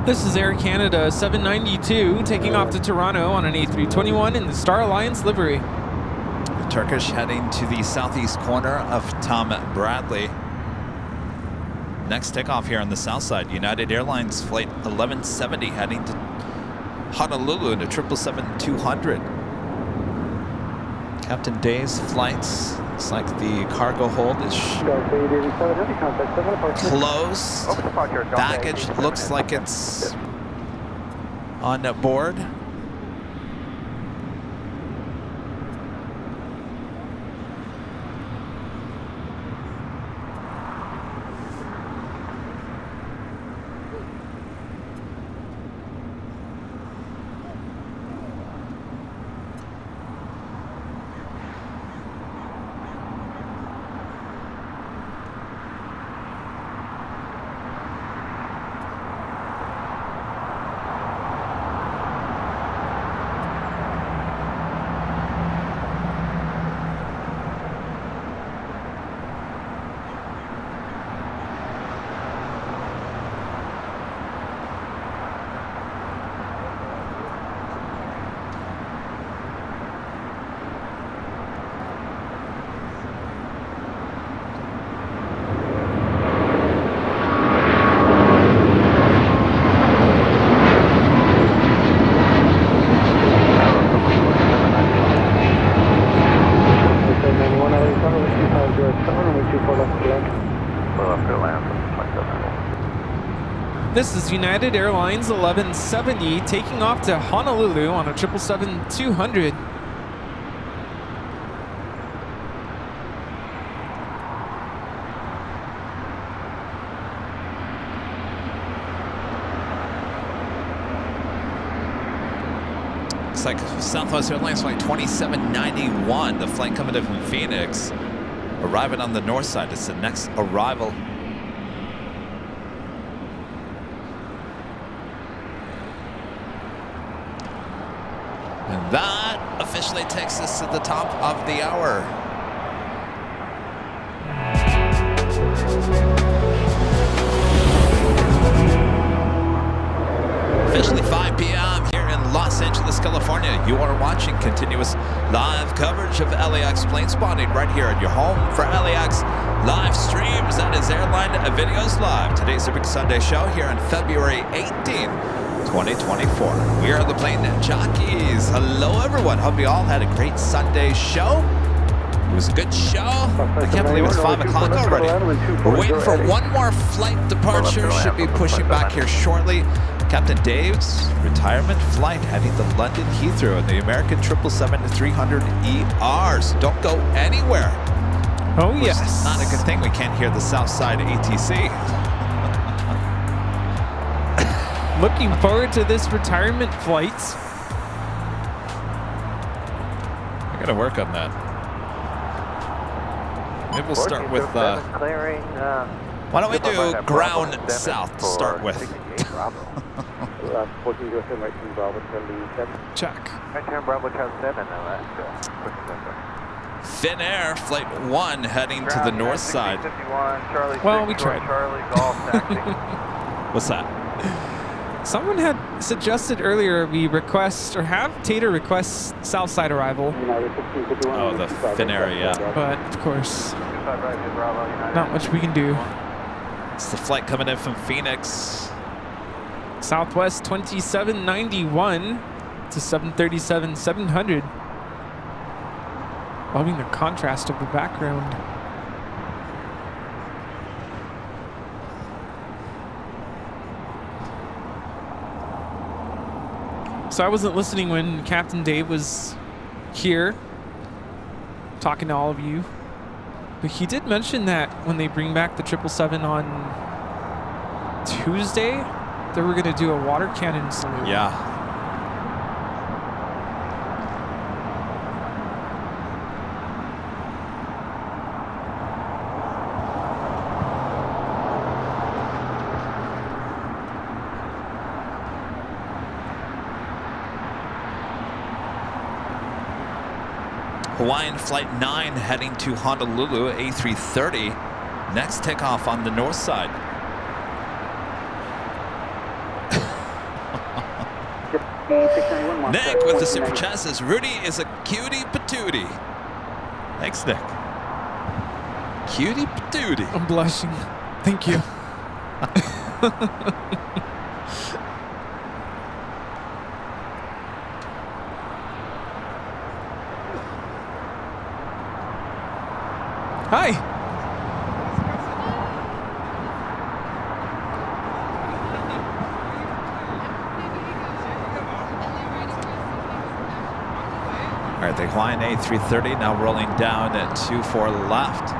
This is Air Canada 792 taking off to Toronto on an A321 in the Star Alliance livery. The Turkish heading to the southeast corner of Tom Bradley. Next takeoff here on the south side, United Airlines flight 1170 heading to Honolulu in a 777-200. Captain Day's flights. Looks like the cargo hold is closed. Baggage looks like it's on board. This is United Airlines 1170 taking off to Honolulu on a 777-200. Looks like Southwest Airlines flight 2791, the flight coming in from Phoenix, arriving on the north side. It's the next arrival. And that officially takes us to the top of the hour. Officially 5 p.m. here in Los Angeles, California. You are watching continuous live coverage of LAX plane spotting right here at your home for LAX live streams. That is Airline Videos Live. Today's a big Sunday show here on February 18th. 2024. We are the Plane Jockeys. Hello, everyone. Hope you all had a great Sunday show. It was a good show. I can't believe it's 5 o'clock already. We're waiting for one more flight departure. Should be pushing back here shortly. Captain Dave's retirement flight heading to London Heathrow in the American 777-300ERs. Don't go anywhere. Oh, Which yes. is not a good thing. We can't hear the South Side ATC. Looking forward to this retirement flight. I gotta work on that. Maybe we'll start with. Clearing. Why don't we do ground south to start with? Check. Right turn Bravo Charlie 7. Finnair Flight 1 heading to the north side. Well, we tried. What's that? Someone had suggested earlier we request or have Tater request south side arrival. Oh, the Finnair, yeah. But of course, not much we can do. It's the flight coming in from Phoenix. Southwest 2791 to 737-700. Loving the contrast of the background. So I wasn't listening when Captain Dave was here talking to all of you. But he did mention that when they bring back the 777 on Tuesday, they were going to do a water cannon salute. Yeah. Hawaiian Flight 9 heading to Honolulu, A330. Next takeoff on the north side. Nick with the super chat says, Rudy is a cutie patootie. Thanks, Nick. Cutie patootie. I'm blushing. Thank you. Hi. All right, the Hawaiian A330 now rolling down at 24 left.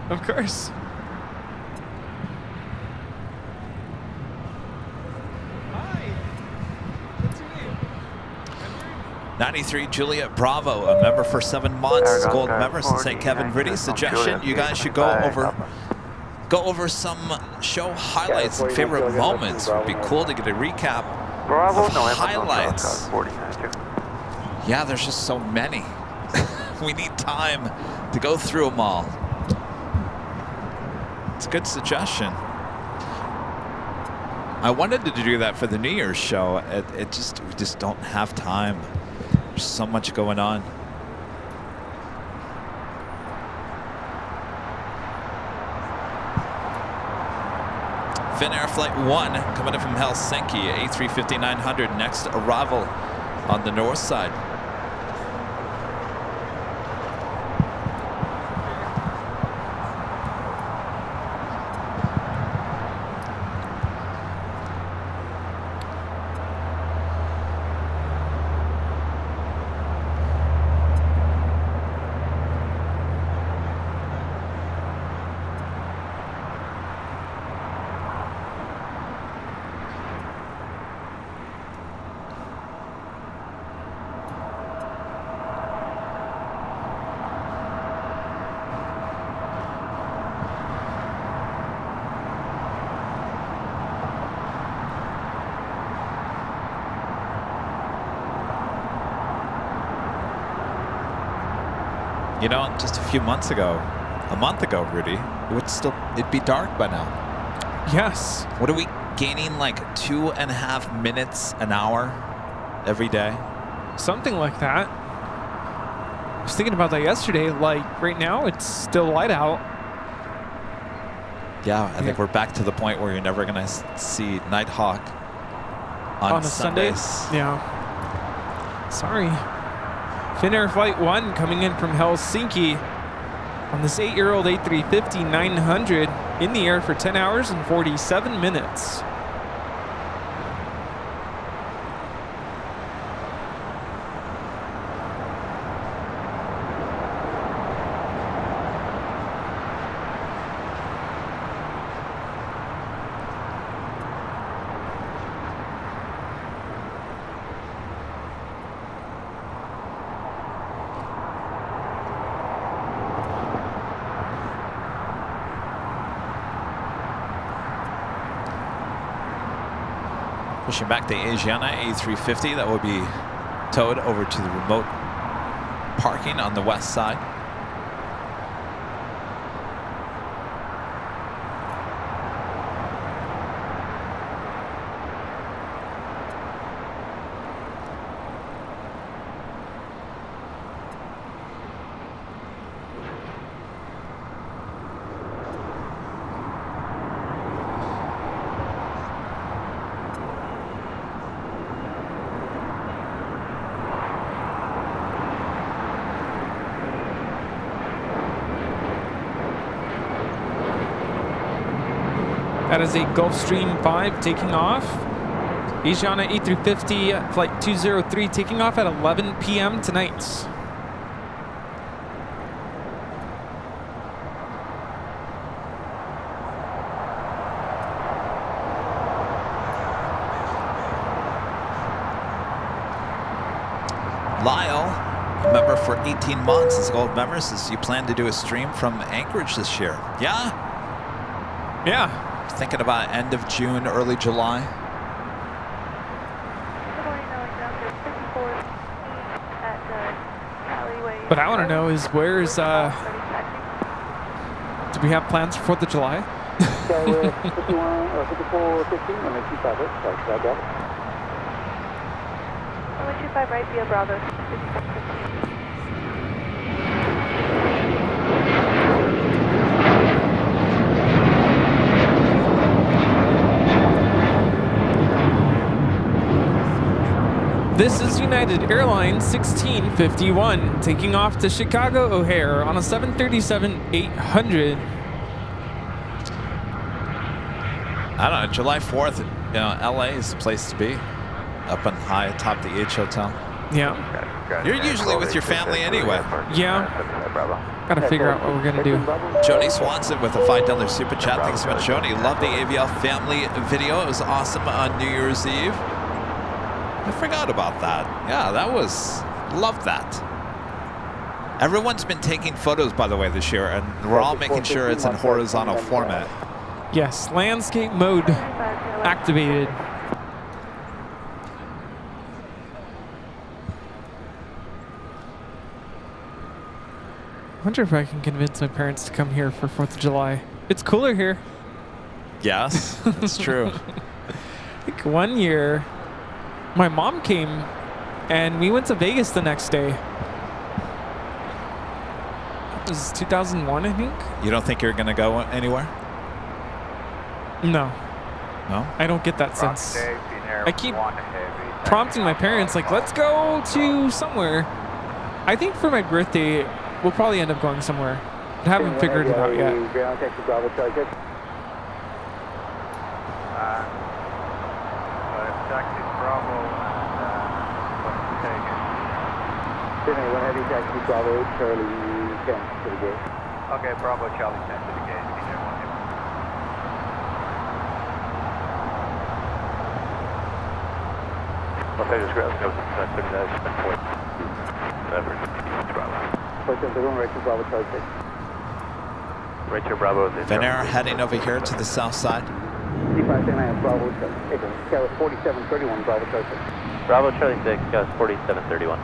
Of course. Hi. What's your name? 93 Juliet Bravo, a member for 7 months, gold member since St. Kevin Rudy. Suggestion: you guys should go over some show highlights and favorite moments. Would be cool to get a recap of highlights. Yeah, there's just so many. We need time to go through them all. It's a good suggestion. I wanted to do that for the New Year's show. We just don't have time. There's so much going on. Finnair Flight 1 coming in from Helsinki, A350-900, next arrival on the north side. You know, just a few months ago, a month ago, Rudy, it'd be dark by now. Yes. What gaining like 2.5 minutes an hour every day. Something like that. I was thinking about that yesterday. Like right now, it's still light out. Yeah, I think we're back to the point where you're never gonna see Nighthawk on a Sundays. Sunday. Yeah. Sorry. Finnair Flight 1 coming in from Helsinki on this 8-year-old A350-900 in the air for 10 hours and 47 minutes. Pushing back the Asiana A350 that will be towed over to the remote parking on the west side. That is a Gulfstream 5 taking off. Asiana A350 flight 203 taking off at 11 p.m. tonight. Lyle, a member for 18 months, as gold member, says you plan to do a stream from Anchorage this year. Yeah? Yeah. Thinking about end of June, early July. But I want to know is where's do we have plans for 4th of July? So 5415 on the 25 right, 25 right via Bravo. 5415. This is United Airlines 1651 taking off to Chicago O'Hare on a 737-800. I don't know, July 4th, you know, LA is the place to be. Up and high atop the H Hotel. Yeah. You're usually with your family anyway. Yeah. Gotta figure out what we're gonna do. Joni Swanson with a $5 super chat. Thanks so much, Joni. Love the AVL family video. It was awesome on New Year's Eve. I forgot about that. Yeah, that was, loved that. Everyone's been taking photos, by the way, this year, and we're all making sure it's in horizontal format. Yes, landscape mode activated. I wonder if I can convince my parents to come here for 4th of July. It's cooler here. Yes, that's true. I think one year, my mom came and we went to Vegas the next day. It was 2001, I think. You don't think you're going to go anywhere? No. No? I don't get that sense. I keep prompting my parents, like, let's go to somewhere. I think for my birthday, we'll probably end up going somewhere. I haven't figured it out yet. One heavy taxi, Bravo, Charlie 10 to the gate. Okay, Bravo, Charlie 10 to the gate. Okay, just grab the 39.7. Bravo. Right to Bravo, Charlie 6. Right to Bravo. Finnair heading over here to the south side. C579, Bravo, Charlie 4731, Bravo, Charlie 6. Bravo, Charlie 6, 4731.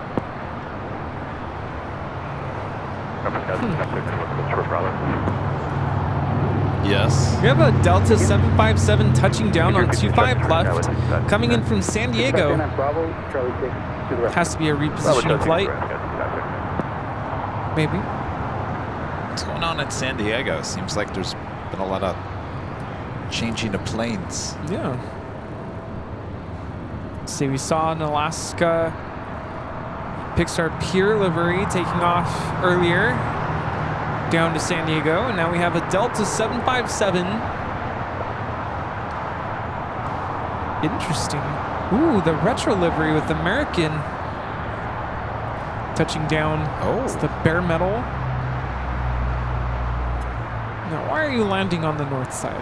Yes. We have a Delta 757 touching down on 25 left, coming in from San Diego. Has to be a repositioning flight. Maybe. What's going on in San Diego? Seems like there's been a lot of changing of planes. Yeah. See, we saw in Alaska Pixar Pier livery taking off earlier down to San Diego, and now we have a Delta 757. Interesting. Ooh, the retro livery with American touching down. Oh. It's the bare metal. Now, why are you landing on the north side?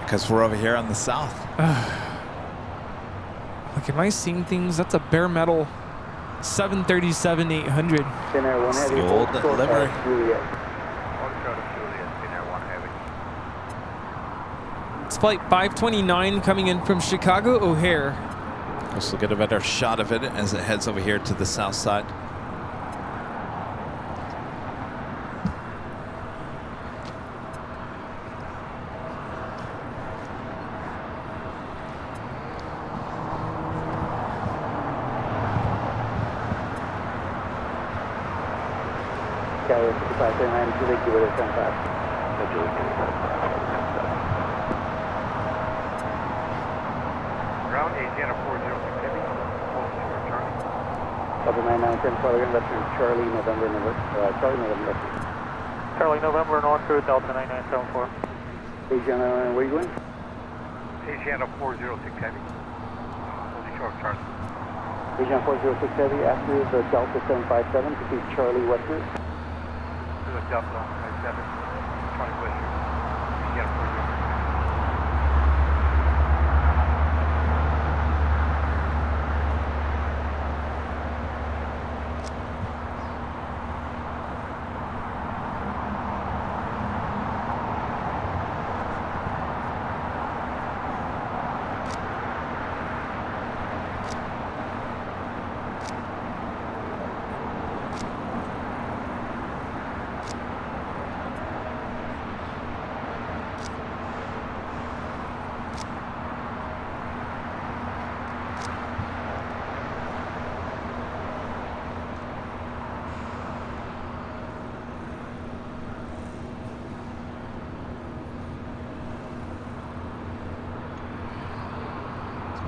Because we're over here on the south. Like, am I seeing things? That's a bare metal 737-800. It's the old livery. It's flight 529 coming in from Chicago O'Hare. Let's get a better shot of it as it heads over here to the south side. Ground Asiana 406 Heavy. Double 9910, Charlie November, Charlie November. Charlie November, North Route, Delta 9974. Asiana, where are you going? Asiana 406 Heavy. Holy short, Charlie. Asiana 406 Heavy, after the Delta 757, to see Charlie Western. To the Delta 57, Charlie Western. Asiana 406.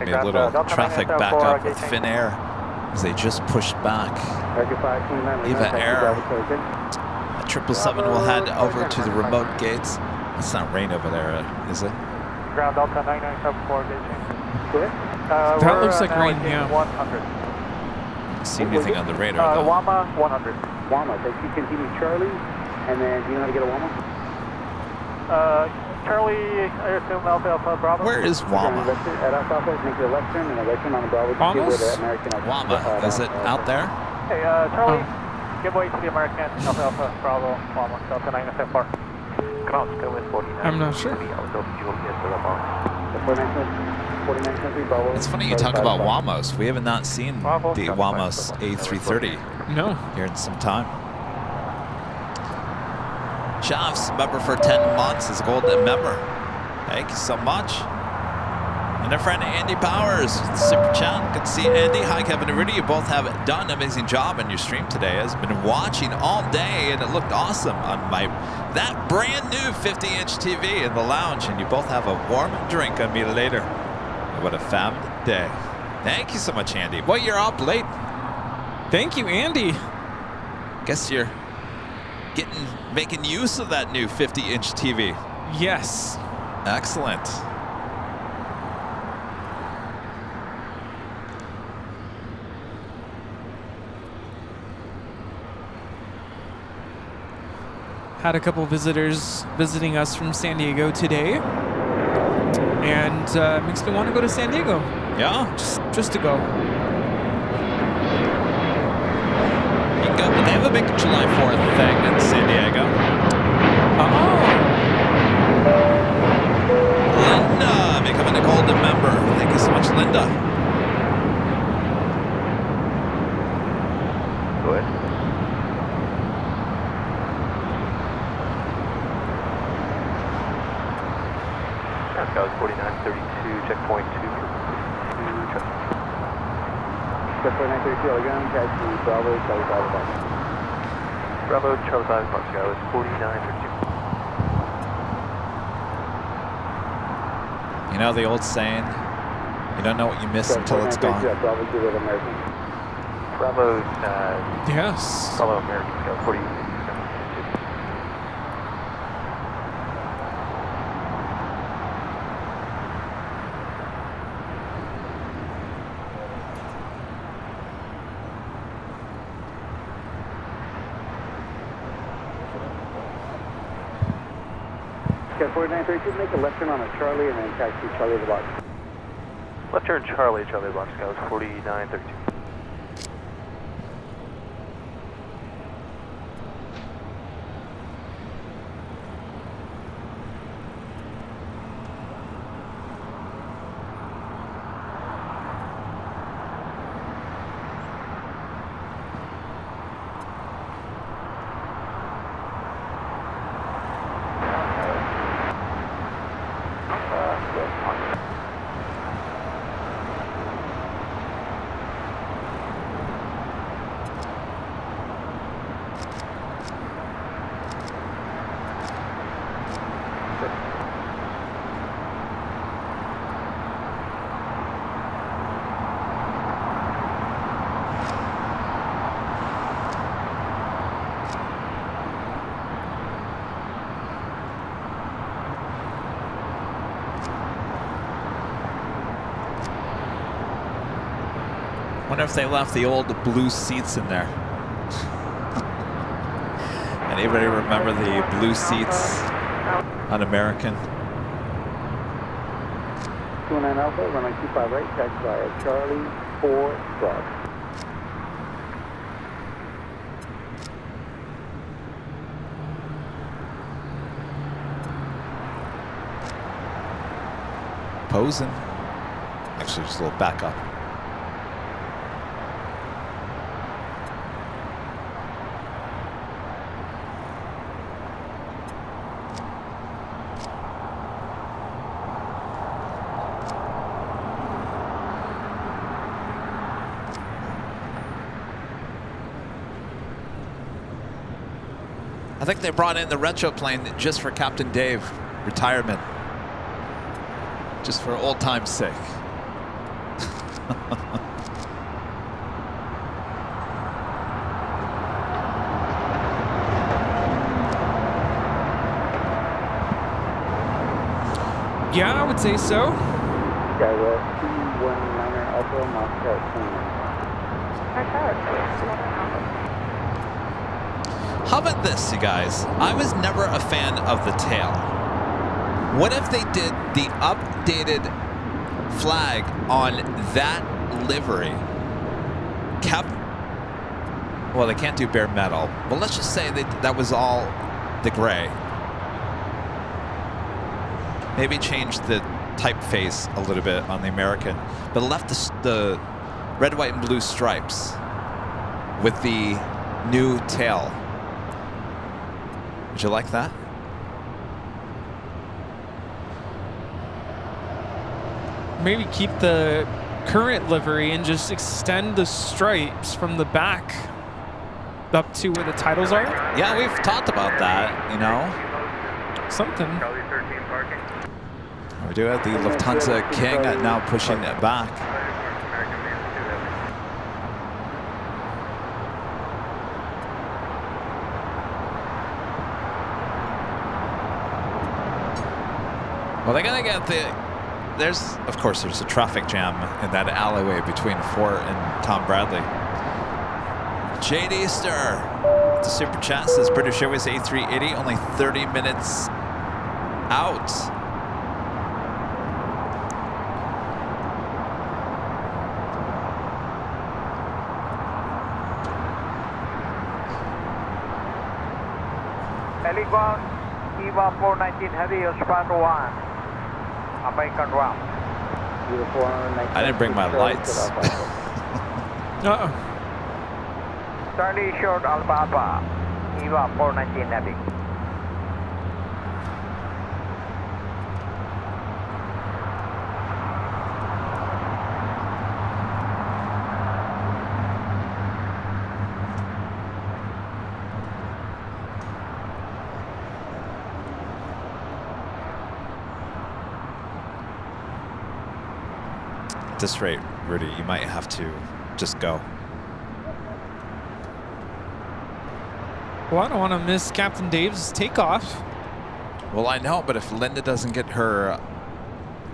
Maybe a little traffic backup with Finnair as they just pushed back. Eva Air. A 777 will head over to the remote gates. It's not rain over there, is it? Ground Delta 9974, That looks like rain, yeah. 100. See anything on the radar though? Wama 100. Wama, so you continue Charlie, and then do you know how to get a Wama? Charlie, I assume Alpha Alpha Bravo. Where is Wama? At Alpha Alpha, make the left turn and a right turn on the Bravo. Almost? Wama, is it out there? Hey, Charlie, give way to the American Alpha Alpha Bravo, Wama, Delta 974. Ground still in 49. I'm not sure. It's funny you talk about WAMOs. We have not seen the WAMOS A330 No. here in some time. Shavs, member for 10 months, is a golden member. Thank you so much. And our friend Andy Powers, super chat. Good to see you, Andy. Hi, Kevin and Rudy. You both have done an amazing job on your stream today. I've been watching all day, and it looked awesome on that brand new 50-inch TV in the lounge. And you both have a warm drink on me later. What a fab day. Thank you so much, Andy. Well, you're up late. Thank you, Andy. Guess you're making use of that new 50-inch TV. Yes. Excellent. Had a couple visitors visiting us from San Diego today, and makes me want to go to San Diego. Yeah? Just to go. You can go, but they have a big July 4th thing in San Diego. Linda, becoming a golden member. Thank you so much, Linda. Go ahead. Scout 4932, checkpoint 2. Scout 4932, again, taxi Bravo, Charlie 5 Box. Bravo, Charlie 5 Fox, Scout 4932. You know the old saying, you don't know what you miss until it's gone. Bravo, Juliet American. Bravo's, Yes. Bravo American, Scout 47. Scout 4932, make a left turn on a Charlie and then taxi Charlie the Box. Left turn Charlie, Charlie Box, Scout 4932. Wonder if they left the old blue seats in there. Anybody remember the blue seats on American? 29 Alpha, runway 25 right, taxi via Charlie 4 Bravo. Posing. Actually, just a little back up. I think they brought in the retro plane just for Captain Dave retirement. Just for old time's sake. Yeah, I would say so. Skywest 219 Alpha, Moscow 29. How about this, you guys? I was never a fan of the tail. What if they did the updated flag on that livery? Well, they can't do bare metal, but let's just say that was all the gray. Maybe change the typeface a little bit on the American, but left the red, white, and blue stripes with the new tail. Would you like that? Maybe keep the current livery and just extend the stripes from the back up to where the titles are. Yeah, we've talked about that, you know. Something. We do have the Lufthansa King now pushing it back. Well, they gotta get of course, there's a traffic jam in that alleyway between Fort and Tom Bradley. Jade Easter, the super chat says British Airways A380, only 30 minutes out. Helicon, EVA 419 Heavy, span 1. American route. I didn't bring my lights. Uh-oh. Charlie short Alpha, EVA 419 Heavy. this rate, Rudy, you might have to just go. Well, I don't want to miss Captain Dave's takeoff. Well, I know, but if Linda doesn't get her...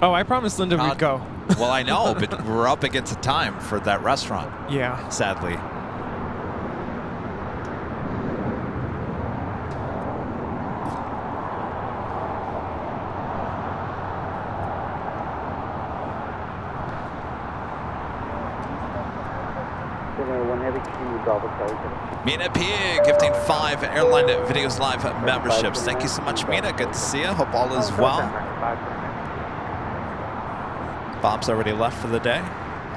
Oh, I promised Linda we'd go. Well, I know, but we're up against the time for that restaurant. Yeah. Sadly. Mina P, gifting 5 Airline Videos Live memberships. Thank you so much, Mina. Good to see you. Hope all is well. Bob's already left for the day.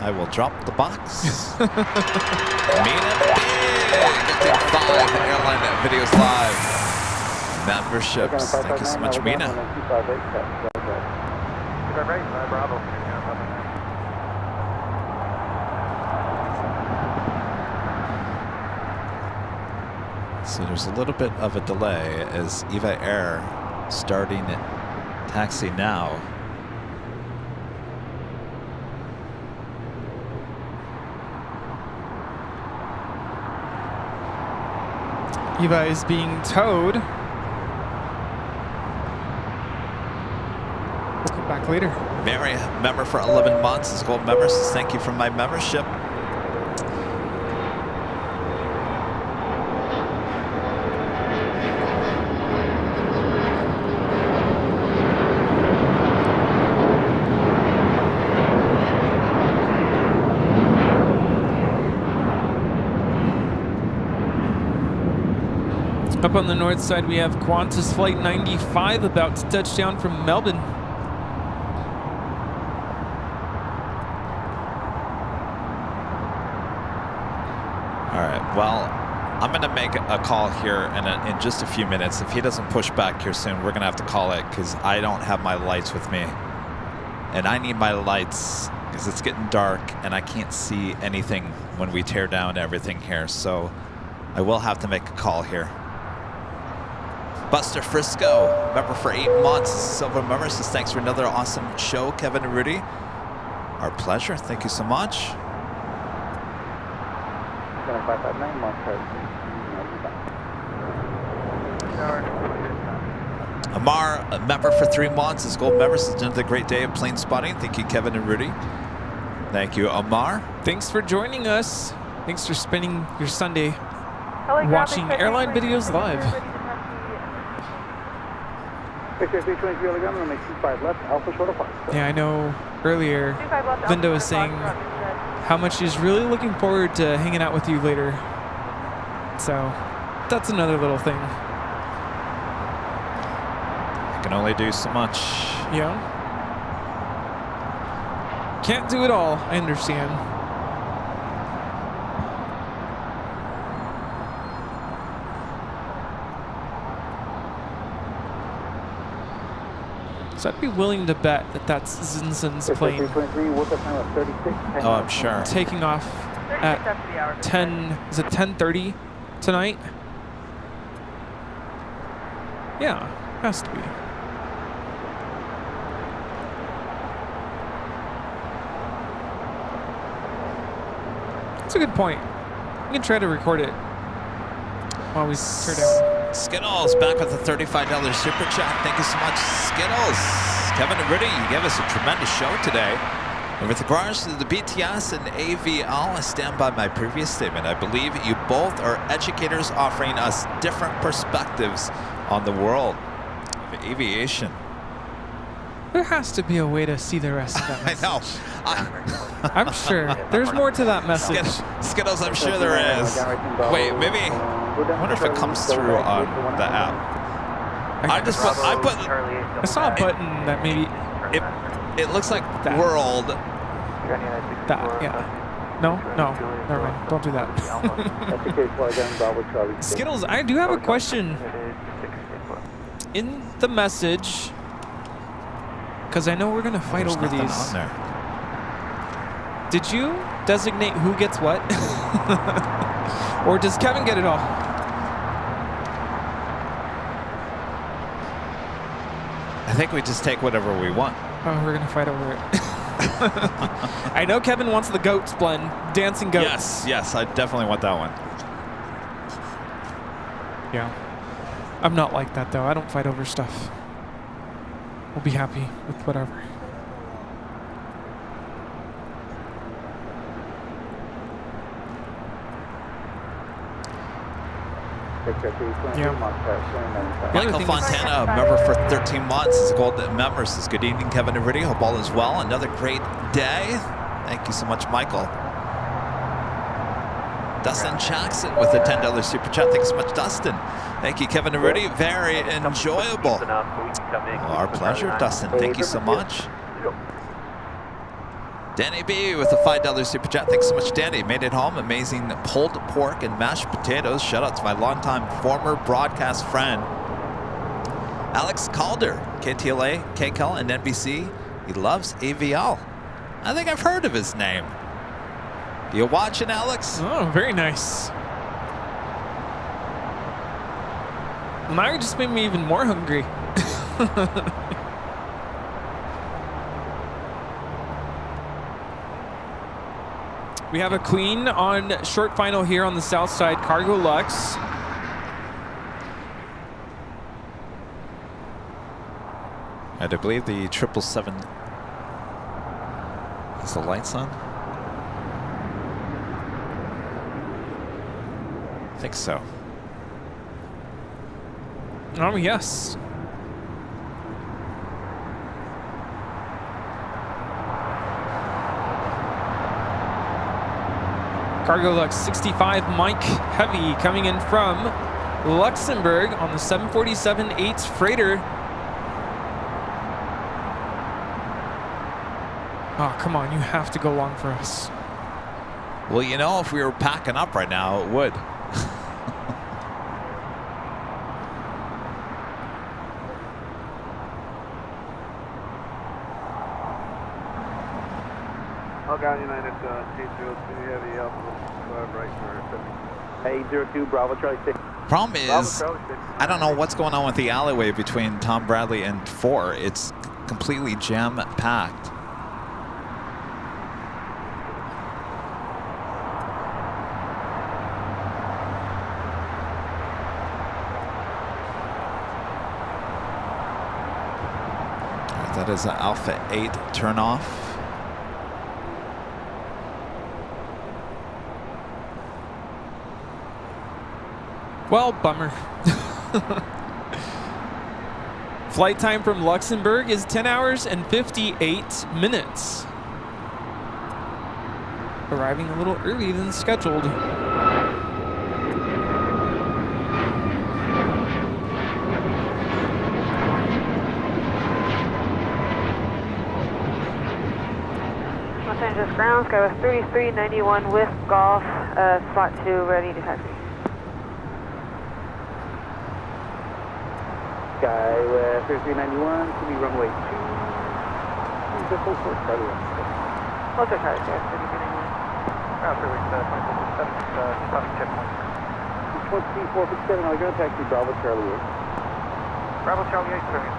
I will drop the box. Mina P, gifting 5 Airline Videos Live memberships. Thank you so much, Mina. So there's a little bit of a delay as Eva Air starting taxi now. Eva is being towed. We'll come back later. Mary, member for 11 months, is gold member, says thank you for my membership. Up on the north side, we have Qantas Flight 95 about to touch down from Melbourne. All right, well, I'm going to make a call here in just a few minutes. If he doesn't push back here soon, we're going to have to call it because I don't have my lights with me. And I need my lights because it's getting dark and I can't see anything when we tear down everything here. So I will have to make a call here. Buster Frisco, member for 8 months, silver member, says thanks for another awesome show, Kevin and Rudy. Our pleasure. Thank you so much. Amar, a member for 3 months, is gold member, says another great day of plane spotting. Thank you, Kevin and Rudy. Thank you, Amar. Thanks for joining us. Thanks for spending your Sunday watching Airline Videos Live. Yeah, I know earlier Linda was saying how much she's really looking forward to hanging out with you later. So that's another little thing. I can only do so much. Yeah. Can't do it all, I understand. So I'd be willing to bet that that's Zinsen's plane. Oh, I'm sure. Taking off at 10, is it 10:30 tonight? Yeah, has to be. That's a good point. We can try to record it while we tear down. Skittles back with a $35 super chat. Thank you so much, Skittles. Kevin and Rudy, you gave us a tremendous show today. And with regards to the BTS and AVL, I stand by my previous statement. I believe you both are educators offering us different perspectives on the world of aviation. There has to be a way to see the rest of that message. I know. I'm sure. There's more to that message. Skittles, I'm sure there is. Wait, maybe. I wonder if it comes through on the app. I saw a button that maybe it looks like that. world. That, yeah. No, never mind. Don't do that. Skittles, I do have a question. In the message, because I know we're going to fight over these. Did you designate who gets what? Or does Kevin get it all? I think we just take whatever we want. Oh, we're going to fight over it. I know Kevin wants the goats blend, dancing goats. Yes, I definitely want that one. Yeah. I'm not like that though. I don't fight over stuff. We'll be happy with whatever. Michael Fontana, member for 13 months, is a gold member. Says, good evening, Kevin and Rudy. Hope all is well. Another great day. Thank you so much, Michael. Dustin Jackson with a $10 super chat. Thanks so much, Dustin. Thank you, Kevin and Rudy. Very enjoyable. Our pleasure, Dustin. Thank you so much. Danny B with a $5 super chat. Thanks so much, Danny. Made it home. Amazing pulled pork and mashed potatoes. Shout out to my longtime former broadcast friend, Alex Calder, KTLA, KCAL, and NBC. He loves AVL. I think I've heard of his name. You watching, Alex? Oh, very nice. Now you just made me even more hungry. We have a queen on short final here on the south side, Cargo Lux. And I believe the 777 is the lights on. I think so. Oh, yes. Cargo Lux 65 Mike Heavy coming in from Luxembourg on the 747-8 freighter. Oh, come on, you have to go long for us. Well, you know, if we were packing up right now, it would. United 802 Heavy Alpha, right for 802 Bravo Charlie 6. Problem is, I don't know what's going on with the alleyway between Tom Bradley and 4. It's completely jam-packed. That is an Alpha 8 turnoff. Well, bummer. Flight time from Luxembourg is 10 hours and 58 minutes. Arriving a little early than scheduled. Los Angeles ground, sky was 3391 with Golf, spot 2, ready to taxi. Sky with 3391, to be runway 2. The full course, Charlie 1. Also Charlie, sky 3391. Checkpoint. 457, I'll go taxi Bravo Charlie 8. Bravo Charlie 8, service.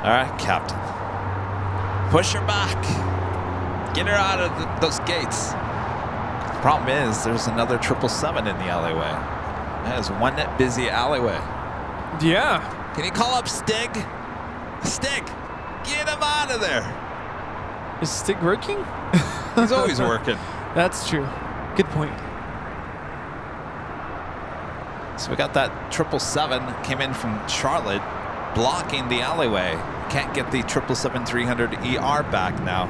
All right, Captain. Push her back. Get her out of those gates. The problem is, there's another 777 in the alleyway. That is one busy alleyway. Yeah. Can you call up Stig? Stig, get him out of there. Is Stig working? He's always working. That's true. Good point. So we got that 777 came in from Charlotte, blocking the alleyway. Can't get the 777-300 ER back now.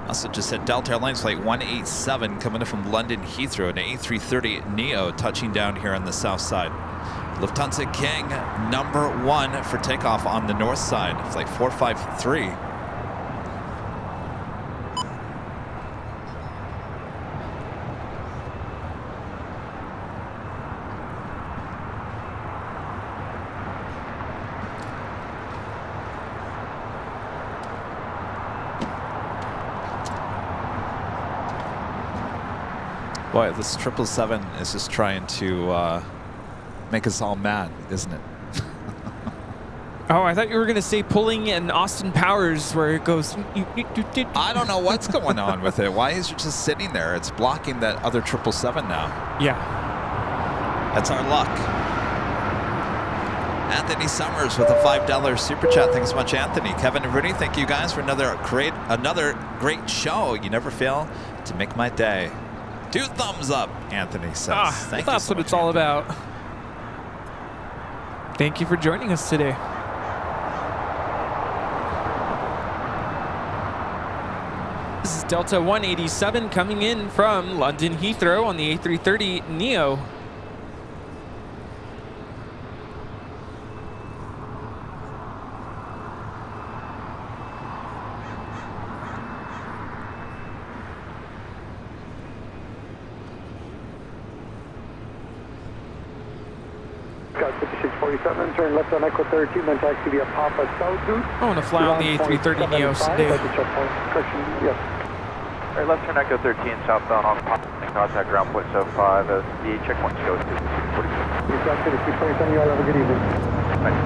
Also just said Delta Airlines flight 187 coming in from London Heathrow, an A330neo touching down here on the south side. Lufthansa King number 1 for takeoff on the north side, flight 453. Boy, this 777 is just trying to make us all mad, isn't it? Oh, I thought you were going to say pulling in Austin Powers where it goes... I don't know what's going on with it. Why is it just sitting there? It's blocking that other 777 now. Yeah. That's our luck. Anthony Summers with a $5 super chat. Thanks so much, Anthony. Kevin and Rudy, thank you guys for another great show. You never fail to make my day. 2 thumbs up, Anthony says. Thank you that's so what much, it's all Anthony. about. Thank you for joining us today. This is Delta 187 coming in from London Heathrow on the A330neo. Got 5647, turn left on Echo 32, then taxi via Papa South Route. I want to fly on the A330neo today. Yes. All right, left turn Echo 13 southbound on Papa, contact ground point 75 as the checkpoint shows 5647. You've got 5647, you all have a good evening. Thanks.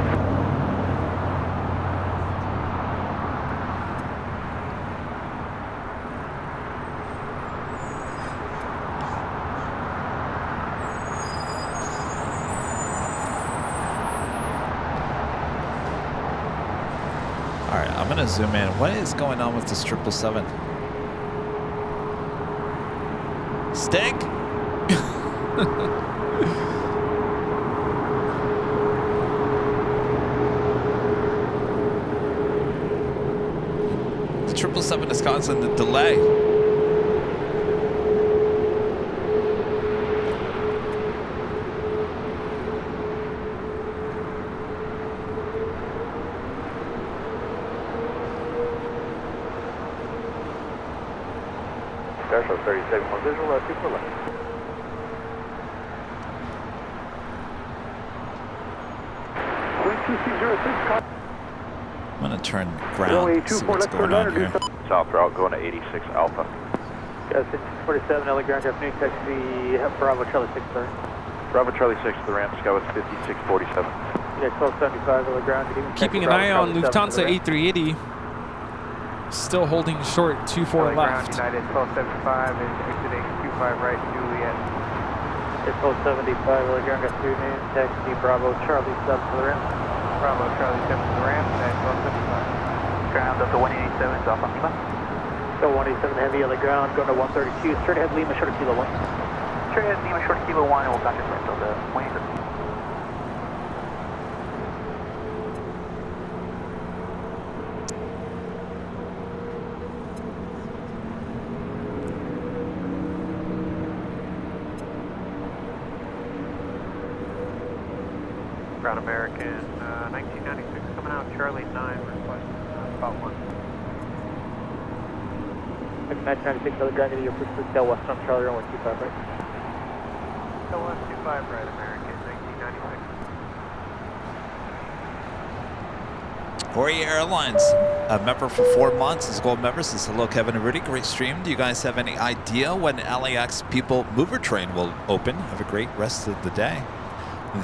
I'm going to zoom in. What is going on with this 777? Stig? The 777 is causing the delay. Show 37 on visual, super left. I'm going to turn ground, see what's going on here. South route going to 86 Alpha. Got 647, LA ground, afternoon, taxi Bravo Charlie 6, sorry. Bravo Charlie 6 to the ramp, sky was 5647. Yeah, 1275, LA ground, good evening. Keeping an eye on Lufthansa A380. Still holding short, 24 left. United 1275 is exiting 25 right, Juliet. 1275, LA ground, got 2 names, taxi Bravo Charlie 7 to the ramp. Bravo Charlie 7 to the ramp, at 1275. Ground up to 187, South on Lima. So 187 heavy on the ground, going to 132, straight ahead Lima, short of Kilo 1. Straight ahead Lima, short of Kilo 1, and we'll contact right until the 187. Ground American 1996 coming out, Charlie 9, request spot 1. 1996, other ground to your pursuit, Del West on Charlie 125, right? Del West 25, right, American 1996. Hawaii Airlines, a member for 4 months, is gold member. Says hello, Kevin and Rudy. Great stream. Do you guys have any idea when LAX People Mover Train will open? Have a great rest of the day.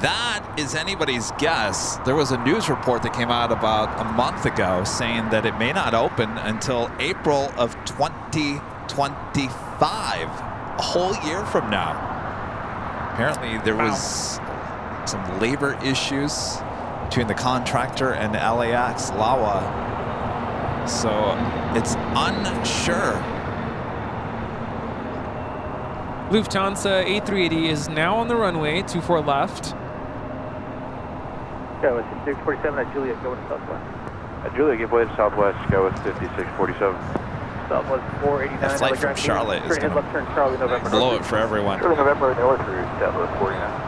That is anybody's guess. There was a news report that came out about a month ago saying that it may not open until April of 2025, a whole year from now. Apparently there was some labor issues between the contractor and the LAX LAWA, so it's unsure. Lufthansa A380 is now on the runway, 24 left. Go with 5647 at Juliet, go with Southwest. At Juliet, give way to Southwest, go with 5647. Southwest 489. That flight from Charlotte is going left turn Charlie, November. to blow it for everyone. Charlie November, north through Southwest 49.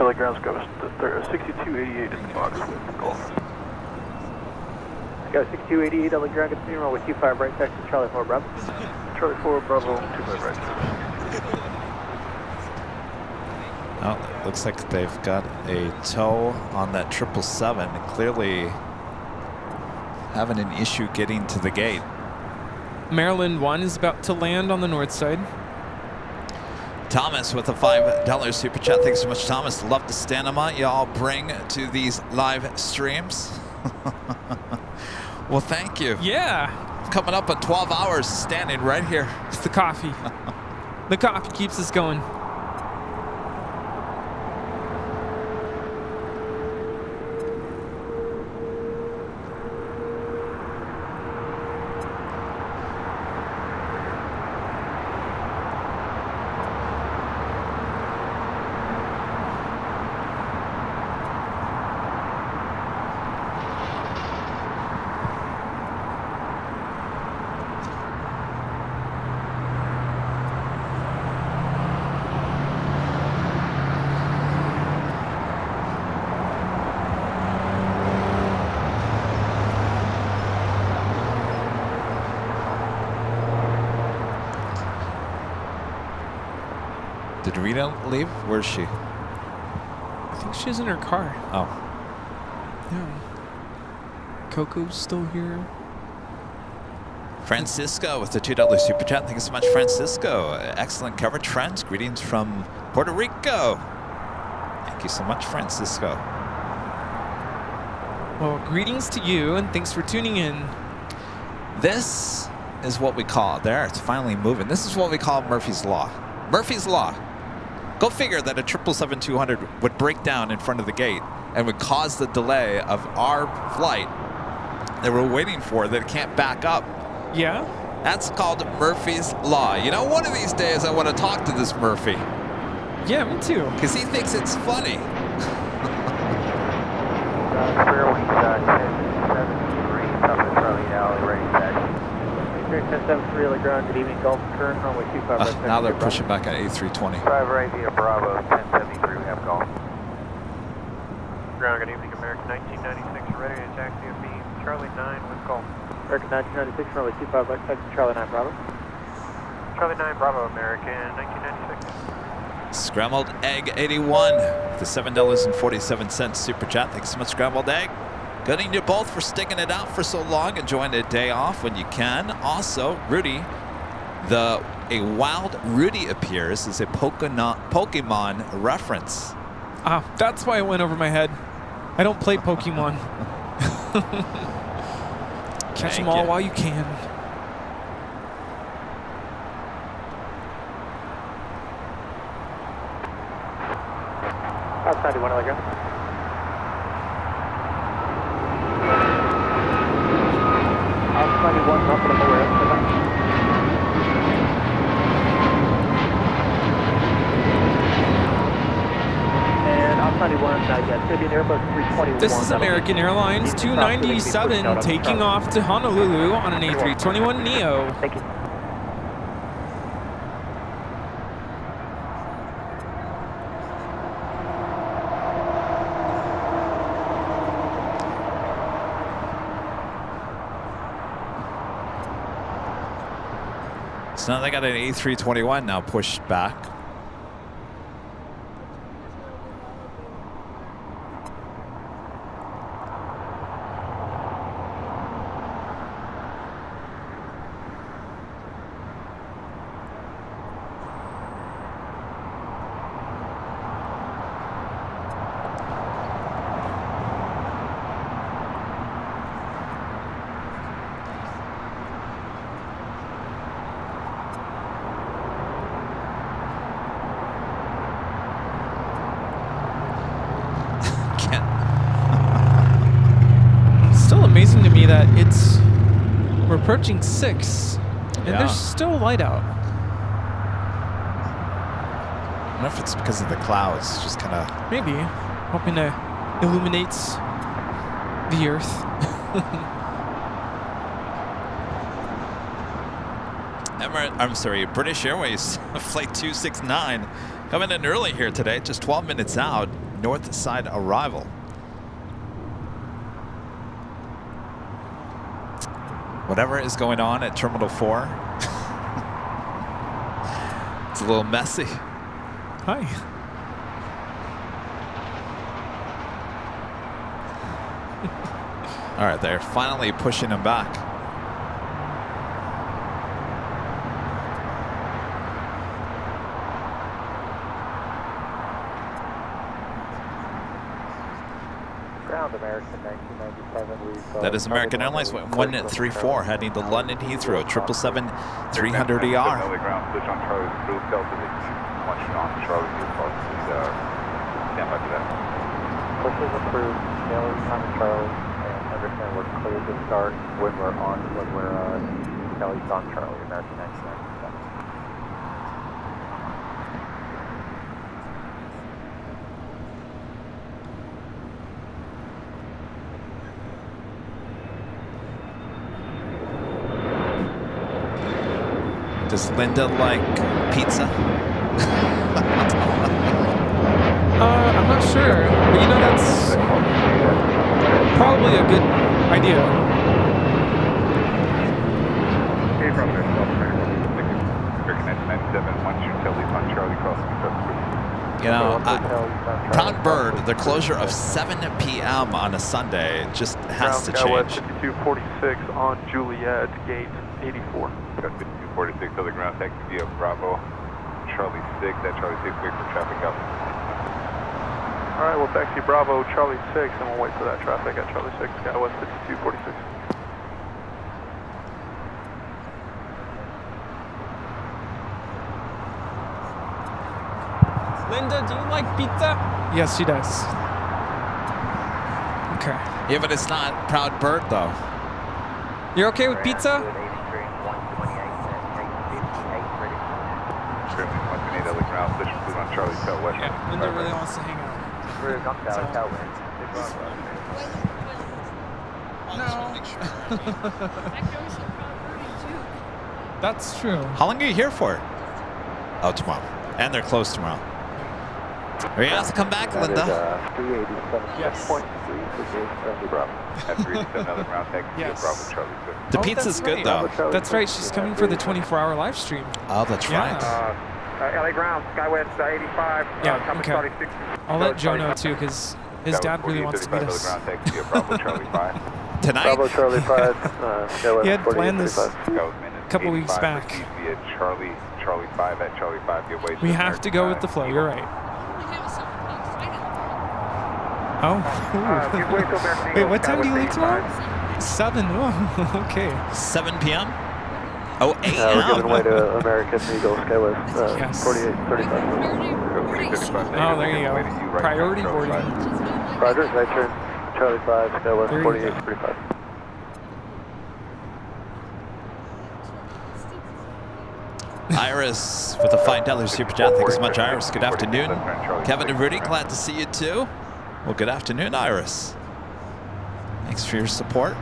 LA ground scope 6288 in the box with Golf. Go 6288 LA ground, continue roll with 25 right, taxi Charlie 4 Bravo. Charlie 4 Bravo, 25 right. Oh, it looks like they've got a tow on that 777, clearly having an issue getting to the gate. Maryland 1 is about to land on the north side. Thomas with a $5 super chat. Thanks so much, Thomas. Love the stamina y'all bring to these live streams. Well, thank you. Yeah. Coming up on 12 hours standing right here. It's the coffee. The coffee keeps us going. Did Rita leave? Where's she? I think she's in her car. Oh. Yeah. Coco's still here. Francisco with the $2 super chat. Thank you so much, Francisco. Excellent coverage, friends. Greetings from Puerto Rico. Thank you so much, Francisco. Well, greetings to you, and thanks for tuning in. This is what we call, there, it's finally moving. This is what we call Murphy's Law. Murphy's Law. Go figure that a 777-200 would break down in front of the gate and would cause the delay of our flight that we're waiting for that it can't back up. Yeah? That's called Murphy's Law. You know, one of these days I want to talk to this Murphy. Yeah, me too. Because he thinks it's funny. Fairway 1073, top of Charlie Alley, ready taxi. 1073 LA ground, good evening, Golf, current runway 25 right. Now they're pushing back at A320. 5 right via Bravo, 1073, we have Golf. Ground, good evening, American 1996, ready to taxi and beam, Charlie 9 with Golf. American 1996, runway 25 right, taxi Charlie 9 Bravo. Charlie 9 Bravo, American 1996. Scrambled Egg 81, the $7.47 super chat. Thanks so much, Scrambled Egg. Good evening to you both for sticking it out for so long, enjoying a day off when you can. Also, Rudy, a wild Rudy appears is a Pokemon reference. Ah, that's why it went over my head. I don't play Pokemon. Catch them all while you can. Outside 1 LA ground. Outside 1, not for the lower end. And outside 1, yeah, it's going to be an Airbus 321. This is American Airlines 297 taking off to Honolulu on an A321neo. Thank you. So now they got an A321 now pushed back. Amazing to me that we're approaching 6 and there's still light out. I don't know if it's because of the clouds, just kind of maybe hoping to illuminate the earth. British Airways flight 269 coming in early here today, just 12 minutes out. north side arrival. Whatever is going on at Terminal 4, it's a little messy. Hi. All right, they're finally pushing him back. Ground American 1997. That is American Airlines 134 heading to London Heathrow, 777-300ER. Ground switch on Charlie Blue Delta to keep one on Charlie Blue Delta. Stand by for that. Push is approved. Taylor, Tommy Charlie, and understand we're clear to start when we're Kelly's on Charlie, American 1997. Does Linda like pizza? I'm not sure, but you know, that's probably a good idea. You know, Proud Bird, the closure of 7 p.m. on a Sunday just has to change. 5246 on Juliet, gate 84. Got 5246 other ground taxi via Bravo, Charlie 6, at Charlie 6, wait for traffic up. Alright, we'll taxi Bravo, Charlie 6, and we'll wait for that traffic at Charlie 6, Skywest 5246. Linda, do you like pizza? Yes, she does. Okay. Yeah, but it's not Proud Bird, though. You're okay with pizza? Yeah, Linda really wants to hang out. That's true. How long are you here for? Oh, tomorrow. And they're closed tomorrow. Are you have to come back, Linda? Yes. Yes. The pizza's good, though. That's right. She's coming for the 24-hour live stream. Oh, that's right. LA ground, Skywest 85. Yeah, okay. I'll let Joe know, too, because his dad really wants to meet us. Tonight? Bravo Charlie 5, He had planned this a couple weeks back. Charlie 5 at Charlie 5, give way. We have to go with the flow. You're right. Oh. Wait, what time do you leave tomorrow? 7. Oh, okay. 7 p.m.? Oh, 8 we're giving way to American Eagle, Skywest Yes. 4835. Oh, there you go. Priority boarding. Roger, right turn, Charlie 5, Skywest 4835. Iris with a $5 super chat. Thank you so much, Iris. Good afternoon. Kevin and Rudy, glad to see you too. Well, good afternoon, Iris. Thanks for your support.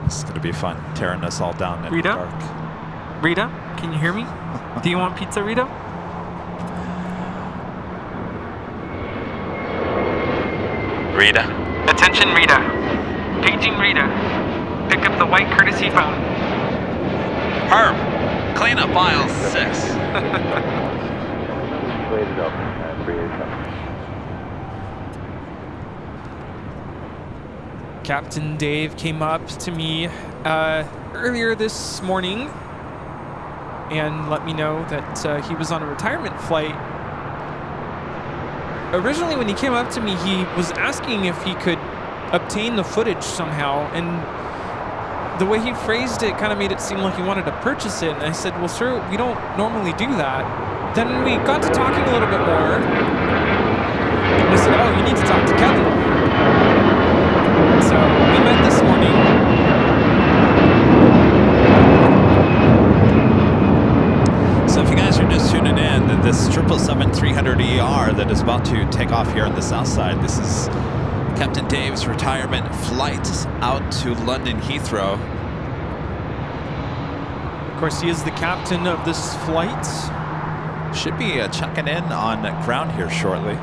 It's going to be fun, tearing us all down in the Rita? dark. Rita, can you hear me? Do you want pizza, Rita? Rita. Attention, Rita. Paging Rita. Pick up the white courtesy phone. Herb, clean up aisle 6. Waited up at 387. Captain Dave came up to me earlier this morning and let me know that he was on a retirement flight. Originally, when he came up to me, he was asking if he could obtain the footage somehow, and the way he phrased it kind of made it seem like he wanted to purchase it, and I said, well, sir, we don't normally do that. Then we got to talking a little bit more, and I said, oh, you need to talk to Kevin. So we met this morning, about to take off here on the south side. This is Captain Dave's retirement flight out to London Heathrow. Of course, he is the captain of this flight. Should be checking in on ground here shortly.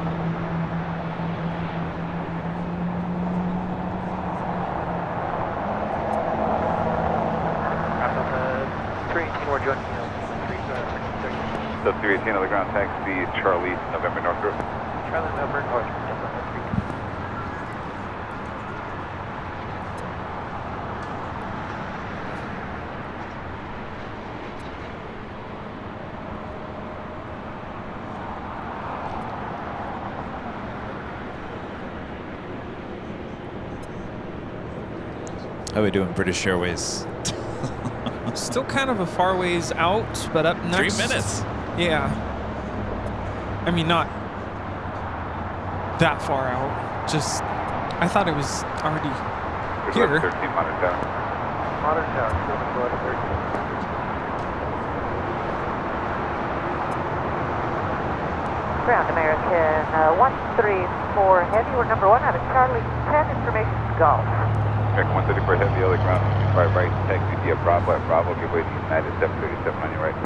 So 318 on the ground, taxi Charlie, November North Group. Charlie, November North Group. How are we doing, British Airways? Still kind of a far ways out, but up next. 3 minutes. Yeah. I mean, not that far out. Just, I thought it was already here. 13 Modern Tower. Modern Tower, still in Florida 13. Ground American 134 Heavy. We're number 1 out of Charlie 10, information Golf. American 134 Heavy, other ground, 25 right, taxi via Bravo at Bravo, give way to United 737 on your right.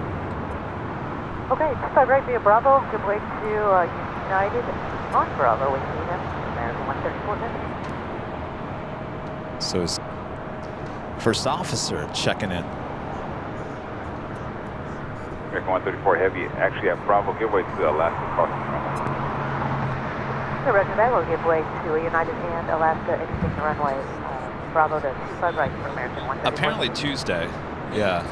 Okay, 25 right via Bravo, give way to United on Bravo with United, American 134 Heavy. So is first officer checking in. American 134 Heavy, actually at Bravo, give way to Alaska crossing runway. The Roger that will give way to United and Alaska, exiting the runway. Bravo to 25 right for American 134. Apparently Tuesday. Yeah.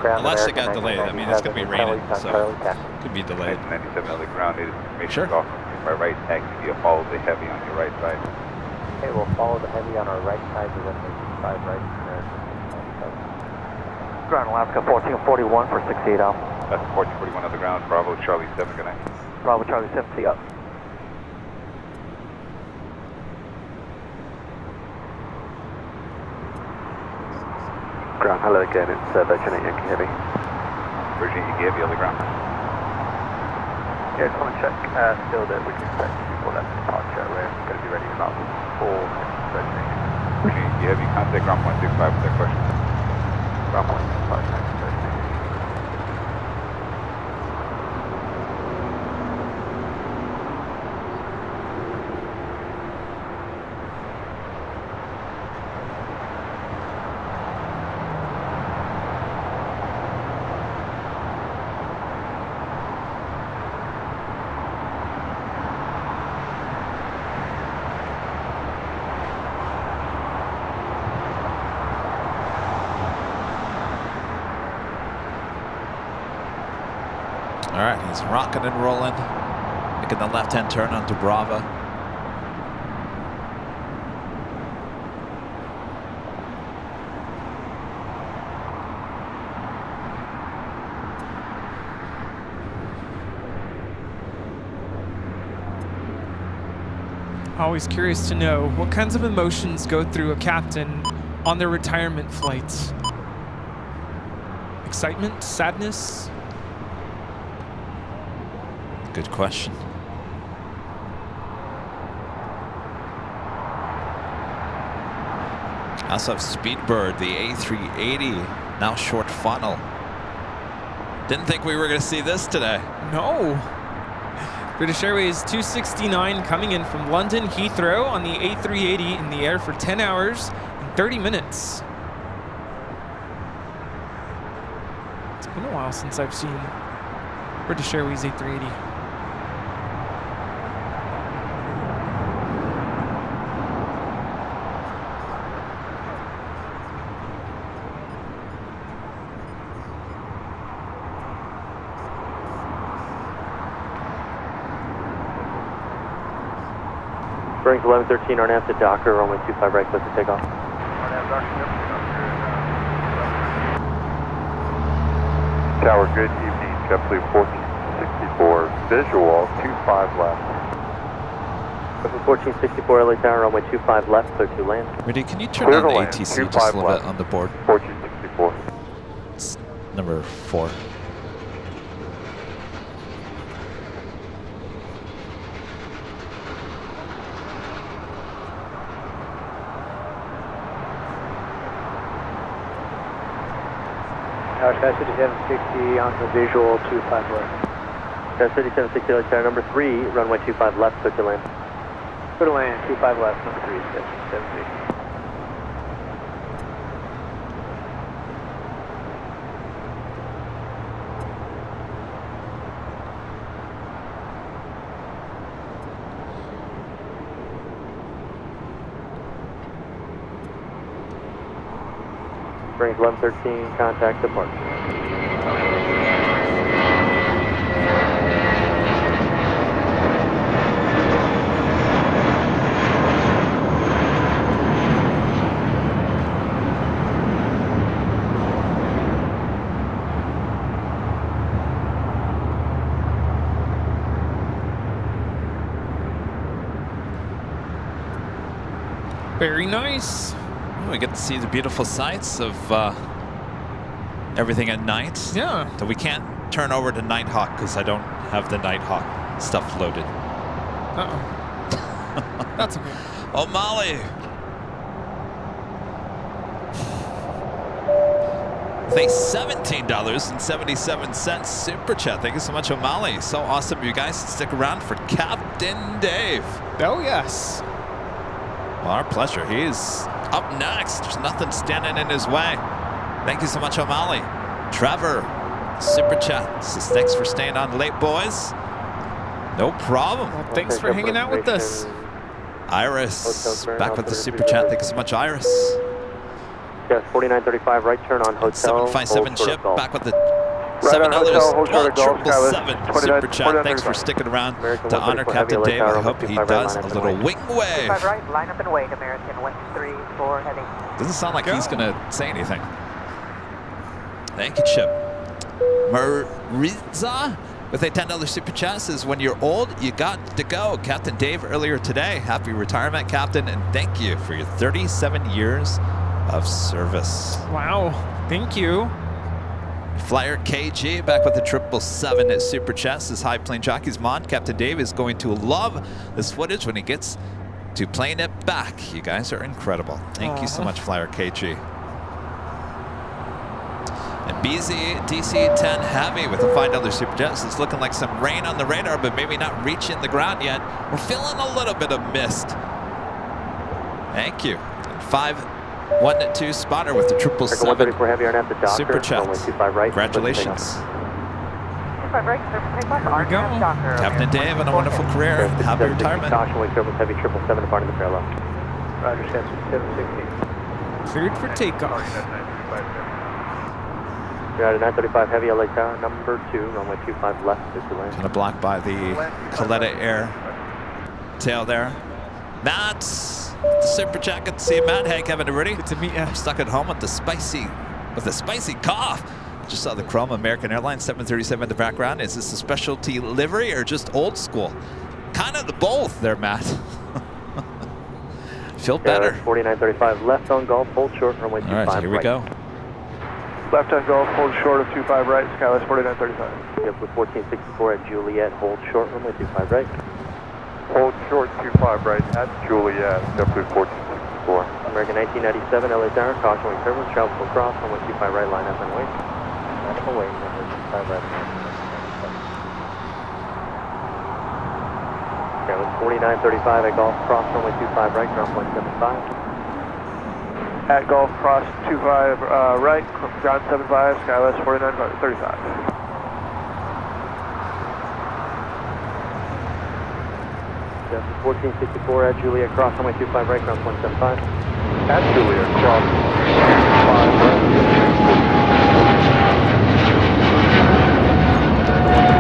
Unless it got delayed. I mean, it's going to be raining, so it could be delayed. 97 on the ground, it is information Sure. Golf, 25 right, taxi via follow the Heavy on your right side. Okay, we'll follow the Heavy on our right side to 25 right. Ground Alaska 1441 for 68 Alpha. That's 1441 on the ground, Bravo Charlie 7, good night. Bravo Charlie 7, see up. Ground, hello again, it's Virgin 8 Yankee Heavy. Virgin Yankee Heavy on the ground. Yeah, just want to check still that we can expect before that departure. We're going to be ready in about 4 minutes, Virgin 8. Virgin Yankee Heavy, contact ground 165 with that question. Ground 165, thanks, Virgin 8. All right, he's rocking and rolling, making the left-hand turn onto Bravo. Always curious to know what kinds of emotions go through a captain on their retirement flights. Excitement, sadness. Good question. Also have Speedbird, the A380, now short funnel. Didn't think we were going to see this today. No. British Airways 269 coming in from London Heathrow on the A380 in the air for 10 hours and 30 minutes. It's been a while since I've seen British Airways A380. Springs 1113, RNAV to Docker, runway 25 right, close to takeoff. Tower, good evening. JetBlue 1464, visual 25 left. 1464 LA Tower, runway 25 left, clear to land. Rudy, can you turn Clear on the to land, ATC 25 just a little left. bit on the board? 1464. It's number 4. Sky City 760 on the visual 25 left. Sky City 760 LA Tower, number 3, runway 25 left, clear to land. Clear to land, 25 left, number 3, 760. Range 1113, contact departure. Very nice. We get to see the beautiful sights of everything at night. Yeah. So we can't turn over to Nighthawk because I don't have the Nighthawk stuff loaded. Uh-oh. That's okay. O'Malley. With a $17.77 super chat. Thank you so much, O'Malley. So awesome you guys stick around for Captain Dave. Oh, yes. Well, our pleasure. He's up next. There's nothing standing in his way. Thank you so much, O'Malley. Trevor, super chat. Says thanks for staying on late, boys. No problem. Well, thanks for hanging out with us. Iris, back with the super chat. Thank you so much, Iris. Yes, 4935, right turn on hotel. 757 ship, back with the Right $7 on hotel, hold short of golf, 777 super chat. Thanks for sticking around to honor Captain Dave. I hope he does a little wing wave. 25 right, line up and wait, American 134 heading. Doesn't sound like he's going to say anything. Thank you, Chip. Mariza with a $10 super chat says, when you're old, you got to go. Captain Dave earlier today. Happy retirement, Captain, and thank you for your 37 years of service. Wow. Thank you. Flyer KG back with the 777 at super chat says, hi, Plane Jockeys Mod. Captain Dave is going to love this footage when he gets to playing it back. You guys are incredible. Thank you so much, Flyer KG. And BZ DC-10 Heavy with a $5 super chat. It's looking like some rain on the radar, but maybe not reaching the ground yet. We're feeling a little bit of mist. Thank you. And 512 spotter with the 777 super chat. Congratulations. There we go. Captain Dave, and a wonderful career. Happy retirement. Caution, wake service heavy 777 departing the parallel. Roger, 760. Cleared for takeoff. You're at a 935 heavy LA Tower, number 2, runway 25 left, is the land. Kind of blocked by the Coletta Air tail there. Matt, the super chat. Good to see you, Matt. Hey, Kevin Rudy. Good to meet you. I'm stuck at home with a spicy cough. Just saw the chrome American Airlines 737 in the background. Is this a specialty livery or just old school? Kind of the both there, Matt. Feel better. 4935 left on Gulf, hold short, runway 25 All right, here we go. Left on Gulf, hold short of 25 right, Skyless 4935. Yep, with 1464 at Juliet, hold short, runway 25 right. Hold short 25 right at Juliet, JetBlue 1464. American 1997, LA Tower, caution wing turbulence, travel full cross, runway 25 right, line up and wait. Line up and wait, runway 25 right. Okay, with 4935 at Gulf, cross, runway 25 right, ground point 75. At Gulf, cross 25 right, ground 75, Skyless 4935. Yes, 1464 at Juliet, cross runway 25 right, ground 175. At Juliet, cross 5 right.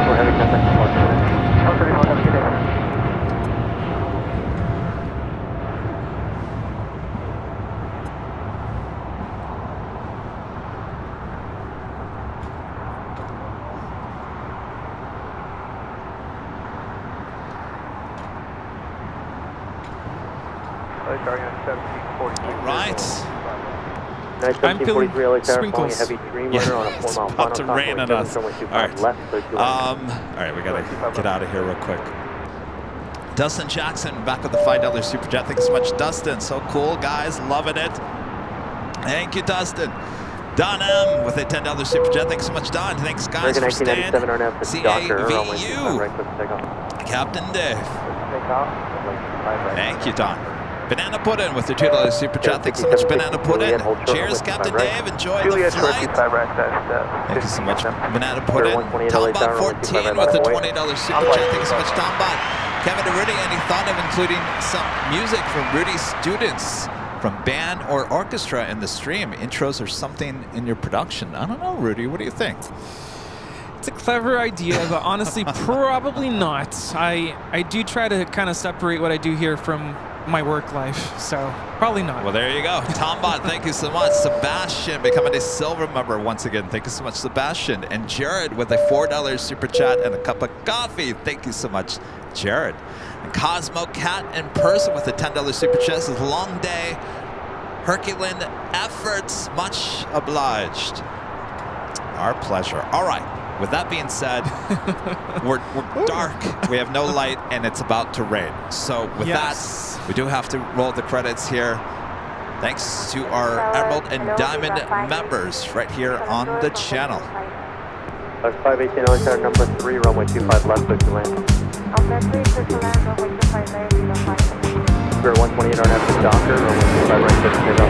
134 heavy contact departure. 134 heavy, good day. Right. I'm feeling sprinkles. Heavy It's about to rain on us. All right. All right, we gotta get out of here real quick. Dustin Jackson back with the $5 super chat. Thanks so much, Dustin. So cool, guys. Loving it. Thank you, Dustin. Don M with a $10 super chat. Thanks so much, Don. Thanks, guys, for staying. CAVU. Captain Dave. Thank you, Don. Banana Puddin with the $2 super chat. Thanks so much, Banana Puddin. Cheers, Captain Dave. Enjoy the flight. Thank you so much, Banana Puddin. Tombot14 with the $20 super chat. Thank you so much, Tombot. Kevin Rudy, any thought of including some music from Rudy's students from band or orchestra in the stream? Intros or something in your production? I don't know, Rudy. What do you think? It's a clever idea, but honestly, probably not. I do try to kind of separate what I do here from my work life, so probably not. Well, there you go. Tombot, thank you so much. Sebastian becoming a silver member once again. Thank you so much, Sebastian. And Jared with a $4 super chat and a cup of coffee. Thank you so much, Jared. And Cosmo Cat in person with a $10 super chat. This is a long day. Herculean efforts. Much obliged. Our pleasure. All right. With that being said, we're dark. We have no light, and it's about to rain. So with that, we do have to roll the credits here. Thanks to our Emerald and Diamond members right here on the channel. 518 on number 3, runway 25 left, clear to land. Spirit 128 on after Docker, runway 25 right, clear to take off.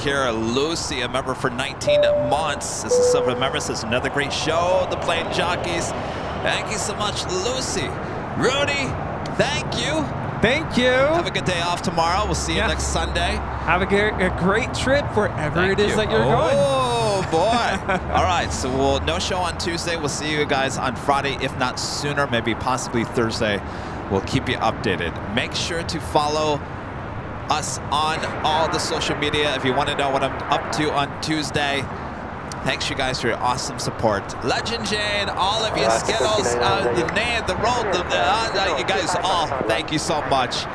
Here, Lucy, a member for 19 months. This is Silver Member. This is another great show, the Plane Jockeys. Thank you so much, Lucy. Rudy, thank you. Thank you. Have a good day off tomorrow. We'll see you next Sunday. Have a great trip wherever it is that you're going. Oh, boy. All right, so no show on Tuesday. We'll see you guys on Friday, if not sooner, maybe possibly Thursday. We'll keep you updated. Make sure to follow us on all the social media if you want to know what I'm up to on Tuesday. Thanks you guys for your awesome support. Legend Jane, all of you, Skittles, the name, the road, you guys all, thank you so much.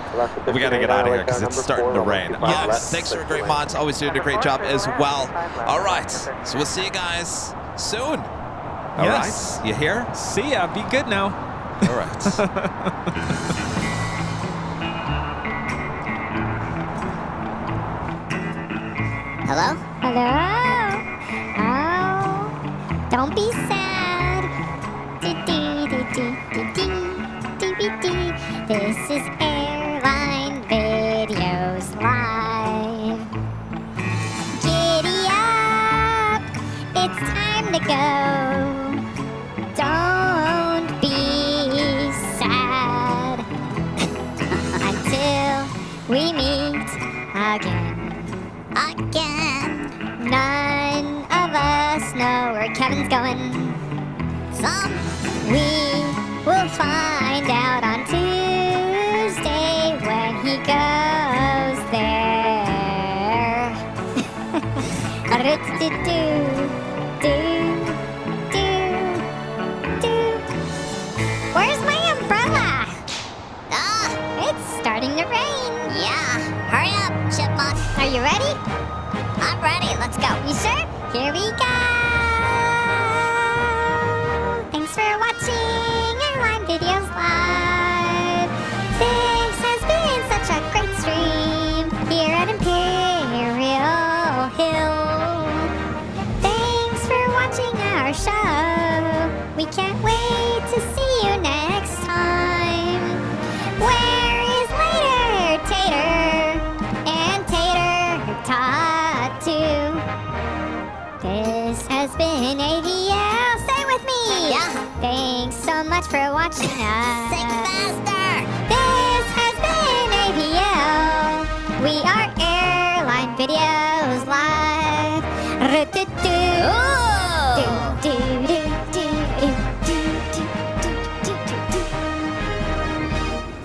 We got to get out of here because it's starting to rain. Yes. Thanks for great mods, always doing a great job as well. All right, so we'll see you guys soon. All right, you here? See ya, be good now. All right. Hello? Hello? Oh, don't be sad. This is Airline Videos Live. Giddy up, it's time to go. Don't be sad until we meet again. None of us know where Kevin's going. We will find out on Tuesday when he goes there. luck. Are you ready? I'm ready. Let's go. You sure? Here we go. Thanks for watching Airline Videos Live. This has been such a great stream here at Imperial Hill. Thanks for watching our show. We can't wait to see you next time. Where is Later Tater and Tater Tot 2? This has been AVL. Say with me. Yeah. Thanks so much for watching us. Sing faster. This has been AVL. We are Airline Videos Live.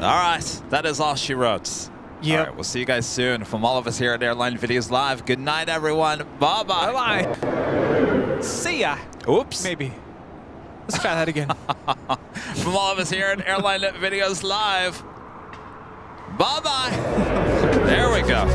All right, that is all she wrote. Yep. All right, we'll see you guys soon. From all of us here at Airline Videos Live, good night, everyone. Bye-bye. Bye-bye. See ya. Oops. Maybe. Let's try that again. From all of us here at Airline Videos Live, bye-bye. There we go.